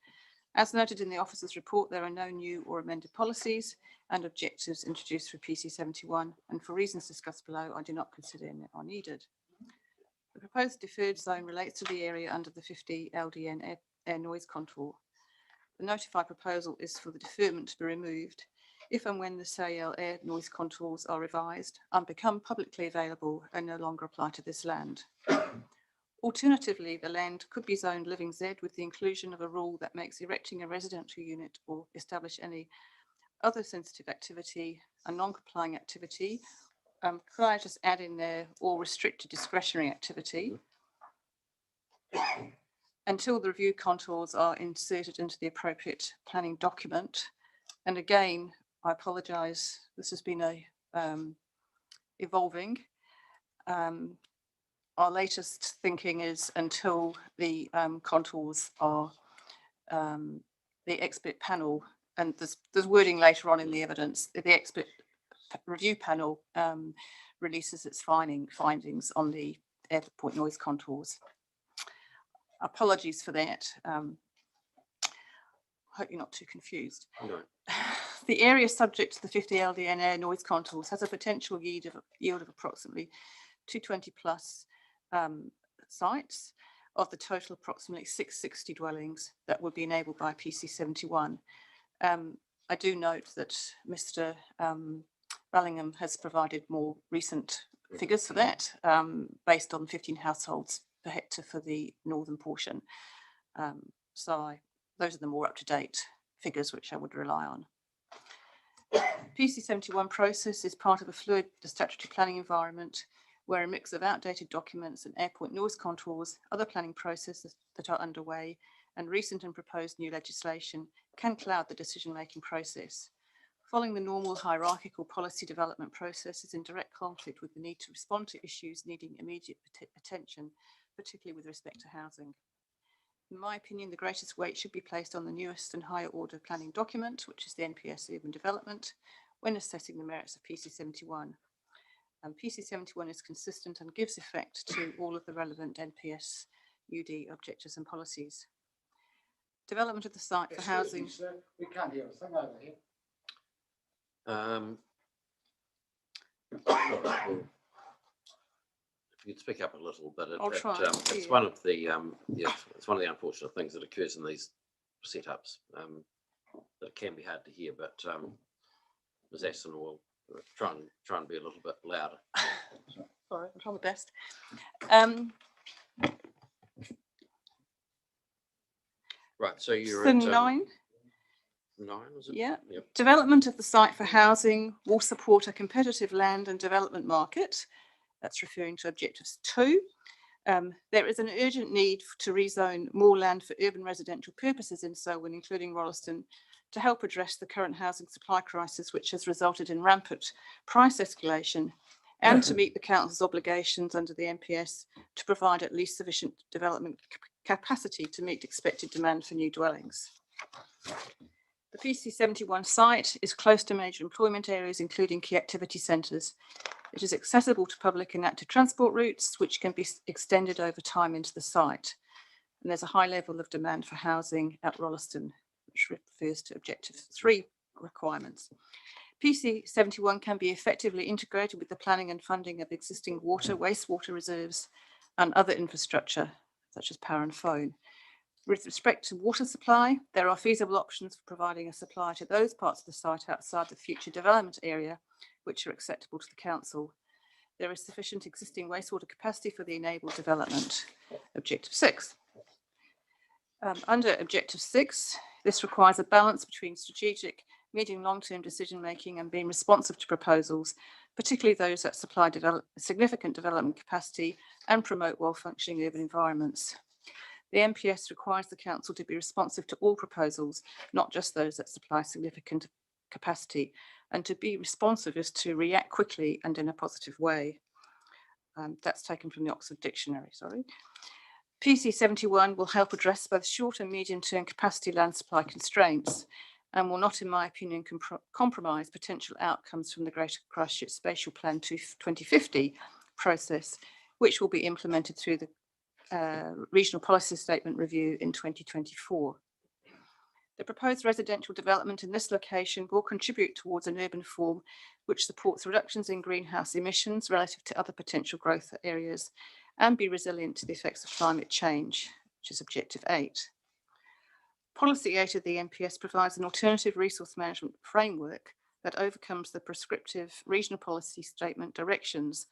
As noted in the officer's report, there are no new or amended policies and objectives introduced for PC 71, and for reasons discussed below, I do not consider them are needed. The proposed deferred zone relates to the area under the 50 LDN air noise contour. The notified proposal is for the deferment to be removed if and when the SAL air noise contours are revised and become publicly available and no longer apply to this land. Alternatively, the land could be zoned Living Z with the inclusion of a rule that makes erecting a residential unit or establish any other sensitive activity a non-complying activity. Could I just add in there, or restricted discretionary activity, until the review contours are inserted into the appropriate planning document? And again, I apologise, this has been evolving. Our latest thinking is until the contours are, the expert panel, and there's wording later on in the evidence, the expert review panel releases its findings on the airport noise contours. Apologies for that. Hope you're not too confused. No. The area subject to the 50 LDN air noise contours has a potential yield of approximately 220 plus sites of the total approximately 660 dwellings that would be enabled by PC 71. I do note that Mr. Bellingham has provided more recent figures for that, based on 15 households per hectare for the northern portion. Those are the more up-to-date figures which I would rely on. PC 71 process is part of a fluid statutory planning environment where a mix of outdated documents and airport noise contours, other planning processes that are underway, and recent and proposed new legislation can cloud the decision-making process. following the normal hierarchical policy development process is in direct conflict with the need to respond to issues needing immediate attention, particularly with respect to housing. In my opinion, the greatest weight should be placed on the newest and higher order planning document, which is the NPS Urban Development, when assessing the merits of PC 71. And PC 71 is consistent and gives effect to all of the relevant NPS UD objectives and policies. Development of the site for housing. We can't hear a thing over here. If you'd speak up a little bit, I'll try. it's one of the it's one of the unfortunate things that occurs in these setups that can be hard to hear. But Ms. Aston will try and be a little bit louder. Sorry, I'll try my best. Right, so you're So at 9. 9, was it? Yeah. Yep. Development of the site for housing will support a competitive land and development market. That's referring to objectives 2. There is an urgent need to rezone more land for urban residential purposes in Selwyn, including Rolleston, to help address the current housing supply crisis, which has resulted in rampant price escalation, and to meet the council's obligations under the NPS to provide at least sufficient development capacity to meet expected demand for new dwellings. The PC 71 site is close to major employment areas, including key activity centres. It is accessible to public and active transport routes, which can be extended over time into the site. And there's a high level of demand for housing at Rolleston, which refers to objective 3 requirements. PC 71 can be effectively integrated with the planning and funding of existing water, wastewater reserves and other infrastructure, such as power and phone. With respect to water supply, there are feasible options for providing a supply to those parts of the site outside the future development area, which are acceptable to the council. There is sufficient existing wastewater capacity for the enabled development. Objective 6. Under Objective 6, this requires a balance between strategic, medium, long-term decision-making and being responsive to proposals, particularly those that supply significant development capacity and promote well-functioning urban environments. The NPS requires the council to be responsive to all proposals, not just those that supply significant capacity, and to be responsive is to react quickly and in a positive way. That's taken from the Oxford Dictionary, sorry. PC 71 will help address both short and medium-term capacity land supply constraints and will not, in my opinion, compromise potential outcomes from the Greater Christchurch Spatial Plan 2050 process, which will be implemented through the Regional Policy Statement Review in 2024. The proposed residential development in this location will contribute towards an urban form which supports reductions in greenhouse emissions relative to other potential growth areas and be resilient to the effects of climate change, which is Objective 8. Policy 8 of the NPS provides an alternative resource management framework that overcomes the prescriptive regional policy statement directions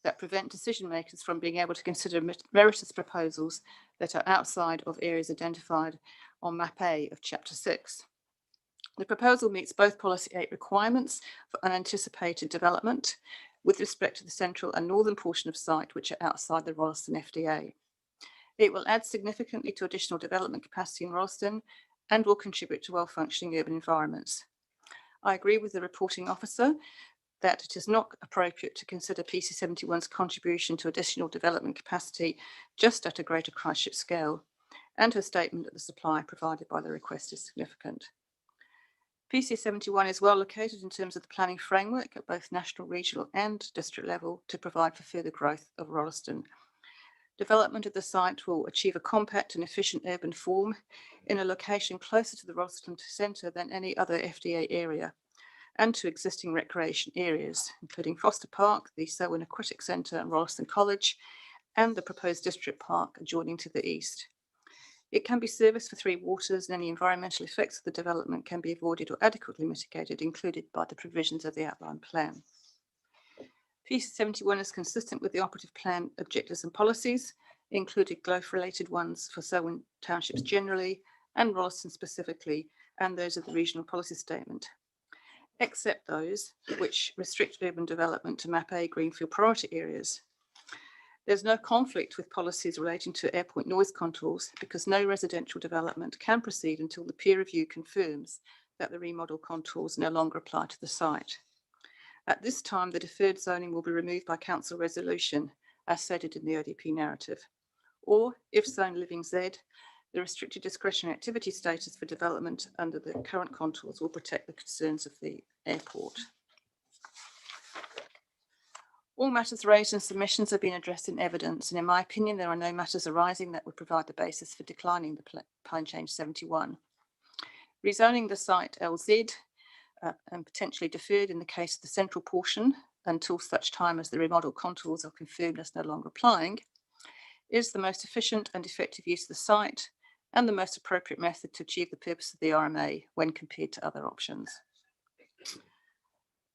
that prevent decision makers from being able to consider meritorious proposals that are outside of areas identified on Map A of Chapter 6. The proposal meets both Policy 8 requirements for unanticipated development with respect to the central and northern portion of site, which are outside the Rolleston FDA. It will add significantly to additional development capacity in Rolleston and will contribute to well-functioning urban environments. I agree with the reporting officer that it is not appropriate to consider PC 71's contribution to additional development capacity just at a Greater Christchurch scale, and her statement that the supply provided by the request is significant. PC 71 is well located in terms of the planning framework at both national, regional and district level to provide for further growth of Rolleston. Development of the site will achieve a compact and efficient urban form in a location closer to the Rolleston centre than any other FDA area, and to existing recreation areas, including Foster Park, the Selwyn Aquatic Centre and Rolleston College, and the proposed district park adjoining to the east. It can be serviced for 3 waters, and any environmental effects of the development can be avoided or adequately mitigated, included by the provisions of the outline plan. PC 71 is consistent with the operative plan objectives and policies, including growth-related ones for Selwyn townships generally and Rolleston specifically, and those of the regional policy statement, except those which restrict urban development to Map A greenfield priority areas. There's no conflict with policies relating to airport noise controls because no residential development can proceed until the peer review confirms that the remodel contours no longer apply to the site. At this time, the deferred zoning will be removed by council resolution, as stated in the ODP narrative. Or, if zone living Z, the restricted discretionary activity status for development under the current contours will protect the concerns of the airport. All matters raised in submissions have been addressed in evidence, and in my opinion, there are no matters arising that would provide the basis for declining the plan change 71. Rezoning the site LZ and potentially deferred in the case of the central portion until such time as the remodel contours are confirmed as no longer applying is the most efficient and effective use of the site and the most appropriate method to achieve the purpose of the RMA when compared to other options.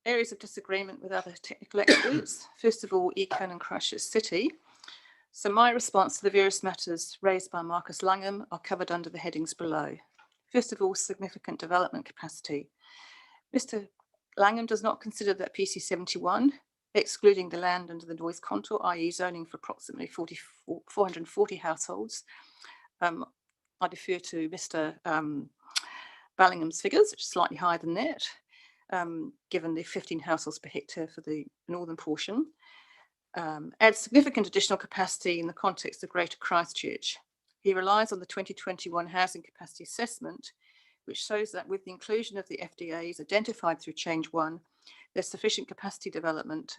Areas of disagreement with other technical experts. First of all, Econ and Christchurch City. So my response to the various matters raised by Marcus Langham are covered under the headings below. First of all, significant development capacity. Mr. Langham does not consider that PC 71, excluding the land under the noise contour, i.e. zoning for approximately 440 households. I defer to Mr. Ballingham's figures, which is slightly higher than that, given the 15 households per hectare for the northern portion. Adds significant additional capacity in the context of Greater Christchurch. He relies on the 2021 housing capacity assessment, which shows that with the inclusion of the FDAs identified through Change 1, there's sufficient capacity development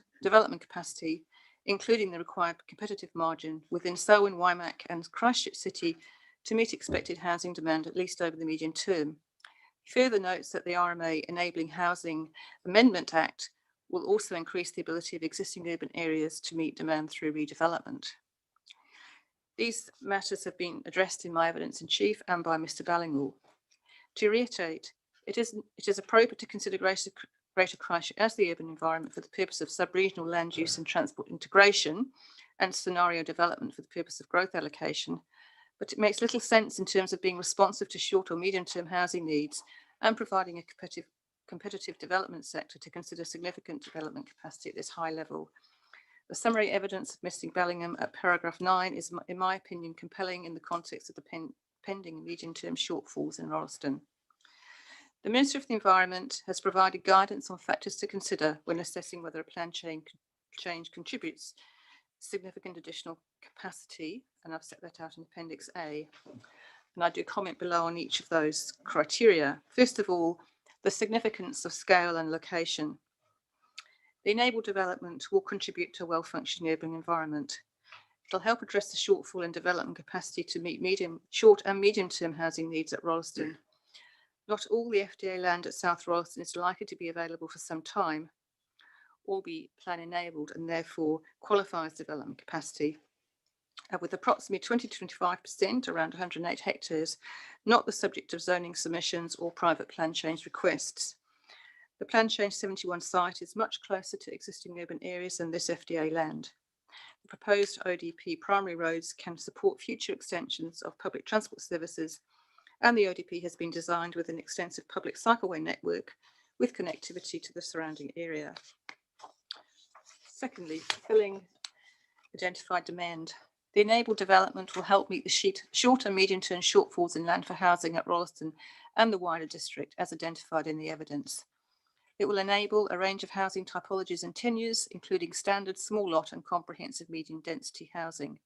capacity, including the required competitive margin within Selwyn, Waimak and Christchurch City to meet expected housing demand at least over the medium term. He further notes that the RMA Enabling Housing Amendment Act will also increase the ability of existing urban areas to meet demand through redevelopment. These matters have been addressed in my evidence in chief and by Mr. Ballingham. To reiterate, it is appropriate to consider Greater Christchurch as the urban environment for the purpose of sub-regional land use and transport integration and scenario development for the purpose of growth allocation, but it makes little sense in terms of being responsive to short or medium-term housing needs and providing a competitive development sector to consider significant development capacity at this high level. The summary evidence of Mr. Bellingham at paragraph 9 is, in my opinion, compelling in the context of the pending medium-term shortfalls in Rolleston. The Minister of the Environment has provided guidance on factors to consider when assessing whether a plan change contributes significant additional capacity, and I've set that out in Appendix A. And I do comment below on each of those criteria. First of all, the significance of scale and location. The enabled development will contribute to a well-functioning urban environment. It'll help address the shortfall in development capacity to meet short and medium-term housing needs at Rolleston. Not all the FDA land at South Rolleston is likely to be available for some time or be plan enabled and therefore qualifies development capacity. With approximately 20 to 25%, around 108 hectares, not the subject of zoning submissions or private plan change requests. The Plan Change 71 site is much closer to existing urban areas than this FDA land. The proposed ODP primary roads can support future extensions of public transport services, and the ODP has been designed with an extensive public cycleway network with connectivity to the surrounding area. Secondly, fulfilling identified demand. The enabled development will help meet the short and medium-term shortfalls in land for housing at Rolleston and the wider district as identified in the evidence. It will enable a range of housing typologies and tenures, including standard small lot and comprehensive medium density housing.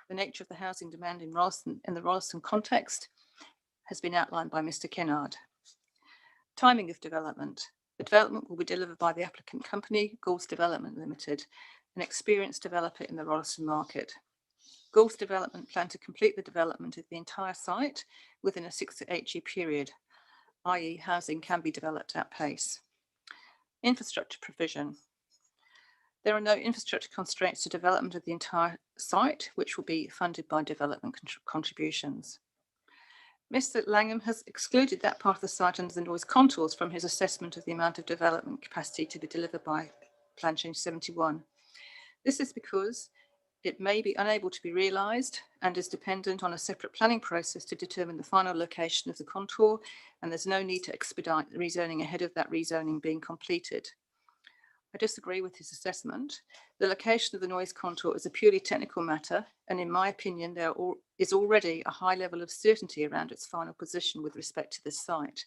The nature of the housing demand in the Rolleston context has been outlined by Mr. Kennard. Timing of development. The development will be delivered by the applicant company, Gould's Development Limited, an experienced developer in the Rolleston market. Gould's Development plan to complete the development of the entire site within a 6 to 8 year period, i.e. housing can be developed at pace. Infrastructure provision. There are no infrastructure constraints to development of the entire site, which will be funded by development contributions. Mr. Langham has excluded that part of the site under the noise contours from his assessment of the amount of development capacity to be delivered by Plan Change 71. This is because it may be unable to be realised and is dependent on a separate planning process to determine the final location of the contour, and there's no need to expedite the rezoning ahead of that rezoning being completed. I disagree with his assessment. The location of the noise contour is a purely technical matter, and in my opinion, there is already a high level of certainty around its final position with respect to this site.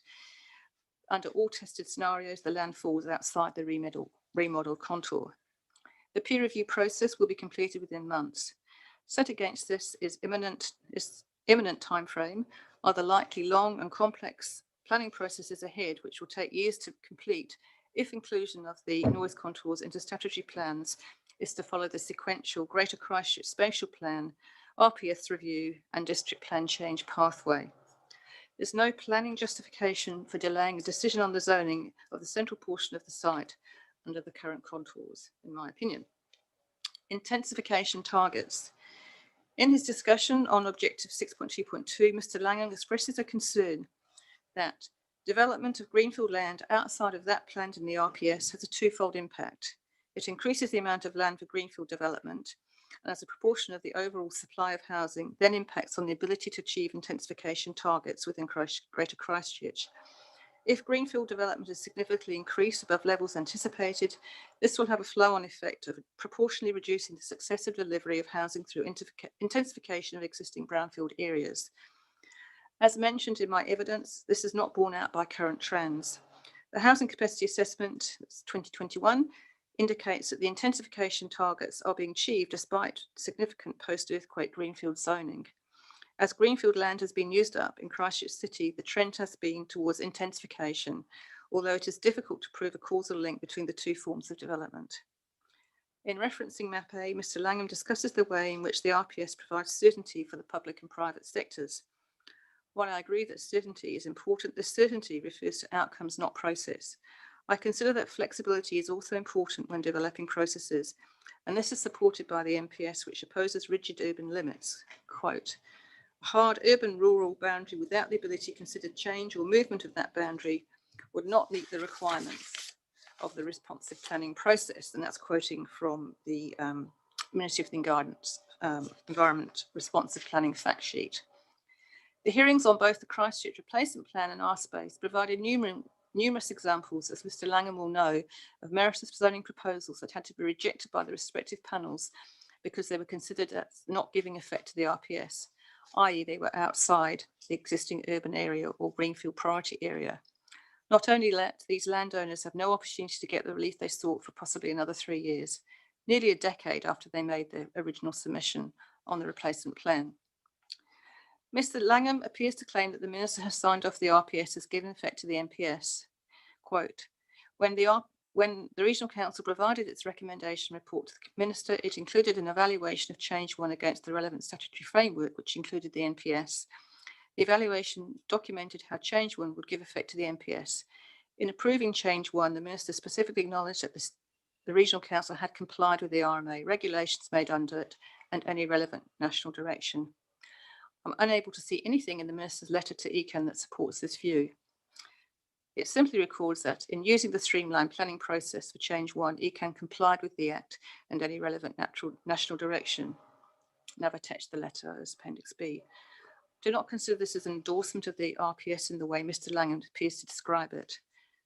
under all tested scenarios, the land falls outside the remodel contour. The peer review process will be completed within months. Set against this is imminent timeframe are the likely long and complex planning processes ahead, which will take years to complete if inclusion of the noise contours into statutory plans is to follow the sequential Greater Christchurch Spatial Plan, RPS review and district plan change pathway. There's no planning justification for delaying a decision on the zoning of the central portion of the site under the current contours, in my opinion. Intensification targets. In his discussion on Objective 6.2.2, Mr. Langham expresses a concern that development of greenfield land outside of that planned in the RPS has a twofold impact. It increases the amount of land for greenfield development, and as a proportion of the overall supply of housing, then impacts on the ability to achieve intensification targets within Greater Christchurch. If greenfield development is significantly increased above levels anticipated, this will have a flow-on effect of proportionally reducing the successive delivery of housing through intensification of existing brownfield areas. As mentioned in my evidence, this is not borne out by current trends. The Housing Capacity Assessment 2021 indicates that the intensification targets are being achieved despite significant post-earthquake greenfield zoning. As greenfield land has been used up in Christchurch City, the trend has been towards intensification, although it is difficult to prove a causal link between the two forms of development. In referencing Map A, Mr. Langham discusses the way in which the RPS provides certainty for the public and private sectors. While I agree that certainty is important, this certainty refers to outcomes, not process. I consider that flexibility is also important when developing processes, and this is supported by the MPS, which opposes rigid urban limits. Quote, a hard urban-rural boundary without the ability to consider change or movement of that boundary would not meet the requirements of the responsive planning process. And that's quoting from the Ministry of the Environment Responsive Planning fact sheet. The hearings on both the Christchurch Replacement Plan and R-Space provided numerous examples, as Mr. Langham will know, of meritorious zoning proposals that had to be rejected by the respective panels because they were considered as not giving effect to the RPS, i.e. they were outside the existing urban area or greenfield priority area. Not only that, these landowners have no opportunity to get the relief they sought for possibly another 3 years, nearly a decade after they made their original submission on the replacement plan. Mr. Langham appears to claim that the Minister has signed off the RPS as given effect to the MPS. Quote, when the Regional Council provided its recommendation report to the Minister, it included an evaluation of change one against the relevant statutory framework, which included the NPS. The evaluation documented how change one would give effect to the NPS. In approving change one, the Minister specifically acknowledged that the Regional Council had complied with the RMA regulations made under it and any relevant national direction. I'm unable to see anything in the Minister's letter to ECAN that supports this view. It simply records that in using the streamlined planning process for change one, ECAN complied with the Act and any relevant national direction. And I've attached the letter as Appendix B. Do not consider this as an endorsement of the RPS in the way Mr. Langham appears to describe it.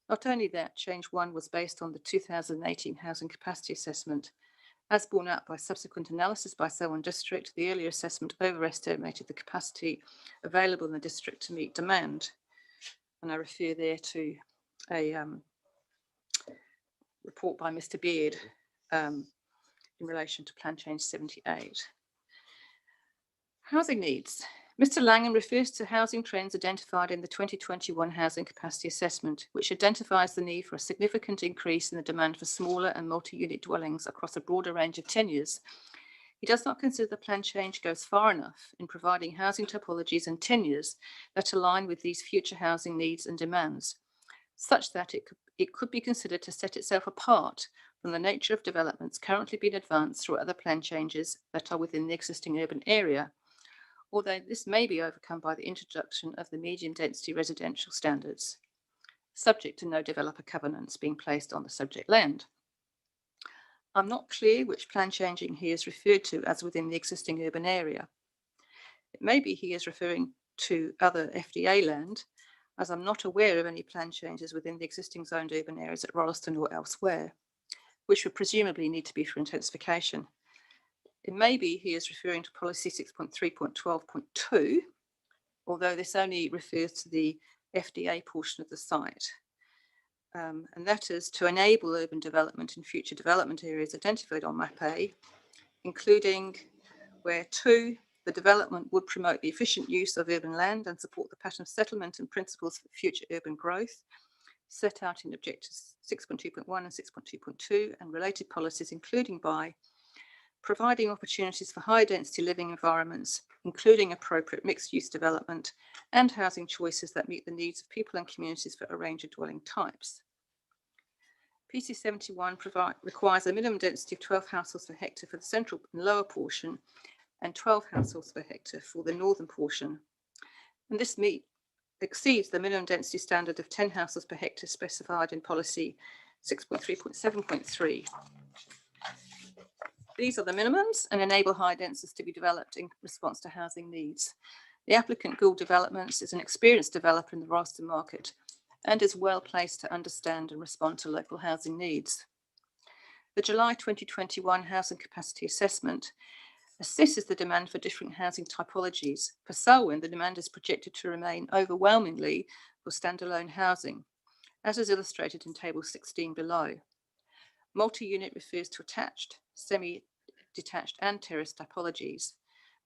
Not only that, change one was based on the 2018 Housing Capacity Assessment. As borne out by subsequent analysis by Selwyn District, the earlier assessment overestimated the capacity available in the district to meet demand. And I refer there to a report by Mr. Beard in relation to Plan Change 78. Housing needs. Mr. Langham refers to housing trends identified in the 2021 Housing Capacity Assessment, which identifies the need for a significant increase in the demand for smaller and multi-unit dwellings across a broader range of tenures. He does not consider the plan change goes far enough in providing housing topologies and tenures that align with these future housing needs and demands, such that it could be considered to set itself apart from the nature of developments currently being advanced through other plan changes that are within the existing urban area, although this may be overcome by the introduction of the medium density residential standards, subject to no developer covenants being placed on the subject land. I'm not clear which plan changing he is referred to as within the existing urban area. It may be he is referring to other FDA land, as I'm not aware of any plan changes within the existing zoned urban areas at Rolleston or elsewhere, which would presumably need to be for intensification. It may be he is referring to policy 6.3.12.2, although this only refers to the FDA portion of the site. and that is to enable urban development in future development areas identified on Map A, including where 2, the development would promote the efficient use of urban land and support the pattern of settlement and principles for future urban growth, set out in Objectives 6.2.1 and 6.2.2 and related policies, including by providing opportunities for high density living environments, including appropriate mixed use development and housing choices that meet the needs of people and communities for a range of dwelling types. PC 71 requires a minimum density of 12 households per hectare for the central and lower portion and 12 households per hectare for the northern portion. And this exceeds the minimum density standard of 10 households per hectare specified in policy 6.3.7.3. These are the minimums and enable high densities to be developed in response to housing needs. The applicant, Gould Developments, is an experienced developer in the Rolleston market and is well placed to understand and respond to local housing needs. The July 2021 Housing Capacity Assessment assesses the demand for different housing typologies. For Selwyn, the demand is projected to remain overwhelmingly for standalone housing, as is illustrated in Table 16 below. Multi-unit refers to attached, semi-detached and terrace typologies.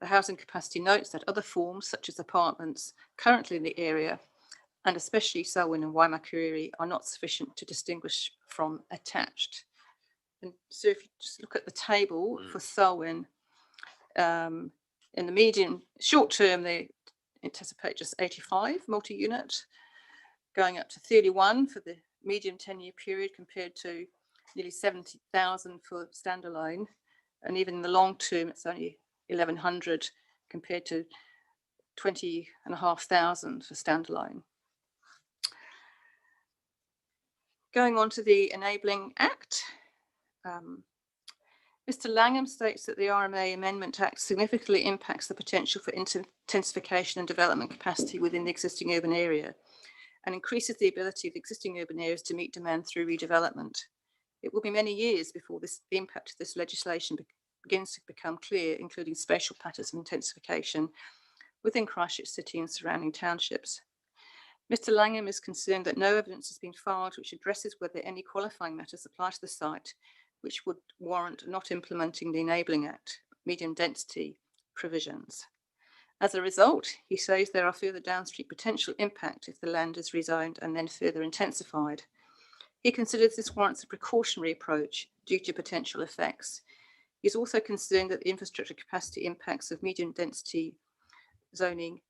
The housing capacity notes that other forms, such as apartments, currently in the area, and especially Selwyn and Waimakiriri, are not sufficient to distinguish from attached. And so if you just look at the table for Selwyn, in the medium short term, they anticipate just 85 multi-unit, going up to 31 for the medium 10-year period compared to nearly 70,000 for standalone. And even in the long term, it's only 1,100 compared to 20,500 for standalone. Going on to the Enabling Act, Mr. Langham states that the RMA Amendment Act significantly impacts the potential for intensification and development capacity within the existing urban area and increases the ability of existing urban areas to meet demand through redevelopment. It will be many years before the impact of this legislation begins to become clear, including spatial patterns of intensification within Christchurch City and surrounding townships. Mr. Langham is concerned that no evidence has been filed which addresses whether any qualifying matters apply to the site, which would warrant not implementing the Enabling Act medium density provisions. As a result, he says there are further downstream potential impact if the land is rezoned and then further intensified. He considers this warrants a precautionary approach due to potential effects. He's also concerned that the infrastructure capacity impacts of medium density zoning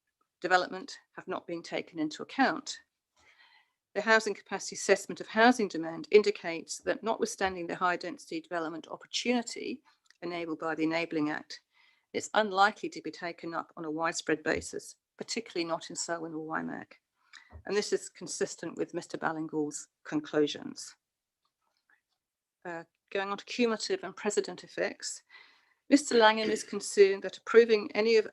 development have not been taken into account. The housing capacity assessment of housing demand indicates that notwithstanding the high density development opportunity enabled by the Enabling Act, it's unlikely to be taken up on a widespread basis, particularly not in Selwyn or Waimak. And this is consistent with Mr. Ballingall's conclusions. Going on to cumulative and precedent effects, Mr. Langham is concerned that approving any of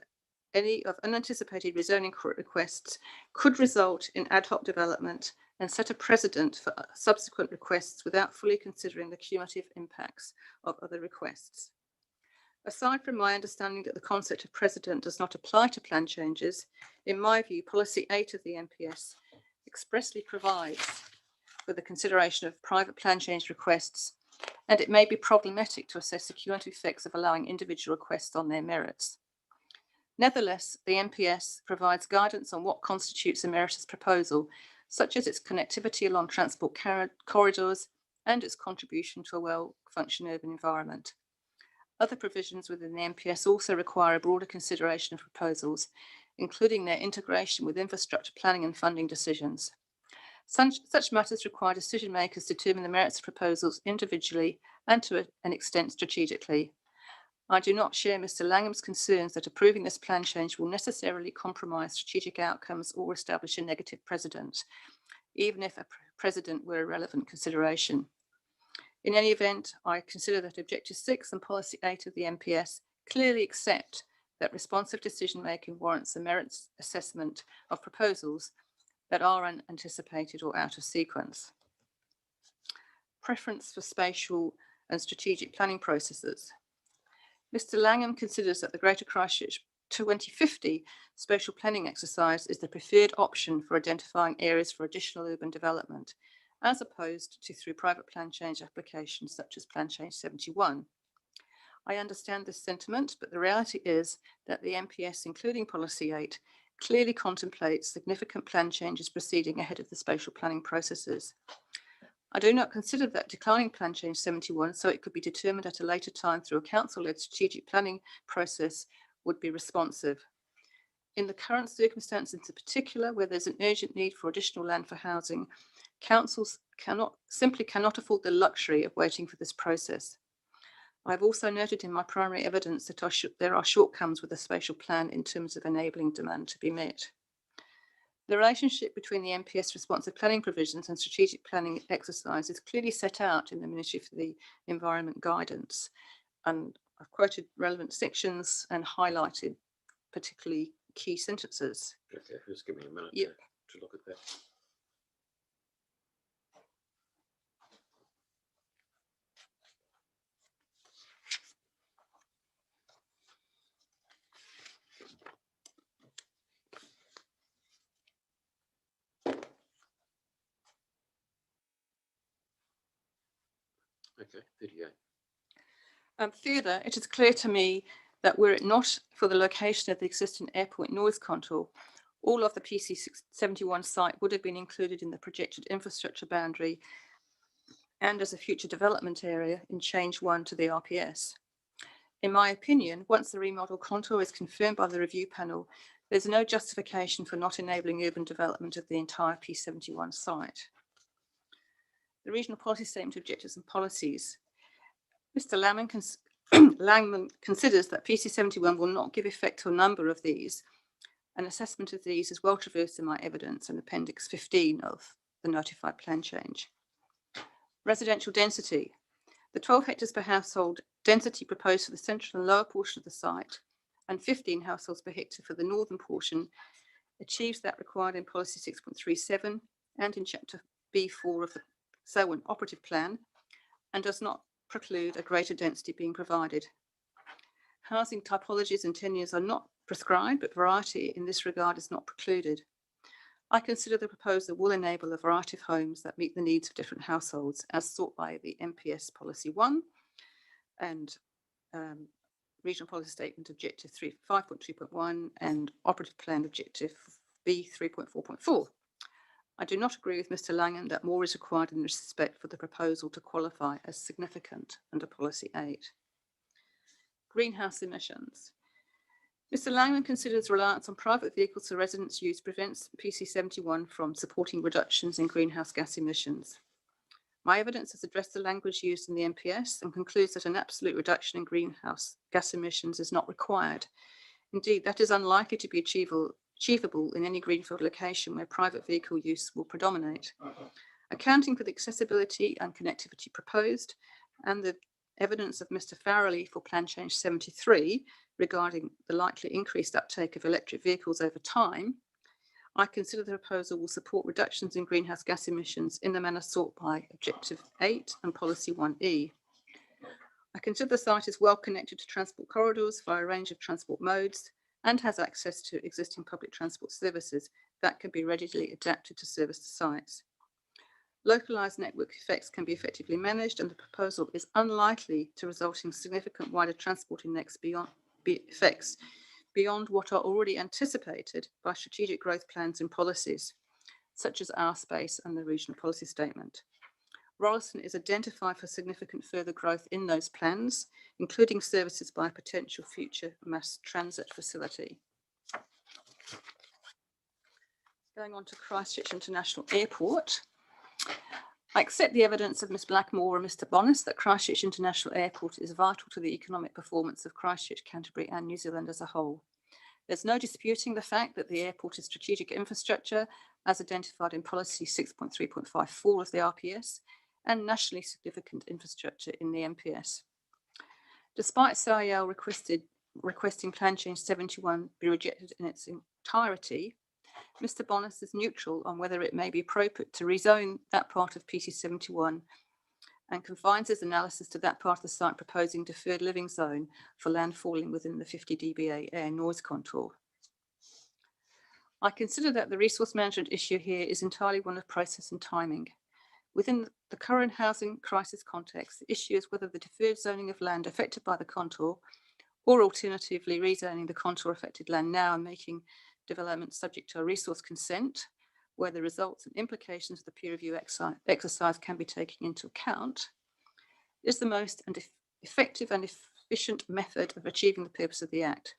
unanticipated rezoning requests could result in ad hoc development and set a precedent for subsequent requests without fully considering the cumulative impacts of other requests. Aside from my understanding that the concept of precedent does not apply to plan changes, in my view, Policy 8 of the NPS expressly provides for the consideration of private plan change requests, and it may be problematic to assess the cumulative effects of allowing individual requests on their merits. Nevertheless, the NPS provides guidance on what constitutes a meritorious proposal, such as its connectivity along transport corridors and its contribution to a well-functioning urban environment. Other provisions within the NPS also require a broader consideration of proposals, including their integration with infrastructure planning and funding decisions. Such matters require decision makers to determine the merits of proposals individually and to an extent strategically. I do not share Mr. Langham's concerns that approving this plan change will necessarily compromise strategic outcomes or establish a negative precedent, even if a precedent were a relevant consideration. In any event, I consider that Objective 6 and Policy 8 of the NPS clearly accept that responsive decision-making warrants a merits assessment of proposals that are unanticipated or out of sequence. Preference for spatial and strategic planning processes. Mr. Langham considers that the Greater Christchurch 2050 spatial planning exercise is the preferred option for identifying areas for additional urban development as opposed to through private plan change applications such as Plan Change 71. I understand this sentiment, but the reality is that the MPS, including Policy 8, clearly contemplates significant plan changes proceeding ahead of the spatial planning processes. I do not consider that declining Plan Change 71 so it could be determined at a later time through a council-led strategic planning process would be responsive. In the current circumstances in particular, where there's an urgent need for additional land for housing, councils simply cannot afford the luxury of waiting for this process. I've also noted in my primary evidence that there are shortcomings with the spatial plan in terms of enabling demand to be met. The relationship between the MPS responsive planning provisions and strategic planning exercise is clearly set out in the Ministry for the Environment guidance. And I've quoted relevant sections and highlighted particularly key sentences. Okay, just give me a minute Yep. to look at that. Okay, 38. Further, it is clear to me that were it not for the location of the existing airport noise control, all of the PC 71 site would have been included in the projected infrastructure boundary and as a future development area in Change 1 to the RPS. In my opinion, once the remodel contour is confirmed by the review panel, there's no justification for not enabling urban development of the entire P71 site. The Regional Policy Statement Objectives and Policies. Mr. Langman considers that PC71 will not give effect to a number of these. An assessment of these is well traversed in my evidence in Appendix 15 of the notified plan change. Residential density. The 12 hectares per household density proposed for the central and lower portion of the site and 15 households per hectare for the northern portion achieves that required in Policy 6.37 and in Chapter B4 of the Selwyn Operative Plan and does not preclude a greater density being provided. Housing typologies and tenures are not prescribed, but variety in this regard is not precluded. I consider the proposal will enable a variety of homes that meet the needs of different households as sought by the MPS Policy 1 and Regional Policy Statement Objective 5.2.1 and Operative Plan Objective B 3.4.4. I do not agree with Mr. Langan that more is required in this respect for the proposal to qualify as significant under Policy 8. Greenhouse emissions. Mr. Langman considers reliance on private vehicles for residence use prevents PC71 from supporting reductions in greenhouse gas emissions. My evidence has addressed the language used in the MPS and concludes that an absolute reduction in greenhouse gas emissions is not required. Indeed, that is unlikely to be achievable in any greenfield location where private vehicle use will predominate. Accounting for the accessibility and connectivity proposed and the evidence of Mr. Farrelly for Plan Change 73 regarding the likely increased uptake of electric vehicles over time, I consider the proposal will support reductions in greenhouse gas emissions in the manner sought by Objective 8 and Policy 1E. I consider the site is well connected to transport corridors via a range of transport modes and has access to existing public transport services that can be readily adapted to service the sites. Localised network effects can be effectively managed and the proposal is unlikely to result in significant wider transport effects beyond what are already anticipated by strategic growth plans and policies, such as our space and the Regional Policy Statement. Rolleston is identified for significant further growth in those plans, including services by a potential future mass transit facility. Going on to Christchurch International Airport. I accept the evidence of Ms. Blackmore and Mr. Bonis that Christchurch International Airport is vital to the economic performance of Christchurch, Canterbury and New Zealand as a whole. There's no disputing the fact that the airport is strategic infrastructure as identified in Policy 6.3.54 of the RPS and nationally significant infrastructure in the MPS. Despite SIL requesting Plan Change 71 be rejected in its entirety, Mr. Bonis is neutral on whether it may be appropriate to rezone that part of PC71 and confines his analysis to that part of the site proposing deferred living zone for land falling within the 50 dBA air noise contour. I consider that the resource management issue here is entirely one of process and timing. Within the current housing crisis context, the issue is whether the deferred zoning of land affected by the contour, or alternatively rezoning the contour affected land now and making development subject to a resource consent, where the results and implications of the peer review exercise can be taken into account, is the most effective and efficient method of achieving the purpose of the Act.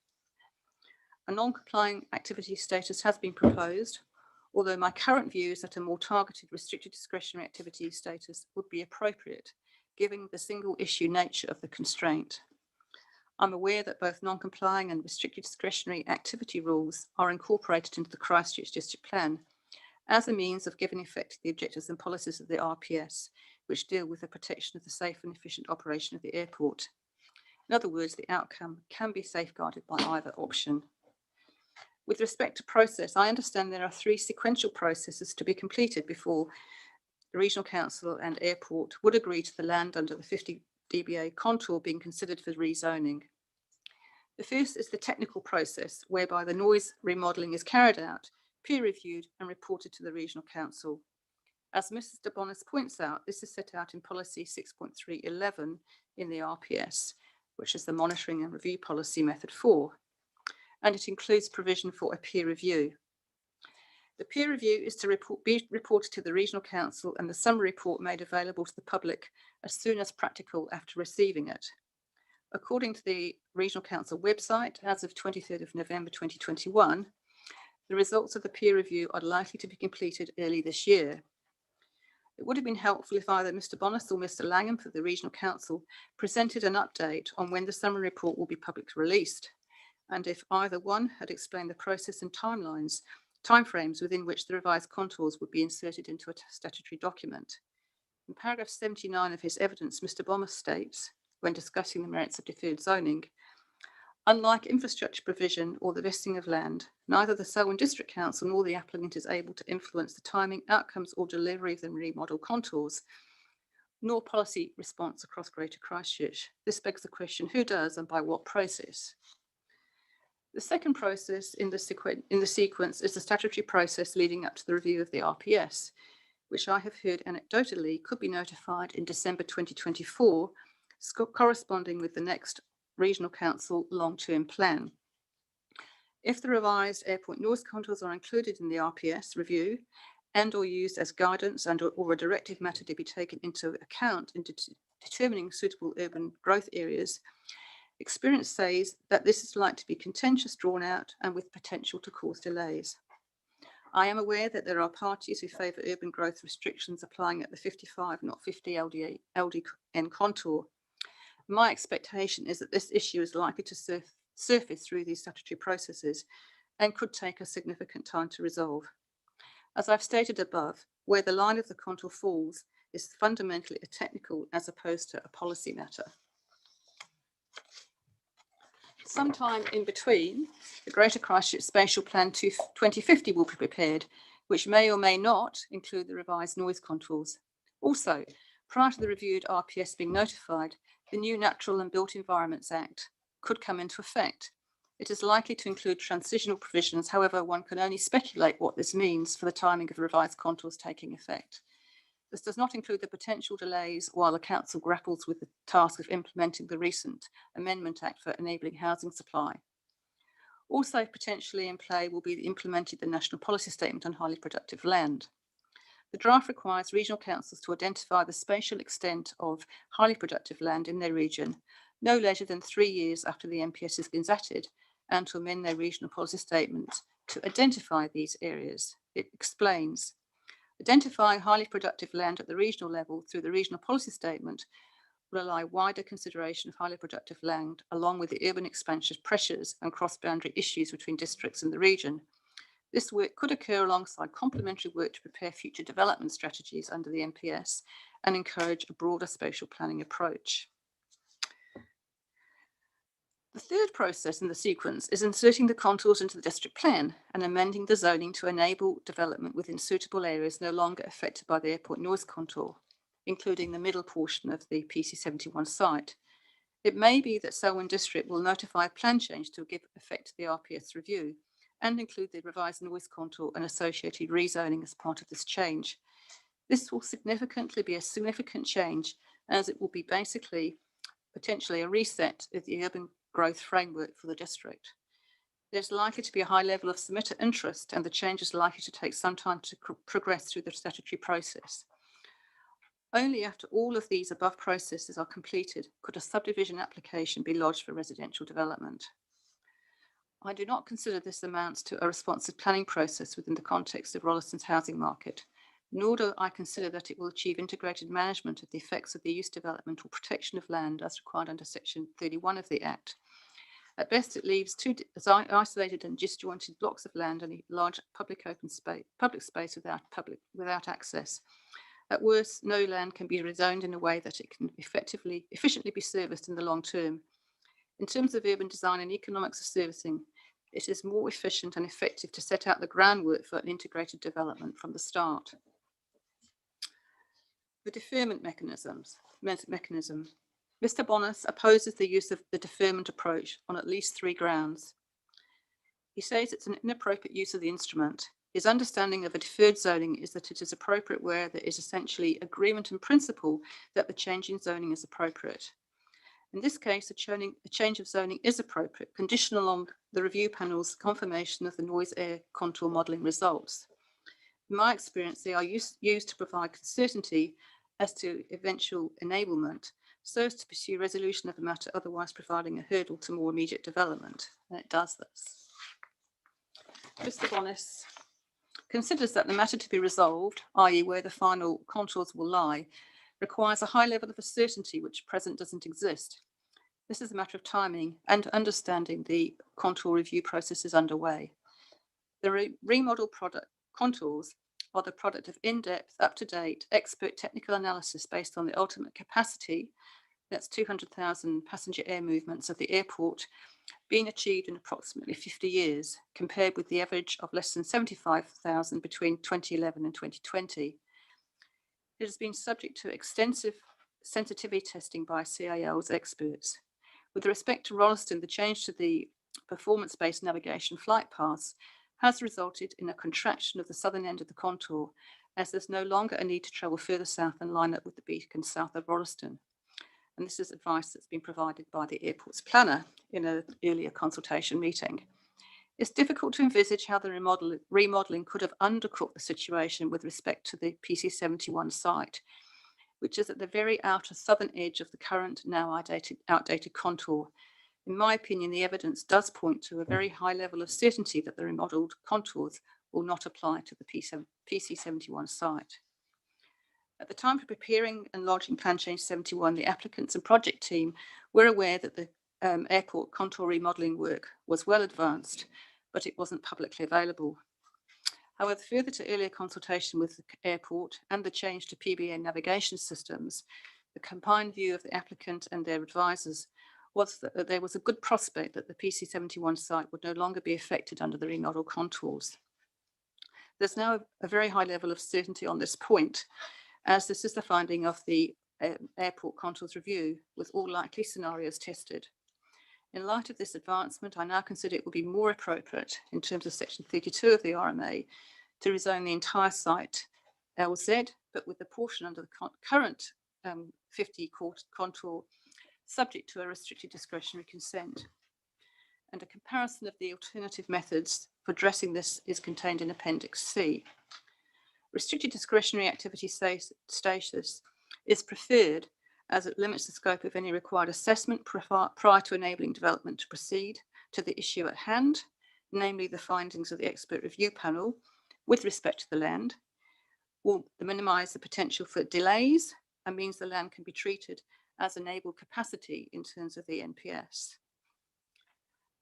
A non-complying activity status has been proposed, although my current view is that a more targeted restricted discretionary activity status would be appropriate, given the single issue nature of the constraint. I'm aware that both non-complying and restricted discretionary activity rules are incorporated into the Christchurch District Plan as a means of giving effect to the objectives and policies of the RPS, which deal with the protection of the safe and efficient operation of the airport. In other words, the outcome can be safeguarded by either option. With respect to process, I understand there are 3 sequential processes to be completed before the Regional Council and Airport would agree to the land under the 50 dBA contour being considered for rezoning. The first is the technical process, whereby the noise remodelling is carried out, peer-reviewed and reported to the Regional Council. As Mrs. de Bonis points out, this is set out in Policy 6.311 in the RPS, which is the Monitoring and Review Policy Method 4, and it includes provision for a peer review. The peer review is to be reported to the Regional Council and the summary report made available to the public as soon as practical after receiving it. According to the Regional Council website, as of 23rd of November 2021, the results of the peer review are likely to be completed early this year. It would have been helpful if either Mr. Bonis or Mr. Langham for the Regional Council presented an update on when the summary report will be publicly released, and if either one had explained the process and timeframes within which the revised contours would be inserted into a statutory document. In paragraph 79 of his evidence, Mr. Bonis states, when discussing the merits of deferred zoning, unlike infrastructure provision or the vesting of land, neither the Selwyn District Council nor the applicant is able to influence the timing, outcomes or delivery of the remodel contours, nor policy response across Greater Christchurch. This begs the question, who does and by what process? The second process in the sequence is the statutory process leading up to the review of the RPS, which I have heard anecdotally could be notified in December 2024, corresponding with the next Regional Council long-term plan. If the revised airport noise contours are included in the RPS review and or used as guidance and or a directive matter to be taken into account in determining suitable urban growth areas, experience says that this is likely to be contentious, drawn out and with potential to cause delays. I am aware that there are parties who favour urban growth restrictions applying at the 55, not 50 LDN contour. My expectation is that this issue is likely to surface through these statutory processes and could take a significant time to resolve. As I've stated above, where the line of the contour falls is fundamentally a technical as opposed to a policy matter. Sometime in between, the Greater Christchurch Spatial Plan 2050 will be prepared, which may or may not include the revised noise contours. Also, prior to the reviewed RPS being notified, the new Natural and Built Environments Act could come into effect. It is likely to include transitional provisions, however, one can only speculate what this means for the timing of revised contours taking effect. This does not include the potential delays while the Council grapples with the task of implementing the recent Amendment Act for enabling housing supply. Also potentially in play will be implemented the National Policy Statement on Highly Productive Land. The draft requires regional councils to identify the spatial extent of highly productive land in their region no later than 3 years after the MPS has been gazetted, and to amend their regional policy statement to identify these areas. It explains, identifying highly productive land at the regional level through the regional policy statement will allow wider consideration of highly productive land, along with the urban expansion pressures and cross-boundary issues between districts in the region. This work could occur alongside complementary work to prepare future development strategies under the MPS and encourage a broader spatial planning approach. The third process in the sequence is inserting the contours into the district plan and amending the zoning to enable development within suitable areas no longer affected by the airport noise contour, including the middle portion of the PC71 site. It may be that Selwyn District will notify a plan change to give effect to the RPS review and include the revised noise contour and associated rezoning as part of this change. This will significantly be a significant change, as it will be basically potentially a reset of the urban growth framework for the district. There's likely to be a high level of submitter interest, and the change is likely to take some time to progress through the statutory process. Only after all of these above processes are completed could a subdivision application be lodged for residential development. I do not consider this amounts to a responsive planning process within the context of Rolleston's housing market, nor do I consider that it will achieve integrated management of the effects of the use development or protection of land as required under Section 31 of the Act. At best, it leaves two isolated and disjointed blocks of land and a large public space without access. At worst, no land can be rezoned in a way that it can efficiently be serviced in the long term. In terms of urban design and economics of servicing, it is more efficient and effective to set out the groundwork for an integrated development from the start. The deferment mechanism. Mr. Bonus opposes the use of the deferment approach on at least 3 grounds. He says it's an inappropriate use of the instrument. His understanding of a deferred zoning is that it is appropriate where there is essentially agreement in principle that the change in zoning is appropriate. In this case, a change of zoning is appropriate, conditional on the review panel's confirmation of the noise air contour modelling results. In my experience, they are used to provide certainty as to eventual enablement, so as to pursue resolution of the matter, otherwise providing a hurdle to more immediate development. And it does this. Mr. Bonis considers that the matter to be resolved, i.e. where the final contours will lie, requires a high level of certainty which at present doesn't exist. This is a matter of timing and understanding the contour review process is underway. The remodel product contours are the product of in-depth, up-to-date, expert technical analysis based on the ultimate capacity, that's 200,000 passenger air movements of the airport, being achieved in approximately 50 years, compared with the average of less than 75,000 between 2011 and 2020. It has been subject to extensive sensitivity testing by CAL's experts. With respect to Rolleston, the change to the performance-based navigation flight paths has resulted in a contraction of the southern end of the contour, as there's no longer a need to travel further south and line up with the beacon south of Rolleston. And this is advice that's been provided by the airport's planner in an earlier consultation meeting. It's difficult to envisage how the remodelling could have undercooked the situation with respect to the PC71 site, which is at the very outer southern edge of the current, now outdated contour. In my opinion, the evidence does point to a very high level of certainty that the remodelled contours will not apply to the PC71 site. At the time of preparing and lodging Plan Change 71, the applicants and project team were aware that the airport contour remodelling work was well advanced, but it wasn't publicly available. However, further to earlier consultation with the airport and the change to PBN navigation systems, the combined view of the applicant and their advisors was that there was a good prospect that the PC71 site would no longer be affected under the remodelled contours. There's now a very high level of certainty on this point, as this is the finding of the airport contours review, with all likely scenarios tested. In light of this advancement, I now consider it will be more appropriate in terms of Section 32 of the RMA to rezone the entire site LZ, but with the portion under the current 50 contour subject to a restricted discretionary consent. And a comparison of the alternative methods for addressing this is contained in Appendix C. Restricted discretionary activity status is preferred as it limits the scope of any required assessment prior to enabling development to proceed to the issue at hand, namely the findings of the expert review panel with respect to the land, will minimise the potential for delays and means the land can be treated as enabled capacity in terms of the NPS.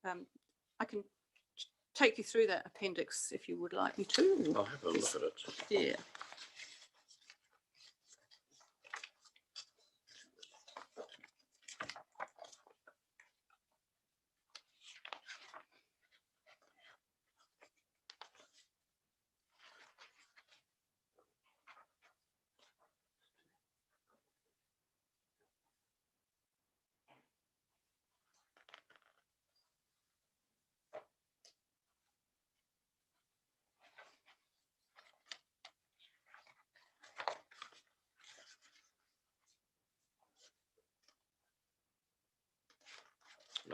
I can take you through that appendix if you would like me to. I'll have a look at it. Yeah.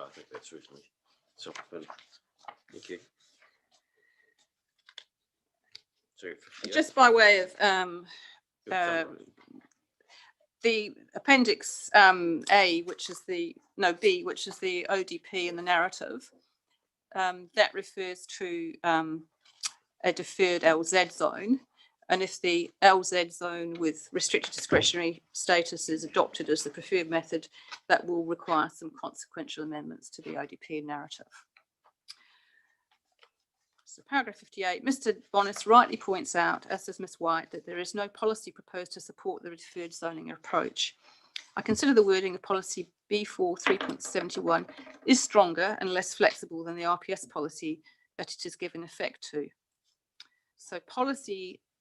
I think that's reasonably self-fulfilling. Thank you. So, 58. Just by way of Good summary. the appendix A, which is B, which is the ODP in the narrative, that refers to a deferred LZ zone. And if the LZ zone with restricted discretionary status is adopted as the preferred method, that will require some consequential amendments to the ODP narrative. So paragraph 58, Mr. Bonis rightly points out, as does Ms. White, that there is no policy proposed to support the deferred zoning approach. I consider the wording of policy B4 3.71 is stronger and less flexible than the RPS policy that it is given effect to. So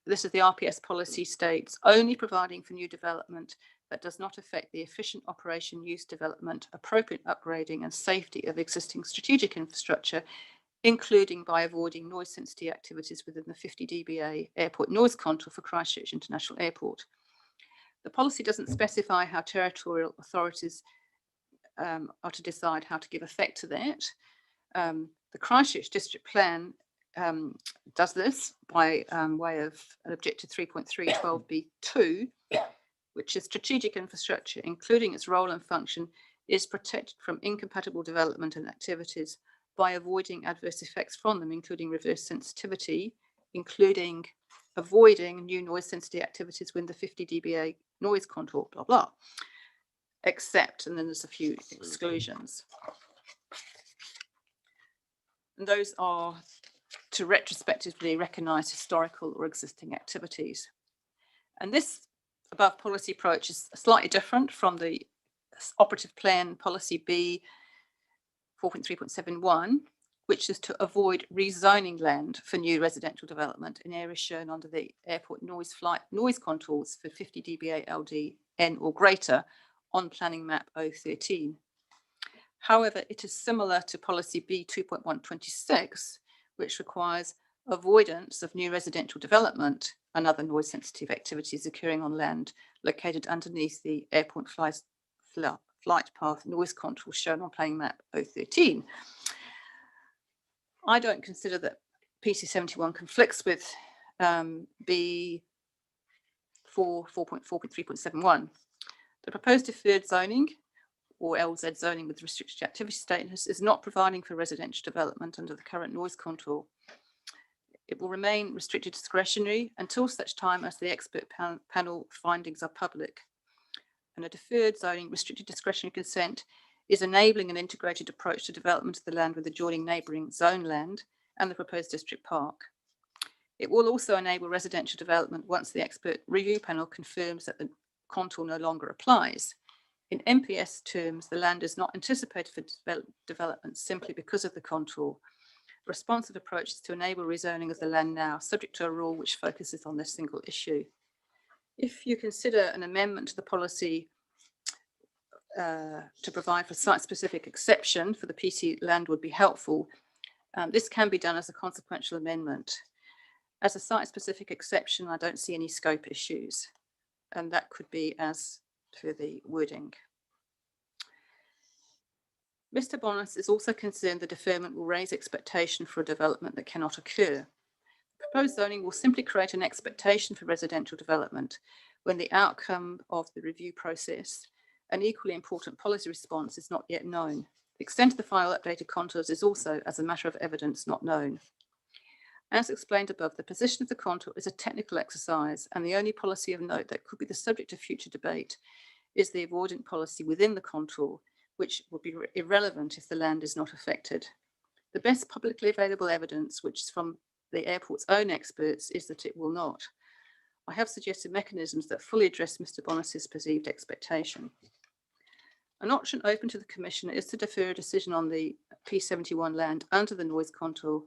this is the RPS policy states, only providing for new development that does not affect the efficient operation, use, development, appropriate upgrading and safety of existing strategic infrastructure, including by avoiding noise sensitive activities within the 50 dBA airport noise contour for Christchurch International Airport. The policy doesn't specify how territorial authorities are to decide how to give effect to that. The Christchurch District Plan does this by way of an objective 3.312B2, which is strategic infrastructure, including its role and function, is protected from incompatible development and activities by avoiding adverse effects from them, including reverse sensitivity, including avoiding new noise sensitive activities within the 50 dBA noise contour, blah, blah, except, and then there's a few exclusions. And those are to retrospectively recognise historical or existing activities. And this above policy approach is slightly different from the operative plan policy B 4.3.71, which is to avoid rezoning land for new residential development in areas shown under the airport noise contours for 50 dBA LDN or greater on planning map 013. However, it is similar to policy B 2.126, which requires avoidance of new residential development and other noise sensitive activities occurring on land located underneath the airport flight path noise contour shown on planning map 013. I don't consider that PC 71 conflicts with B 4.3.71. The proposed deferred zoning or LZ zoning with restricted activity status is not providing for residential development under the current noise contour. It will remain restricted discretionary until such time as the expert panel findings are public. And a deferred zoning restricted discretionary consent is enabling an integrated approach to development of the land with adjoining neighbouring zone land and the proposed district park. It will also enable residential development once the expert review panel confirms that the contour no longer applies. In MPS terms, the land is not anticipated for development simply because of the contour. A responsive approach is to enable rezoning of the land now, subject to a rule which focuses on this single issue. If you consider an amendment to the policy to provide for site-specific exception for the PC land would be helpful, this can be done as a consequential amendment. As a site-specific exception, I don't see any scope issues, and that could be as per the wording. Mr. Bonis is also concerned the deferment will raise expectation for a development that cannot occur. Proposed zoning will simply create an expectation for residential development when the outcome of the review process, an equally important policy response, is not yet known. The extent of the final updated contours is also, as a matter of evidence, not known. As explained above, the position of the contour is a technical exercise, and the only policy of note that could be the subject of future debate is the avoidant policy within the contour, which would be irrelevant if the land is not affected. The best publicly available evidence, which is from the airport's own experts, is that it will not. I have suggested mechanisms that fully address Mr. Bonis's perceived expectation. An option open to the Commissioner is to defer a decision on the P71 land under the noise contour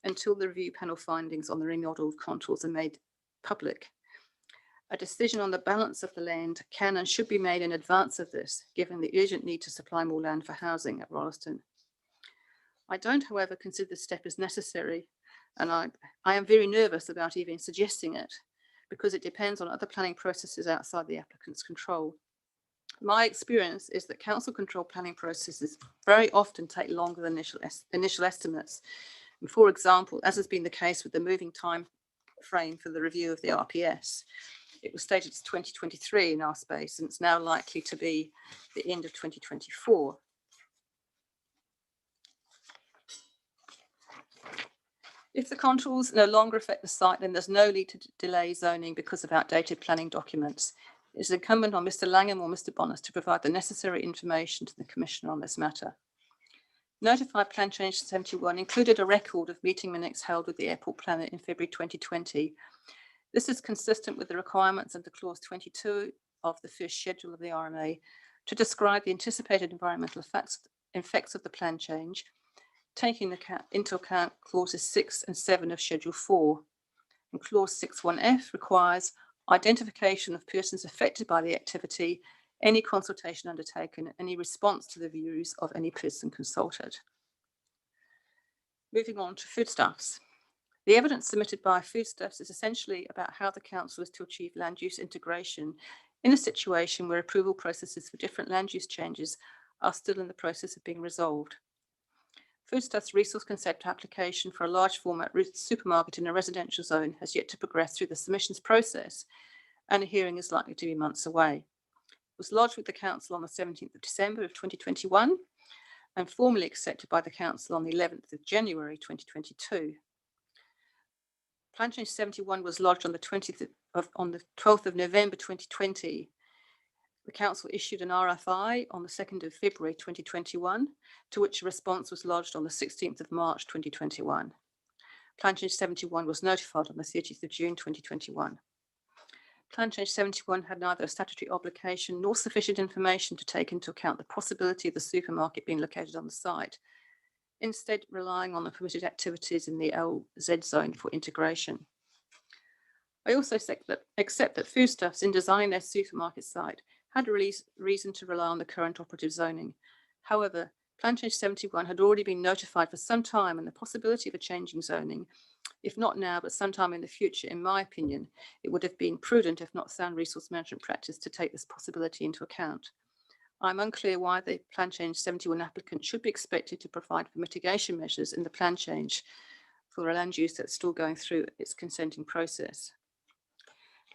until the review panel findings on the remodelled contours are made public. A decision on the balance of the land can and should be made in advance of this, given the urgent need to supply more land for housing at Rolleston. I don't, however, consider this step as necessary, and I am very nervous about even suggesting it, because it depends on other planning processes outside the applicant's control. My experience is that council control planning processes very often take longer than initial estimates. And for example, as has been the case with the moving time frame for the review of the RPS, it was stated as 2023 in our space, and it's now likely to be the end of 2024. If the contours no longer affect the site, then there's no need to delay zoning because of outdated planning documents. It is incumbent on Mr. Langham or Mr. Bonus to provide the necessary information to the Commissioner on this matter. Notified Plan Change 71 included a record of meeting minutes held with the airport planner in February 2020. This is consistent with the requirements under clause 22 of the first schedule of the RMA to describe the anticipated environmental effects of the plan change, taking into account clauses 6 and 7 of Schedule 4. And clause 6.1f requires identification of persons affected by the activity, any consultation undertaken, any response to the views of any person consulted. Moving on to foodstuffs. The evidence submitted by foodstuffs is essentially about how the council is to achieve land use integration in a situation where approval processes for different land use changes are still in the process of being resolved. Foodstuffs' resource concept application for a large format supermarket in a residential zone has yet to progress through the submissions process, and a hearing is likely to be months away. It was lodged with the council on the 17th of December of 2021 and formally accepted by the council on the 11th of January 2022. Plan Change 71 was lodged on the 12th of November 2020. The council issued an RFI on the 2nd of February 2021, to which a response was lodged on the 16th of March 2021. Plan Change 71 was notified on the 30th of June 2021. Plan Change 71 had neither a statutory obligation nor sufficient information to take into account the possibility of the supermarket being located on the site, instead relying on the permitted activities in the LZ zone for integration. I also accept that foodstuffs in designing their supermarket site had reason to rely on the current operative zoning. However, Plan Change 71 had already been notified for some time, and the possibility of a change in zoning, if not now, but sometime in the future, in my opinion, it would have been prudent, if not sound resource management practice, to take this possibility into account. I'm unclear why the Plan Change 71 applicant should be expected to provide for mitigation measures in the plan change for a land use that's still going through its consenting process.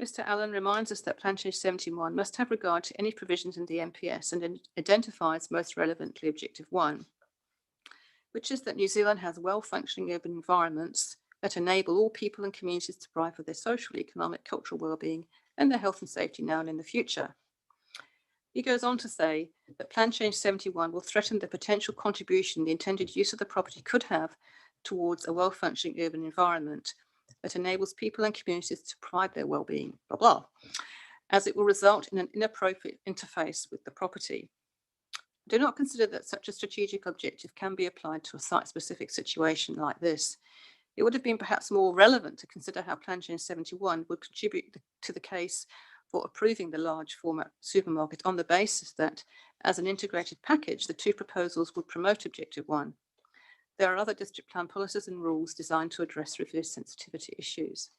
Mr. Allen reminds us that Plan Change 71 must have regard to any provisions in the MPS and identifies most relevantly Objective 1, which is that New Zealand has well-functioning urban environments that enable all people and communities to thrive for their social, economic, cultural well-being and their health and safety now and in the future. He goes on to say that Plan Change 71 will threaten the potential contribution the intended use of the property could have towards a well-functioning urban environment that enables people and communities to provide their well-being, blah, blah, as it will result in an inappropriate interface with the property. I do not consider that such a strategic objective can be applied to a site-specific situation like this. It would have been perhaps more relevant to consider how Plan Change 71 would contribute to the case for approving the large format supermarket on the basis that, as an integrated package, the two proposals would promote Objective 1. There are other district plan policies and rules designed to address reverse sensitivity issues.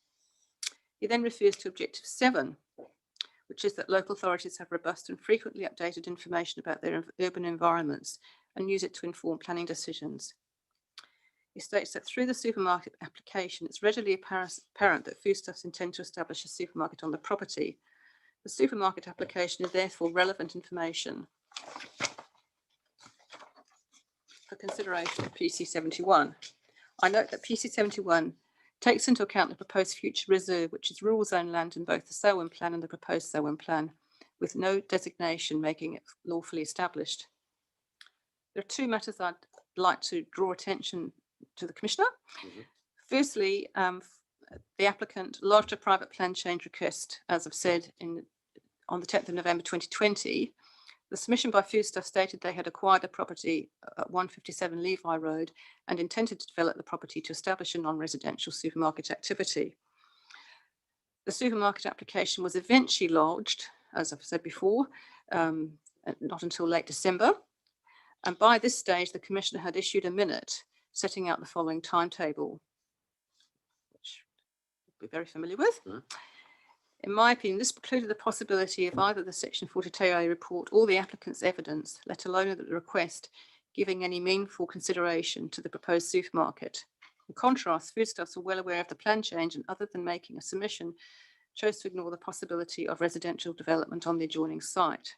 He then refers to Objective 7, which is that local authorities have robust and frequently updated information about their urban environments and use it to inform planning decisions. He states that through the supermarket application, it's readily apparent that foodstuffs intend to establish a supermarket on the property. The supermarket application is therefore relevant information for consideration of PC 71. I note that PC 71 takes into account the proposed future reserve, which is rural zone land in both the Selwyn plan and the proposed Selwyn plan, with no designation making it lawfully established. There are two matters I'd like to draw attention to the Commissioner. Mm-hmm. Firstly, the applicant lodged a private plan change request, as I've said, on the 10th of November 2020. The submission by Foodstuff stated they had acquired the property at 157 Levi Road and intended to develop the property to establish a non-residential supermarket activity. The supermarket application was eventually lodged, as I've said before, not until late December. And by this stage, the Commissioner had issued a minute setting out the following timetable, which you'll be very familiar with. Mm-hmm. In my opinion, this precluded the possibility of either the Section 42A report or the applicant's evidence, let alone the request, giving any meaningful consideration to the proposed supermarket. In contrast, Foodstuffs were well aware of the plan change and, other than making a submission, chose to ignore the possibility of residential development on the adjoining site.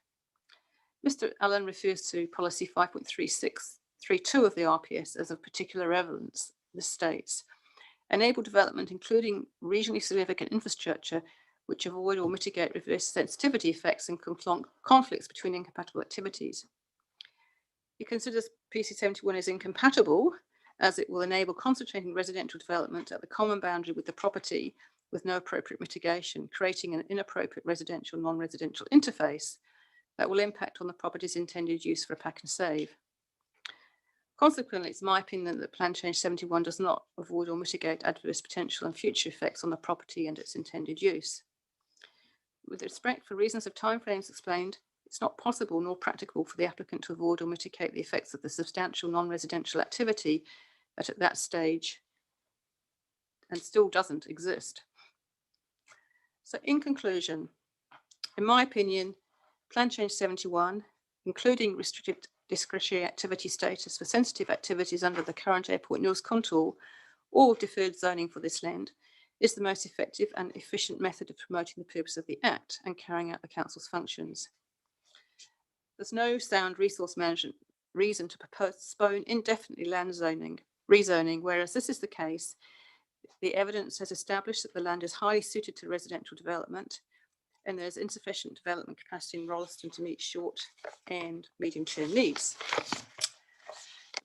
Mr. Allen refers to policy 5.3632 of the RPS as of particular relevance. This states, enable development, including regionally significant infrastructure, which avoid or mitigate reverse sensitivity effects and conflicts between incompatible activities. He considers PC 71 as incompatible as it will enable concentrating residential development at the common boundary with the property with no appropriate mitigation, creating an inappropriate residential non-residential interface that will impact on the property's intended use for a pack and save. Consequently, it's my opinion that Plan Change 71 does not avoid or mitigate adverse potential and future effects on the property and its intended use. With respect for reasons of timeframes explained, it's not possible nor practicable for the applicant to avoid or mitigate the effects of the substantial non-residential activity that at that stage and still doesn't exist. So in conclusion, in my opinion, Plan Change 71, including restricted discretionary activity status for sensitive activities under the current airport North contour or deferred zoning for this land, is the most effective and efficient method of promoting the purpose of the Act and carrying out the Council's functions. There's no sound resource management reason to postpone indefinitely land rezoning, whereas this is the case. The evidence has established that the land is highly suited to residential development and there's insufficient development capacity in Rolleston to meet short and medium-term needs.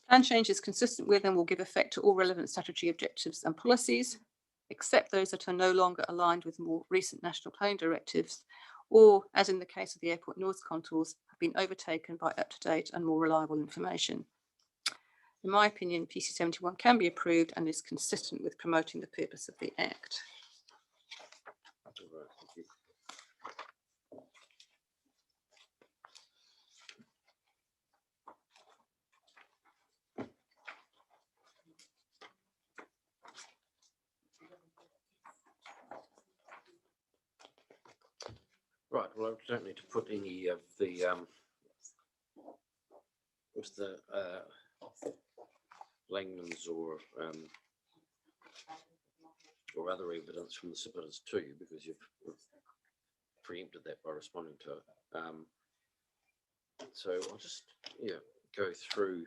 Plan change is consistent with and will give effect to all relevant statutory objectives and policies, except those that are no longer aligned with more recent national planning directives, or, as in the case of the Airport North contours, have been overtaken by up-to-date and more reliable information. In my opinion, PC 71 can be approved and is consistent with promoting the purpose of the Act. Right, well, I don't need to put any of the Langmans or other evidence from the submitters to you, because you've preempted that by responding to it. So I'll just go through,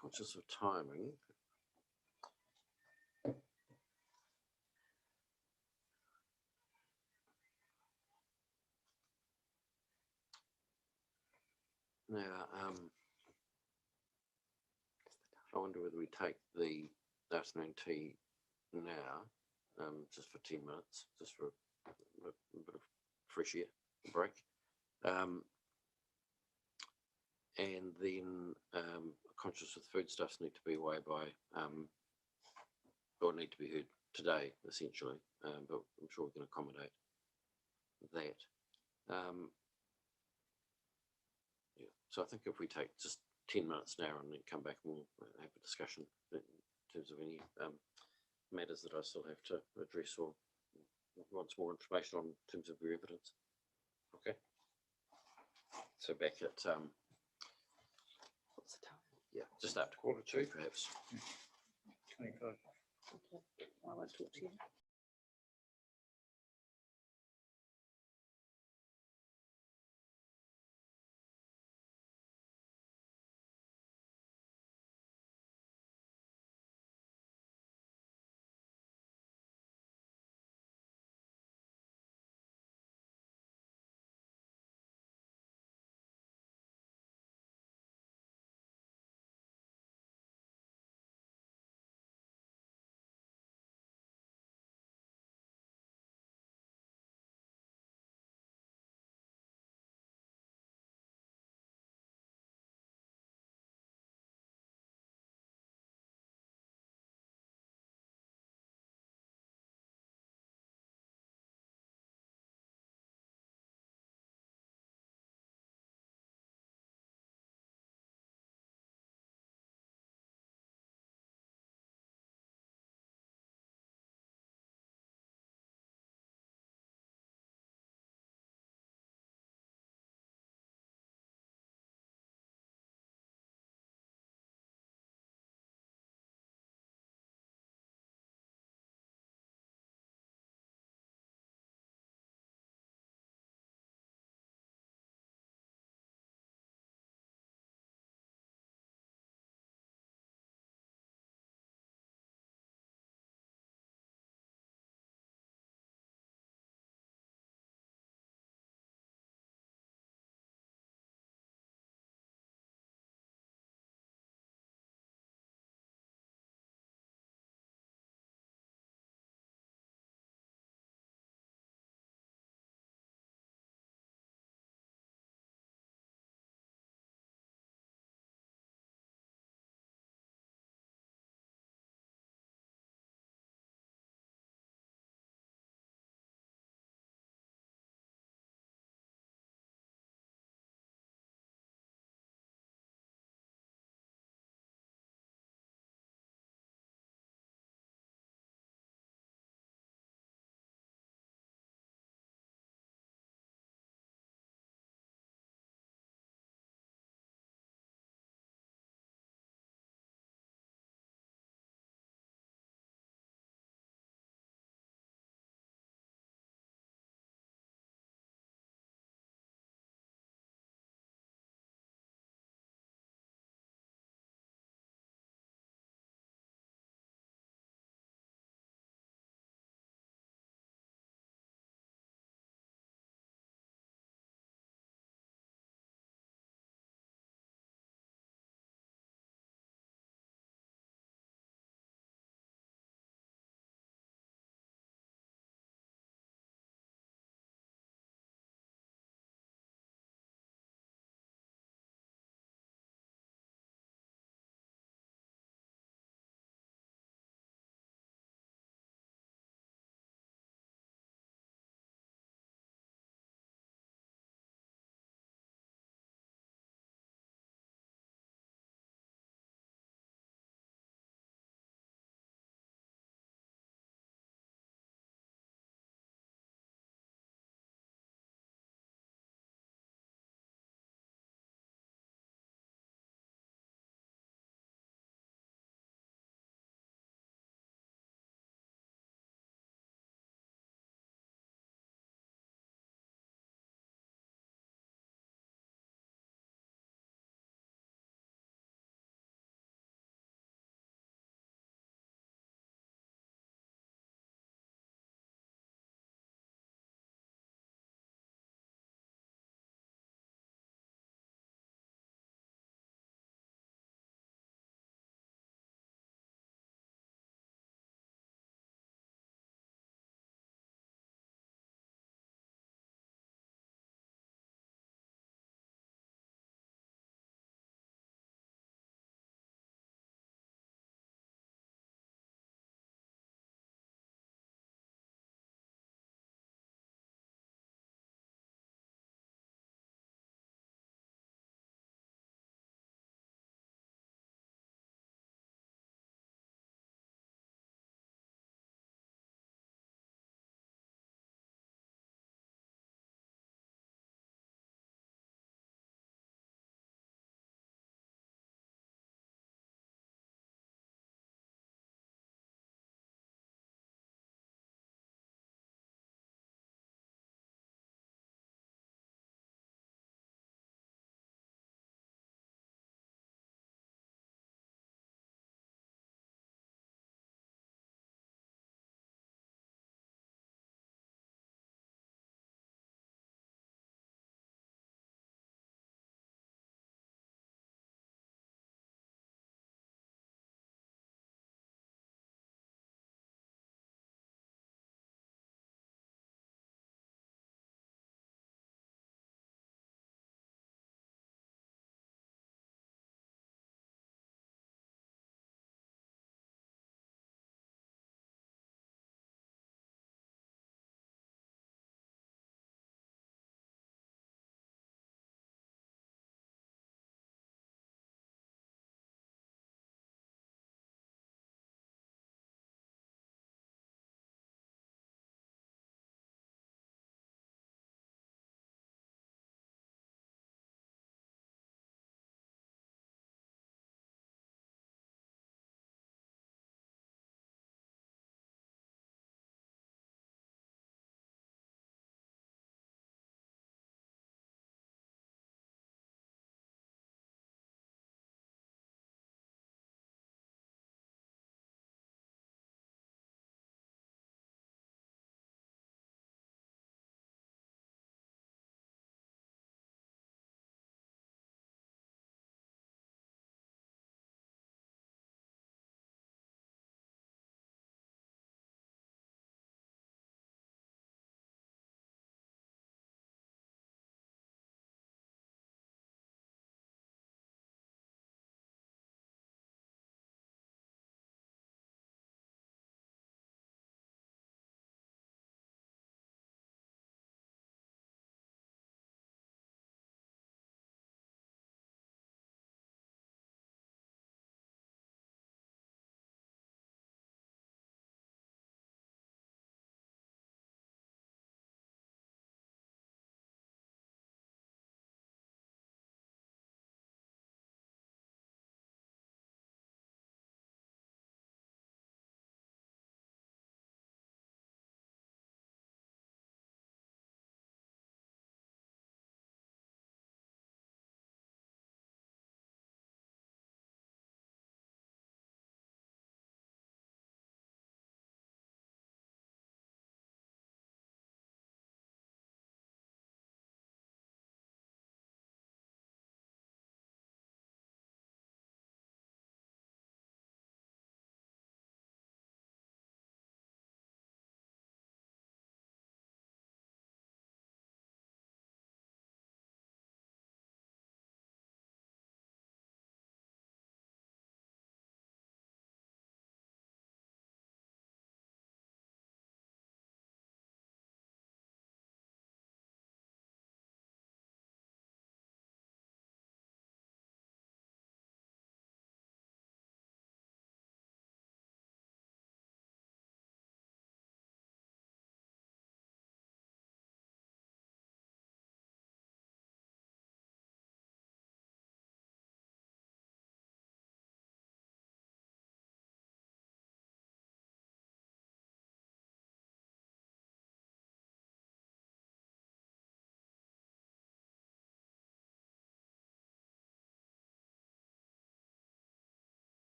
conscious of timing. Now, I wonder whether we take the afternoon tea now, just for 10 minutes, just for a bit of fresh air break. And then conscious of foodstuffs need to be away by, or need to be heard today, essentially, but I'm sure we can accommodate that. Yeah, so I think if we take just 10 minutes now and then come back and we'll have a discussion in terms of any matters that I still have to address or want some more information on in terms of your evidence. Okay. So back at what's the time? Yeah, just after 1:45, perhaps. 25. Okay. I won't talk to you.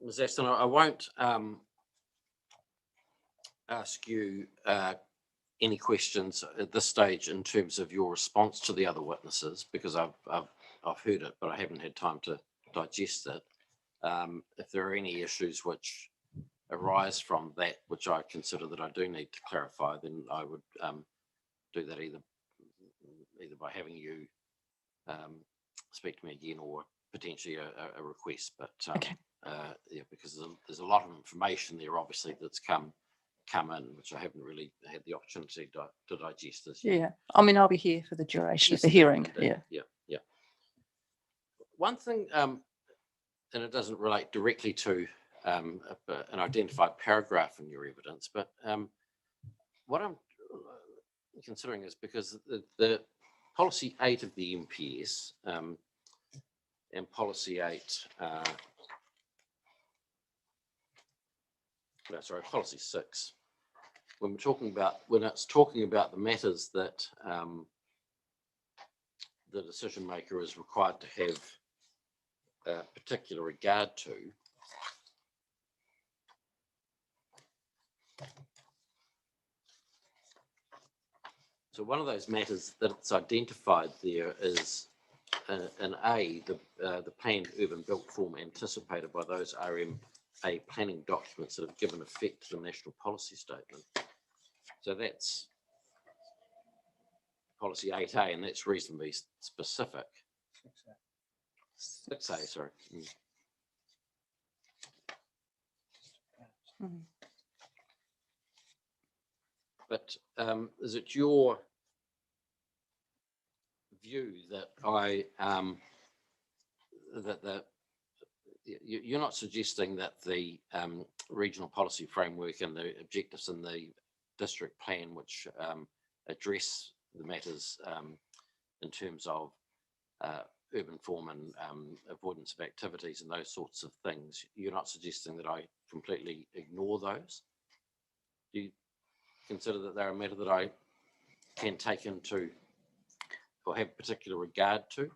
Ms. Aston, I won't ask you any questions at this stage in terms of your response to the other witnesses, because I've heard it, but I haven't had time to digest it. If there are any issues which arise from that, which I consider that I do need to clarify, then I would do that either by having you speak to me again, or potentially a request. But Okay. yeah, because there's a lot of information there, obviously, that's come in, which I haven't really had the opportunity to digest as yet. Yeah, I mean, I'll be here for the duration of Yes, the hearing. indeed. Yeah. Yeah. One thing, and it doesn't relate directly to an identified paragraph in your evidence, but what I'm considering is because the policy 8 of the MPS and policy 8, policy 6, when it's talking about the matters that the decision maker is required to have particular regard to, so one of those matters that's identified there is in A, the planned urban built form anticipated by those RMA planning documents that have given effect to the national policy statement. So that's policy 8A, and that's reasonably specific. 6A, sorry. Mhm. But is it your view that you're not suggesting that the regional policy framework and the objectives in the district plan, which address the matters in terms of urban form and avoidance of activities and those sorts of things, you're not suggesting that I completely ignore those? Do you consider that they're a matter that I can take into or have particular regard to?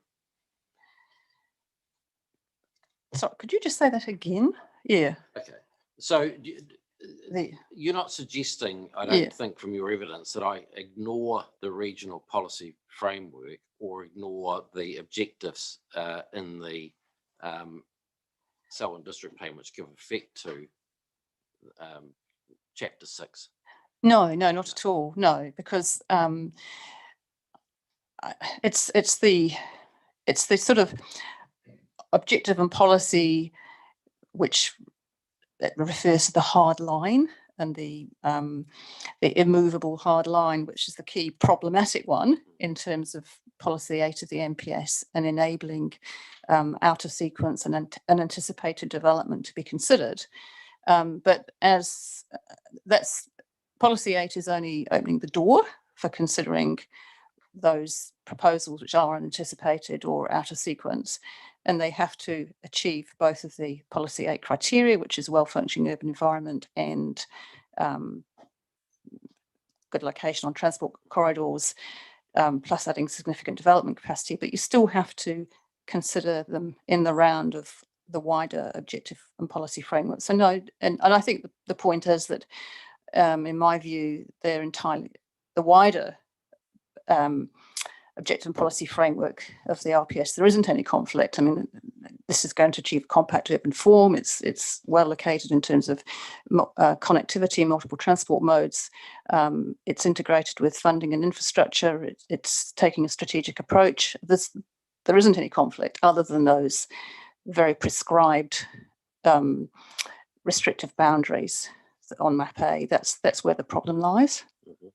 So could you just say that again? Yeah. Okay. So The, you're not suggesting, I don't Yeah. think from your evidence, that I ignore the regional policy framework or ignore the objectives in the Selwyn District Plan, which give effect to Chapter 6. no, not at all. No, because it's the sort of objective and policy which that refers to the hard line and the immovable hard line, which is the key problematic one in terms of policy 8 of the MPS and enabling out of sequence and unanticipated development to be considered. But as that's policy 8 is only opening the door for considering those proposals which are unanticipated or out of sequence, and they have to achieve both of the policy 8 criteria, which is well-functioning urban environment and good location on transport corridors, plus adding significant development capacity. But you still have to consider them in the round of the wider objective and policy framework. So no, and I think the point is that in my view, they're entirely the wider objective and policy framework of the RPS. There isn't any conflict. I mean, this is going to achieve compact urban form. It's well located in terms of connectivity, multiple transport modes. It's integrated with funding and infrastructure. It's taking a strategic approach. There isn't any conflict other than those very prescribed restrictive boundaries on map A. That's where the problem lies. Mm-hmm.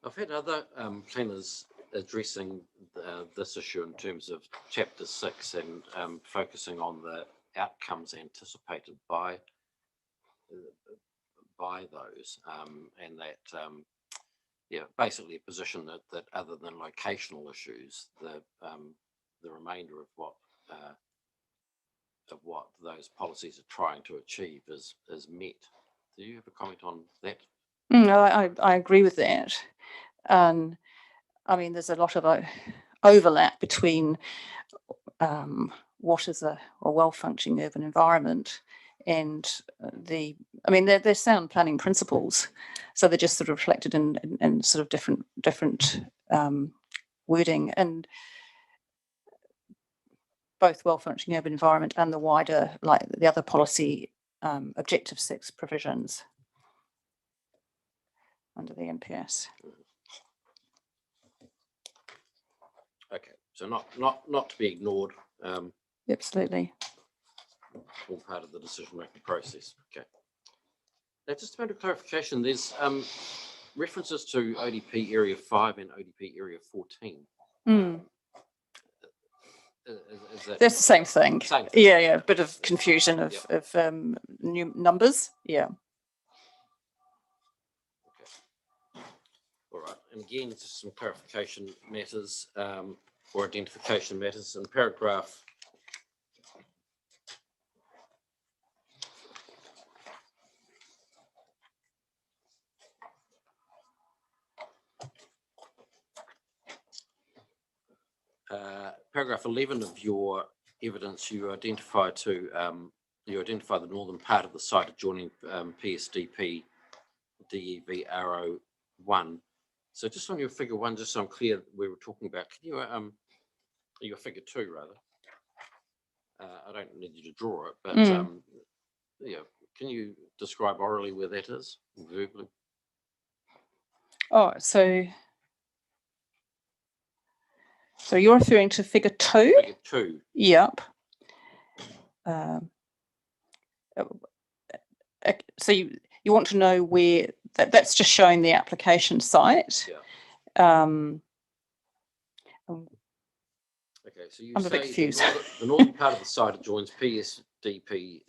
I've had other planners addressing this issue in terms of Chapter 6 and focusing on the outcomes anticipated by those, and that basically a position that other than locational issues, the remainder of what those policies are trying to achieve is met. Do you have a comment on that? No, I agree with that. I mean, there's a lot of overlap between what is a well-functioning urban environment and I mean, they're sound planning principles. So they're just sort of reflected in sort of different wording, and both well-functioning urban environment and the wider, like the other policy objective 6 provisions under the NPS. Okay, so not to be ignored. Absolutely. All part of the decision-making process. Okay. Now, just a matter of clarification, there's references to ODP Area 5 and ODP Area 14. Is that That's the same thing. Same thing. Yeah, a bit of confusion of, Yep. of new numbers. Yeah. Okay. All right. And again, just some clarification matters or identification matters in paragraph. Paragraph 11 of your evidence, you identify the northern part of the site adjoining PSDP DEVRO1. So just on your figure 1, just so I'm clear, we were talking about, can you your figure 2 rather? I don't need you to draw it, but yeah, can you describe orally where that is, verbally? Oh, so you're referring to figure 2? Figure 2. Yep. So you want to know where that's just showing the application site. Yeah. Okay, so you I'm a bit say confused. the northern part of the site adjoins PSDP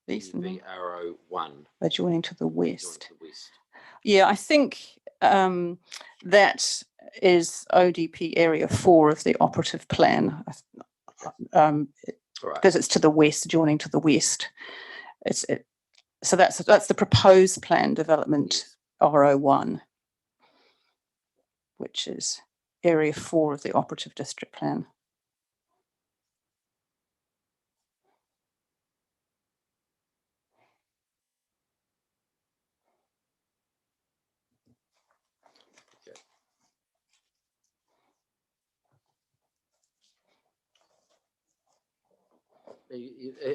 DEVRO1. Adjoining to the west. To the west. Yeah, I think that is ODP Area 4 of the operative plan. Because it's to the west, adjoining to the west. So that's the proposed plan development RO1, which is Area 4 of the operative district plan.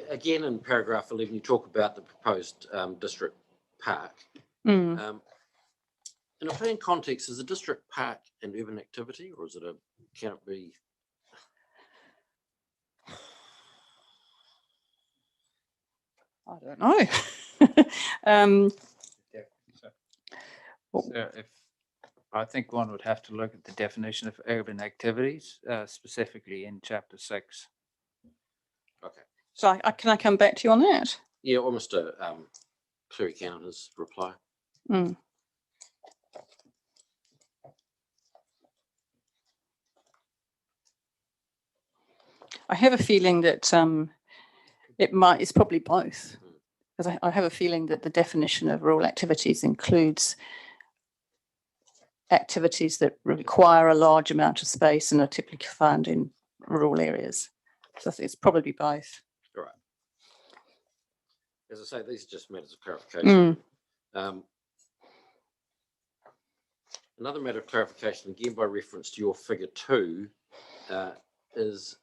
Again, in paragraph 11, you talk about the proposed district park. In a plan context, is a district park an urban activity, or is it can it be? I don't know. So if I think one would have to look at the definition of urban activities, specifically in chapter 6. Okay. So can I come back to you on that? Yeah, almost a clear counter's reply. I have a feeling that it's probably both, because I have a feeling that the definition of rural activities includes activities that require a large amount of space and are typically found in rural areas. So I think it's probably both. All right. As I say, these are just matters of clarification. Another matter of clarification, again by reference to your figure 2, is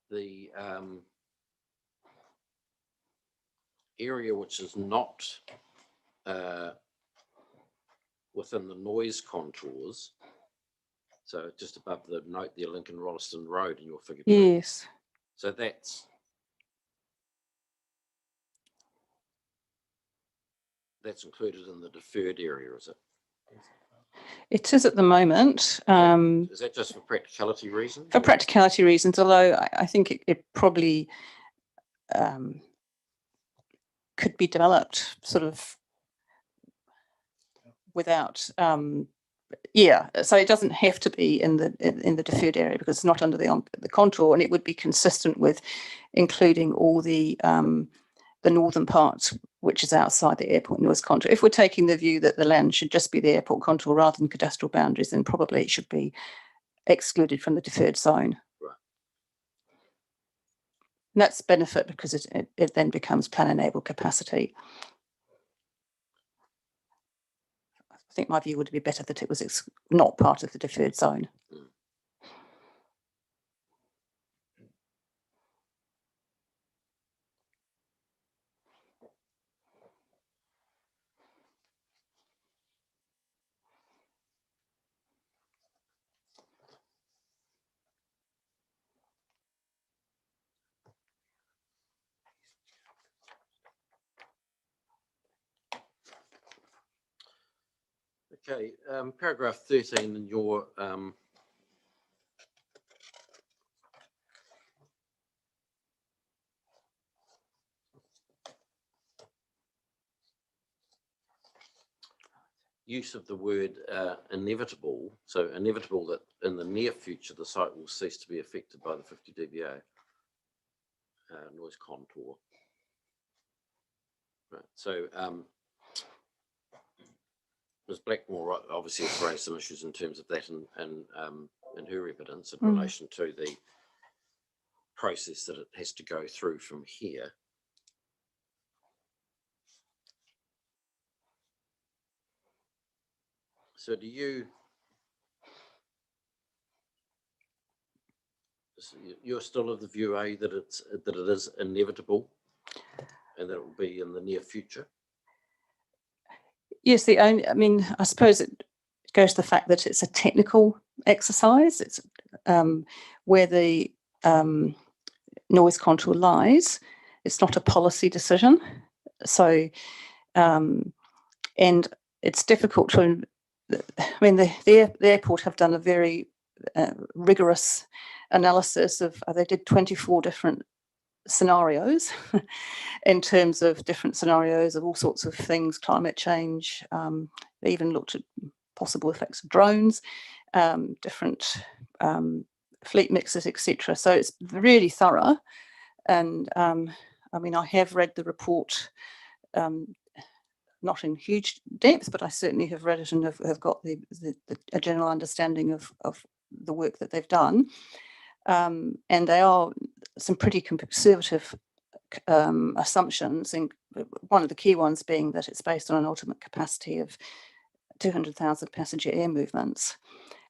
the area which is not within the noise contours. So just above the note there, Lincoln Rolleston Road in your figure 2. Yes. So that's included in the deferred area, is it? It is at the moment. Is that just for practicality reasons? For practicality reasons, although I think it probably could be developed sort of without, so it doesn't have to be in the deferred area because it's not under the contour, and it would be consistent with including all the northern parts which is outside the airport noise contour. If we're taking the view that the land should just be the airport contour rather than cadastral boundaries, then probably it should be excluded from the deferred zone. Right. And that's benefit because it then becomes plan-enabled capacity. I think my view would be better that it was not part of the deferred zone. Okay, paragraph 13 in your use of the word inevitable. So inevitable that in the near future the site will cease to be affected by the 50 dBA noise contour. Right. So Ms. Blackmore obviously has raised some issues in terms of that in her evidence in relation to the process that it has to go through from here. So do you, you're still of the view, that it is inevitable and that it will be in the near future? Yes, I suppose it goes to the fact that it's a technical exercise. It's where the noise contour lies. It's not a policy decision. So, and it's difficult to, the airport have done a very rigorous analysis of, they did 24 different scenarios in terms of different scenarios of all sorts of things, climate change. They even looked at possible effects of drones, different fleet mixes, etc. So it's really thorough. And I have read the report, not in huge depth, but I certainly have read it and have got a general understanding of the work that they've done. And they are some pretty conservative assumptions, and one of the key ones being that it's based on an ultimate capacity of 200,000 passenger air movements.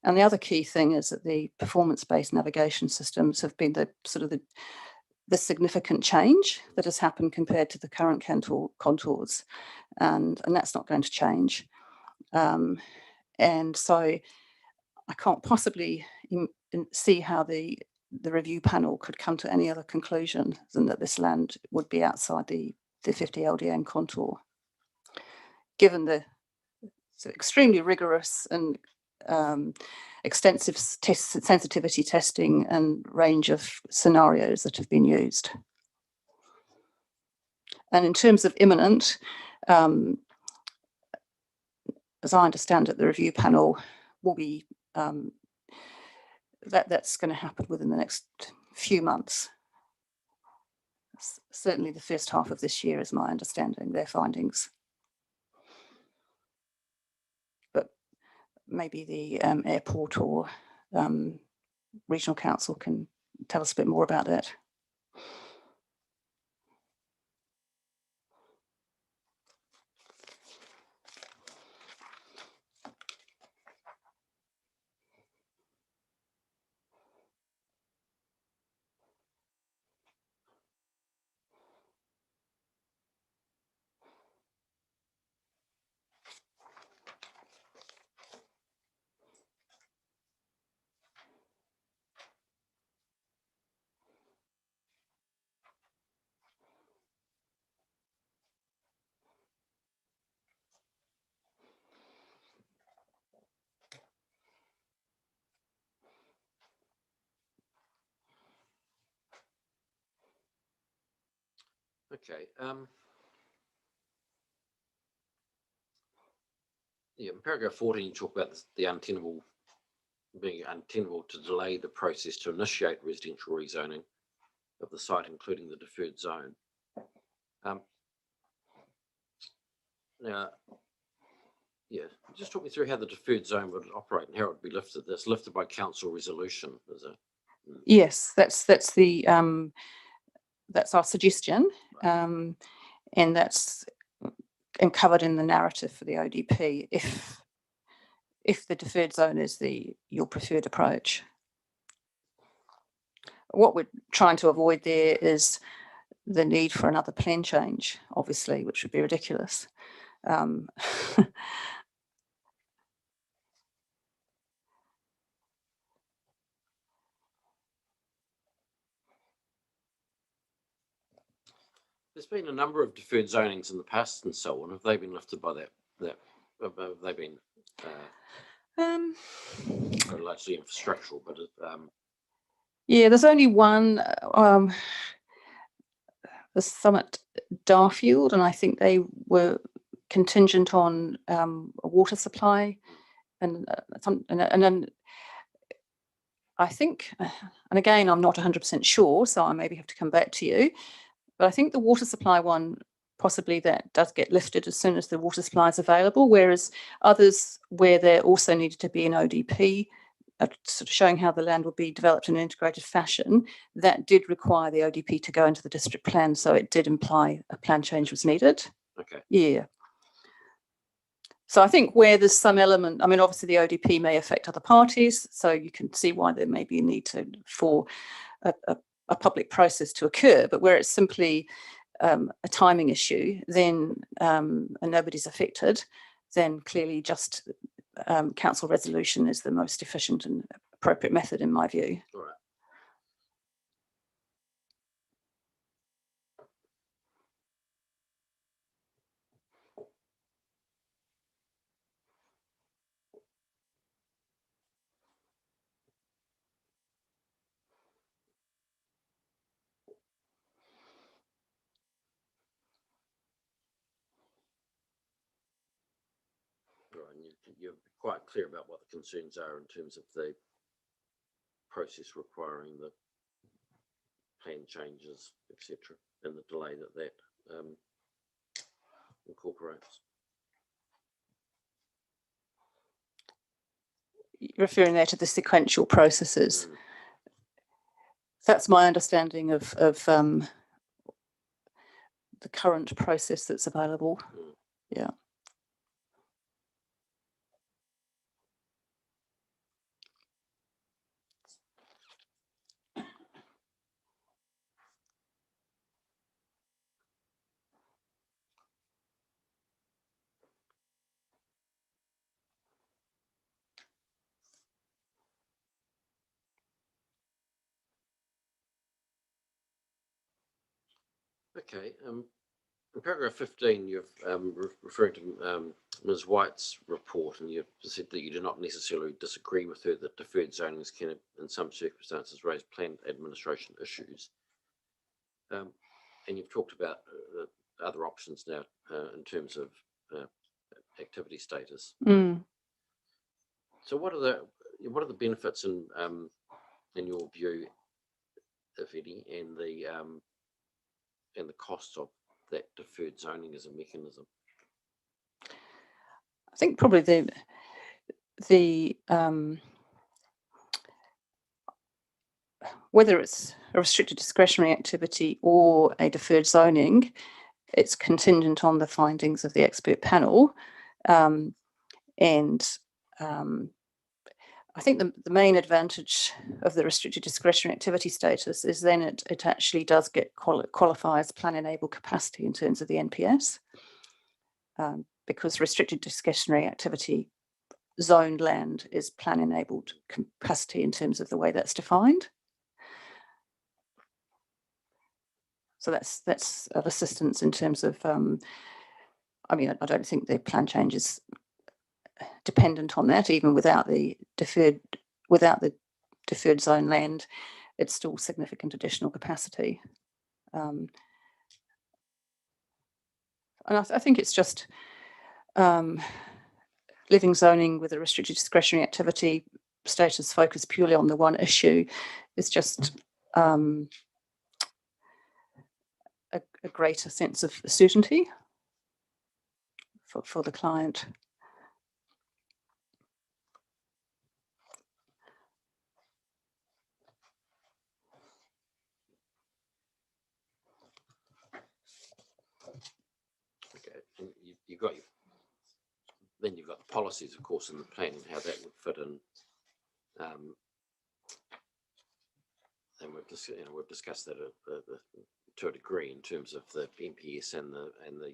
And the other key thing is that the performance-based navigation systems have been the significant change that has happened compared to the current contours, and that's not going to change. And so I can't possibly see how the review panel could come to any other conclusion than that this land would be outside the 50 LDN contour, given the extremely rigorous and extensive sensitivity testing and range of scenarios that have been used. And in terms of imminent, as I understand it, the review panel will be that's going to happen within the next few months. Certainly the first half of this year is my understanding, their findings. But maybe the airport or regional council can tell us a bit more about that. Okay. In paragraph 14, you talk about the untenable, being untenable to delay the process to initiate residential rezoning of the site, including the deferred zone. Now, yeah, just talk me through how the deferred zone would operate and how it would be lifted. That's lifted by council resolution, is it? Yes, that's our suggestion, and that's covered in the narrative for the ODP. If the deferred zone is your preferred approach, what we're trying to avoid there is the need for another plan change, obviously, which would be ridiculous. There's been a number of deferred zonings in the past and so on. Have they been lifted by that? Have they been largely infrastructural? But yeah, there's only one. The Summit Darfield, and I think they were contingent on a water supply, and then I think, and again, I'm not 100% sure, so I maybe have to come back to you. But I think the water supply one, possibly that does get lifted as soon as the water supply is available, whereas others where there also needed to be an ODP, sort of showing how the land would be developed in an integrated fashion, that did require the ODP to go into the district plan. So it did imply a plan change was needed. okay. Yeah. So I think where there's some element, I mean, obviously the ODP may affect other parties, so you can see why there may be a need for a public process to occur, but where it's simply a timing issue, then and nobody's affected, then clearly just council resolution is the most efficient and appropriate method in my view. All right. You're quite clear about what the concerns are in terms of the process requiring the plan changes, etc., and the delay that incorporates. Referring there to the sequential processes. That's my understanding of the current process that's available. Yeah. Okay. In paragraph 15, you're referring to Ms. White's report, and you've said that you do not necessarily disagree with her that deferred zonings can, in some circumstances, raise planned administration issues. And you've talked about other options now in terms of activity status. So, what are the benefits in your view, if any, and the costs of that deferred zoning as a mechanism? I think probably the whether it's a restricted discretionary activity or a deferred zoning, it's contingent on the findings of the expert panel. I think the main advantage of the restricted discretionary activity status is then it actually does get qualify as plan enabled capacity in terms of the NPS, because restricted discretionary activity zoned land is plan enabled capacity in terms of the way that's defined. So that's of assistance in terms of, I mean, I don't think the plan change is dependent on that, even without the deferred zone land, it's still significant additional capacity. And I think it's just living zoning with a restricted discretionary activity status focused purely on the one issue is just a greater sense of certainty for the client. Okay, and you've got then you've got the policies, of course, in the plan, how that would fit in. And we've discussed that to a degree in terms of the NPS and the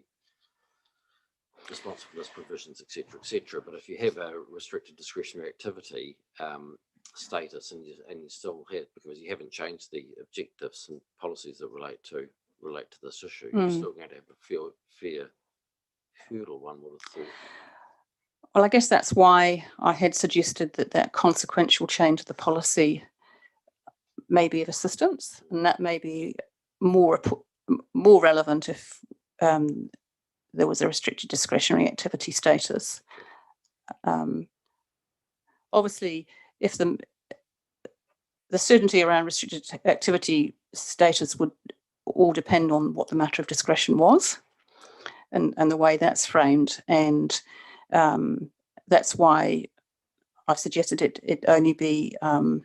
responsiveness provisions, etc., etc. But if you have a restricted discretionary activity status, and you still have, because you haven't changed the objectives and policies that relate to this issue, you're still going to have a fair hurdle, one would have thought. Well, I guess that's why I had suggested that consequential change of the policy may be of assistance, and that may be more relevant if there was a restricted discretionary activity status. Obviously, if the certainty around restricted activity status would all depend on what the matter of discretion was and the way that's framed. And that's why I've suggested it only be the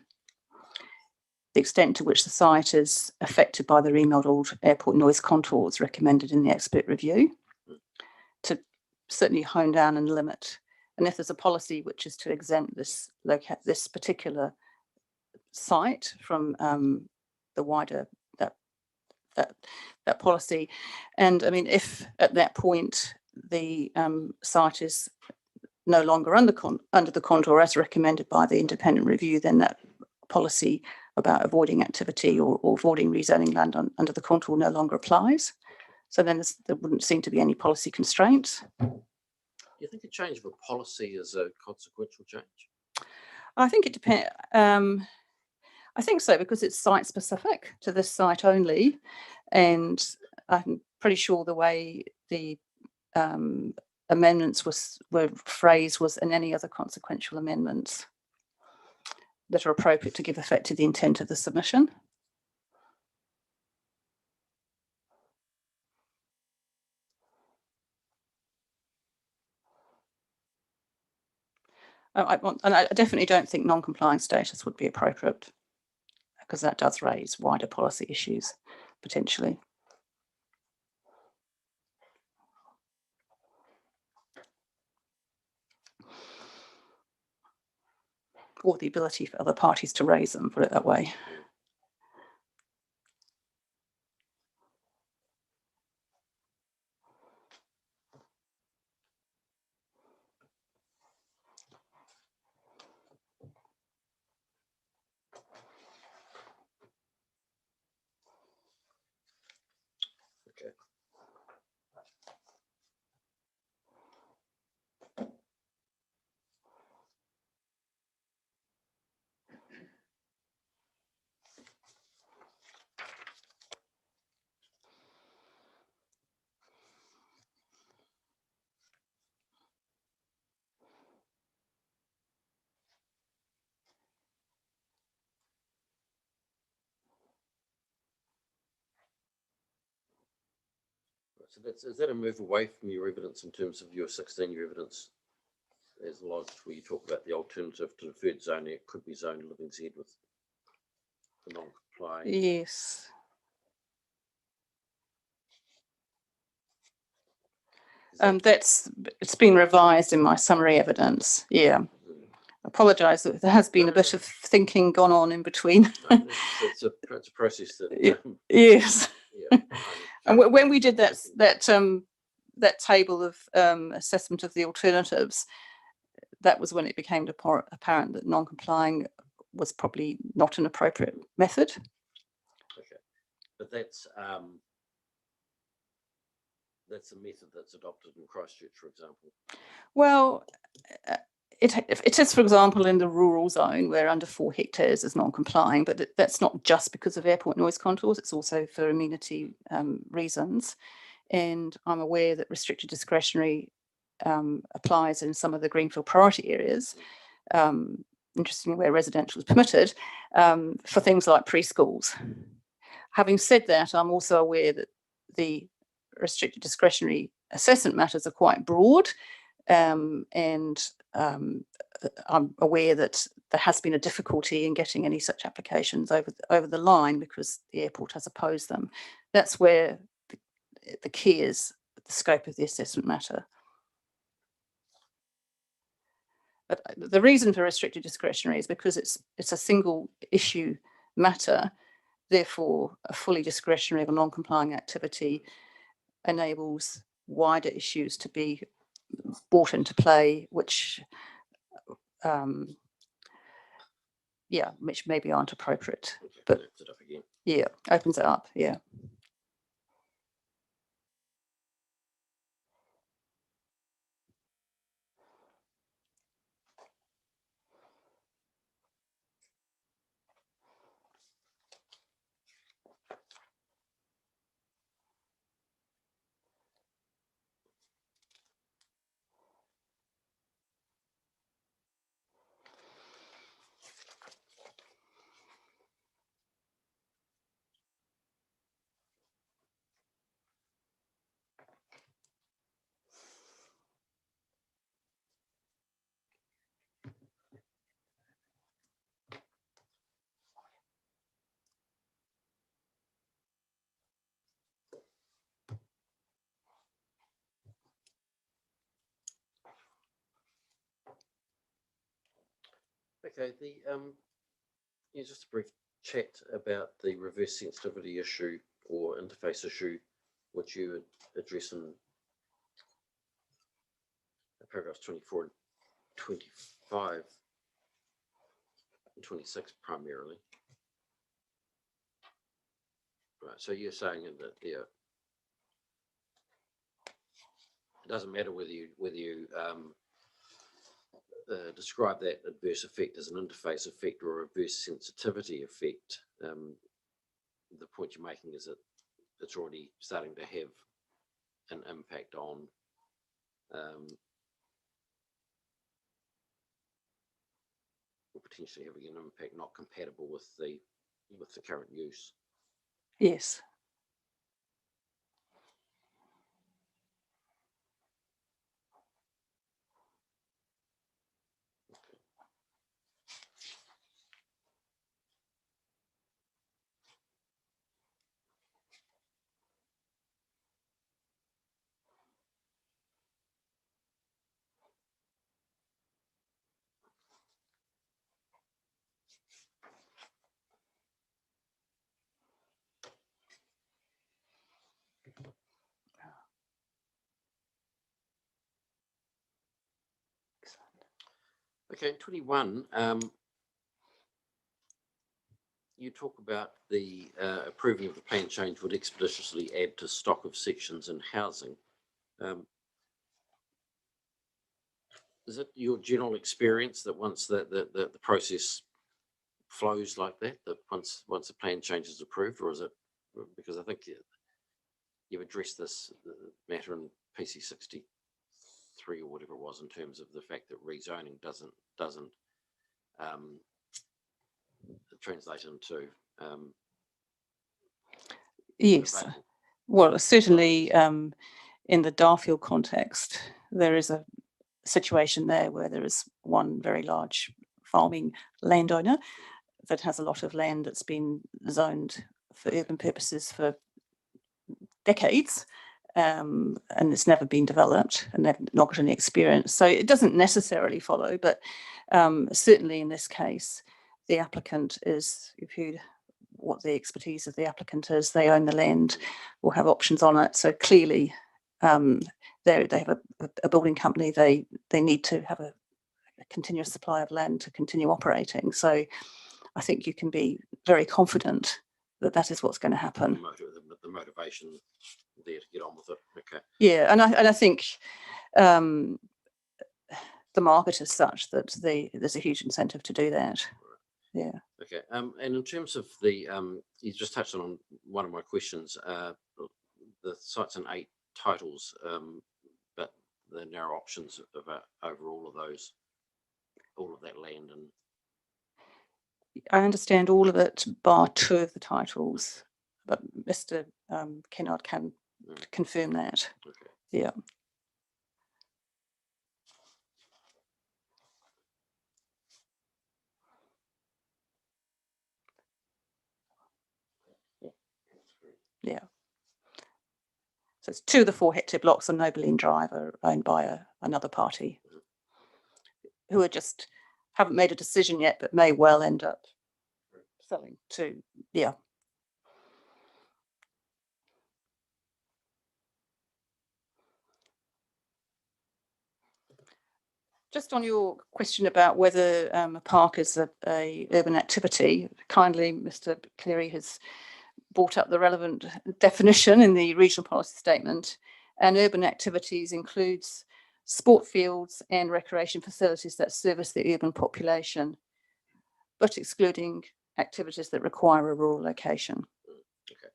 extent to which the site is affected by the remodelled airport noise contours recommended in the expert review, to certainly hone down and limit. And if there's a policy which is to exempt this particular site from the wider that policy, and I mean, if at that point the site is no longer under the contour as recommended by the independent review, then that policy about avoiding activity or avoiding rezoning land under the contour no longer applies. So then there wouldn't seem to be any policy constraints. Do you think a change of a policy is a consequential change? I think it depends. I think so, because it's site specific to this site only, and I'm pretty sure the way the amendments were phrased was in any other consequential amendments that are appropriate to give effect to the intent of the submission. I definitely don't think non-compliant status would be appropriate, because that does raise wider policy issues potentially. Or the ability for other parties to raise them, put it that way. Okay. So is that a move away from your evidence in terms of your 16-year evidence as lodged, where you talk about the alternative to deferred zoning? It could be zoned living Z with the non-complying. Yes. It's been revised in my summary evidence. Yeah. Apologise that there has been a bit of thinking gone on in between. It's a process that. Yes. Yeah. And when we did that table of assessment of the alternatives, that was when it became apparent that non-complying was probably not an appropriate method. Okay, but that's a method that's adopted in Christchurch, for example. Well, it is, for example, in the rural zone where under 4 hectares is non-complying, but that's not just because of airport noise contours, it's also for amenity reasons. And I'm aware that restricted discretionary applies in some of the greenfield priority areas, interestingly where residential is permitted, for things like preschools. Having said that, I'm also aware that the restricted discretionary assessment matters are quite broad, and I'm aware that there has been a difficulty in getting any such applications over the line because the airport has opposed them. That's where the key is, the scope of the assessment matter. But the reason for restricted discretionary is because it's a single issue matter. Therefore, a fully discretionary or non-complying activity enables wider issues to be brought into play, which which maybe aren't appropriate. Okay, But opens it up again. yeah, opens it up. Yeah. Okay, just a brief chat about the reverse sensitivity issue or interface issue, which you address in paragraphs 24 and 25 and 26 primarily. Right, so you're saying that it doesn't matter whether you describe that adverse effect as an interface effect or a reverse sensitivity effect. The point you're making is that it's already starting to have an impact on or potentially having an impact not compatible with the current use. Yes. Okay, in 21, you talk about the approving of the plan change would expeditiously add to stock of sections in housing. Is it your general experience that once the process flows like that once the plan change is approved, or is it because I think you've addressed this matter in PC 63 or whatever it was in terms of the fact that rezoning doesn't translate into Yes. available. Well, certainly in the Darfield context, there is a situation there where there is one very large farming landowner that has a lot of land that's been zoned for urban purposes for decades, and it's never been developed, and they've not got any experience. So it doesn't necessarily follow, but certainly in this case, the applicant is, you've heard what the expertise of the applicant is, they own the land or have options on it. So clearly they have a building company, they need to have a continuous supply of land to continue operating. So I think you can be very confident that that is what's going to happen. The motivation there to get on with it. Okay. Yeah, and I think the market is such that there's a huge incentive to do that. Yeah. Okay. And in terms of the, you just touched on one of my questions. The site's in 8 titles, but there are narrow options over all of that land. And I understand all of it, bar 2 of the titles, but Mr. Kennard can confirm that. okay. Yeah. Yeah. So it's 2 of the 4 hectare blocks on Nobeline Drive are owned by another party who are just haven't made a decision yet, but may well end up selling to, yeah. Just on your question about whether a park is a urban activity, kindly Mr. Cleary has brought up the relevant definition in the regional policy statement. And urban activities includes sport fields and recreation facilities that service the urban population, but excluding activities that require a rural location. Okay.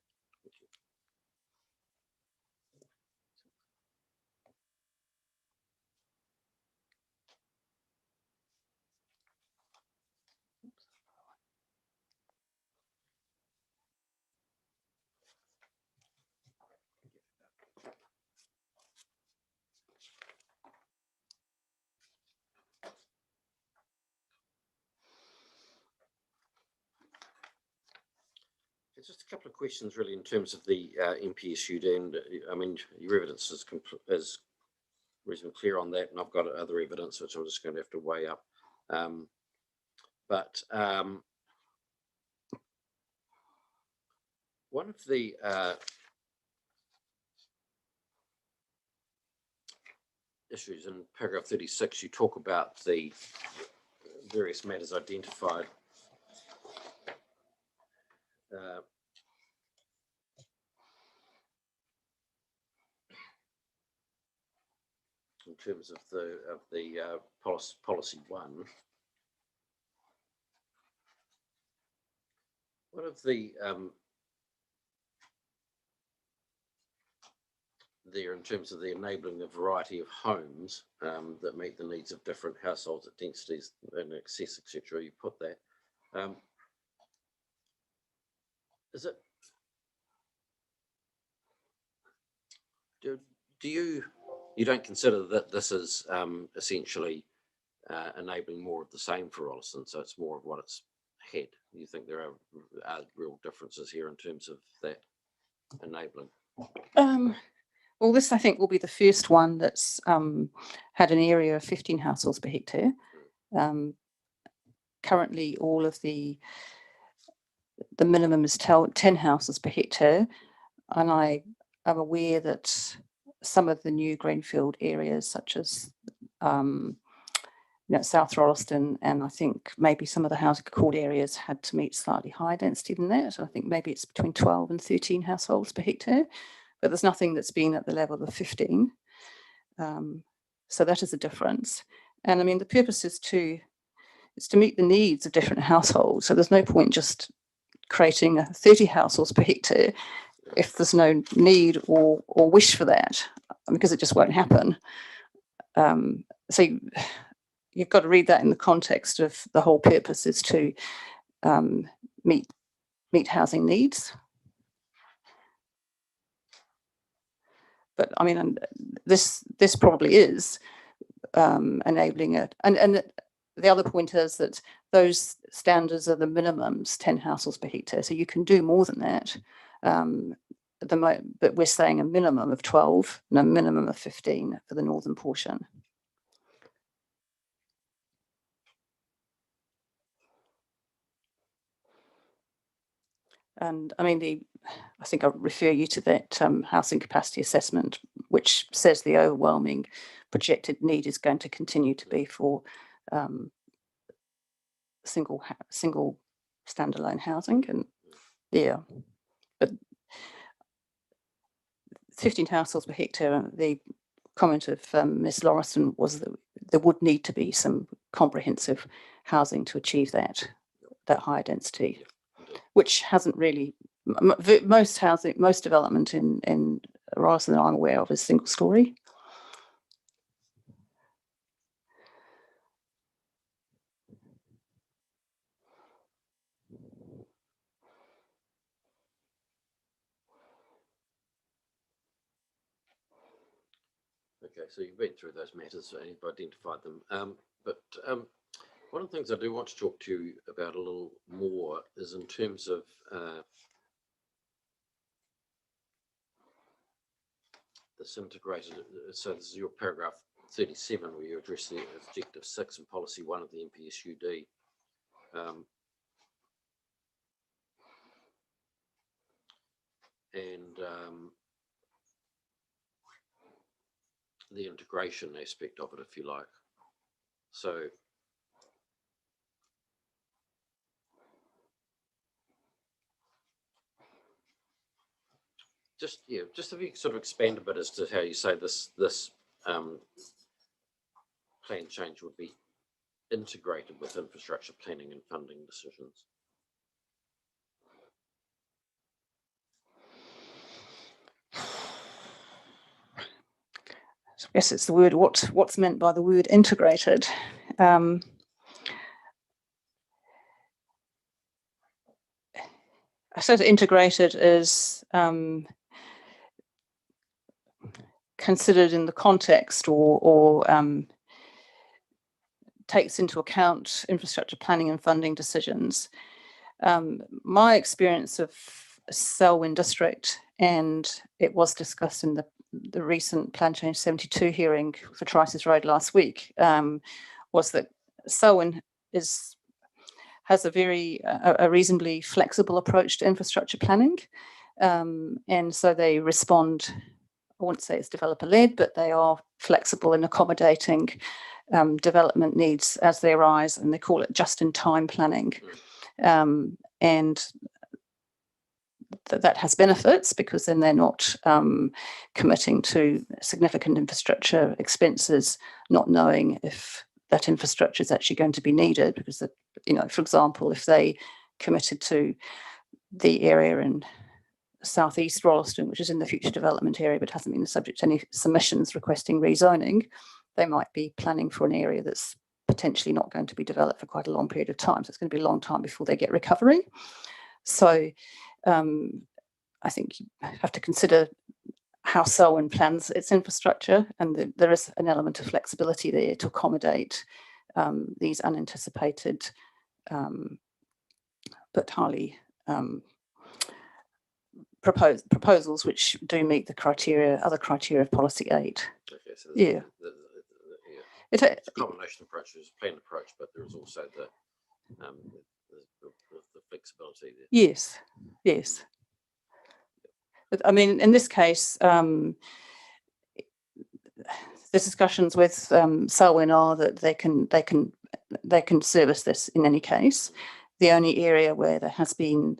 It's just a couple of questions really in terms of the MPSU, and I mean, your evidence is reasonably clear on that, and I've got other evidence which I'm just going to have to weigh up. But one of the issues in paragraph 36, you talk about the various matters identified. In terms of the policy 1, one of the there in terms of the enabling a variety of homes that meet the needs of different households at densities and access, etc. You put that. Is it? Do you don't consider that this is essentially enabling more of the same for Rolleston, so it's more of what it's had? You think there are real differences here in terms of that enabling? Well, this I think will be the first one that's had an area of 15 households per hectare. Currently, all of the minimum is 10 houses per hectare, and I am aware that some of the new greenfield areas, such as South Rolleston, and I think maybe some of the housing accord areas had to meet slightly higher density than that. So I think maybe it's between 12 and 13 households per hectare, but there's nothing that's been at the level of 15. So that is a difference. And I mean, the purpose is to meet the needs of different households. So there's no point just creating 30 households per hectare if there's no need or wish for that, because it just won't happen. So you've got to read that in the context of the whole purpose is to meet housing needs. But I mean, this probably is enabling it. And the other point is that those standards are the minimums, 10 households per hectare. So you can do more than that. But we're saying a minimum of 12 and a minimum of 15 for the northern portion. And I mean, I think I'll refer you to that housing capacity assessment, which says the overwhelming projected need is going to continue to be for single standalone housing. And yeah, but 15 households per hectare, the comment of Ms. Rolleston was that there would need to be some comprehensive housing to achieve that higher density, which hasn't really, most development in Rolleston that I'm aware of is single story. Okay, so you've been through those matters and you've identified them. But one of the things I do want to talk to you about a little more is in terms of this integrated, so this is your paragraph 37 where you address the objective 6 and policy 1 of the NPSUD. The integration aspect of it, if you like. So just if you sort of expand a bit as to how you say this plan change would be integrated with infrastructure planning and funding decisions. I guess it's the word, what's meant by the word integrated. I suppose integrated is considered in the context or takes into account infrastructure planning and funding decisions. My experience of Selwyn District, and it was discussed in the recent Plan Change 72 hearing for Trices Road last week, was that Selwyn has a reasonably flexible approach to infrastructure planning. And so they respond, I wouldn't say it's developer-led, but they are flexible in accommodating development needs as they arise, and they call it just-in-time planning. And that has benefits because then they're not committing to significant infrastructure expenses, not knowing if that infrastructure is actually going to be needed. Because, for example, if they committed to the area in southeast Rolleston, which is in the future development area but hasn't been subject to any submissions requesting rezoning, they might be planning for an area that's potentially not going to be developed for quite a long period of time. So it's going to be a long time before they get recovery. So I think you have to consider how Selwyn plans its infrastructure, and there is an element of flexibility there to accommodate these unanticipated but highly proposals which do meet the other criteria of policy 8. Okay, so yeah. It's a combination approach. There's a planned approach, but there's also the flexibility there. Yes. But, I mean, in this case, the discussions with Selwyn are that they can service this in any case. The only area where there has been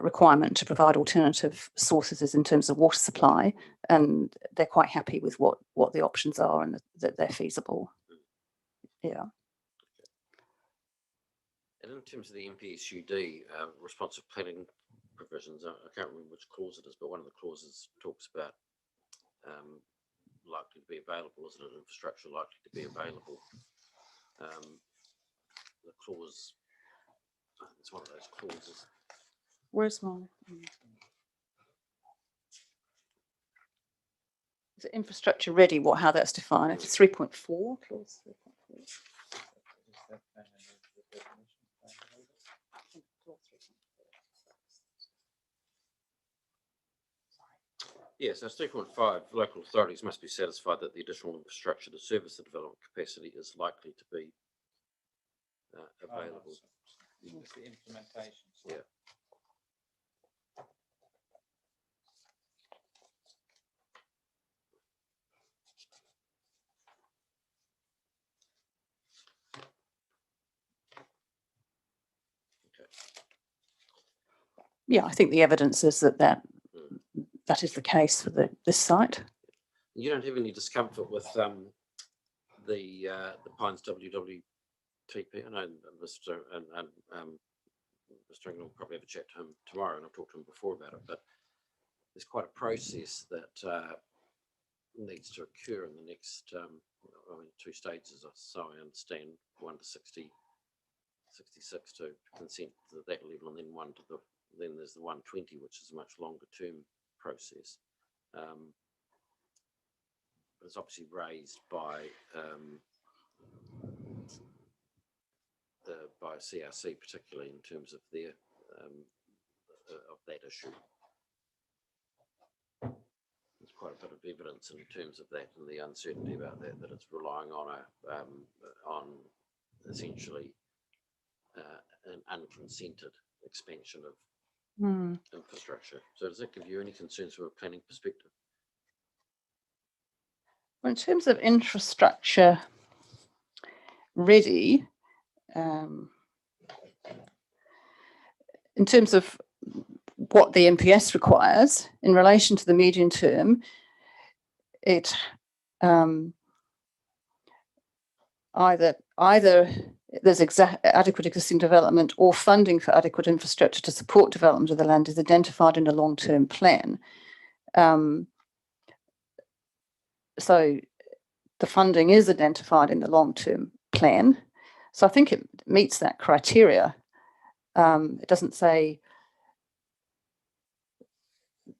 requirement to provide alternative sources is in terms of water supply, and they're quite happy with what the options are and that they're feasible. Yeah. And in terms of the NPSUD responsive planning provisions, I can't remember which clause it is, but one of the clauses talks about likely to be available. Is it an infrastructure likely to be available? The clause, it's one of those clauses. Where's my? Is it infrastructure ready? How that's defined? It's 3.4 clause 3.4. Yes, so 3.5, local authorities must be satisfied that the additional infrastructure to service the development capacity is likely to be available. It's the implementation. Yeah. Yeah, I think the evidence is that is the case for this site. You don't have any discomfort with the Pines WWTP. I know Mr. Mr. England will probably have a chat to him tomorrow, and I've talked to him before about it, but there's quite a process that needs to occur in the next 2 stages, so I understand, 1 to 66 to consent to that level, and then then there's the 120, which is a much longer term process. it's obviously raised by CRC, particularly in terms of their of that issue. There's quite a bit of evidence in terms of that and the uncertainty about that, that it's relying on essentially an unconsented expansion of infrastructure. So does that give you any concerns from a planning perspective? Well, in terms of infrastructure ready, in terms of what the MPS requires in relation to the medium term, it either there's adequate existing development or funding for adequate infrastructure to support development of the land is identified in a long-term plan. So the funding is identified in the long-term plan. So I think it meets that criteria. It doesn't say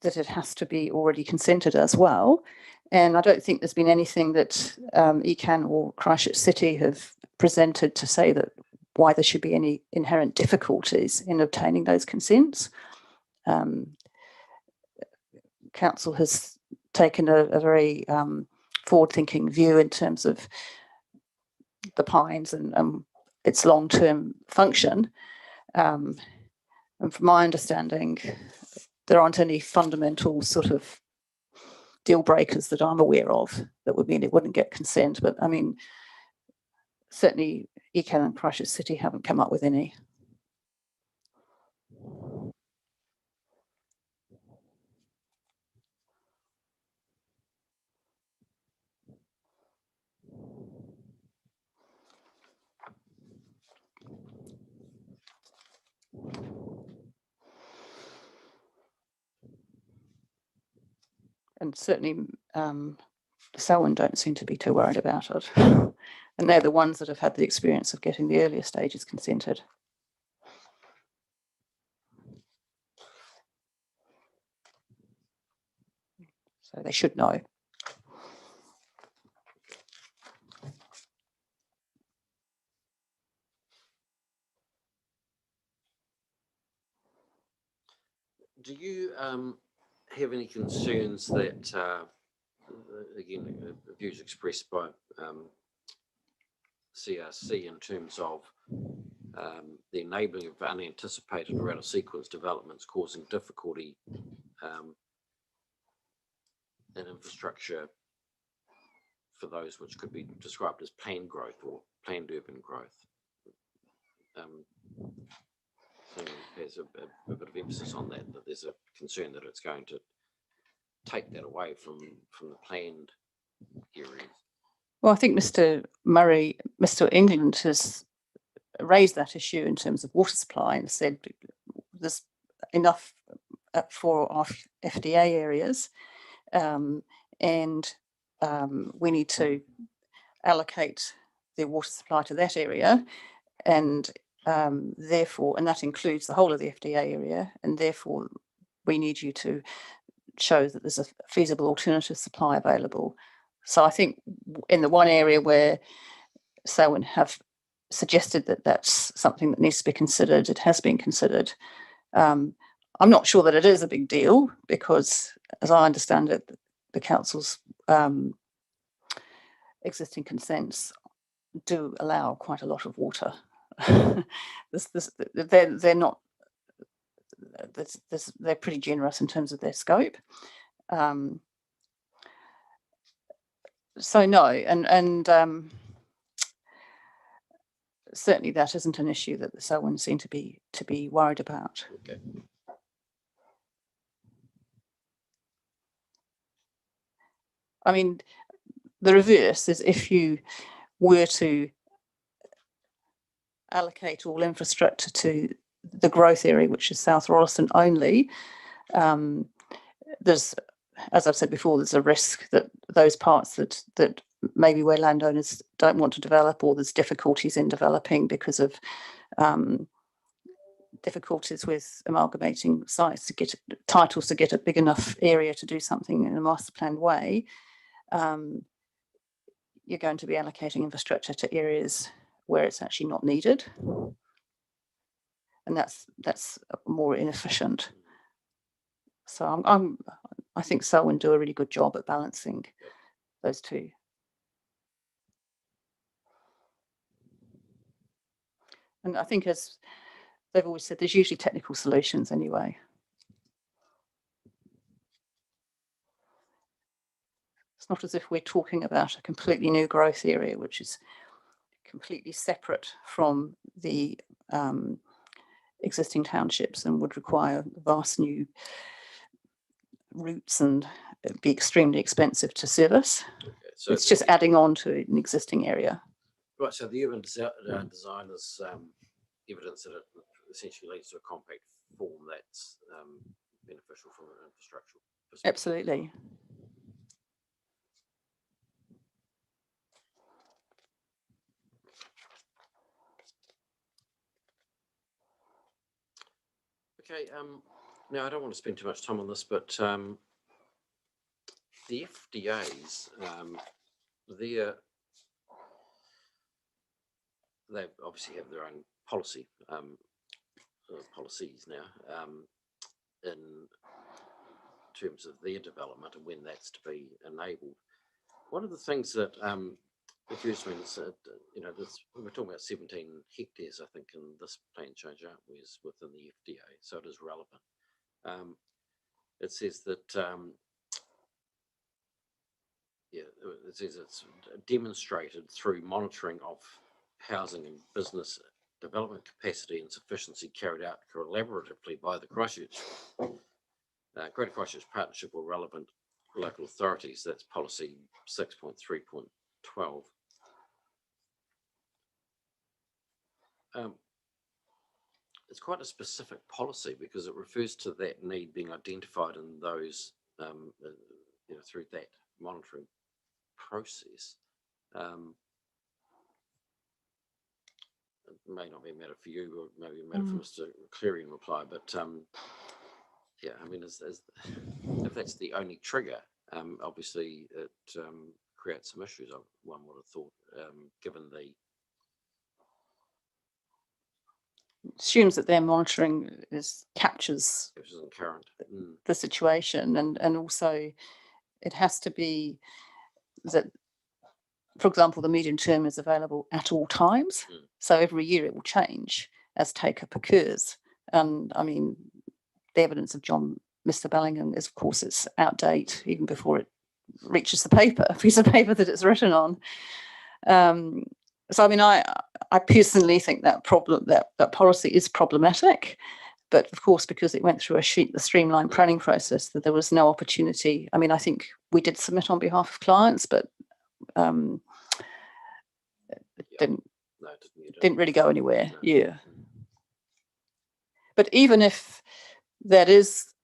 that it has to be already consented as well. And I don't think there's been anything that ECAN or Christchurch City have presented to say that why there should be any inherent difficulties in obtaining those consents. Council has taken a very forward-thinking view in terms of the Pines and its long-term function. And from my understanding, there aren't any fundamental sort of deal breakers that I'm aware of that would mean it wouldn't get consent. But I mean, certainly ECAN and Christchurch City haven't come up with any. And certainly Selwyn don't seem to be too worried about it. And they're the ones that have had the experience of getting the earlier stages consented. So they should know. Do you have any concerns that, again, views expressed by CRC in terms of the enabling of unanticipated or out-of-sequence developments causing difficulty in infrastructure for those which could be described as planned growth or planned urban growth? So there's a bit of emphasis on that there's a concern that it's going to take that away from the planned areas. Well, I think Mr. England has raised that issue in terms of water supply and said there's enough for our FDA areas, and we need to allocate the water supply to that area, and therefore, and that includes the whole of the FDA area, and therefore we need you to show that there's a feasible alternative supply available. So I think in the one area where Selwyn have suggested that that's something that needs to be considered, it has been considered. I'm not sure that it is a big deal because, as I understand it, the council's existing consents do allow quite a lot of water. They're not. They're pretty generous in terms of their scope. So no, and certainly that isn't an issue that the Selwyn seem to be worried about. Okay. I mean, the reverse is if you were to allocate all infrastructure to the growth area, which is South Rolleston only, there's, as I've said before, there's a risk that those parts that maybe where landowners don't want to develop, or there's difficulties in developing because of difficulties with amalgamating sites to get titles to get a big enough area to do something in a master planned way, you're going to be allocating infrastructure to areas where it's actually not needed. And that's more inefficient. So I think Selwyn do a really good job at balancing those two. And I think, as they've always said, there's usually technical solutions anyway. It's not as if we're talking about a completely new growth area, which is completely separate from the existing townships and would require vast new routes and be extremely expensive to service. Okay, so it's just adding on to an existing area. Right, so the urban design is evidence that it essentially leads to a compact form that's beneficial from an infrastructural perspective. Absolutely. Okay, now I don't want to spend too much time on this, but the FDAs, they obviously have their own policies now in terms of their development and when that's to be enabled. One of the things that confused me is that, we're talking about 17 hectares, I think, in this plan change, aren't we, is within the FDA, so it is relevant. It says that, it says it's demonstrated through monitoring of housing and business development capacity and sufficiency carried out collaboratively by the Greater Christchurch Partnership or relevant local authorities. That's policy 6.3.12. It's quite a specific policy because it refers to that need being identified in those, through that monitoring process. It may not be a matter for you, or maybe a matter for Mr. Cleary in reply, but yeah, I mean, if that's the only trigger, obviously it creates some issues, one would have thought, given the... Assumes that their monitoring captures current. the situation, and also it has to be that, for example, the medium term is available at all times. So every year it will change as take-up occurs. And I mean, the evidence of Mr. Bellingham is, of course, it's out date even before it reaches the piece of paper that it's written on. So I mean, I personally think that policy is problematic, but of course, because it went through the streamlined planning process, that there was no opportunity. I mean, I think we did submit on behalf of clients, but it didn't really go anywhere. No. Yeah. But even if that is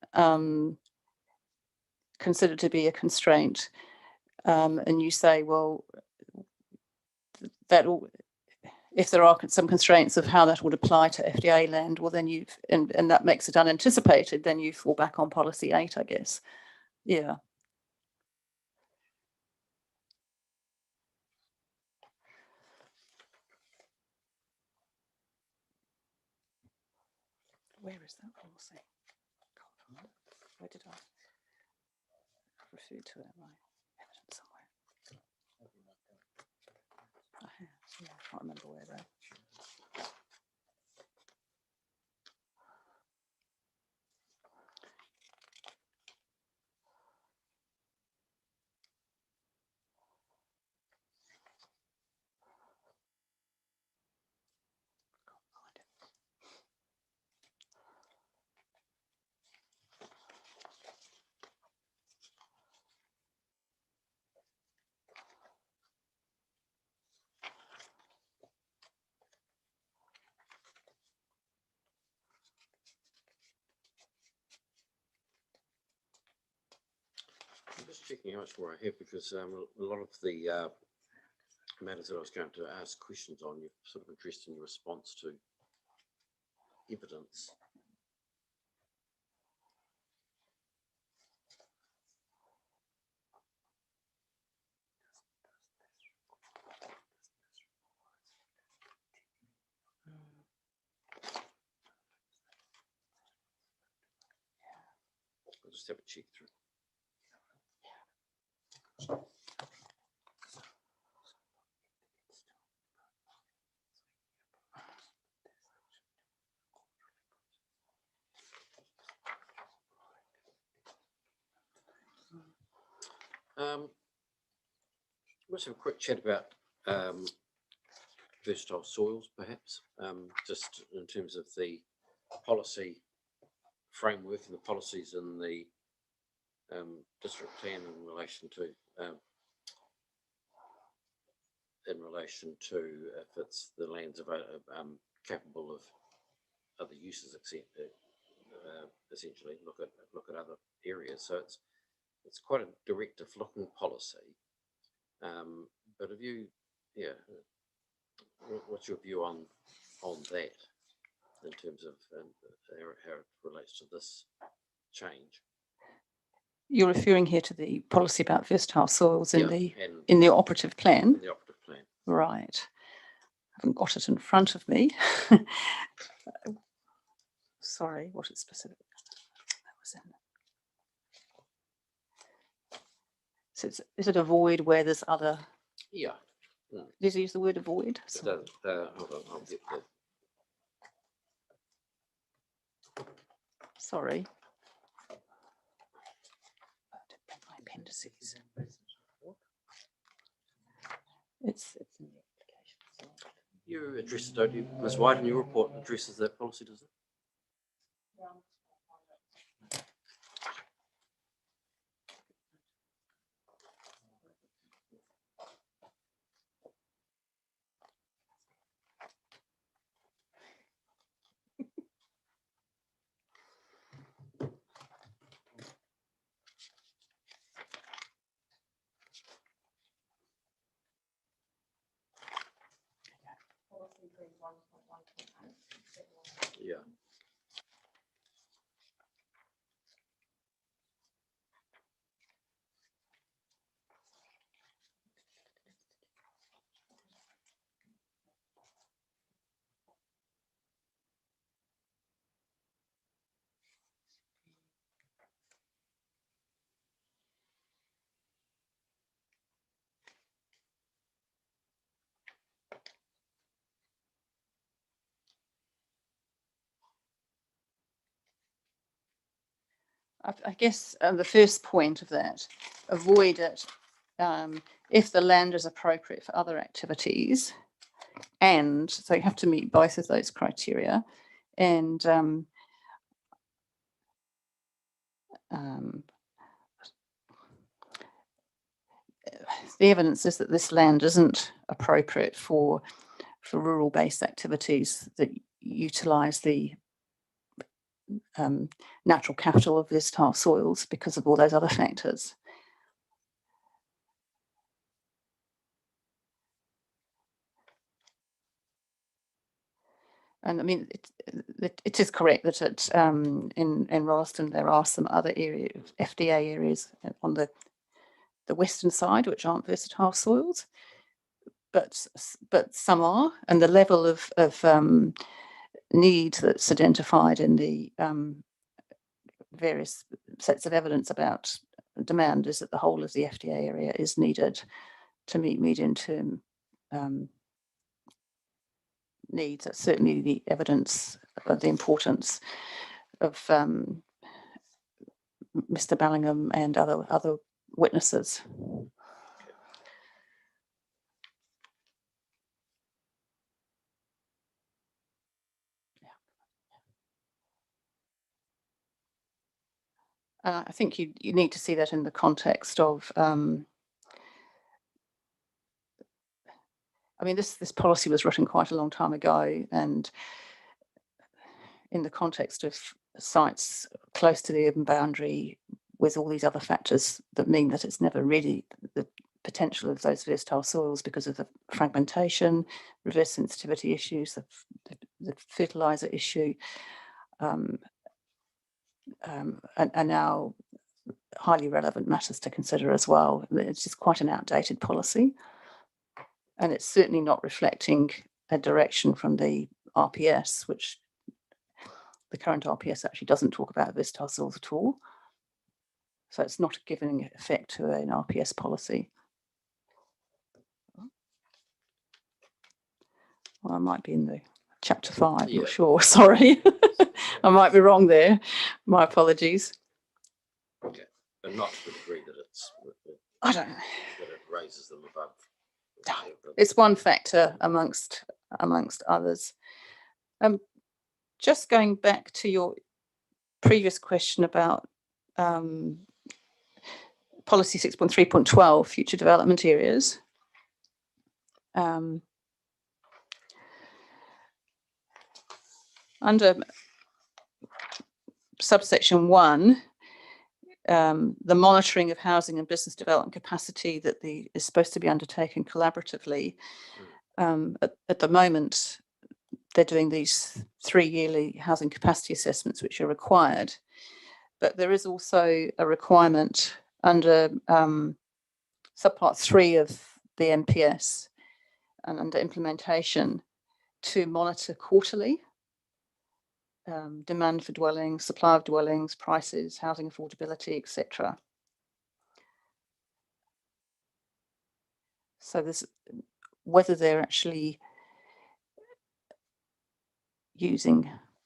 considered to be a constraint, and you say, well, if there are some constraints of how that would apply to FDA land, well, then and that makes it unanticipated, then you fall back on policy 8, I guess. Yeah. Where is that policy? Where did I refer to it? Right, evidence somewhere. I can't remember where though. I'm just checking how much more I have, because a lot of the matters that I was going to ask questions on, you've sort of addressed in your response to evidence. I'll just have a check through. Let's have a quick chat about versatile soils, perhaps, just in terms of the policy framework and the policies in the district plan in relation to if it's the lands capable of other uses, except essentially look at other areas. So it's quite a directive looking policy. But have you, what's your view on that in terms of how it relates to this change? You're referring here to the policy about versatile soils in the in operative plan? the operative plan. Right. I haven't got it in front of me. Sorry, what it's specific. That was in. So is it avoid where there's other? Yeah. Does he use the word avoid? It does. Hold on, I'll get the. Sorry. My appendices. It's in the application. You address it, don't you, Ms. White, and your report addresses that policy, does it? Yeah. I guess the first point of that, avoid it if the land is appropriate for other activities. And so you have to meet both of those criteria. And the evidence is that this land isn't appropriate for rural-based activities that utilise the natural capital of versatile soils because of all those other factors. And I mean, it is correct that in Rolleston there are some other FDA areas on the western side which aren't versatile soils, but some are, and the level of need that's identified in the various sets of evidence about demand is that the whole of the FDA area is needed to meet medium-term needs. That's certainly the evidence of the importance of Mr. Bellingham and other witnesses. I think you need to see that in the context of, I mean, this policy was written quite a long time ago, and in the context of sites close to the urban boundary with all these other factors that mean that it's never really the potential of those versatile soils because of the fragmentation, reverse sensitivity issues, the fertilizer issue, are now highly relevant matters to consider as well. It's just quite an outdated policy, and it's certainly not reflecting a direction from the RPS, which the current RPS actually doesn't talk about versatile soils at all. So it's not giving effect to an RPS policy. Well, I might be in the chapter 5, Yeah. not sure, sorry. I might be wrong there. My apologies. Okay, but not to the degree that it's, I don't know. that it raises them above. It's one factor amongst others. Just going back to your previous question about policy 6.3.12, future development areas. Under subsection 1, the monitoring of housing and business development capacity that is supposed to be undertaken collaboratively. At the moment, they're doing these 3 yearly housing capacity assessments, which are required. But there is also a requirement under subpart 3 of the NPS and under implementation to monitor quarterly demand for dwellings, supply of dwellings, prices, housing affordability, etc. So there's whether they're actually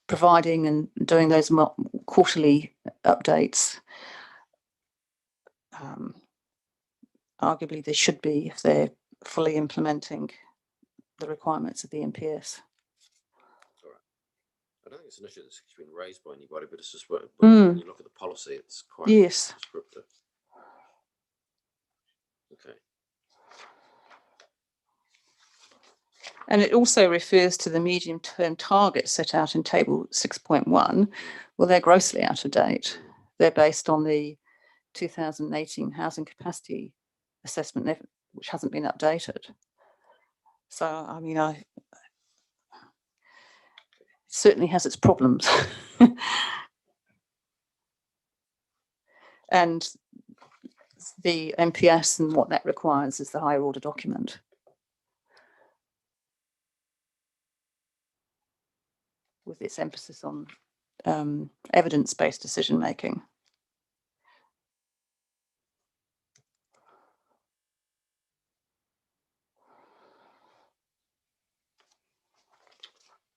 providing and doing those quarterly updates. Arguably, they should be if they're fully implementing the requirements of the NPS. All right. I don't think it's an issue that's been raised by anybody, but it's just when you look at the policy, it's quite descriptive. Okay. And it also refers to the medium-term targets set out in table 6.1. Well, they're grossly out of date. They're based on the 2018 housing capacity assessment, which hasn't been updated. So, I mean, it certainly has its problems. And the NPS and what that requires is the higher order document. With its emphasis on evidence-based decision making.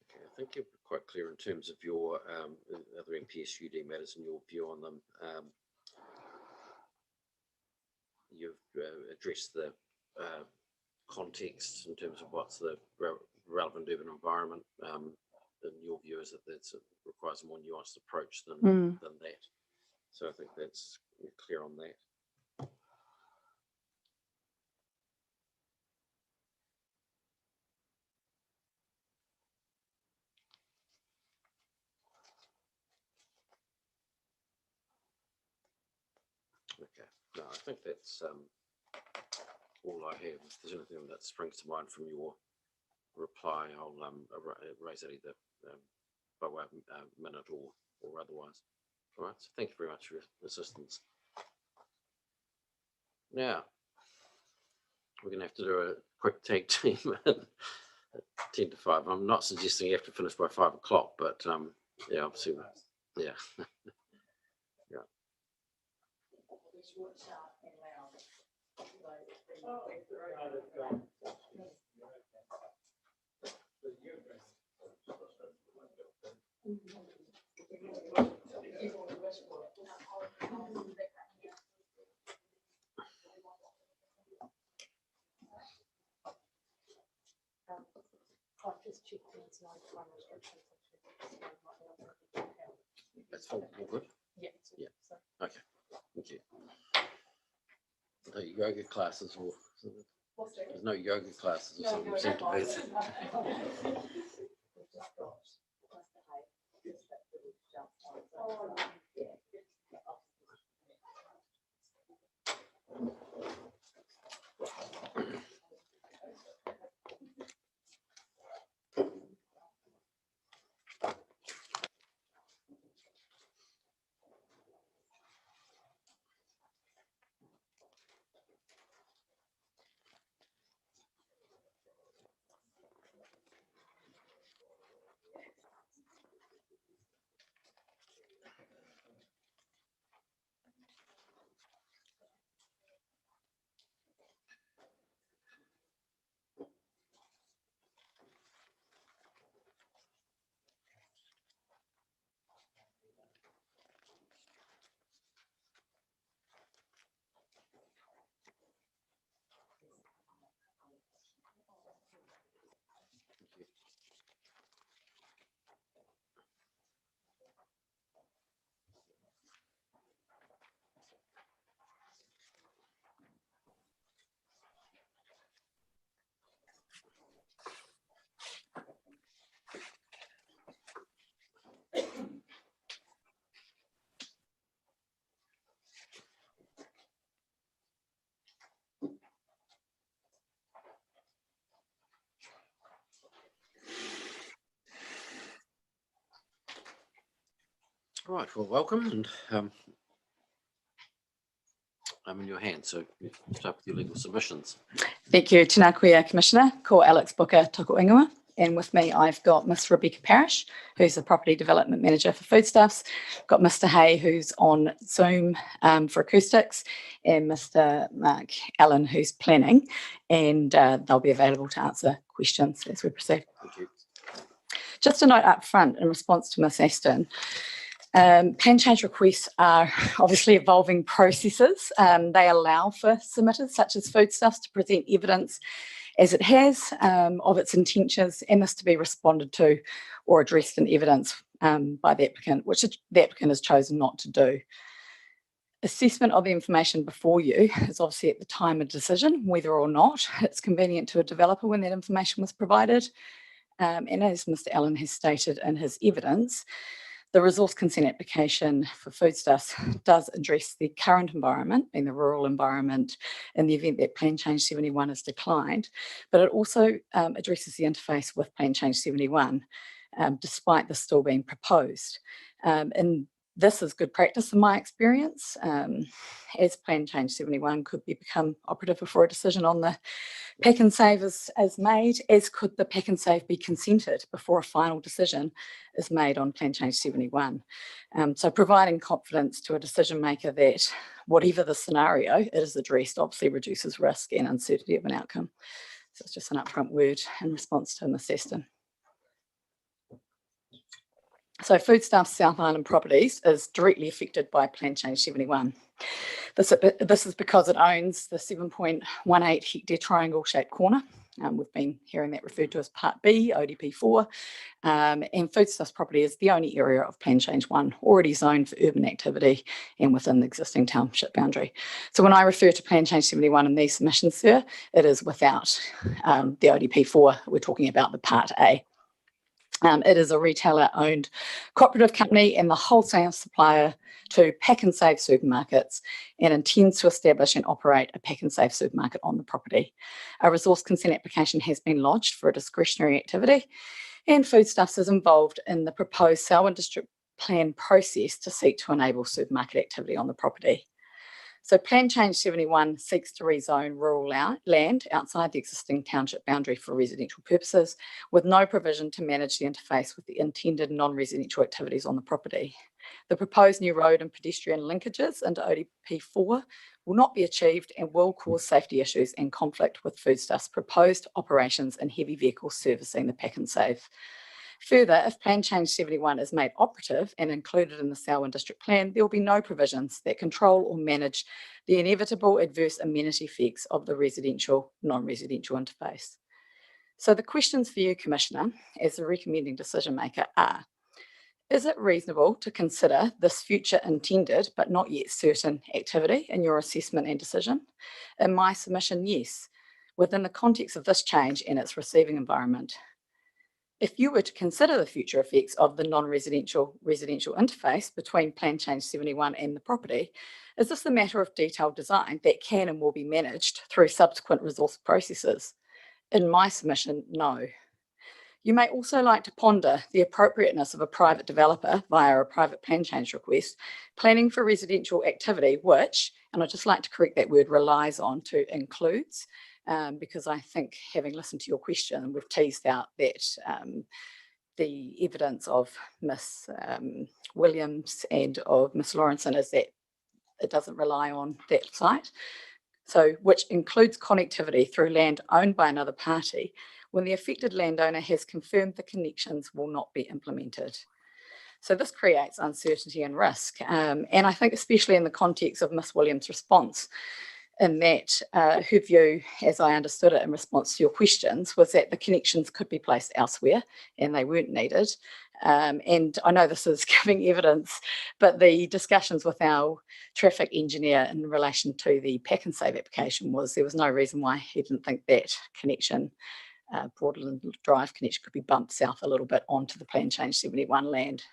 Okay, I think you're quite clear in terms of your other NPS UD matters and your view on them. You've addressed the context in terms of what's the relevant urban environment. And your view is that it requires a more nuanced approach than that. So I think that's clear on that. Okay, no, I think that's all I have. If there's anything that springs to mind from your reply, I'll raise it either by way of minute or otherwise. All right, so thank you very much for your assistance. Now, we're going to have to do a quick tag team at 10 to 5. I'm not suggesting you have to finish by 5 o'clock, but yeah, obviously, yeah. Yeah. That's all good? Yeah. Yeah. Okay. Thank you. No yoga classes or there's no yoga classes or something seem to be. Right, well, welcome, and I'm in your hands, so you can start with your legal submissions. Thank you, Tēnā koe, Commissioner. Ko Alex Booker, toko ingoa. And with me, I've got Miss Rebecca Parrish, who's the Property Development Manager for Foodstuffs. Got Mr. Hay, who's on Zoom for acoustics, and Mr. Mark Allen, who's planning. And they'll be available to answer questions as we proceed. Thank you. Just a note up front in response to Ms. Aston. Plan change requests are obviously evolving processes. They allow for submitters such as Foodstuffs to present evidence as it has of its intentions and this to be responded to or addressed in evidence by the applicant, which the applicant has chosen not to do. Assessment of the information before you is obviously at the time of decision, whether or not it's convenient to a developer when that information was provided. And as Mr. Allen has stated in his evidence, the resource consent application for Foodstuffs does address the current environment, being the rural environment, in the event that Plan Change 71 is declined, but it also addresses the interface with Plan Change 71, despite this still being proposed. And this is good practice in my experience, as Plan Change 71 could become operative before a decision on the pack and save is made, as could the pack and save be consented before a final decision is made on Plan Change 71. So providing confidence to a decision maker that whatever the scenario it is addressed obviously reduces risk and uncertainty of an outcome. So it's just an upfront word in response to Ms. Aston. So Foodstuffs South Island Properties is directly affected by Plan Change 71. This is because it owns the 7.18 hectare triangle shaped corner. We've been hearing that referred to as Part B, ODP 4. And Foodstuffs property is the only area of Plan Change 1 already zoned for urban activity and within the existing township boundary. So when I refer to Plan Change 71 in these submissions, sir, it is without the ODP 4. We're talking about the Part A. It is a retailer-owned cooperative company and the wholesale supplier to pack and save supermarkets and intends to establish and operate a pack and save supermarket on the property. A resource consent application has been lodged for a discretionary activity, and Foodstuffs is involved in the proposed Selwyn District Plan process to seek to enable supermarket activity on the property. So Plan Change 71 seeks to rezone rural land outside the existing township boundary for residential purposes, with no provision to manage the interface with the intended non-residential activities on the property. The proposed new road and pedestrian linkages into ODP 4 will not be achieved and will cause safety issues and conflict with Foodstuffs' proposed operations and heavy vehicles servicing the pack and save. Further, if Plan Change 71 is made operative and included in the Selwyn District Plan, there will be no provisions that control or manage the inevitable adverse amenity effects of the residential, non-residential interface. So the questions for you, Commissioner, as the recommending decision maker are, is it reasonable to consider this future intended but not yet certain activity in your assessment and decision? In my submission, yes, within the context of this change and its receiving environment. If you were to consider the future effects of the non-residential residential interface between Plan Change 71 and the property, is this a matter of detailed design that can and will be managed through subsequent resource processes? In my submission, no. You may also like to ponder the appropriateness of a private developer via a private plan change request, planning for residential activity, which, and I'd just like to correct that word, relies on to includes, because I think having listened to your question, we've teased out that the evidence of Miss Williams and of Miss Lawrenson is that it doesn't rely on that site. So, which includes connectivity through land owned by another party when the affected landowner has confirmed the connections will not be implemented. So this creates uncertainty and risk. And I think especially in the context of Miss Williams' response, in that her view, as I understood it in response to your questions, was that the connections could be placed elsewhere and they weren't needed. And I know this is giving evidence, but the discussions with our traffic engineer in relation to the pack and save application was there was no reason why he didn't think that connection, Broadland Drive connection, could be bumped south a little bit onto the Plan Change 71 land.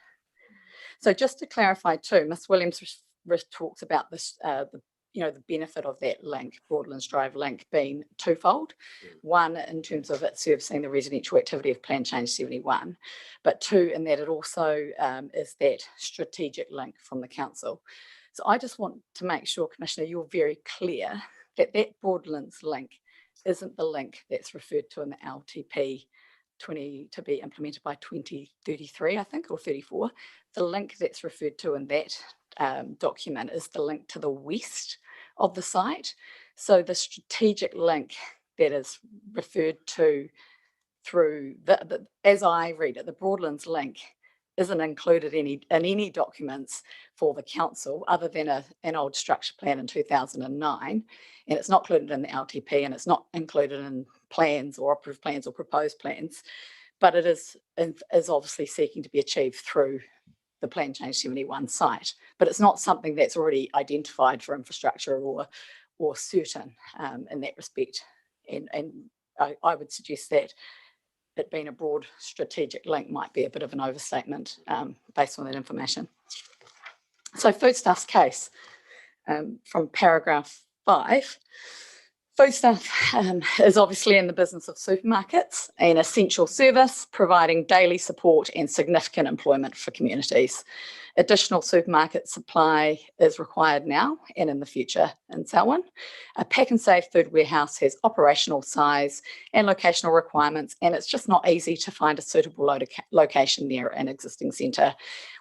So just to clarify too, Ms Williams talks about this, the the benefit of that link, Broadlands Drive link, being twofold. One, in terms of it servicing the residential activity of Plan Change 71, but two, in that it also is that strategic link from the council. So I just want to make sure, Commissioner, you're very clear that that Broadlands link isn't the link that's referred to in the LTP 20 to be implemented by 2033, I think, or 34. The link that's referred to in that document is the link to the west of the site. So the strategic link that is referred to through as I read it, the Broadlands link isn't included in any documents for the council other than an old structure plan in 2009, and it's not included in the LTP, and it's not included in plans or operative plans or proposed plans, but it is obviously seeking to be achieved through the Plan Change 71 site. But it's not something that's already identified for infrastructure or certain in that respect, and I would suggest that it being a broad strategic link might be a bit of an overstatement based on that information. So Foodstuffs case, from paragraph 5, Foodstuff is obviously in the business of supermarkets, an essential service providing daily support and significant employment for communities. Additional supermarket supply is required now and in the future in Selwyn. A pack and save food warehouse has operational size and locational requirements, and it's just not easy to find a suitable location near an existing centre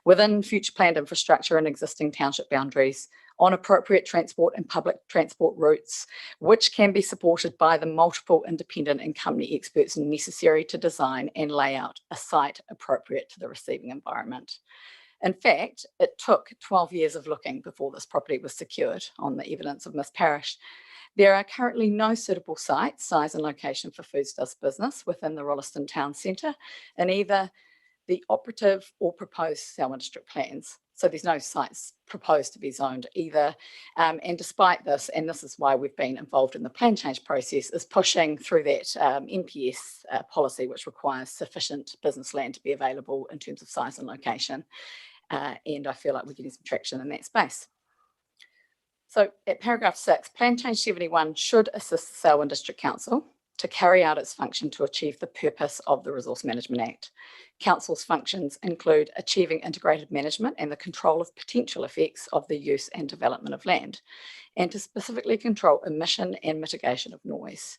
within future planned infrastructure and existing township boundaries on appropriate transport and public transport routes, which can be supported by the multiple independent and company experts necessary to design and lay out a site appropriate to the receiving environment. In fact, it took 12 years of looking before this property was secured on the evidence of Miss Parish. There are currently no suitable sites, size and location for Foodstuffs business within the Rolleston town centre in either the operative or proposed Selwyn district plans. So there's no sites proposed to be zoned either. And despite this, and this is why we've been involved in the plan change process, is pushing through that NPS policy, which requires sufficient business land to be available in terms of size and location. And I feel like we're getting some traction in that space. So at paragraph 6, Plan Change 71 should assist the Selwyn District Council to carry out its function to achieve the purpose of the Resource Management Act. Council's functions include achieving integrated management and the control of potential effects of the use and development of land, and to specifically control emission and mitigation of noise.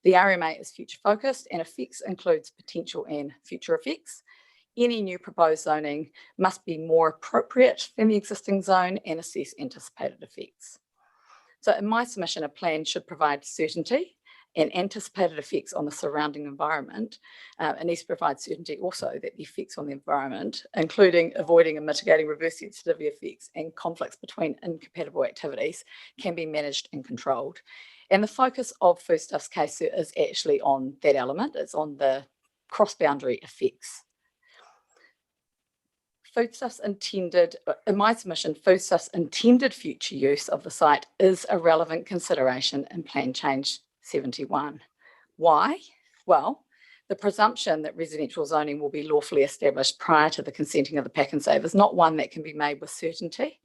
The RMA is future focused, and effects includes potential and future effects. Any new proposed zoning must be more appropriate than the existing zone and assess anticipated effects. So in my submission, a plan should provide certainty and anticipated effects on the surrounding environment. It needs to provide certainty also that the effects on the environment, including avoiding and mitigating reverse sensitivity effects and conflicts between incompatible activities, can be managed and controlled. And the focus of Foodstuffs case is actually on that element. It's on the cross-boundary effects. Foodstuffs intended, in my submission, Foodstuffs intended future use of the site is a relevant consideration in Plan Change 71. Why? Well, the presumption that residential zoning will be lawfully established prior to the consenting of the pack and save is not one that can be made with certainty.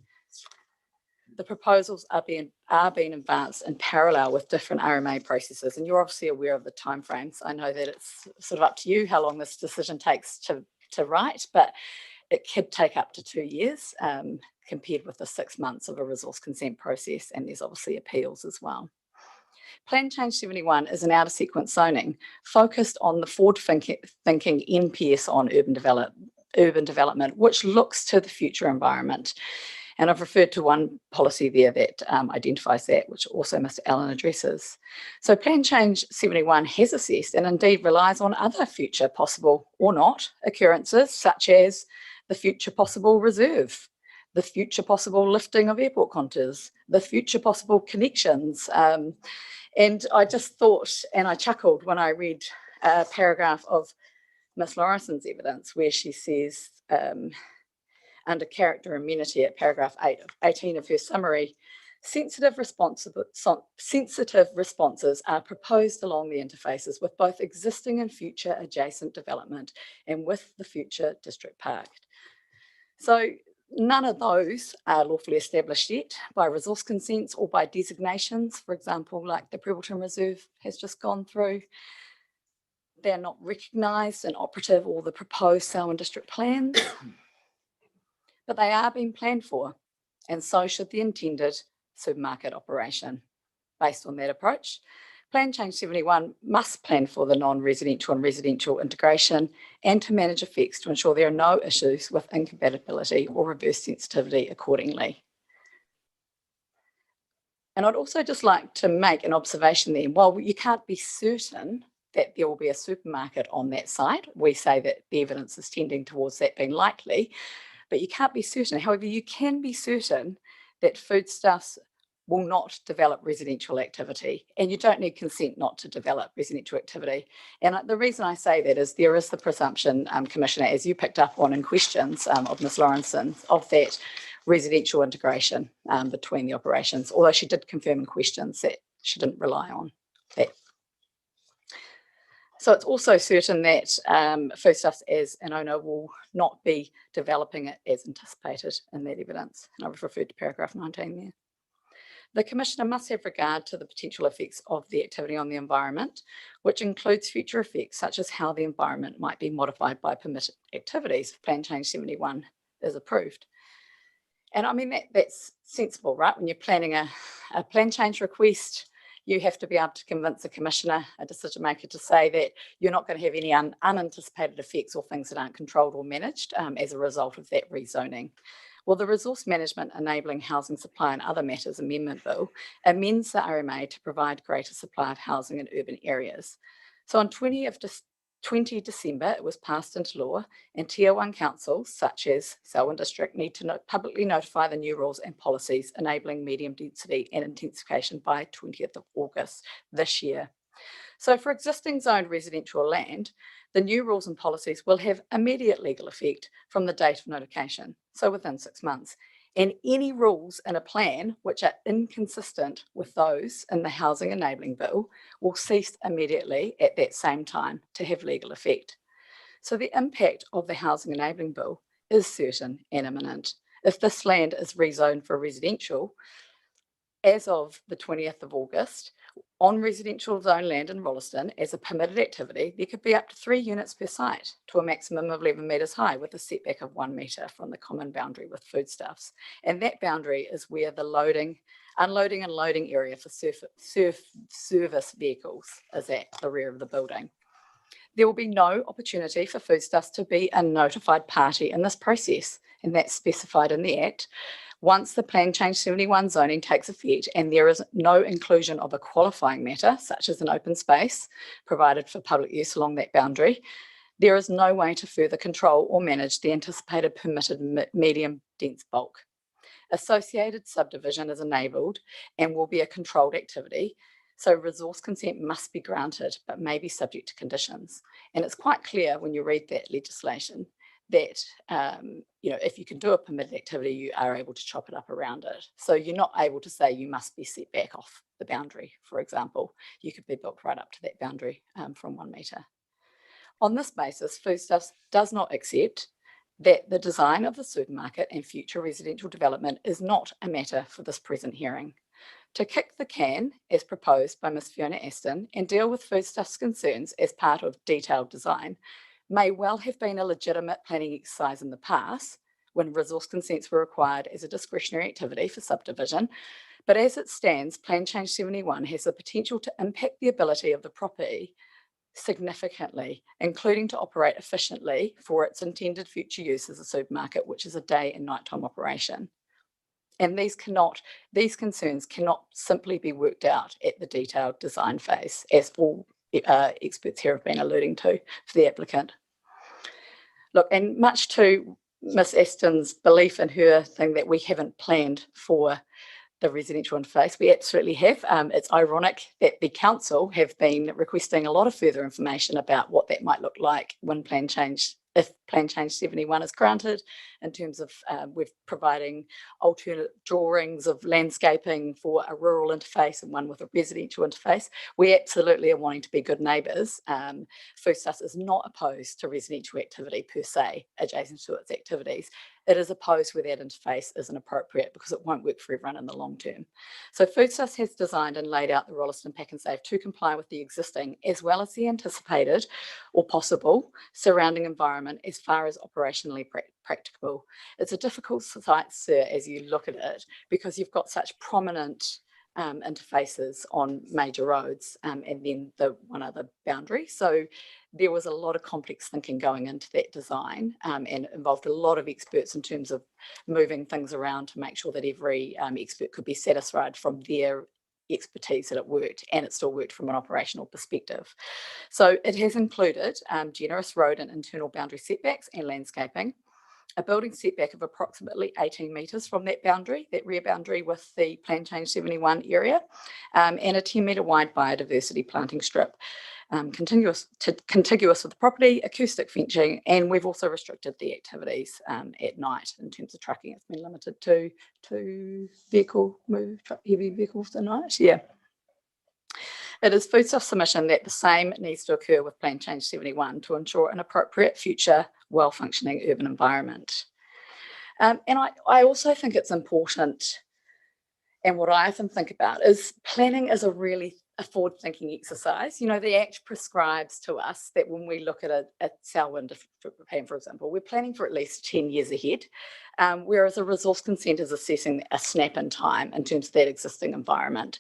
The proposals are being advanced in parallel with different RMA processes, and you're obviously aware of the timeframes. I know that it's sort of up to you how long this decision takes to write, but it could take up to 2 years compared with the 6 months of a resource consent process, and there's obviously appeals as well. Plan Change 71 is an out of sequence zoning focused on the forward thinking NPS on urban development, which looks to the future environment. And I've referred to one policy there that identifies that, which also Mr. Allen addresses. So Plan Change 71 has assessed and indeed relies on other future possible or not occurrences, such as the future possible reserve, the future possible lifting of airport contours, the future possible connections. And I just thought, and I chuckled when I read a paragraph of Ms. Lawrenson's evidence where she says, under character amenity at paragraph 18 of her summary, sensitive responses are proposed along the interfaces with both existing and future adjacent development and with the future district park. So None of those are lawfully established yet by resource consents or by designations, for example, like the Prebbleton Reserve has just gone through. They're not recognised in operative or the proposed Selwyn District plans, but they are being planned for, and so should the intended supermarket operation. Based on that approach, Plan Change 71 must plan for the non-residential and residential integration and to manage effects to ensure there are no issues with incompatibility or reverse sensitivity accordingly. And I'd also just like to make an observation there. While you can't be certain that there will be a supermarket on that site, we say that the evidence is tending towards that being likely, but you can't be certain. However, you can be certain that Foodstuffs will not develop residential activity, and you don't need consent not to develop residential activity. And the reason I say that is there is the presumption, Commissioner, as you picked up on in questions of Ms. Lawrenson, of that residential integration between the operations, although she did confirm in questions that she didn't rely on that. So it's also certain that Foodstuffs as an owner will not be developing it as anticipated in that evidence. And I've referred to paragraph 19 there. The Commissioner must have regard to the potential effects of the activity on the environment, which includes future effects such as how the environment might be modified by permitted activities if Plan Change 71 is approved. And I mean, that's sensible, right? When you're planning a plan change request, you have to be able to convince a commissioner, a decision maker, to say that you're not going to have any unanticipated effects or things that aren't controlled or managed as a result of that rezoning. Well, the Resource Management Enabling Housing Supply and Other Matters Amendment Bill amends the RMA to provide greater supply of housing in urban areas. So on 20 December, it was passed into law, and Tier 1 councils, such as Selwyn District, need to publicly notify the new rules and policies enabling medium density and intensification by 20th of August this year. So for existing zoned residential land, the new rules and policies will have immediate legal effect from the date of notification, so within 6 months. And any rules in a plan which are inconsistent with those in the Housing Enabling Bill will cease immediately at that same time to have legal effect. So the impact of the Housing Enabling Bill is certain and imminent. If this land is rezoned for residential, as of the 20th of August, on residential zone land in Rolleston, as a permitted activity, there could be up to 3 units per site to a maximum of 11 metres high with a setback of 1 metre from the common boundary with Foodstuffs. And that boundary is where the unloading and loading area for service vehicles is at the rear of the building. There will be no opportunity for Foodstuffs to be a notified party in this process, and that's specified in the Act. Once the Plan Change 71 zoning takes effect and there is no inclusion of a qualifying matter, such as an open space provided for public use along that boundary, there is no way to further control or manage the anticipated permitted medium dense bulk. Associated subdivision is enabled and will be a controlled activity, so resource consent must be granted but may be subject to conditions. And it's quite clear when you read that legislation that if you can do a permitted activity, you are able to chop it up around it. So you're not able to say you must be set back off the boundary, for example. You could be built right up to that boundary from 1 metre. On this basis, Foodstuffs does not accept that the design of the supermarket and future residential development is not a matter for this present hearing. To kick the can, as proposed by Ms. Fiona Aston, and deal with Foodstuffs' concerns as part of detailed design may well have been a legitimate planning exercise in the past when resource consents were required as a discretionary activity for subdivision. But as it stands, Plan Change 71 has the potential to impact the ability of the property significantly, including to operate efficiently for its intended future use as a supermarket, which is a day and nighttime operation. And these concerns cannot simply be worked out at the detailed design phase, as all experts here have been alluding to for the applicant. Look, and much to Ms. Aston's belief in her thing that we haven't planned for the residential interface, we absolutely have. It's ironic that the council have been requesting a lot of further information about what that might look like when if Plan Change 71 is granted, in terms of we're providing alternate drawings of landscaping for a rural interface and one with a residential interface. We absolutely are wanting to be good neighbours. Foodstuffs is not opposed to residential activity per se, adjacent to its activities. It is opposed where that interface isn't appropriate because it won't work for everyone in the long term. So Foodstuffs has designed and laid out the Rolleston Pack and Save to comply with the existing as well as the anticipated or possible surrounding environment as far as operationally practicable. It's a difficult site, sir, as you look at it, because you've got such prominent interfaces on major roads and then the one other boundary. So there was a lot of complex thinking going into that design and involved a lot of experts in terms of moving things around to make sure that every expert could be satisfied from their expertise that it worked, and it still worked from an operational perspective. So it has included generous road and internal boundary setbacks and landscaping, a building setback of approximately 18 metres from that boundary, that rear boundary with the Plan Change 71 area, and a 10-metre wide biodiversity planting strip, contiguous with the property, acoustic fencing, and we've also restricted the activities at night in terms of trucking. It's been limited to heavy vehicles at night, yeah. It is Foodstuffs' submission that the same needs to occur with Plan Change 71 to ensure an appropriate future well-functioning urban environment. And I also think it's important, and what I often think about is planning is a forward-thinking exercise. You know, the Act prescribes to us that when we look at a Selwyn plan, for example, we're planning for at least 10 years ahead, whereas a resource consent is assessing a snap in time in terms of that existing environment.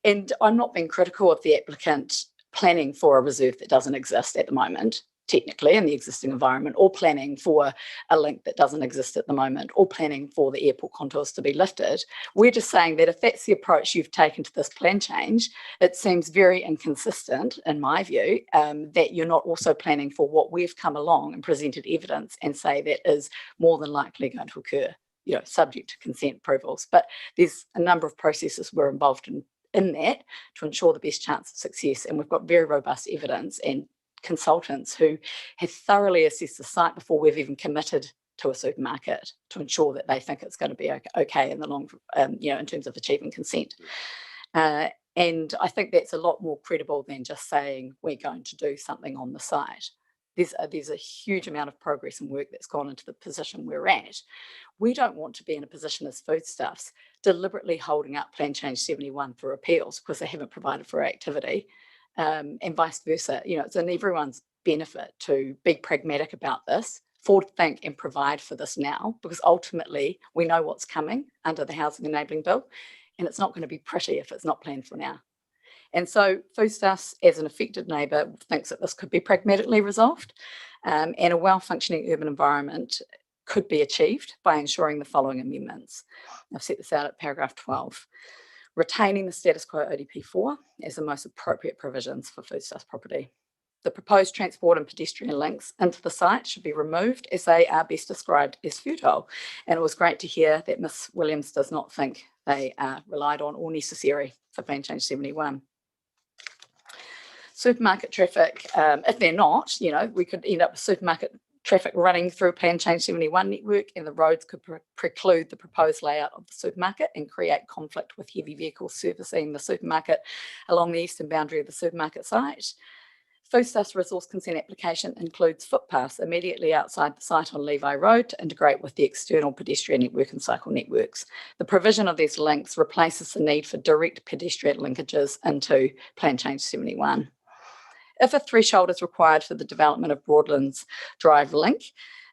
And I'm not being critical of the applicant planning for a reserve that doesn't exist at the moment, technically, in the existing environment, or planning for a link that doesn't exist at the moment, or planning for the airport contours to be lifted. We're just saying that if that's the approach you've taken to this plan change, it seems very inconsistent, in my view, that you're not also planning for what we've come along and presented evidence and say that is more than likely going to occur, you know, subject to consent approvals. But there's a number of processes we're involved in that to ensure the best chance of success. And we've got very robust evidence and consultants who have thoroughly assessed the site before we've even committed to a supermarket to ensure that they think it's going to be okay in the long, in terms of achieving consent. And I think that's a lot more credible than just saying we're going to do something on the site. There's a huge amount of progress and work that's gone into the position we're at. We don't want to be in a position as Foodstuffs deliberately holding up Plan Change 71 for appeals because they haven't provided for activity, and vice versa. You know, it's in everyone's benefit to be pragmatic about this, forward think and provide for this now, because ultimately we know what's coming under the Housing Enabling Bill, and it's not going to be pretty if it's not planned for now. And so Foodstuffs, as an affected neighbour, thinks that this could be pragmatically resolved, and a well-functioning urban environment could be achieved by ensuring the following amendments. I've set this out at paragraph 12. Retaining the status quo ODP4 as the most appropriate provisions for Foodstuffs property. The proposed transport and pedestrian links into the site should be removed as they are best described as futile. And it was great to hear that Ms Williams does not think they are relied on or necessary for Plan Change 71. Supermarket traffic, if they're not, you know, we could end up with supermarket traffic running through Plan Change 71 network, and the roads could preclude the proposed layout of the supermarket and create conflict with heavy vehicles servicing the supermarket along the eastern boundary of the supermarket site. Foodstuffs resource consent application includes footpaths immediately outside the site on Levi Road to integrate with the external pedestrian network and cycle networks. The provision of these links replaces the need for direct pedestrian linkages into Plan Change 71. If a threshold is required for the development of Broadlands Drive link,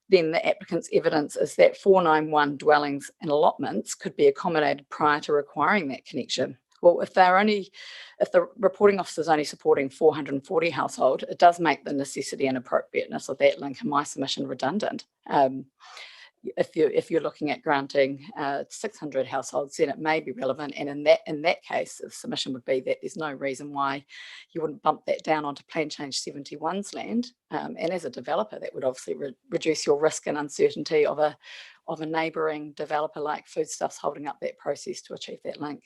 then the applicant's evidence is that 491 dwellings and allotments could be accommodated prior to requiring that connection. Well, if the reporting officer is only supporting 440 household, it does make the necessity and appropriateness of that link in my submission redundant. If you're looking at granting 600 households, then it may be relevant. And in that case, the submission would be that there's no reason why you wouldn't bump that down onto Plan Change 71's land. And as a developer, that would obviously reduce your risk and uncertainty of a neighbouring developer like Foodstuffs holding up that process to achieve that link.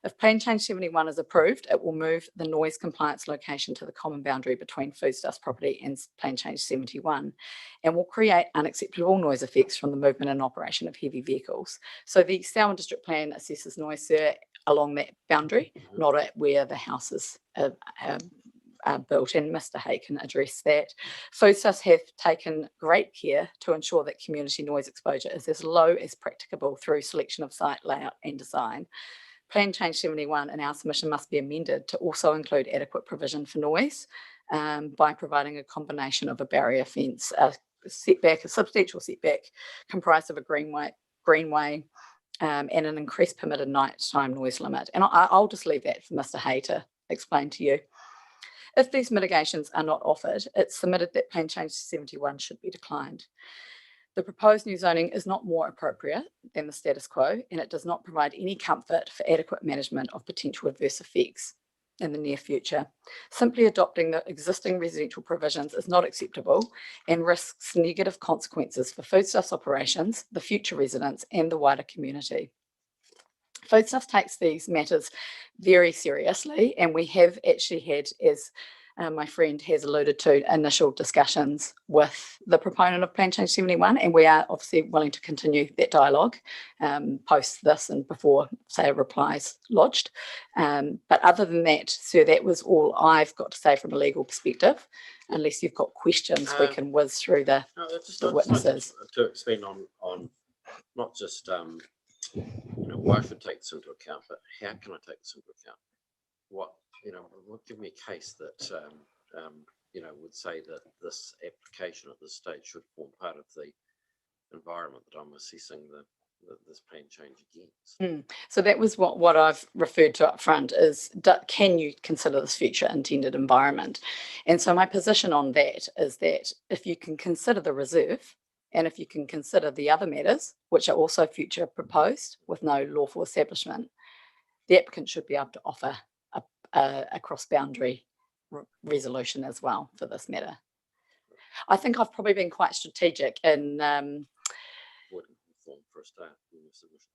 If Plan Change 71 is approved, it will move the noise compliance location to the common boundary between Foodstuffs property and Plan Change 71, and will create unacceptable noise effects from the movement and operation of heavy vehicles. So the Selwyn District Plan assesses noise along that boundary, not at where the houses built, and Mr. Hay can address that. Foodstuffs have taken great care to ensure that community noise exposure is as low as practicable through selection of site layout and design. Plan Change 71 in our submission must be amended to also include adequate provision for noise by providing a combination of a barrier fence, a substantial setback comprised of a greenway, and an increased permitted nighttime noise limit. And I'll just leave that for Mr. Hay to explain to you. If these mitigations are not offered, it's submitted that Plan Change 71 should be declined. The proposed new zoning is not more appropriate than the status quo, and it does not provide any comfort for adequate management of potential adverse effects in the near future. Simply adopting the existing residential provisions is not acceptable and risks negative consequences for Foodstuffs operations, the future residents, and the wider community. Foodstuffs takes these matters very seriously, and we have actually had, as my friend has alluded to, initial discussions with the proponent of Plan Change 71, and we are obviously willing to continue that dialogue post this and before, say, a reply is lodged. But other than that, sir, that was all I've got to say from a legal perspective. Unless you've got questions, we can whiz through the witnesses. To expand on not just why I should take this into account, but how can I take this into account? What give me a case that would say that this application at this stage should form part of the environment that I'm assessing this plan change against. So that was what I've referred to up front is, can you consider this future intended environment? And so my position on that is that if you can consider the reserve, and if you can consider the other matters, which are also future proposed with no lawful establishment, the applicant should be able to offer a cross-boundary resolution as well for this matter. I think I've probably been quite strategic in avoiding Hawthorn for a start in your submission.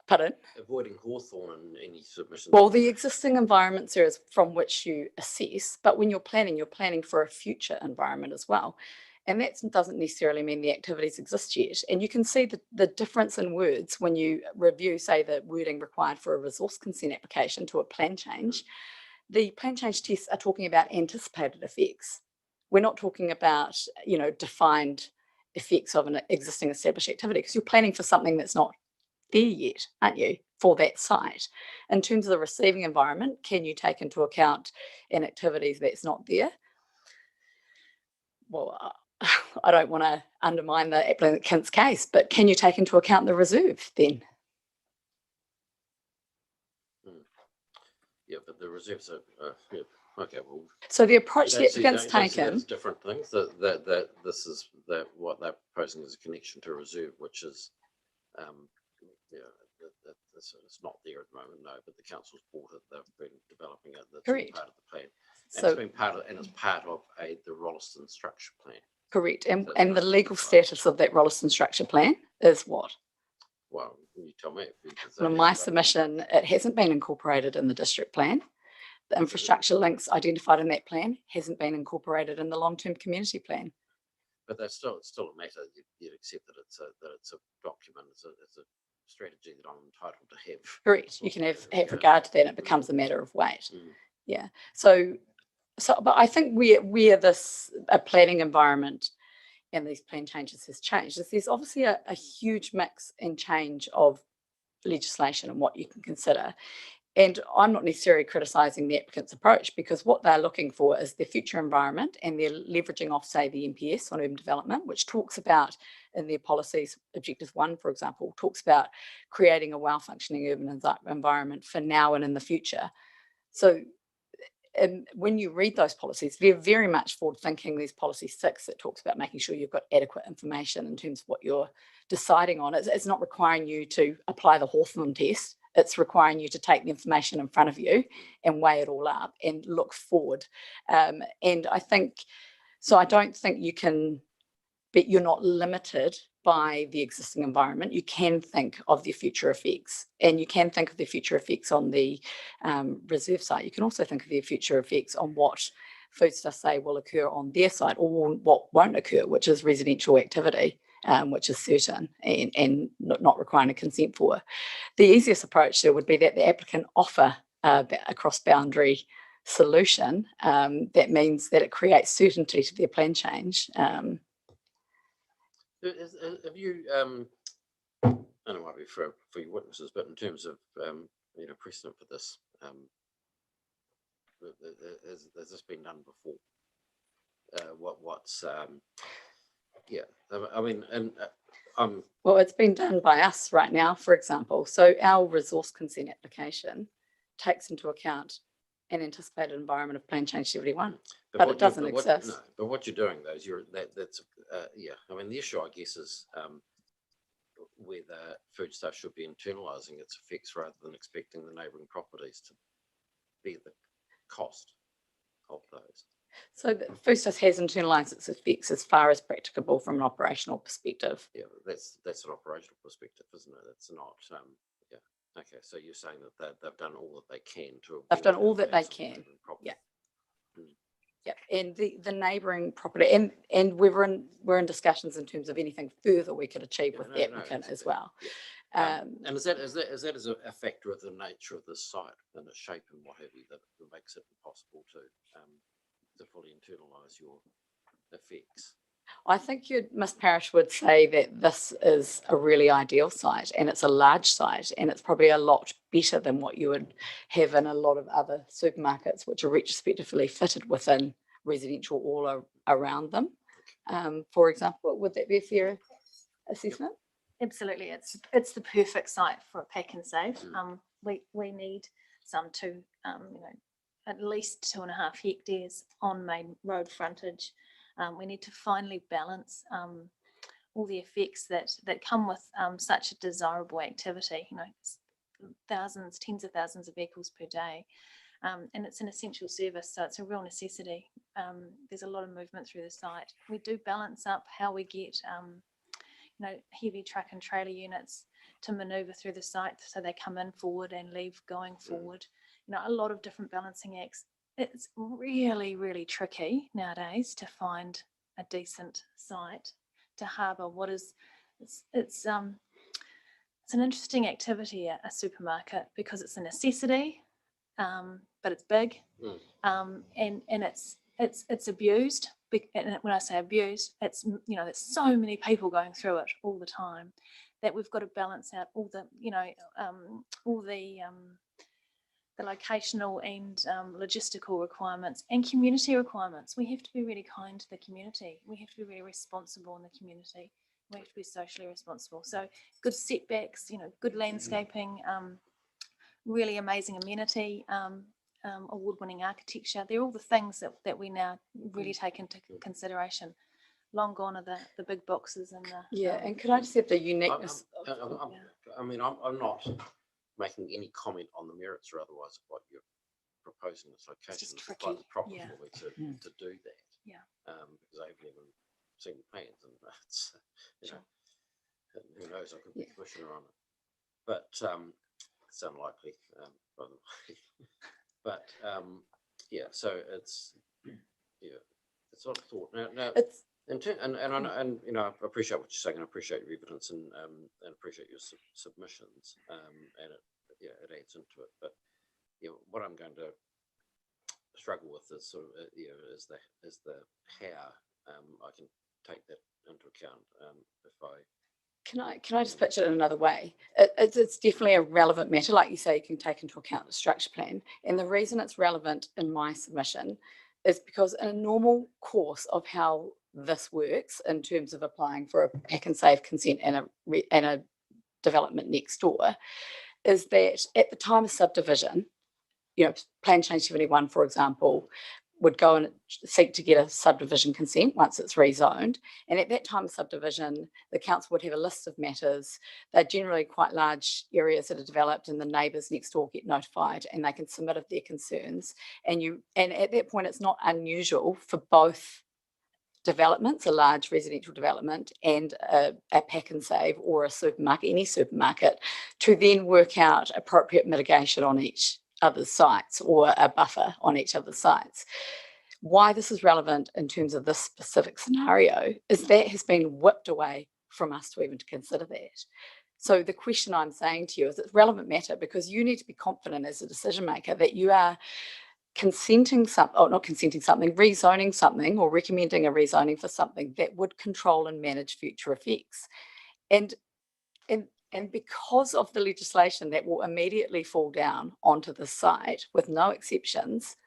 Pardon? Avoiding Hawthorn in any submission. Well, the existing environments are from which you assess, but when you're planning for a future environment as well. And that doesn't necessarily mean the activities exist yet. And you can see the difference in words when you review, say, the wording required for a resource consent application to a plan change. The plan change tests are talking about anticipated effects. We're not talking about, defined effects of an existing established activity, because you're planning for something that's not there yet, aren't you, for that site. In terms of the receiving environment, can you take into account an activity that's not there? Well, I don't want to undermine the applicant's case, but can you take into account the reserve then? Yeah, but the reserves are okay. Well, so the approach the applicant's taken. That's different things. That this is what they're proposing is a connection to a reserve, which is it's not there at the moment, no. But the council's bought it. They've been developing it. That's Correct. Part of the plan. And So it's been part of, and it's part of the Rolleston structure plan. Correct. And the legal status of that Rolleston structure plan is what? Well, you tell me. Well, in my submission, it hasn't been incorporated in the district plan. The infrastructure links identified in that plan hasn't been incorporated in the long-term community plan. But that's still a matter. You'd accept that it's a document. It's a strategy that I'm entitled to have. Correct. You can have regard to that, and it becomes a matter of weight. Yeah. So, but I think where this planning environment and these plan changes has changed is there's obviously a huge mix and change of legislation and what you can consider. And I'm not necessarily criticising the applicant's approach, because what they're looking for is their future environment, and they're leveraging off, say, the MPS on urban development, which talks about in their policies, Objective 1, for example, talks about creating a well-functioning urban environment for now and in the future. So when you read those policies, they're very much forward thinking. There's policy 6 that talks about making sure you've got adequate information in terms of what you're deciding on. It's not requiring you to apply the Hawthorn test. It's requiring you to take the information in front of you and weigh it all up and look forward. And I think, so I don't think you can, but you're not limited by the existing environment. You can think of the future effects, and you can think of the future effects on the reserve site. You can also think of the future effects on what Foodstuffs say will occur on their site, or what won't occur, which is residential activity, which is certain and not requiring a consent for. The easiest approach there would be that the applicant offer a cross-boundary solution, that means that it creates certainty to their plan change. Have you, I don't know, it might be for your witnesses, but in terms of, precedent for this, has this been done before? Well, it's been done by us right now, for example. So our resource consent application takes into account an anticipated environment of Plan Change 71, but it doesn't exist. No, but what you're doing though is the issue I guess is whether Foodstuffs should be internalising its effects rather than expecting the neighbouring properties to bear the cost of those. So Foodstuffs has internalised its effects as far as practicable from an operational perspective. Yeah, that's an operational perspective, isn't it? It's not. Okay, so you're saying that they've done all that they can to. They've done all that they can. Yeah. Yeah, and the neighbouring property, and we're in discussions in terms of anything further we could achieve with the applicant as well. Yeah. And is that a factor of the nature of the site and its shape and what have you that makes it impossible to fully internalise your effects? I think Miss Parrish would say that this is a really ideal site, and it's a large site, and it's probably a lot better than what you would have in a lot of other supermarkets, which are retrospectively fitted within residential all around them. For example, would that be a fair assessment? Absolutely, it's the perfect site for a pack and save. We need some at least 2.5 hectares on main road frontage. We need to finally balance all the effects that come with such a desirable activity. Thousands, tens of thousands of vehicles per day, and it's an essential service, so it's a real necessity. There's a lot of movement through the site. We do balance up how we get heavy truck and trailer units to manoeuvre through the site, so they come in forward and leave going forward. A lot of different balancing acts. It's really, really tricky nowadays to find a decent site to harbour what is. It's an interesting activity at a supermarket because it's a necessity, but it's big, and it's abused. And when I say abused, it's there's so many people going through it all the time that we've got to balance out all the the locational and logistical requirements and community requirements. We have to be really kind to the community. We have to be really responsible in the community. We have to be socially responsible. So good setbacks, good landscaping, really amazing amenity, award-winning architecture. They're all the things that we now really take into consideration. Long gone are the big boxes and the and could I just have the uniqueness? I'm not making any comment on the merits or otherwise of what you're proposing this location. It's quite the proper way to do that. Yeah. Because I haven't even seen the plans, and it's who knows, I could be commissioner on it. But it's unlikely, by the way. But so it's it's not a thought. Now it's and I appreciate what you're saying, and I appreciate your evidence and appreciate your submissions, and it adds into it. But what I'm going to struggle with is sort of is the how I can take that into account if I. Can I just pitch it in another way? It's definitely a relevant matter, like you say. You can take into account the structure plan, and the reason it's relevant in my submission is because in a normal course of how this works in terms of applying for a pack and save consent and a development next door, is that at the time of subdivision, Plan Change 71, for example, would go and seek to get a subdivision consent once it's rezoned. And at that time of subdivision, the council would have a list of matters. They're generally quite large areas that are developed, and the neighbours next door get notified and they can submit their concerns. And at that point, it's not unusual for both developments, a large residential development and a pack and save or a supermarket, any supermarket, to then work out appropriate mitigation on each other's sites or a buffer on each other's sites. Why this is relevant in terms of this specific scenario is that has been whipped away from us to even to consider that. So the question I'm saying to you is it's relevant matter because you need to be confident as a decision maker that you are consenting not consenting something, rezoning something or recommending a rezoning for something that would control and manage future effects. And because of the legislation that will immediately fall down onto the site with no exceptions,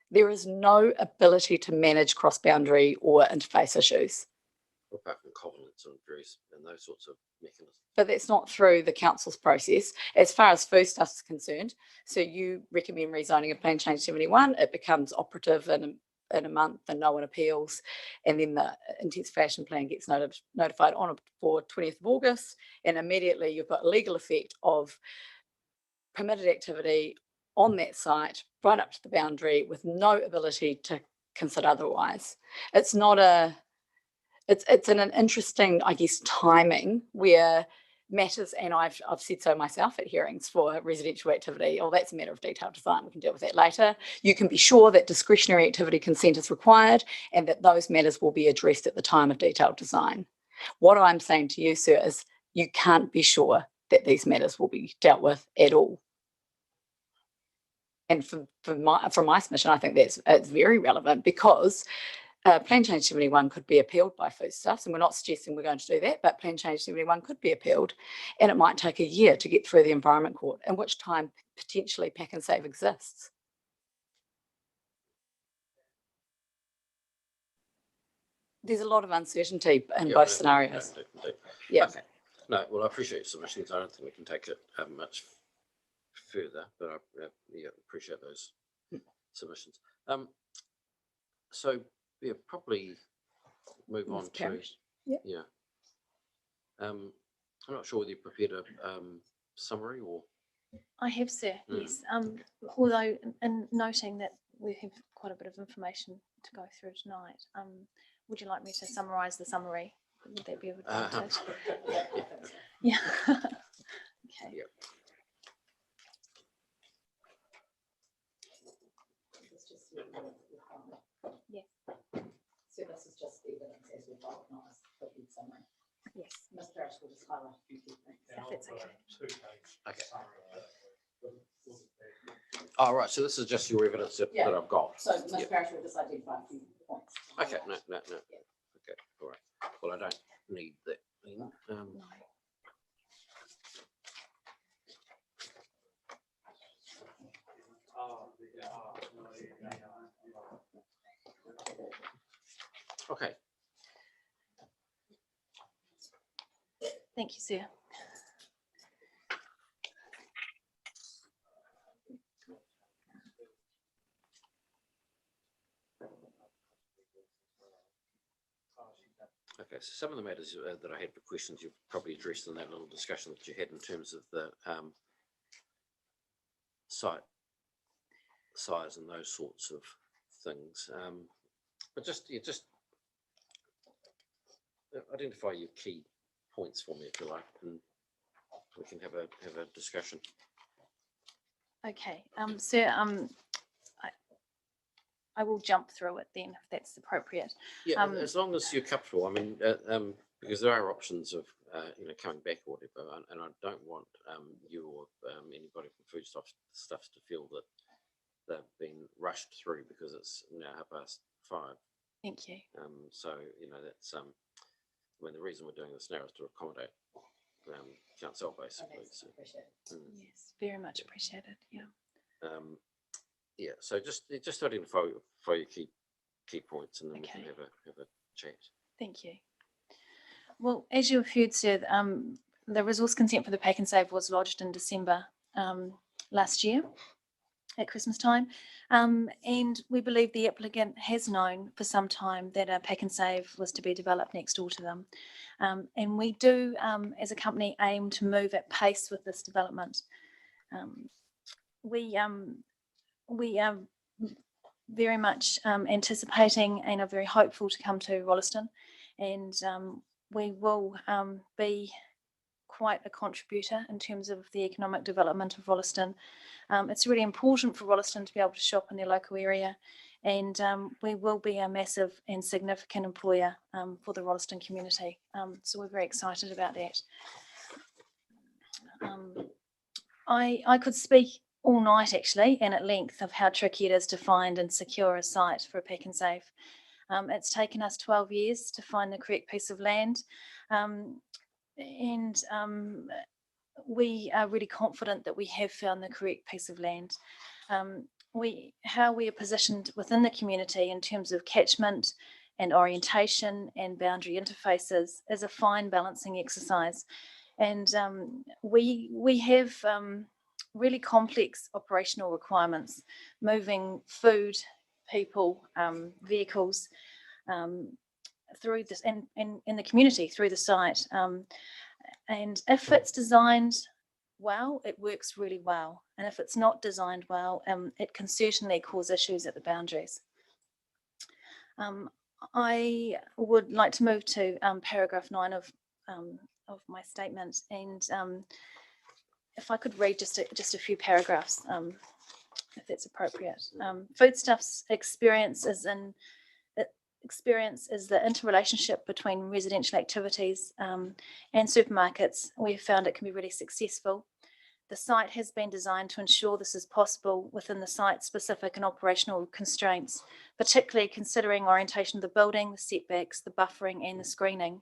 there is no ability to manage cross-boundary or interface issues. Apart from covenants and those sorts of mechanisms. But that's not through the council's process. As far as food stuff is concerned, so you recommend rezoning of Plan Change 71, it becomes operative in a month and no one appeals. And then the intensification plan gets notified on or before 20th of August. And immediately you've got a legal effect of permitted activity on that site right up to the boundary with no ability to consider otherwise. It's not a, it's an interesting, I guess, timing where matters, and I've said so myself at hearings for residential activity, oh, that's a matter of detailed design, we can deal with that later. You can be sure that discretionary activity consent is required and that those matters will be addressed at the time of detailed design. What I'm saying to you, sir, is you can't be sure that these matters will be dealt with at all. And from my submission, I think it's very relevant because Plan Change 71 could be appealed by Foodstuffs, and we're not suggesting we're going to do that, but Plan Change 71 could be appealed, and it might take a year to get through the Environment Court, in which time potentially pack and save exists. There's a lot of uncertainty in both scenarios. Yeah. Okay. No, well, I appreciate your submissions. I don't think we can take it much further, but I appreciate those submissions. So yeah, probably move on to I'm not sure whether you prepared a summary or. I have, sir. Yes. Although in noting that we have quite a bit of information to go through tonight, would you like me to summarise the summary? Would that be of advantage? Yeah. Okay. Yeah. Yeah. So this is just evidence as we've organised the summary. Yes. Ms. Parrish will just highlight a few key things. If that's okay. Okay. Oh, right. So this is just your evidence that I've got. So Ms. Parrish will just identify a few points. Okay. No. Okay. All right. Well, I don't need that. Okay. Thank you, sir. Okay, so some of the matters that I had for questions you've probably addressed in that little discussion that you had in terms of the site size and those sorts of things. But just identify your key points for me, if you like, and we can have a discussion. Okay, sir. I will jump through it then, if that's appropriate. Yeah, as long as you're comfortable. I mean, because there are options of coming back or whatever, and I don't want you or anybody from Foodstuffs to feel that they've been rushed through because it's now 5:30. Thank you. So that's I mean, the reason we're doing this now is to accommodate council basically. So, yes, very much appreciated. Yeah. Yeah. So just identify your key points, and then we can have a chat. Thank you. Well, as you have heard, sir, the resource consent for the Pack and Save was lodged in December last year at Christmas time, and we believe the applicant has known for some time that a Pack and Save was to be developed next door to them, and we do, as a company, aim to move at pace with this development. We are very much anticipating and are very hopeful to come to Rolleston, and we will be quite a contributor in terms of the economic development of Rolleston. It's really important for Rolleston to be able to shop in their local area, and we will be a massive and significant employer for the Rolleston community. So we're very excited about that. I could speak all night actually, and at length, of how tricky it is to find and secure a site for a Pack and Save. It's taken us 12 years to find the correct piece of land. And we are really confident that we have found the correct piece of land. How we are positioned within the community in terms of catchment and orientation and boundary interfaces is a fine balancing exercise. And we have really complex operational requirements, moving food, people, vehicles through this and in the community through the site. And if it's designed well, it works really well. And if it's not designed well, it can certainly cause issues at the boundaries. I would like to move to paragraph 9 of my statement, and if I could read just a few paragraphs, if that's appropriate. Foodstuffs experience is the interrelationship between residential activities and supermarkets. We have found it can be really successful. The site has been designed to ensure this is possible within the site-specific and operational constraints, particularly considering orientation of the building, the setbacks, the buffering and the screening.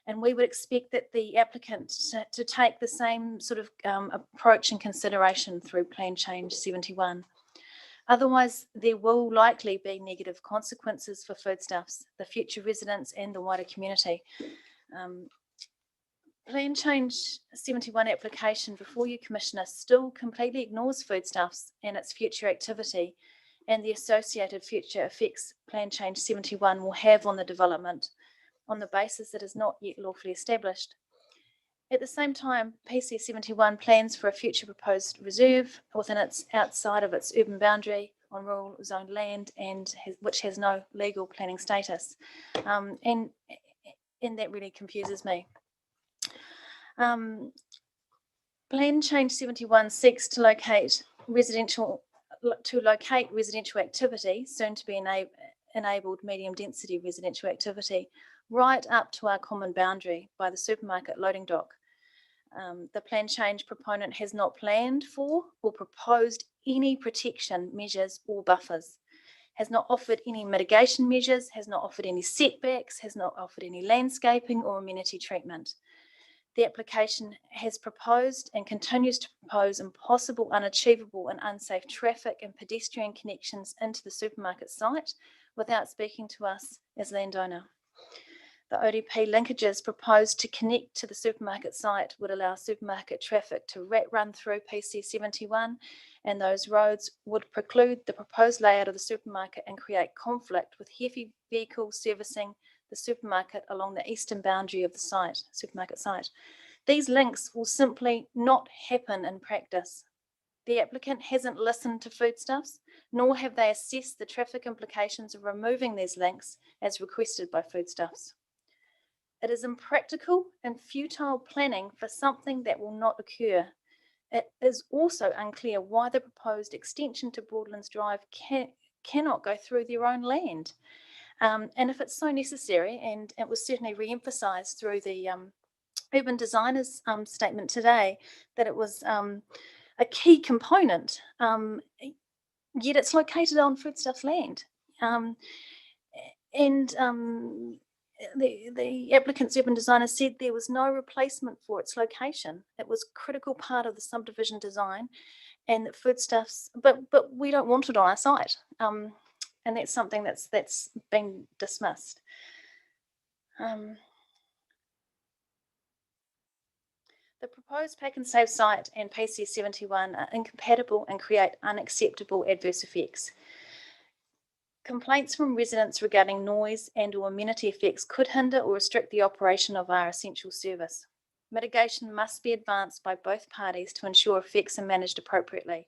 And we would expect that the applicant to take the same sort of approach and consideration through Plan Change 71. Otherwise, there will likely be negative consequences for Foodstuffs, the future residents and the wider community. Plan Change 71 application before you, Commissioner, still completely ignores Foodstuffs and its future activity and the associated future effects Plan Change 71 will have on the development on the basis that is not yet lawfully established. At the same time, PC 71 plans for a future proposed reserve within its outside of its urban boundary on rural zone land and which has no legal planning status. And that really confuses me. Plan Change 71 seeks to locate residential activity, soon to be enabled medium density residential activity, right up to our common boundary by the supermarket loading dock. The plan change proponent has not planned for or proposed any protection measures or buffers, has not offered any mitigation measures, has not offered any setbacks, has not offered any landscaping or amenity treatment. The application has proposed and continues to propose impossible, unachievable and unsafe traffic and pedestrian connections into the supermarket site without speaking to us as landowner. The ODP linkages proposed to connect to the supermarket site would allow supermarket traffic to run through PC 71, and those roads would preclude the proposed layout of the supermarket and create conflict with heavy vehicles servicing the supermarket along the eastern boundary of the supermarket site. These links will simply not happen in practice. The applicant hasn't listened to Foodstuffs, nor have they assessed the traffic implications of removing these links as requested by Foodstuffs. It is impractical and futile planning for something that will not occur. It is also unclear why the proposed extension to Broadlands Drive cannot go through their own land. And if it's so necessary, and it was certainly re-emphasised through the urban designer's statement today, that it was a key component, yet it's located on Foodstuffs land. The applicant's urban designer said there was no replacement for its location. It was a critical part of the subdivision design, and that Foodstuffs, but we don't want it on our site. And that's something that's been dismissed. The proposed Pack and Save site and PC 71 are incompatible and create unacceptable adverse effects. Complaints from residents regarding noise and or amenity effects could hinder or restrict the operation of our essential service. Mitigation must be advanced by both parties to ensure effects are managed appropriately.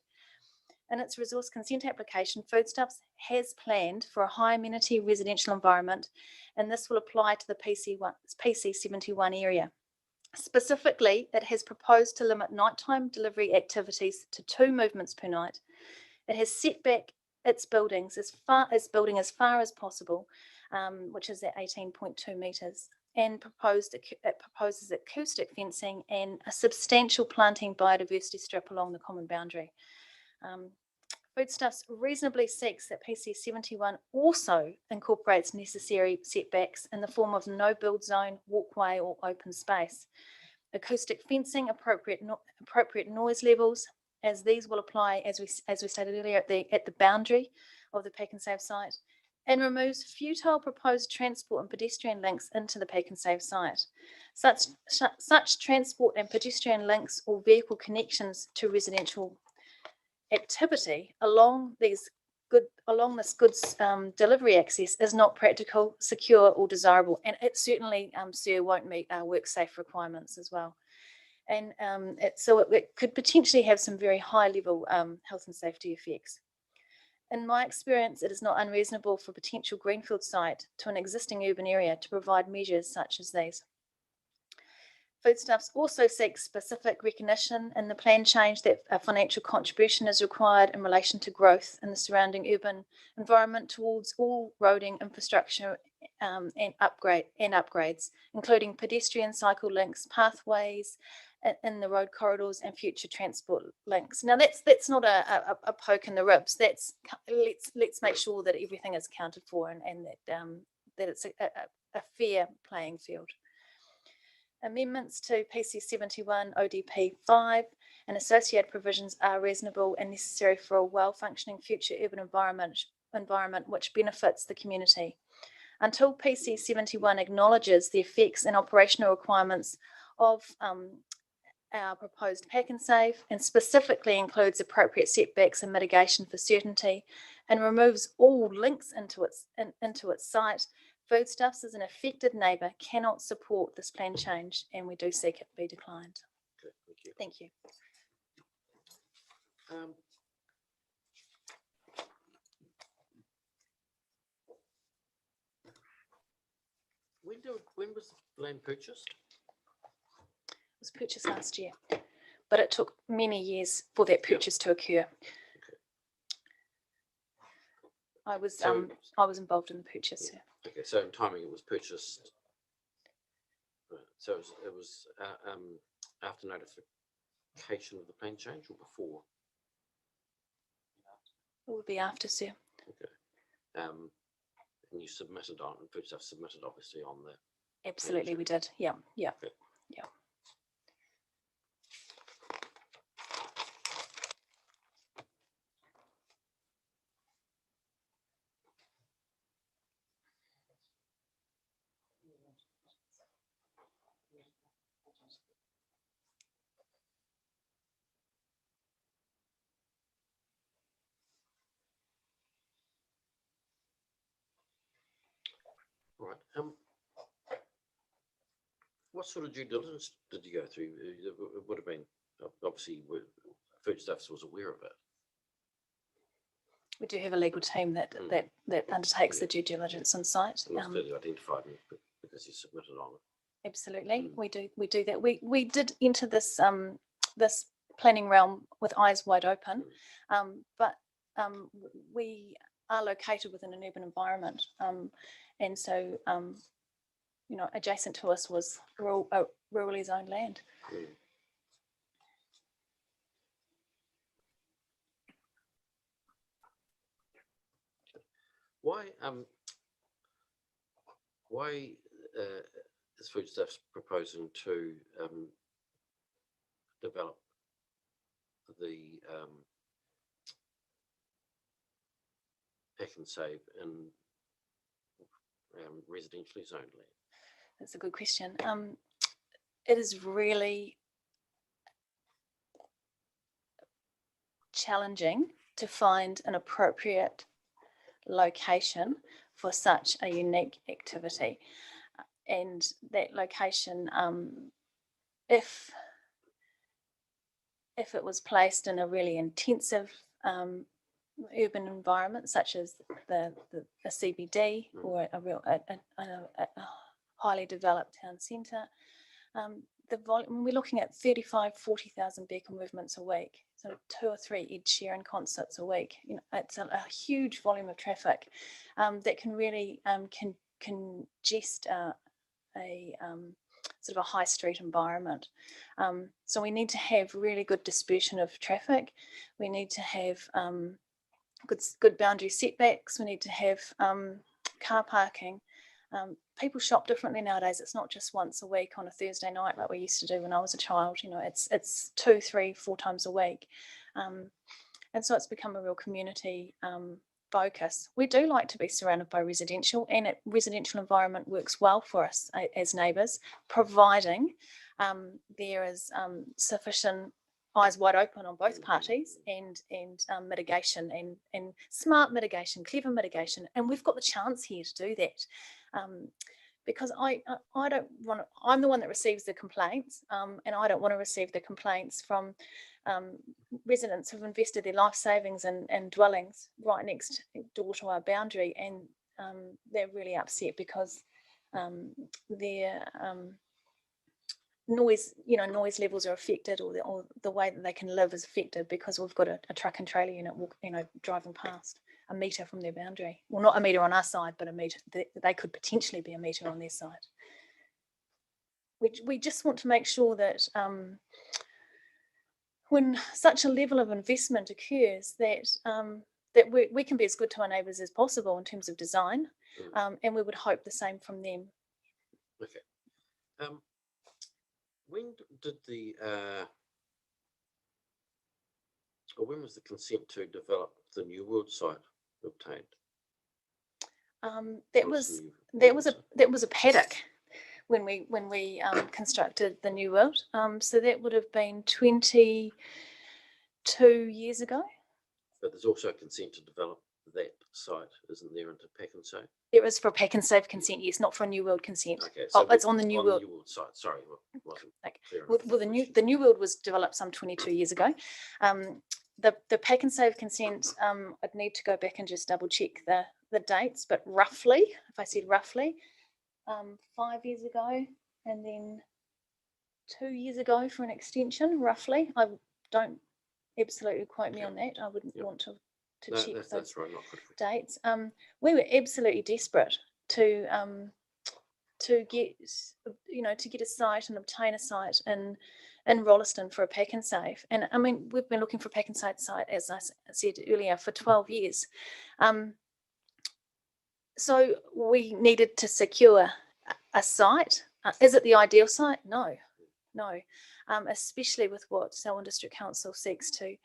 In its resource consent application, Foodstuffs has planned for a high amenity residential environment, and this will apply to the PC 71 area. Specifically, it has proposed to limit nighttime delivery activities to 2 movements per night. It has set back its buildings as far as possible, which is at 18.2 metres, and it proposes acoustic fencing and a substantial planting biodiversity strip along the common boundary. Foodstuffs reasonably seeks that PC 71 also incorporates necessary setbacks in the form of no build zone, walkway or open space, acoustic fencing, appropriate noise levels, as these will apply, as we stated earlier, at the boundary of the Pack and Save site, and removes futile proposed transport and pedestrian links into the Pack and Save site. Such transport and pedestrian links or vehicle connections to residential activity along this goods delivery access is not practical, secure, or desirable, and it certainly, Sir, won't meet our work safe requirements as well. And it could potentially have some very high level health and safety effects. In my experience, it is not unreasonable for a potential greenfield site to an existing urban area to provide measures such as these. Foodstuffs also seek specific recognition in the plan change that a financial contribution is required in relation to growth in the surrounding urban environment towards all roading infrastructure and upgrades, including pedestrian cycle links, pathways in the road corridors, and future transport links. Now that's not a poke in the ribs. That's let's make sure that everything is accounted for and that it's a fair playing field. Amendments to PC 71 ODP 5 and associated provisions are reasonable and necessary for a well-functioning future urban environment which benefits the community. Until PC 71 acknowledges the effects and operational requirements of our proposed Pack and Save, and specifically includes appropriate setbacks and mitigation for certainty, and removes all links into its site, Foodstuffs as an affected neighbour cannot support this plan change, and we do seek it be declined. Okay, Thank you. When was the land purchased? It was purchased last year, but it took many years for that purchase to occur. I was involved in the purchase. Yeah. Okay, so in timing it was purchased. So it was after notification of the plan change or before? It would be after, sir. Okay. And you submitted on, Foodstuff submitted obviously on the. Absolutely, we did. Yeah. Okay. Yeah. Right. What sort of due diligence did you go through? It would have been obviously Foodstuffs was aware of it. We do have a legal team that undertakes the due diligence on site. It was clearly identified because you submitted on it. Absolutely, we do that. We did enter this this planning realm with eyes wide open, but we are located within an urban environment, and so adjacent to us was rurally zoned land. Why is Foodstuffs proposing to develop the Pack and Save in residentially zoned land? That's a good question. It is really challenging to find an appropriate location for such a unique activity, and that location, if it was placed in a really intensive urban environment such as a CBD or a highly developed town centre, the volume, we're looking at 40,000 vehicle movements a week, so 2 or 3 Ed Sheeran concerts a week. It's a huge volume of traffic that can really congest sort of a high street environment. So we need to have really good dispersion of traffic. We need to have good boundary setbacks. We need to have car parking. People shop differently nowadays. It's not just once a week on a Thursday night like we used to do when I was a child. You know, it's 2, 3, 4 times a week. And so it's become a real community focus. We do like to be surrounded by residential, and a residential environment works well for us as neighbours, providing there is sufficient eyes wide open on both parties and mitigation and smart mitigation, clever mitigation. And we've got the chance here to do that. Because I don't want to, I'm the one that receives the complaints, and I don't want to receive the complaints from residents who've invested their life savings and dwellings right next door to our boundary, and they're really upset because their noise levels are affected, or the way that they can live is affected because we've got a truck and trailer unit, driving past a metre from their boundary. Well, not a metre on our side, but a metre. They could potentially be a metre on their side. We just want to make sure that when such a level of investment occurs, that we can be as good to our neighbours as possible in terms of design, and we would hope the same from them. Okay. When did when was the consent to develop the New World site obtained? That was a paddock when we constructed the New World. So that would have been 22 years ago. But there's also consent to develop that site, isn't there, into Pack and Save? There is for Pack and Save consent, yes, not for a New World consent. Okay, so it's on the New World. New World site. Sorry, wasn't clear Well, enough. the New World was developed some 22 years ago. The Pack and Save consent, I'd need to go back and just double check the dates, but roughly, if I said roughly, 5 years ago, and then 2 years ago for an extension, roughly. I don't absolutely quote me on that. I wouldn't want to check those dates. We were absolutely desperate to get a site and obtain a site in Rolleston for a Pack and Save. And I mean, we've been looking for a Pack and Save site, as I said earlier, for 12 years. So we needed to secure a site. Is it the ideal site? No. Especially with what Selwyn District Council seeks to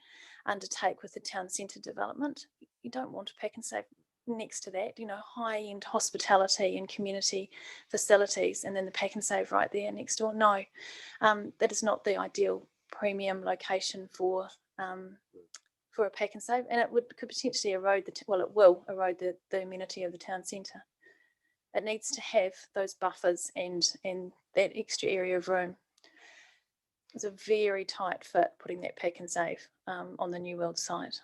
undertake with the town centre development. You don't want a Pack and Save next to that, high-end hospitality and community facilities, and then the Pack and Save right there next door. No, that is not the ideal premium location for a Pack and Save, and could potentially erode it will erode the amenity of the town centre. It needs to have those buffers and that extra area of room. It's a very tight fit putting that Pack and Save on the New World site.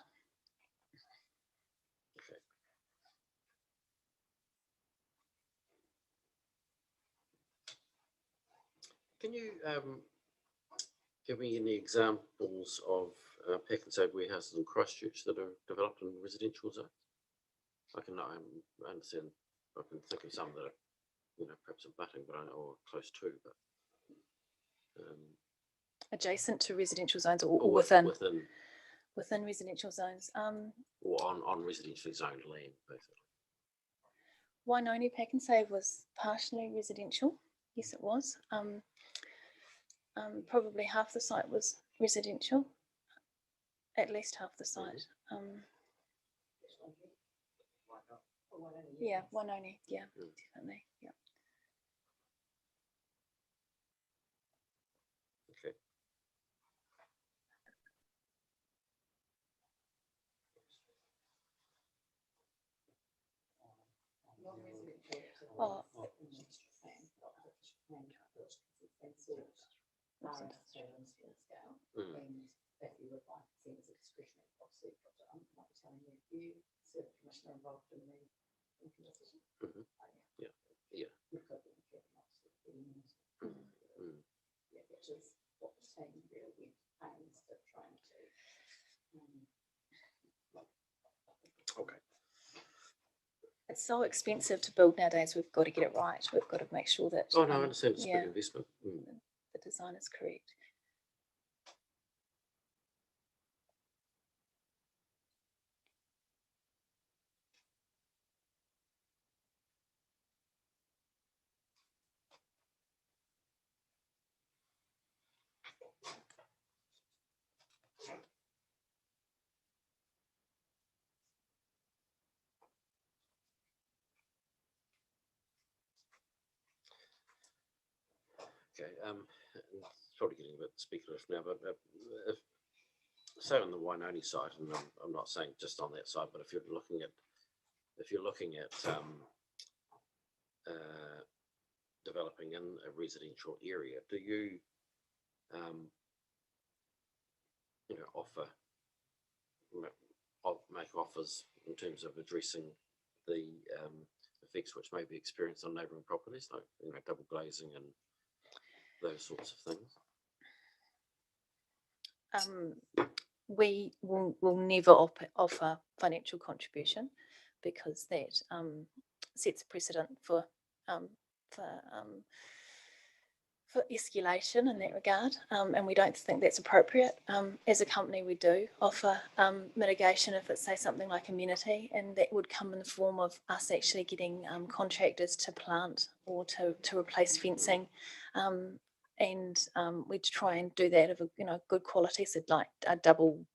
Can you give me any examples of Pack and Save warehouses in Christchurch that are developed in residential zones? I understand. I can think of some that are, perhaps abutting, or close to, but adjacent to residential zones, or within residential zones. Or on residentially zoned land, basically. Wainoni Pack and Save was partially residential. Yes, it was. Probably half the site was residential. At least half the site. Yeah, Wainoni. Yeah, definitely. Yeah. Okay. Oh. Okay. it's so expensive to build nowadays. We've got to get it right. We've got to make sure that Oh, no, I understand it's a yeah, big investment. the design is correct. Okay, it's probably getting a bit speculative now, but if, say on the Wainoni site, and I'm not saying just on that side, but if you're looking at developing in a residential area, do you make offers in terms of addressing the effects which may be experienced on neighbouring properties, like double glazing and those sorts of things? We will never offer financial contribution, because that sets a precedent for escalation in that regard, and we don't think that's appropriate. As a company, we do offer mitigation if it's, say, something like amenity, and that would come in the form of us actually getting contractors to plant or to replace fencing, and we'd try and do that of a good quality, so like a double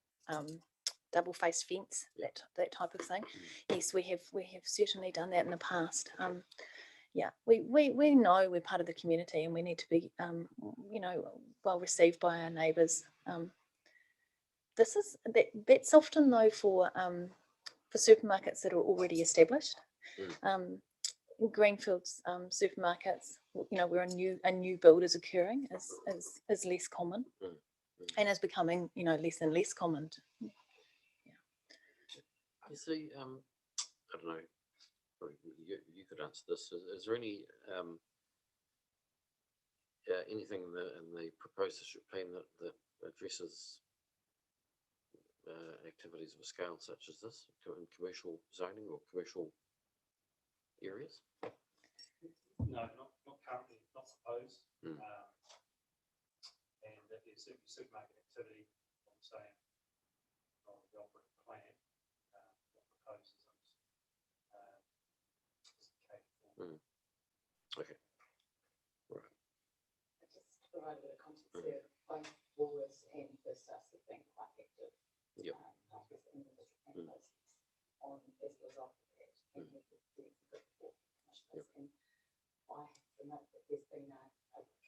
face fence, that type of thing. Yes, we have certainly done that in the past. Yeah, we know we're part of the community, and we need to be well received by our neighbours. That's often though for supermarkets that are already established. Greenfields supermarkets, where a new build is occurring is less common, and is becoming less and less common. You see, I don't know. You could answer this. Is there any anything in the proposed district plan that addresses activities of a scale such as this in commercial zoning or commercial areas? No, not currently, not proposed. And that there's supermarket activity, I'm saying, on the operating plan, not proposed. Okay. Right. Just to provide a bit of context there, both Woolworths and First Us have been quite active. Yep. On as a result of that, and we could see good report commissioners. And I have to note that there's been a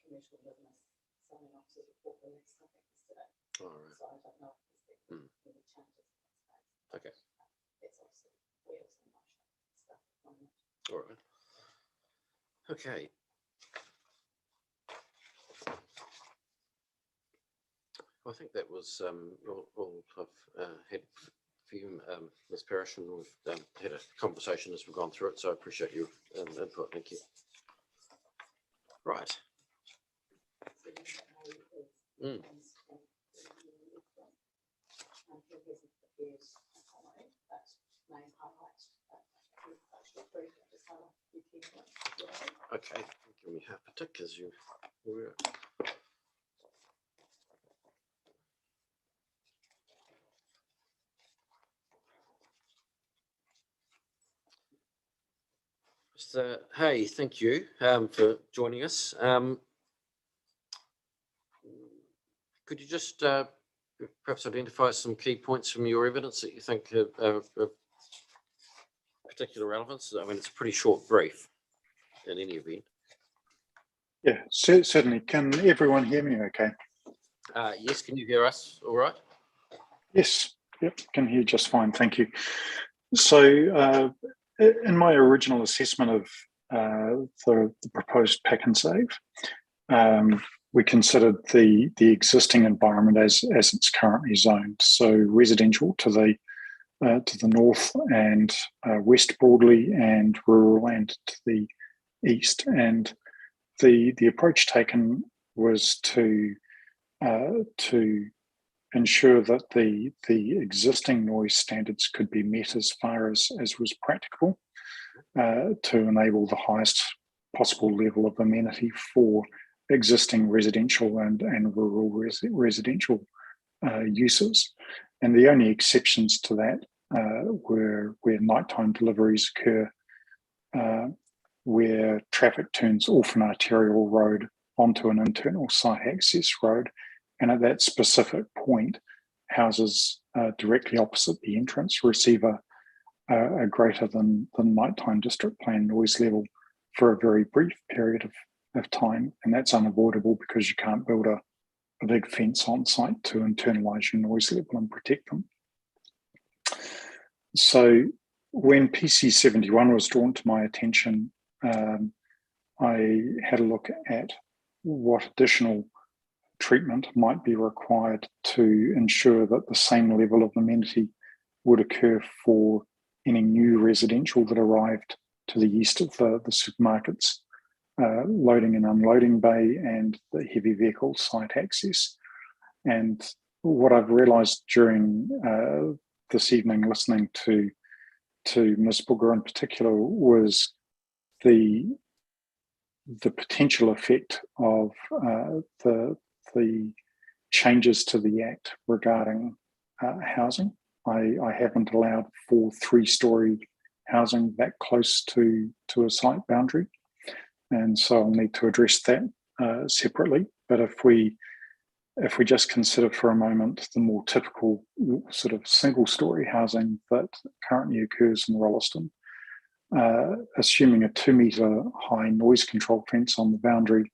commercial business signing off to report the next topic yesterday. All right. So I don't know if there's been any changes in that space. Okay. That's obviously wheels in motion stuff at the moment. All right. Okay. I think that was all I've had for you, Ms. Parrish, and we've had a conversation as we've gone through it, so I appreciate your input. Thank you. Right. Okay, give me half a tick as you were. So, hey, thank you for joining us. Could you just perhaps identify some key points from your evidence that you think are of particular relevance? I mean, it's a pretty short brief in any event. Yeah, certainly. Can everyone hear me okay? Yes, can you hear us all right? Yes, yep, can hear just fine, thank you. So in my original assessment of the proposed pack and save, we considered the existing environment as it's currently zoned. So residential to the north and west broadly, and rural land to the east. And the approach taken was to ensure that the existing noise standards could be met as far as was practicable. to enable the highest possible level of amenity for existing residential and rural residential uses. And the only exceptions to that were where nighttime deliveries occur, where traffic turns off an arterial road onto an internal site access road, and at that specific point, houses directly opposite the entrance receive a greater than nighttime district plan noise level for a very brief period of time, and that's unavoidable because you can't build a big fence on site to internalise your noise level and protect them. So when PC 71 was drawn to my attention, I had a look at what additional treatment might be required to ensure that the same level of amenity would occur for any new residential that arrived to the east of the supermarkets, loading and unloading bay and the heavy vehicle site access. And what I've realised during this evening listening to Ms. Booger in particular was the potential effect of the changes to the Act regarding housing. I haven't allowed for 3-storey housing that close to a site boundary, and so I'll need to address that separately. But if we just consider for a moment the more typical sort of single-storey housing that currently occurs in Rolleston, assuming a 2-metre high noise control fence on the boundary,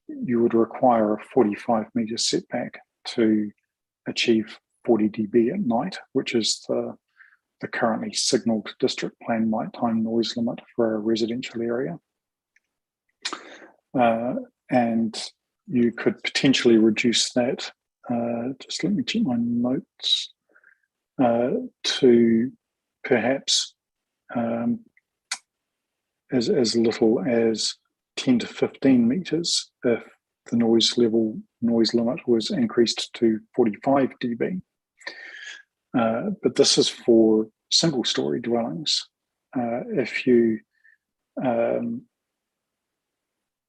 you would require a 45-metre setback to achieve 40 dB at night, which is the currently signalled district plan nighttime noise limit for a residential area. And you could potentially reduce that, just let me check my notes, to perhaps as little as 10 to 15 metres if the noise limit was increased to 45 dB. But this is for single-storey dwellings. If you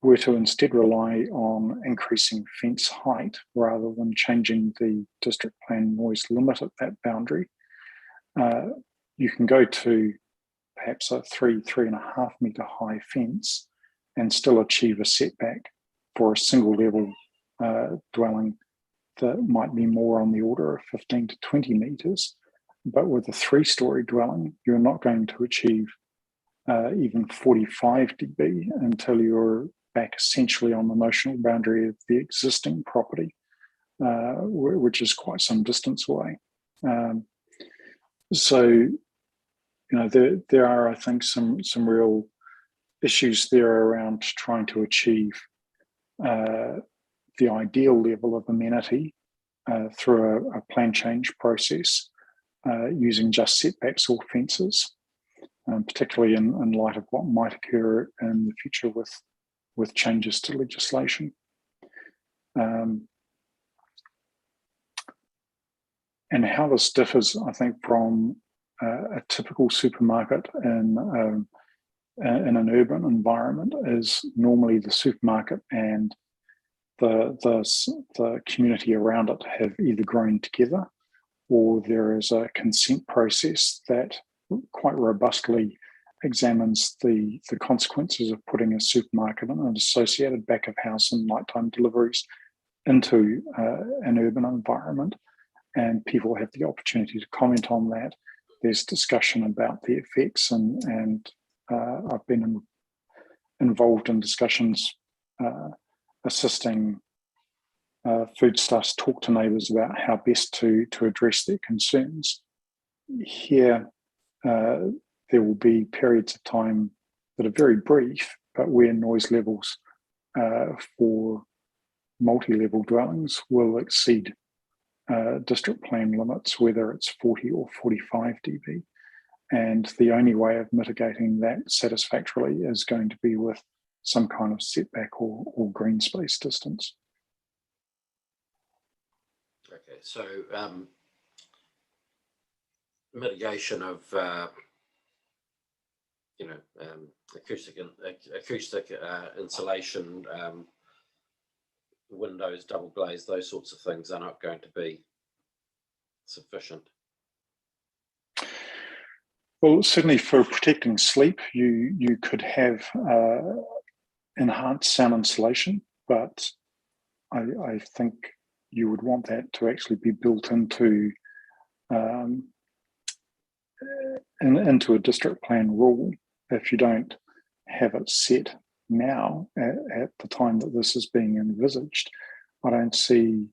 were to instead rely on increasing fence height rather than changing the district plan noise limit at that boundary, you can go to perhaps a 3.5 metre high fence and still achieve a setback for a single level dwelling that might be more on the order of 15 to 20 metres. But with a 3-storey dwelling, you're not going to achieve even 45 dB until you're back essentially on the notional boundary of the existing property, which is quite some distance away. So, there are, I think, some real issues there around trying to achieve the ideal level of amenity through a plan change process using just setbacks or fences, particularly in light of what might occur in the future with changes to legislation. And how this differs, I think, from a typical supermarket in an urban environment is normally the supermarket and the community around it have either grown together, or there is a consent process that quite robustly examines the consequences of putting a supermarket and an associated back of house and nighttime deliveries into an urban environment, and people have the opportunity to comment on that. There's discussion about the effects, and I've been involved in discussions assisting Foodstuffs talk to neighbours about how best to address their concerns. Here, there will be periods of time that are very brief, but where noise levels for multi-level dwellings will exceed district plan limits, whether it's 40 or 45 dB. And the only way of mitigating that satisfactorily is going to be with some kind of setback or green space distance. Okay, so mitigation of acoustic insulation, windows, double glazed, those sorts of things are not going to be sufficient. Well, certainly for protecting sleep, you could have enhanced sound insulation, but I think you would want that to actually be built into into a district plan rule. If you don't have it set now at the time that this is being envisaged, I don't see,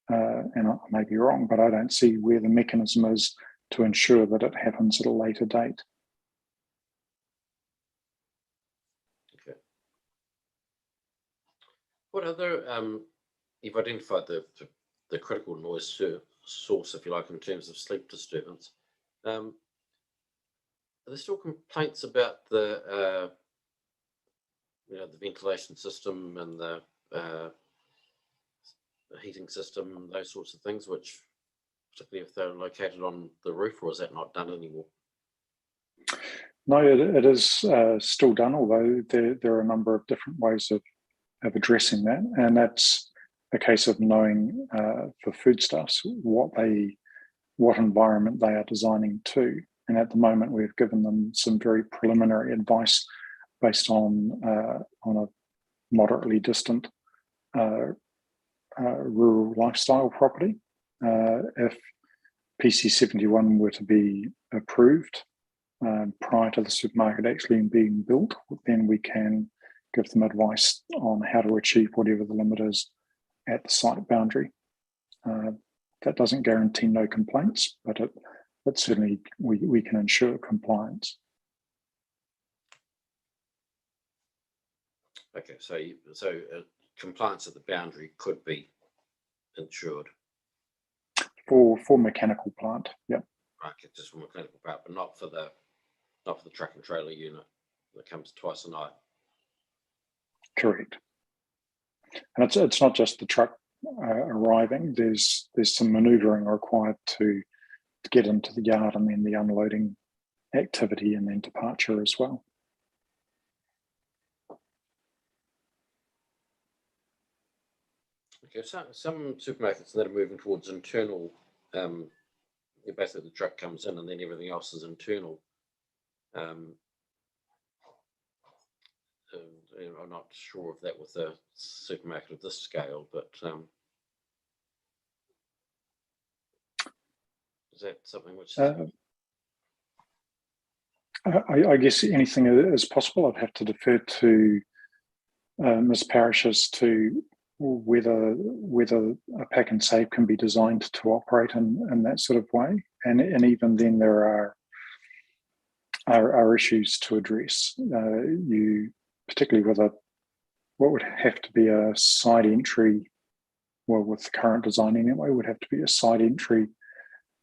and I may be wrong, but I don't see where the mechanism is to ensure that it happens at a later date. Okay. What other, you've identified the critical noise source, if you like, in terms of sleep disturbance. Are there still complaints about the the ventilation system and the heating system, those sorts of things, which particularly if they're located on the roof, or is that not done anymore? No, it is still done, although there are a number of different ways of addressing that, and that's a case of knowing for foodstuffs what environment they are designing to. And at the moment, we've given them some very preliminary advice based on a moderately distant rural lifestyle property. If PC71 were to be approved prior to the supermarket actually being built, then we can give them advice on how to achieve whatever the limit is at the site boundary. That doesn't guarantee no complaints, but certainly we can ensure compliance. Okay, so compliance at the boundary could be ensured for mechanical plant, yeah. Right, just for mechanical plant, but not for the truck and trailer unit that comes twice a night. Correct. And it's not just the truck arriving. There's some manoeuvring required to get into the yard, and then the unloading activity, and then departure as well. Okay, so some supermarkets that are moving towards internal, basically the truck comes in and then everything else is internal. I'm not sure of that with a supermarket of this scale, but is that something which I guess anything is possible. I'd have to defer to Ms. Parrish as to whether a pack and save can be designed to operate in that sort of way, and even then there are issues to address. You particularly with what would have to be a side entry, well, with the current design anyway, would have to be a side entry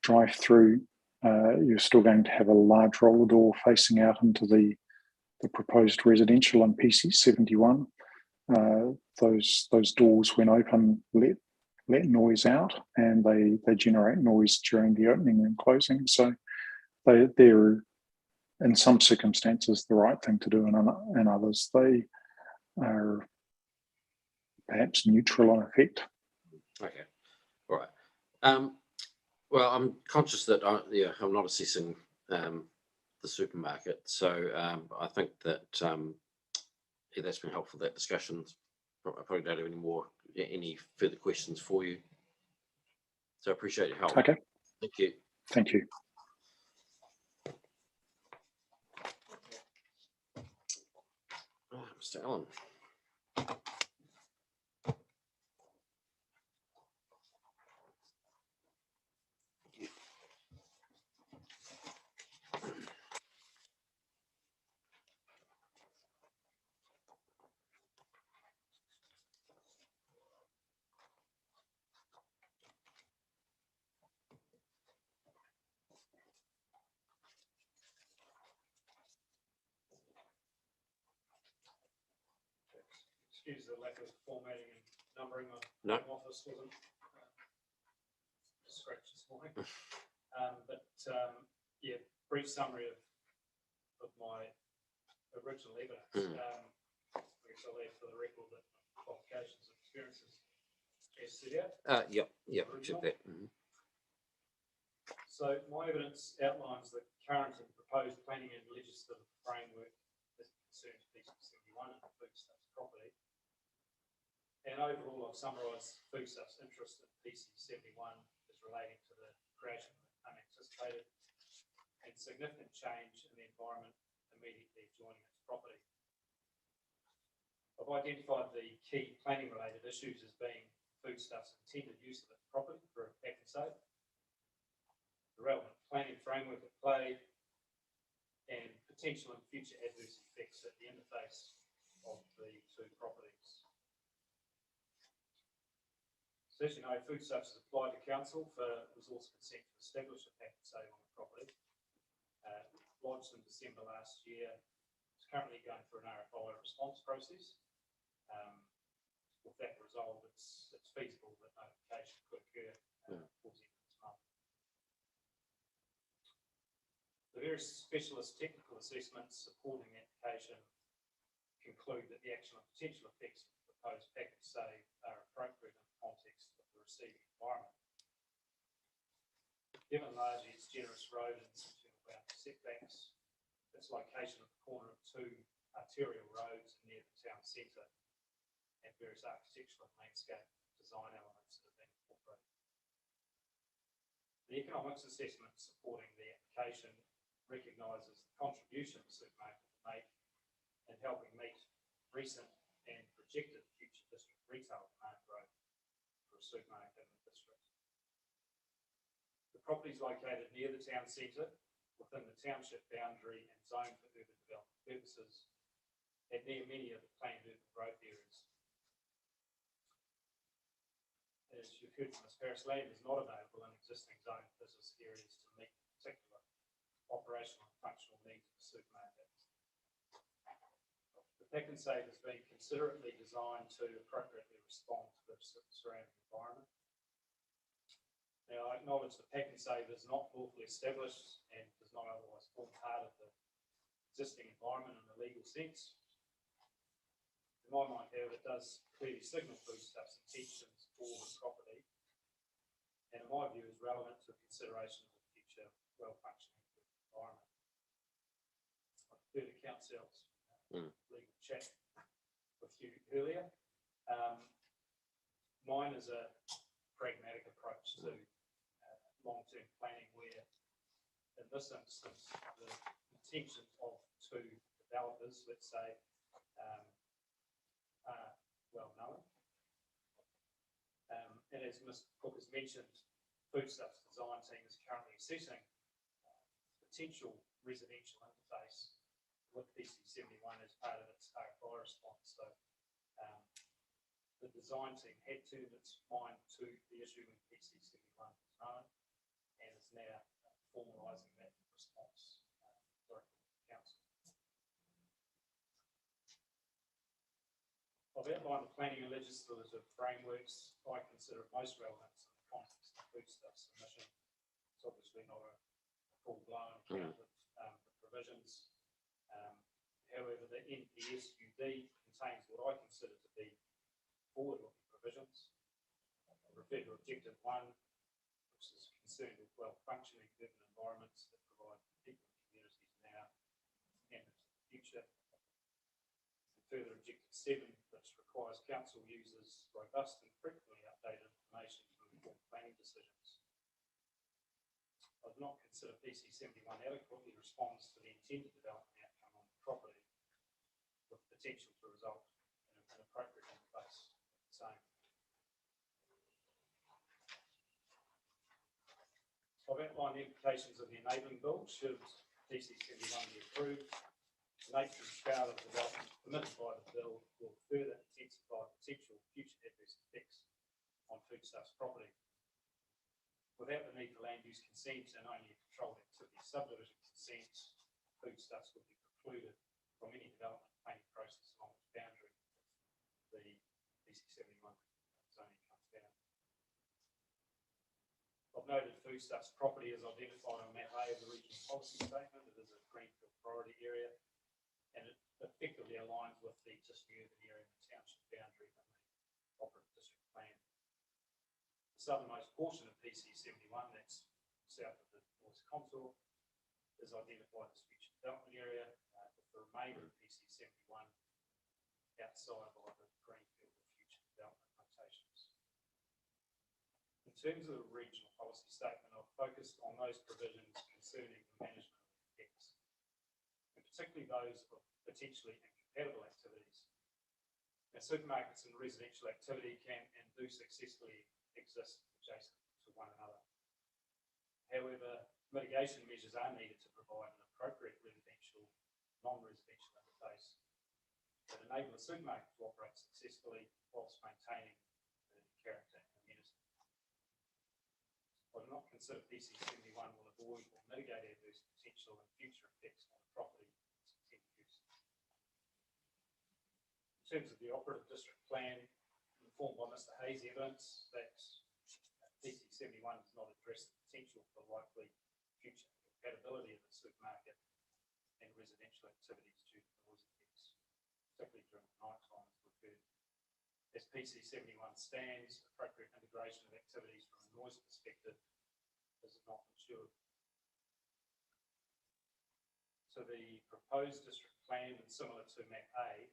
drive-through. You're still going to have a large roller door facing out into the proposed residential on PC71. Those doors, when open, let noise out, and they generate noise during the opening and closing. So they're in some circumstances the right thing to do, and in others they are perhaps neutral on effect. Okay, all right. Well, I'm conscious that I'm not assessing the supermarket, so I think that that's been helpful. That discussion. I probably don't have any further questions for you. So I appreciate your help. Okay. Thank you. Thank you. Mr. Allen. Excuse the lack of formatting and numbering. No. My office wasn't scratched this morning. Yeah, brief summary of my original evidence. I guess I'll add for the record that qualifications and experiences as set out. Yep, Original. check that. So my evidence outlines the current and proposed planning and legislative framework as it concerns PC 71 and foodstuffs property. And overall, I've summarised foodstuffs' interest in PC 71 as relating to the creation of unanticipated and significant change in the environment immediately adjoining its property. I've identified the key planning related issues as being foodstuffs' intended use of its property for a pack and save, the relevant planning framework at play, and potential and future adverse effects at the interface of the two properties. So as you know, foodstuffs is applied to council for resource consent to establish a pack and save on the property. Lodged in December last year. It's currently going through an RFI response process. With that resolved, it's feasible that notification could occur towards the end of this month. The various specialist technical assessments supporting the application conclude that the actual and potential effects of the proposed pack and save are appropriate in the context of the receiving environment. Given largely its generous road and internal boundary setbacks, its location at the corner of two arterial roads near the town centre, and various architectural and landscape design elements that have been incorporated. The economics assessment supporting the application recognises the contribution the supermarket will make in helping meet recent and projected future district retail demand growth for a supermarket in the district. The property is located near the town centre, within the township boundary and zone for urban development purposes, and near many of the planned urban growth areas. As you've heard from Ms. Paris, land is not available in existing zone business areas to meet particular operational and functional needs of the supermarket. The pack and save has been considerately designed to appropriately respond to the surrounding environment. Now, I acknowledge the pack and save is not lawfully established and does not otherwise form part of the existing environment in a legal sense. In my mind, however, it does clearly signal foodstuffs' intentions for the property, and in my view is relevant to consideration of the future well-functioning environment. I prefer to council's legal chat with you earlier. Mine is a pragmatic approach to long-term planning where, in this instance, the intentions of two developers, let's say, are well known. And as Ms. Cook has mentioned, Foodstuffs design team is currently assessing potential residential interface with PC 71 as part of its RFI response. So the design team had turned its mind to the issue when PC 71 was known and is now formalising that response directly to the council. I've outlined the planning and legislative frameworks I consider most relevant in the context of Foodstuffs submission. It's obviously not a full-blown account of the provisions. However, the NPSUD contains what I consider to be forward-looking provisions. I refer to Objective 1, which is concerned with well-functioning urban environments that provide people and communities now and into the future. And further, Objective 7, which requires council users robust and frequently updated information to inform planning decisions. I do not consider PC 71 adequately responds to the intended development outcome on the property, with potential to result in an appropriate interface of the same. I've outlined the implications of the enabling bill should PC 71 be approved. The nature and scale of development permitted by the bill will further intensify potential future adverse effects on Foodstuffs property. Without the need for land use consent and only a controlled activity subdivision consent, Foodstuffs would be precluded from any development planning process along its boundary if the PC 71 zoning comes down. I've noted Foodstuffs property is identified on map A of the regional policy statement. It is a greenfield priority area and it effectively aligns with the existing urban area and township boundary in the operative district plan. The southernmost portion of PC 71, that's south of the north contour, is identified as future development area, with the remainder of PC 71 outside of the greenfield or future development notations. In terms of the regional policy statement, I've focused on those provisions concerning the management of effects, and particularly those of potentially incompatible activities. Now, supermarkets and residential activity can and do successfully exist adjacent to one another. However, mitigation measures are needed to provide an appropriate residential, non-residential interface that enable a supermarket to operate successfully whilst maintaining the character and amenity. I do not consider PC 71 will avoid or mitigate adverse potential and future effects on the property and its intended use. In terms of the operative district plan, informed by Mr. Hayes' evidence that PC 71 does not address the potential for likely future compatibility of the supermarket and residential activities due to noise effects, particularly during the night time as referred. As PC 71 stands, appropriate integration of activities from a noise perspective is not matured. So the proposed district plan, and similar to map A,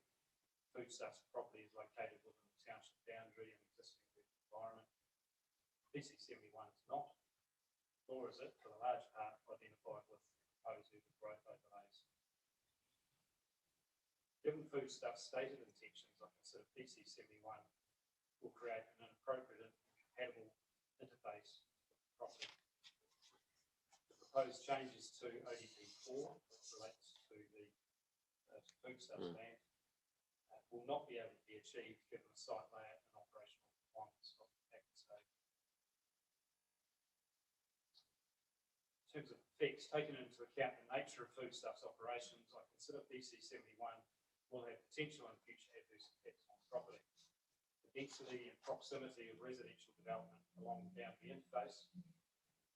foodstuffs property is located within the township boundary and existing environment. PC 71 is not, nor is it, for the large part, identified with proposed urban growth overlays. Given foodstuffs' stated intentions, I consider PC 71 will create an inappropriate and incompatible interface with the property. The proposed changes to ODP 4, which relates to the foodstuffs land, will not be able to be achieved given the site layout and operational requirements of the package stage. In terms of effects, taken into account the nature of foodstuffs operations, I consider PC 71 will have potential and future adverse effects on property. The density and proximity of residential development along the boundary interface,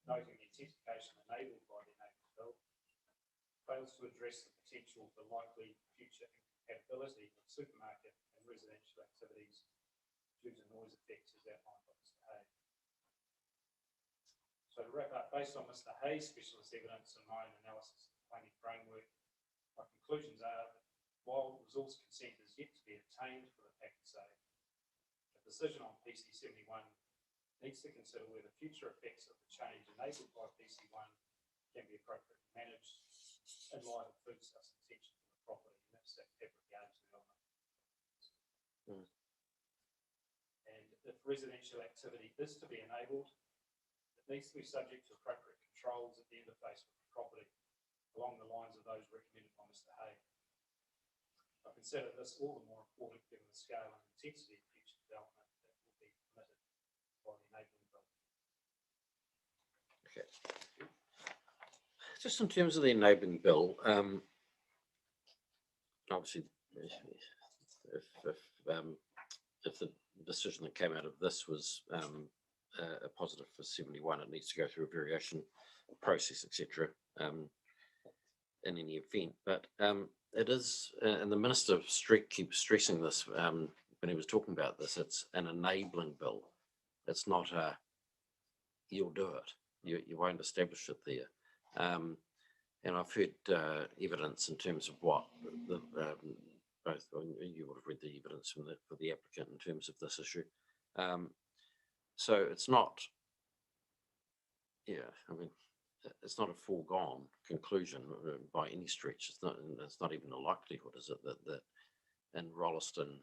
noting the intensification enabled by the enabling bill, fails to address the potential for likely future incompatibility of supermarket and residential activities due to noise effects as outlined by Mr. Hayes. So to wrap up, based on Mr. Hayes' specialist evidence and my own analysis of the planning framework, my conclusions are that while resource consent is yet to be obtained for the package save, a decision on PC 71 needs to consider whether future effects of the change enabled by PC 1 can be appropriately managed in light of foodstuffs intention for the property, and that's that fabricated development. And if residential activity is to be enabled, it needs to be subject to appropriate controls at the interface with the property, along the lines of those recommended by Mr. Hay. I consider this all the more important given the scale and intensity of future development that will be permitted by the enabling bill. Okay. Just in terms of the enabling bill, obviously, if the decision that came out of this was a positive for 71, it needs to go through a variation process, etc. In any event, but it is, and the Minister keeps stressing this when he was talking about this, it's an enabling bill. It's not a, you'll do it. You won't establish it there. And I've heard evidence in terms of what the both you would have read the evidence from for the applicant in terms of this issue. So it's not, yeah, I mean, it's not a foregone conclusion by any stretch. It's not even a likelihood, is it, that in Rolleston,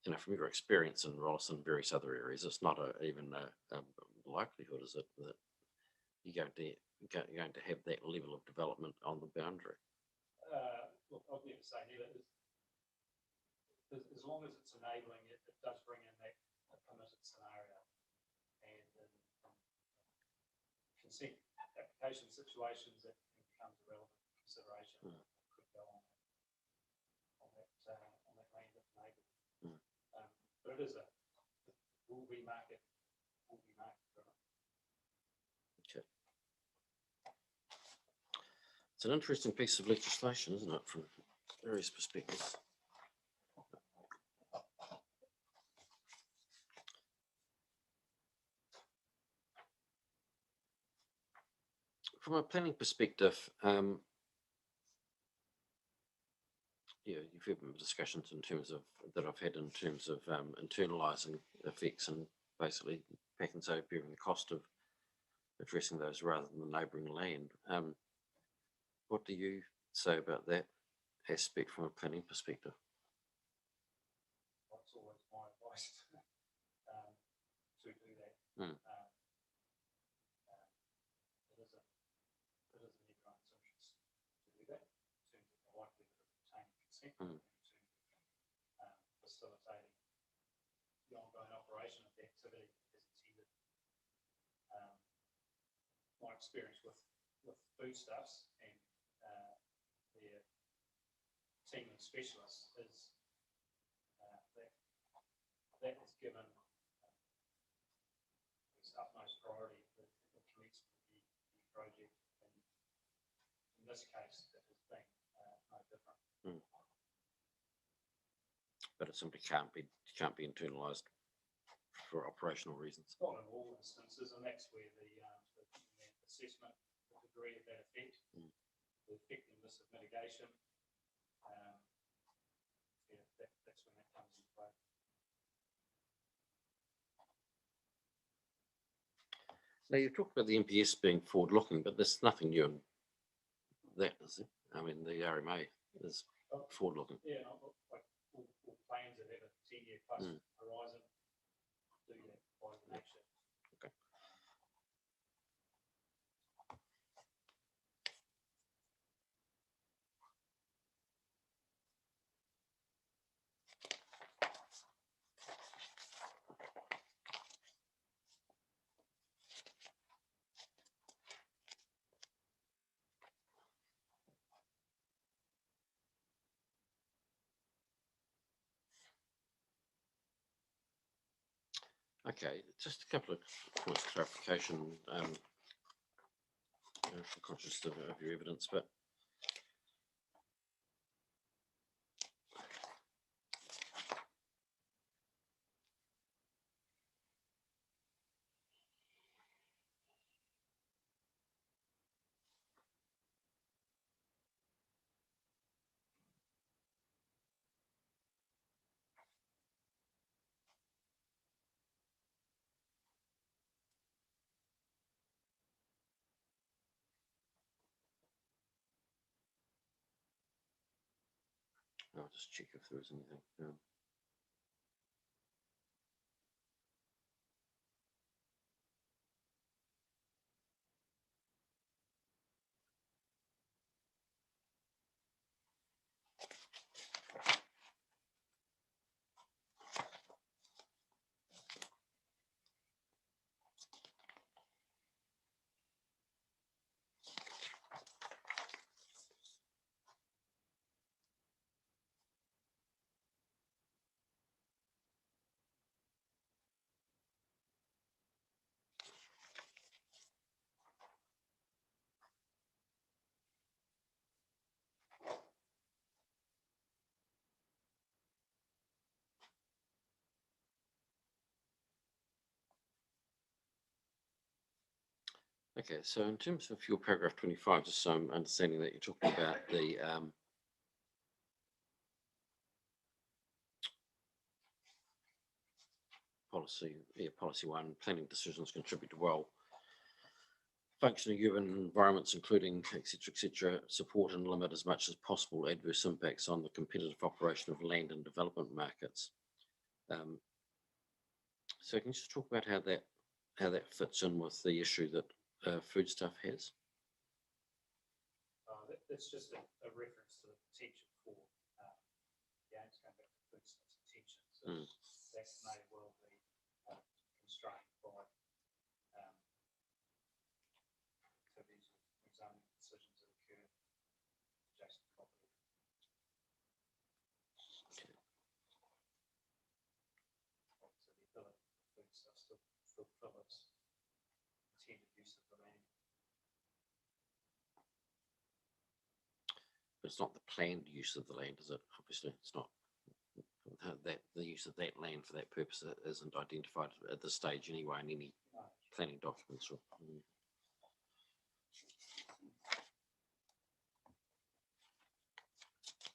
you know, from your experience in Rolleston and various other areas, it's not even a likelihood, is it, that you're going to have that level of development on the boundary? Look, I'll never say never. As long as it's enabling, it does bring in that permitted scenario. And in consent application situations, that becomes a relevant consideration. Could go on that land if enabled. But it is will be market driven. Okay. It's an interesting piece of legislation, isn't it? From various perspectives. From a planning perspective, yeah, you've had discussions in terms of that I've had in terms of internalising effects and basically pack and save bearing the cost of addressing those rather than the neighbouring land. What do you say about that aspect from a planning perspective? That's always my advice to do that. It is in everyone's interest to do that in terms of the likelihood of obtaining consent, in terms of facilitating the ongoing operation of the activity as intended. My experience with foodstuffs and their team of specialists is that is given its utmost priority at the commencement of the project. And in this case, it has been no different. But it simply can't be internalised for operational reasons. Not in all instances, and that's where the assessment, the degree of that effect, the effectiveness of mitigation, that's when that comes into play. Now, you talked about the MPS being forward-looking, but there's nothing new in that, is it? I mean, the RMA is forward-looking. Yeah, like all plans that have a 10-year plus horizon do that by nature. Okay. Okay, just a couple of points of clarification. I'm conscious of your evidence, but I'll just check if there is anything. Okay, so in terms of your paragraph 25, just so I'm understanding that you're talking about the policy one, planning decisions contribute to well functioning urban environments, including et cetera, support and limit as much as possible adverse impacts on the competitive operation of land and development markets. So can you just talk about how that fits in with the issue that foodstuff has? That's just a reference to the potential for gains going back to foodstuff's intention. So that may well be constrained by activities or zoning decisions that occur adjacent property. So the ability for foodstuffs to fulfill its intended use of the land. but it's not the planned use of the land, is it? Obviously, it's not. That the use of that land for that purpose isn't identified at this stage anyway in any planning documents. Or,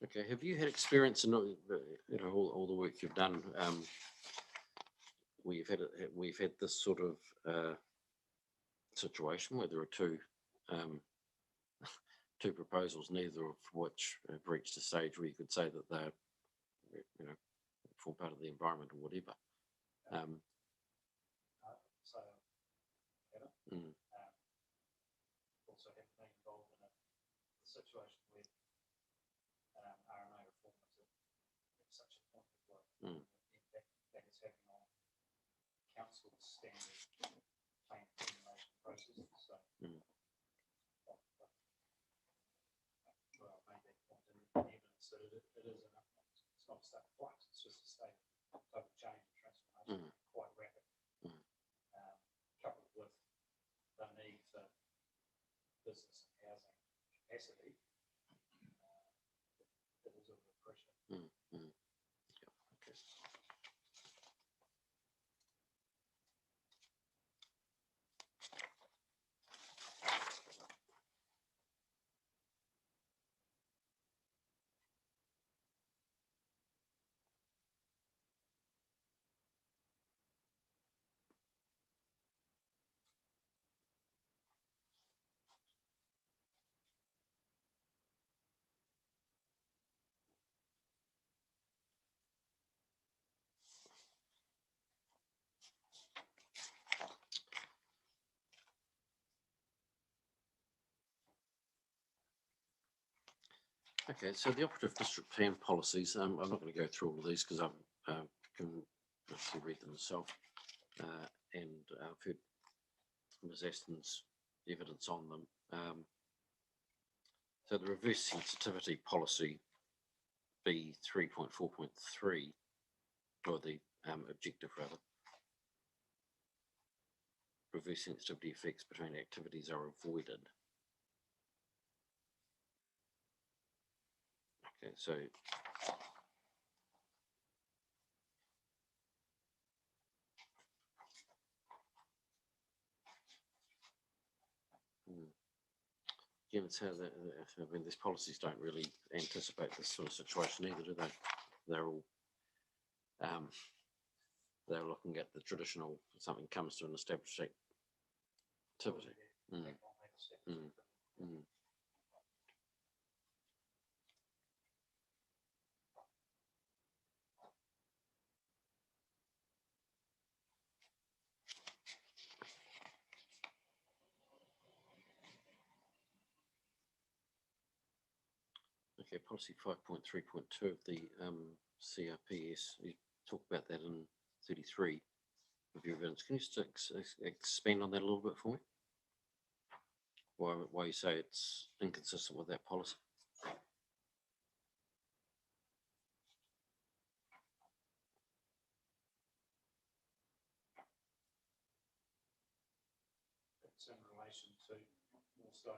Okay, have you had experience in all the work you've done? We've had this sort of situation where there are two proposals, neither of which have reached a stage where you could say that they're form part of the environment or whatever. Also have been involved in a situation where RMA reform is at such a point of work that is having on council's standard plan formulation processes. So, well, I made that point in the evidence that it is it's not a state of flux, it's just a state of total change and transformation, quite rapid, coupled with the need for business and housing capacity. It is a real pressure. Yeah, okay. Okay, so the operative district plan policies, I'm not going to go through all of these because I can actually read them myself, and I've heard Ms. Aston's evidence on them. So the reverse sensitivity policy B 3.4.3, or the objective rather, reverse sensitivity effects between activities are avoided. Okay, so yeah, it's how I mean, these policies don't really anticipate this sort of situation either, do they? They're all they're looking at the traditional, something comes to an established activity. Okay, policy 5.3.2 of the CRPS, you talk about that in 33 of your evidence. Can you just expand on that a little bit for me? Why you say it's inconsistent with that policy? It's in relation to also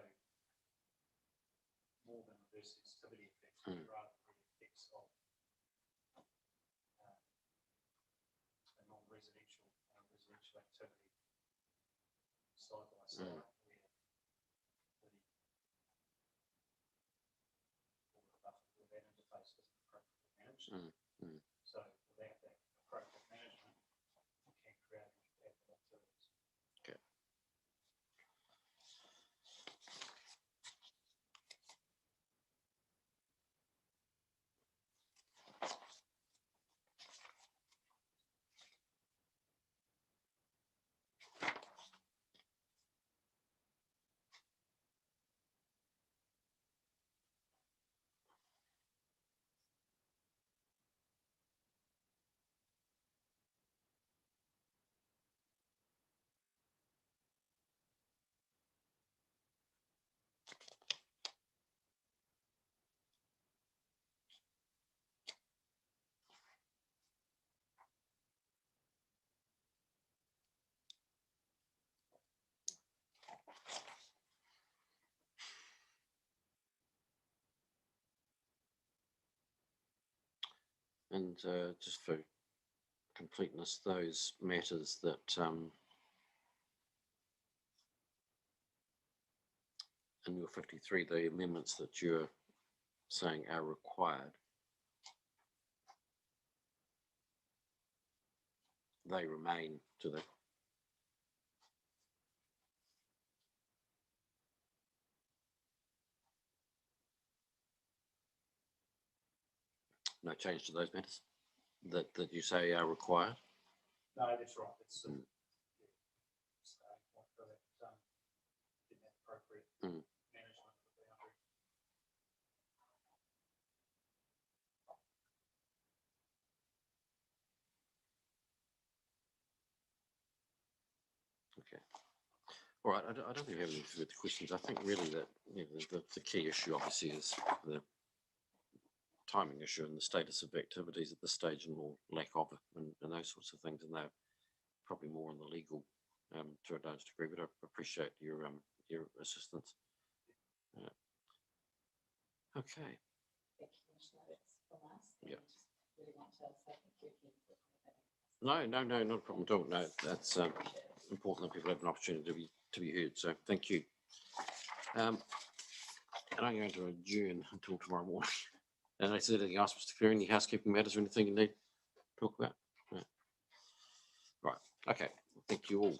more than reverse sensitivity effects, but rather the effects of the non-residential and residential activity side by side, where that interface isn't appropriately managed. So without that appropriate management, you can create incompatible activities. Okay. And just for completeness, those matters that in your 53, the amendments that you're saying are required, they remain to the no change to those matters that you say are required. No, that's right. It's Mm. starting point for that, in that appropriate Mm. management of the boundary. Okay. All right. I don't think we have any further questions. I think really that the key issue obviously is the timing issue and the status of activities at this stage and or lack of it and those sorts of things. And they're probably more on the legal to a large degree, but I appreciate your assistance. Okay. Yeah. No, not a problem at all. No, that's important that people have an opportunity to be heard. So thank you. And I'm going to adjourn until tomorrow morning. And I said anything else, Mr. Cleary, any housekeeping matters or anything you need to talk about? No. Right. Okay. Thank you all.